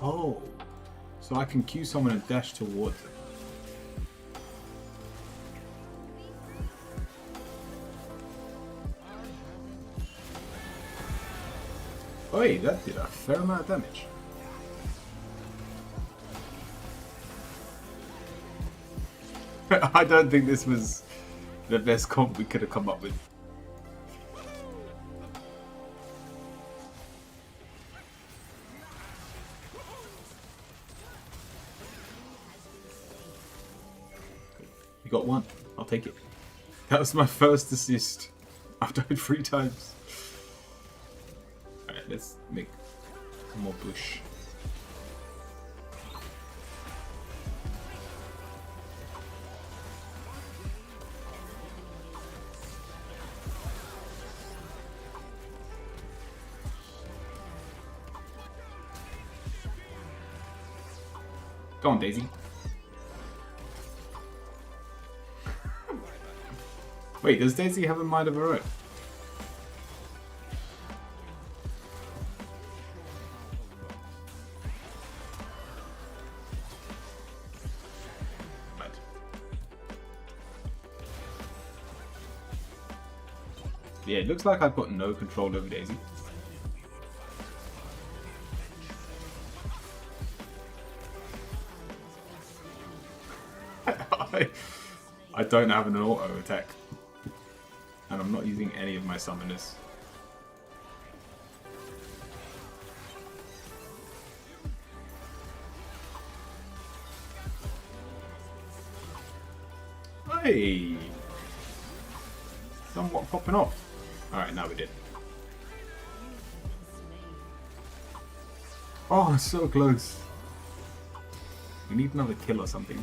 Oh. So I can Q someone and dash towards them. Oi, that did a fair amount of damage. I don't think this was the best comp we could have come up with. You got one. I'll take it. That was my first assist. I've died 3 times. Alright, let's make more bush. Go on, Daisy. Wait, does Daisy have a mind of her own? Right. Yeah, it looks like I've got no control over Daisy. I don't have an auto attack. And I'm not using any of my summoners. Hey! Somewhat popping off. Alright, now we did. Oh, so close. We need another kill or something.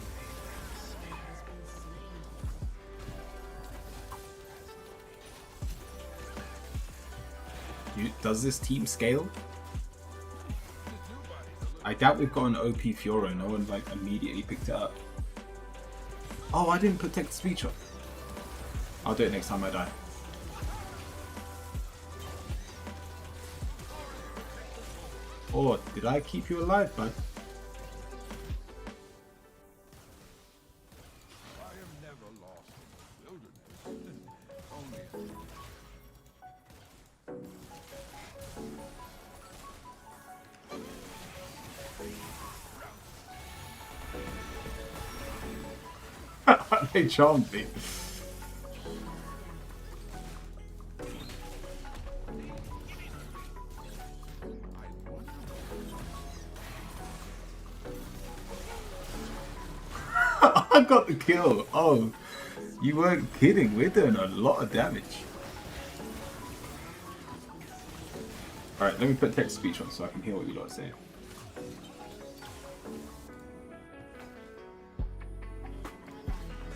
Does this team scale? I doubt we've got an OP Fiora. No one like immediately picked it up. Oh, I didn't protect the speed shot. I'll do it next time I die. Oh, did I keep you alive, bud? I am never lost in the wilderness. Only They charmed me. I got the kill. Oh, you weren't kidding. We're doing a lot of damage. Alright, let me put text speech on so I can hear what you lot are saying.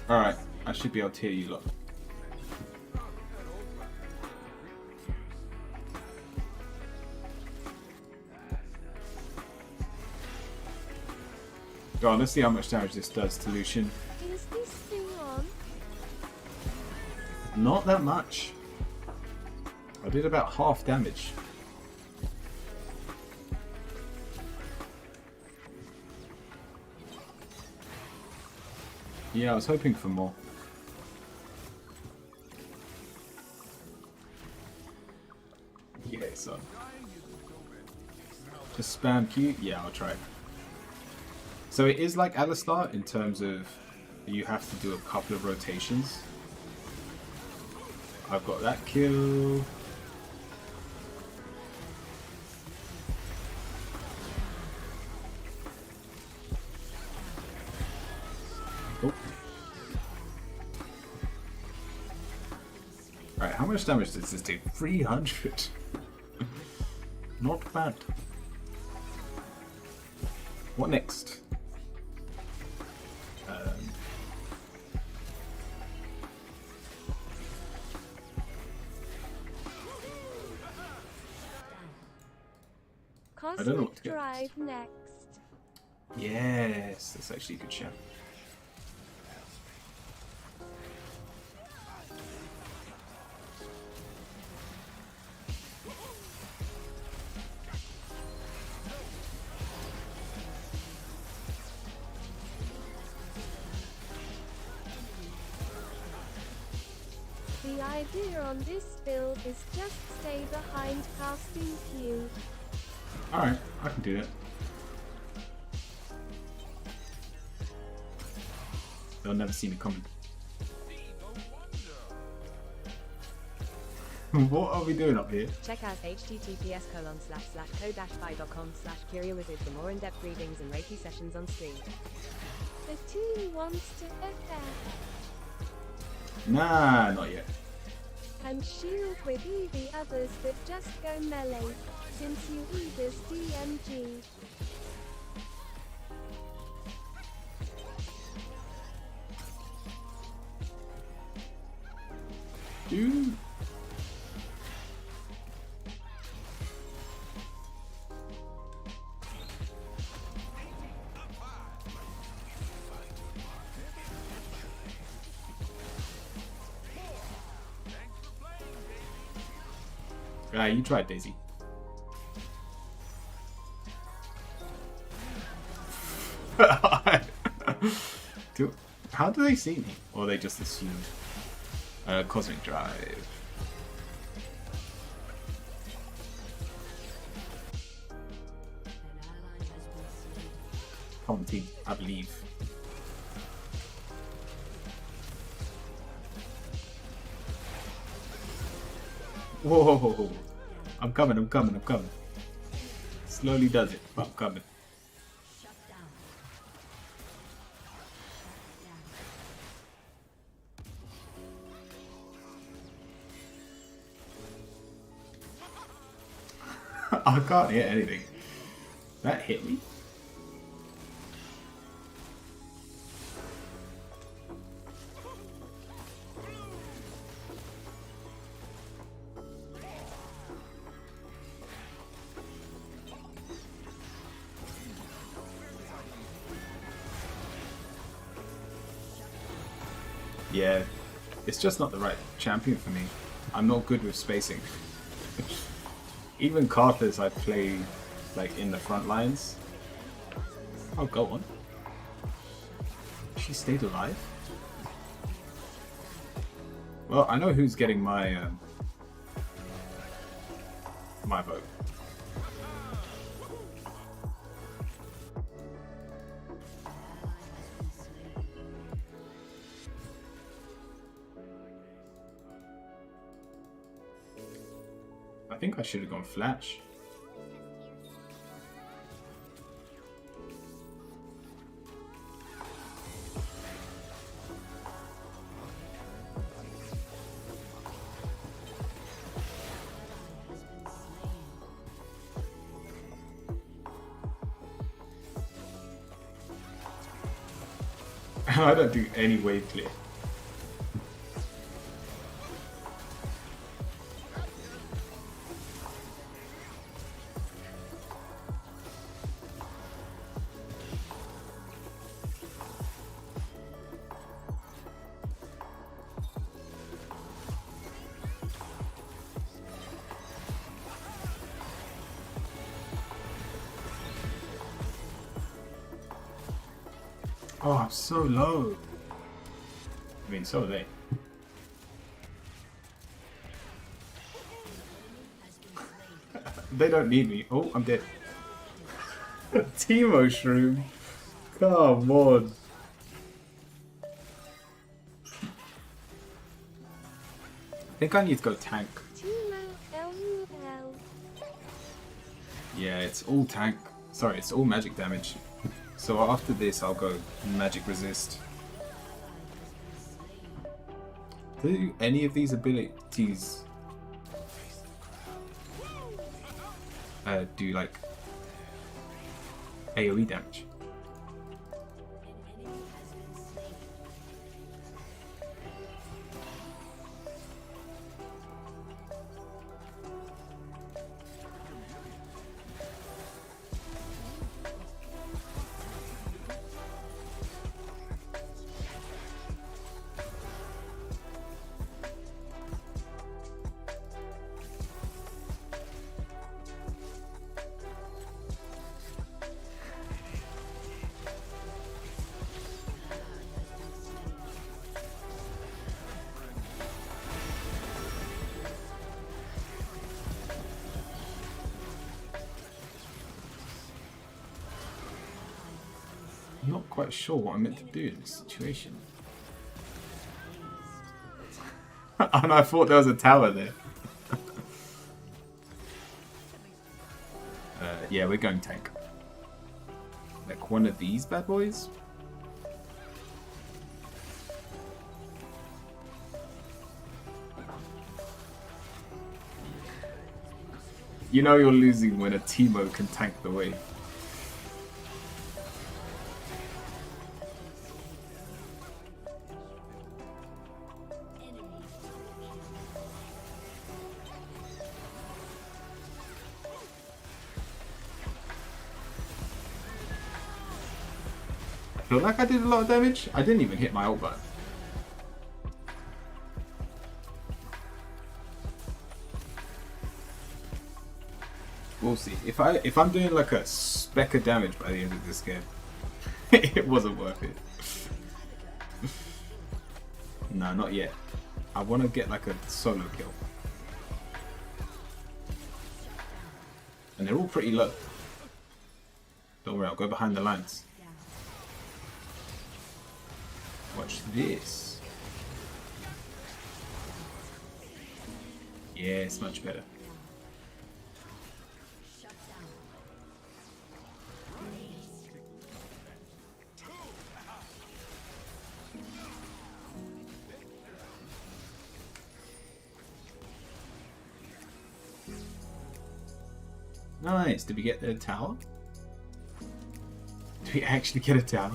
Alright, I should be able to hear you lot. Go on, let's see how much damage this does to Lucian. Is this thing on? Not that much. I did about half damage. Yeah, I was hoping for more. Yeah, son. Just spam Q? Yeah, I'll try. So it is like Alistar in terms of you have to do a couple of rotations. I've got that kill. Oh. Alright, how much damage does this do? 300. Not bad. What next? I don't know what to Cosmic get Drive next. Yes, that's actually a good shout. The idea on this build is just stay behind casting Q. Alright, I can do that. They'll never see me coming. What are we doing up here? Check out https://co-fi.com/curiawizard for more in-depth readings and Reiki sessions on stream. The team wants to FF. Nah, not yet. And shield with Eevee others that just go melee, since you Eevee's DMG. Dude. Ah, you tried, Daisy. How do they see me? Or they just assumed? Cosmic Drive. Come on, team. I believe. Whoa! I'm coming, I'm coming, I'm coming. Slowly does it, but I'm coming. I can't hit anything. That hit me? Yeah, it's just not the right champion for me. I'm not good with spacing. Even Karthus I play like in the front lines. Oh, go on. She stayed alive? Well, I know who's getting my my vote. I think I should have gone Flash. I don't do any wave clear. Oh, I'm so low. I mean, so are they. They don't need me. Oh, I'm dead. Teemo Shroom. Come on. I think I need to go tank. Yeah, it's all tank. Sorry, it's all magic damage. So after this, I'll go magic resist. Do any of these abilities do like AoE damage? I'm not quite sure what I'm meant to do in this situation. And I thought there was a tower there. Yeah, we're going tank. Like one of these bad boys? You know you're losing when a Teemo can tank the wave. I feel like I did a lot of damage. I didn't even hit my ult button. We'll see. If I'm doing like a speck of damage by the end of this game, it wasn't worth it. No, not yet. I want to get like a solo kill. And they're all pretty low. Don't worry, I'll go behind the lines. Watch this. Yeah, it's much better. Nice. Did we get the tower? Did we actually get a tower?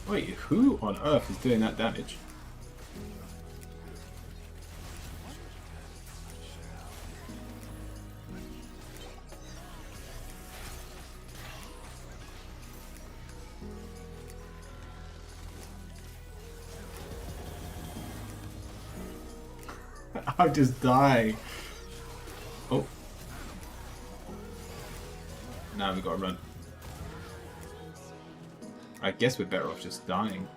Wait, who on earth is doing that damage? I'll just die. Oh. Now we gotta run. I guess we're better off just dying.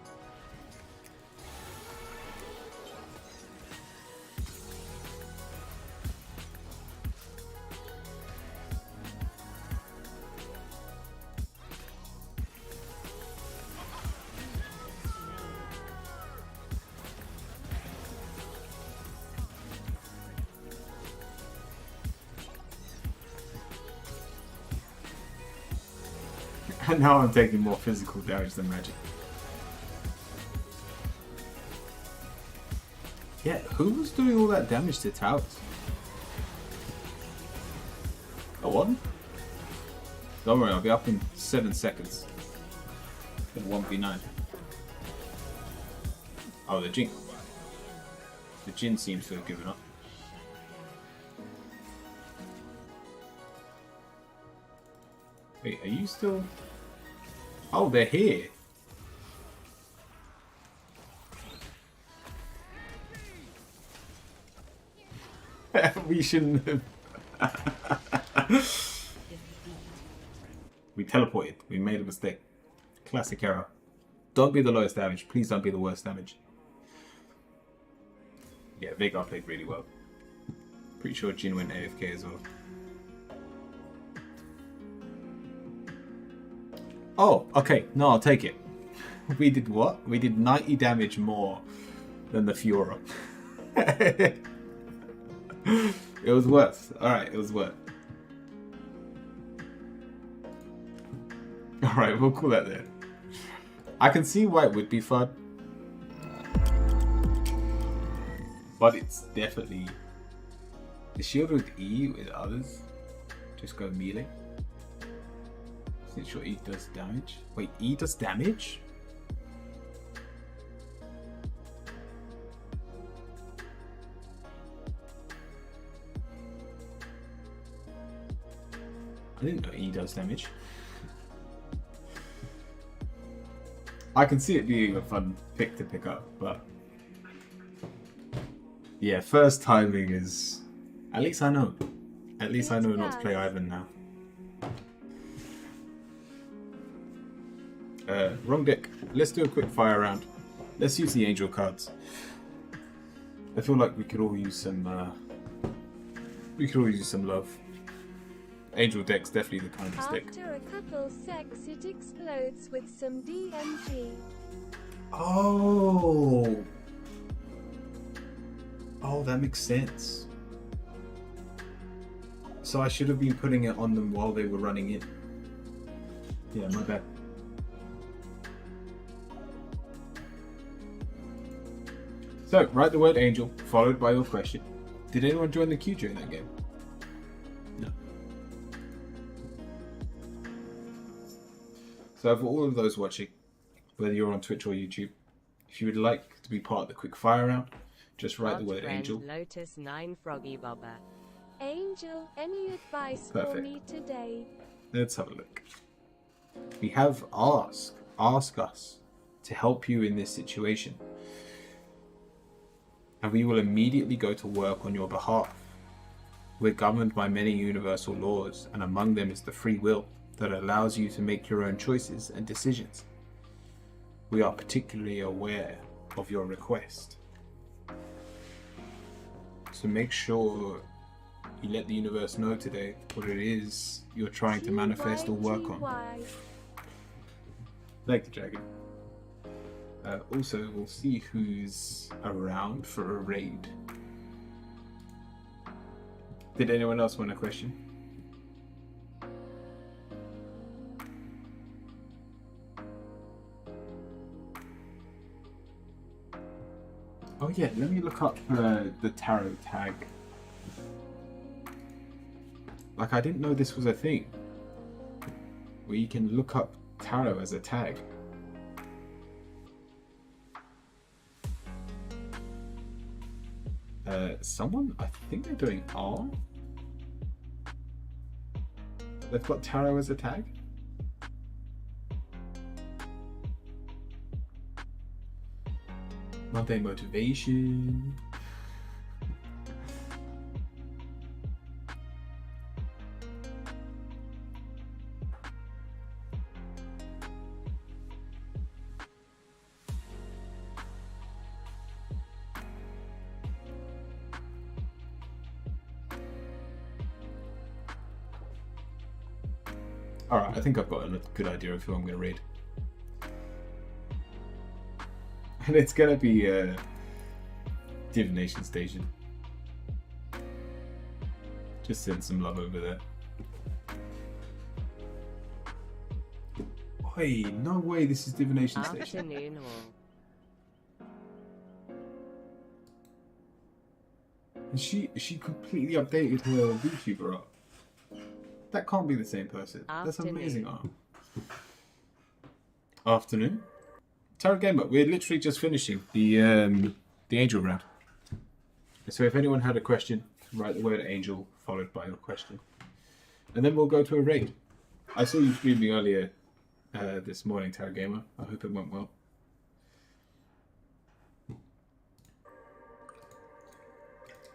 And now I'm taking more physical damage than magic. Yeah, who was doing all that damage to towers? A one? Don't worry, I'll be up in 7 seconds. In 1v9. Oh, the Jin. The Jin seems to have given up. Wait, are you still... Oh, they're here. We shouldn't have. We teleported. We made a mistake. Classic error. Don't be the lowest damage. Please don't be the worst damage. Yeah, Veigar played really well. Pretty sure Jin went AFK as well. Oh, okay. No, I'll take it. We did what? We did 90 damage more than the Fiora. It was worth. Alright, it was worth. Alright, we'll call that there. I can see why it would be fun. But it's definitely... The shield with E with others. Just go melee. Since your E does damage. Wait, E does damage? I didn't know E does damage. I can see it being a fun pick to pick up, but... Yeah, first timing is... At least I know. At least I know not to play Ivan now. Wrong deck. Let's do a quick fire round. Let's use the angel cards. I feel like we could all use some love. Angel deck's definitely the kindest deck. After a couple sex, it explodes with some DMG. Oh, that makes sense. So I should have been putting it on them while they were running in. Yeah, my bad. So, write the word angel, followed by your question. Did anyone join the queue during that game? So for all of those watching, whether you're on Twitch or YouTube, if you would like to be part of the quick fire round, just write the Hot word friend angel. Lotus 9 Froggy Bobber. Angel, any advice for Perfect. me today? Let's have a look. We have ask us to help you in this situation. And we will immediately go to work on your behalf. We're governed by many universal laws, and among them is the free will that allows you to make your own choices and decisions. We are particularly aware of your request. So make sure you let the universe know today what it is you're trying to manifest or work on. GYGY. Like the dragon. Also, we'll see who's around for a raid. Did anyone else want a question? Oh yeah, let me look up the tarot tag. Like, I didn't know this was a thing where you can look up tarot as a tag. Someone, I think they're doing R. They've got tarot as a tag. Monday motivation. Alright, I think I've got a good idea of who I'm going to read. And it's going to be Divination Station. Just send some love over there. Oi, no way this is Divination Station. Afternoon all. And she completely updated her VTuber art. That can't be the same person. That's amazing art. Afternoon. Tarot Gamer, we're literally just finishing the angel round. So if anyone had a question, write the word angel followed by your question. And then we'll go to a raid. I saw you streaming earlier this morning, Tarot Gamer. I hope it went well.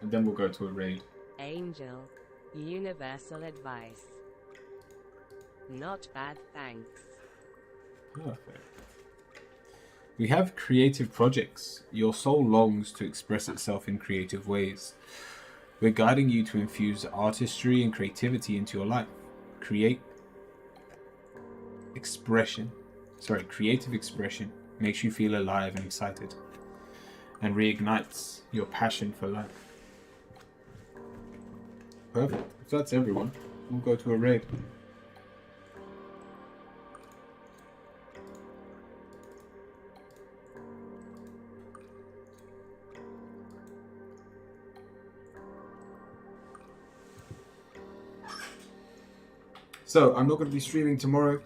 And then we'll go to a raid. Angel. Universal advice. Not bad, thanks. Perfect. We have creative projects. Your soul longs to express itself in creative ways. We're guiding you to infuse artistry and creativity into your life. Creative expression makes you feel alive and excited and reignites your passion for life. Perfect. If that's everyone, we'll go to a raid. So, I'm not going to be streaming tomorrow.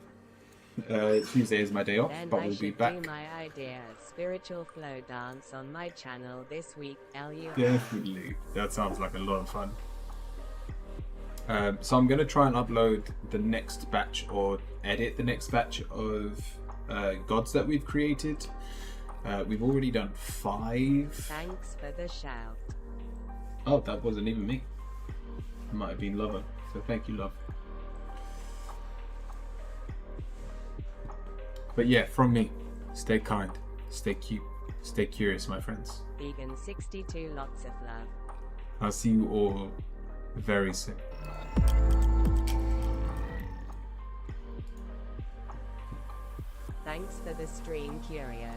Tuesday is my day off, Then but I we'll be should back. do my idea spiritual flow dance on my channel this week. LU. Definitely. That sounds like a lot of fun. So I'm going to try and upload the next batch or edit the next batch of gods that we've created. We've already done 5. Thanks for the shout. Oh, that wasn't even me. It might have been Lover. So thank you, Love. But yeah, from me, stay kind, stay cute, stay curious, my friends. Vegan 62, lots of love. I'll see you all very soon. Thanks for the stream, Curio.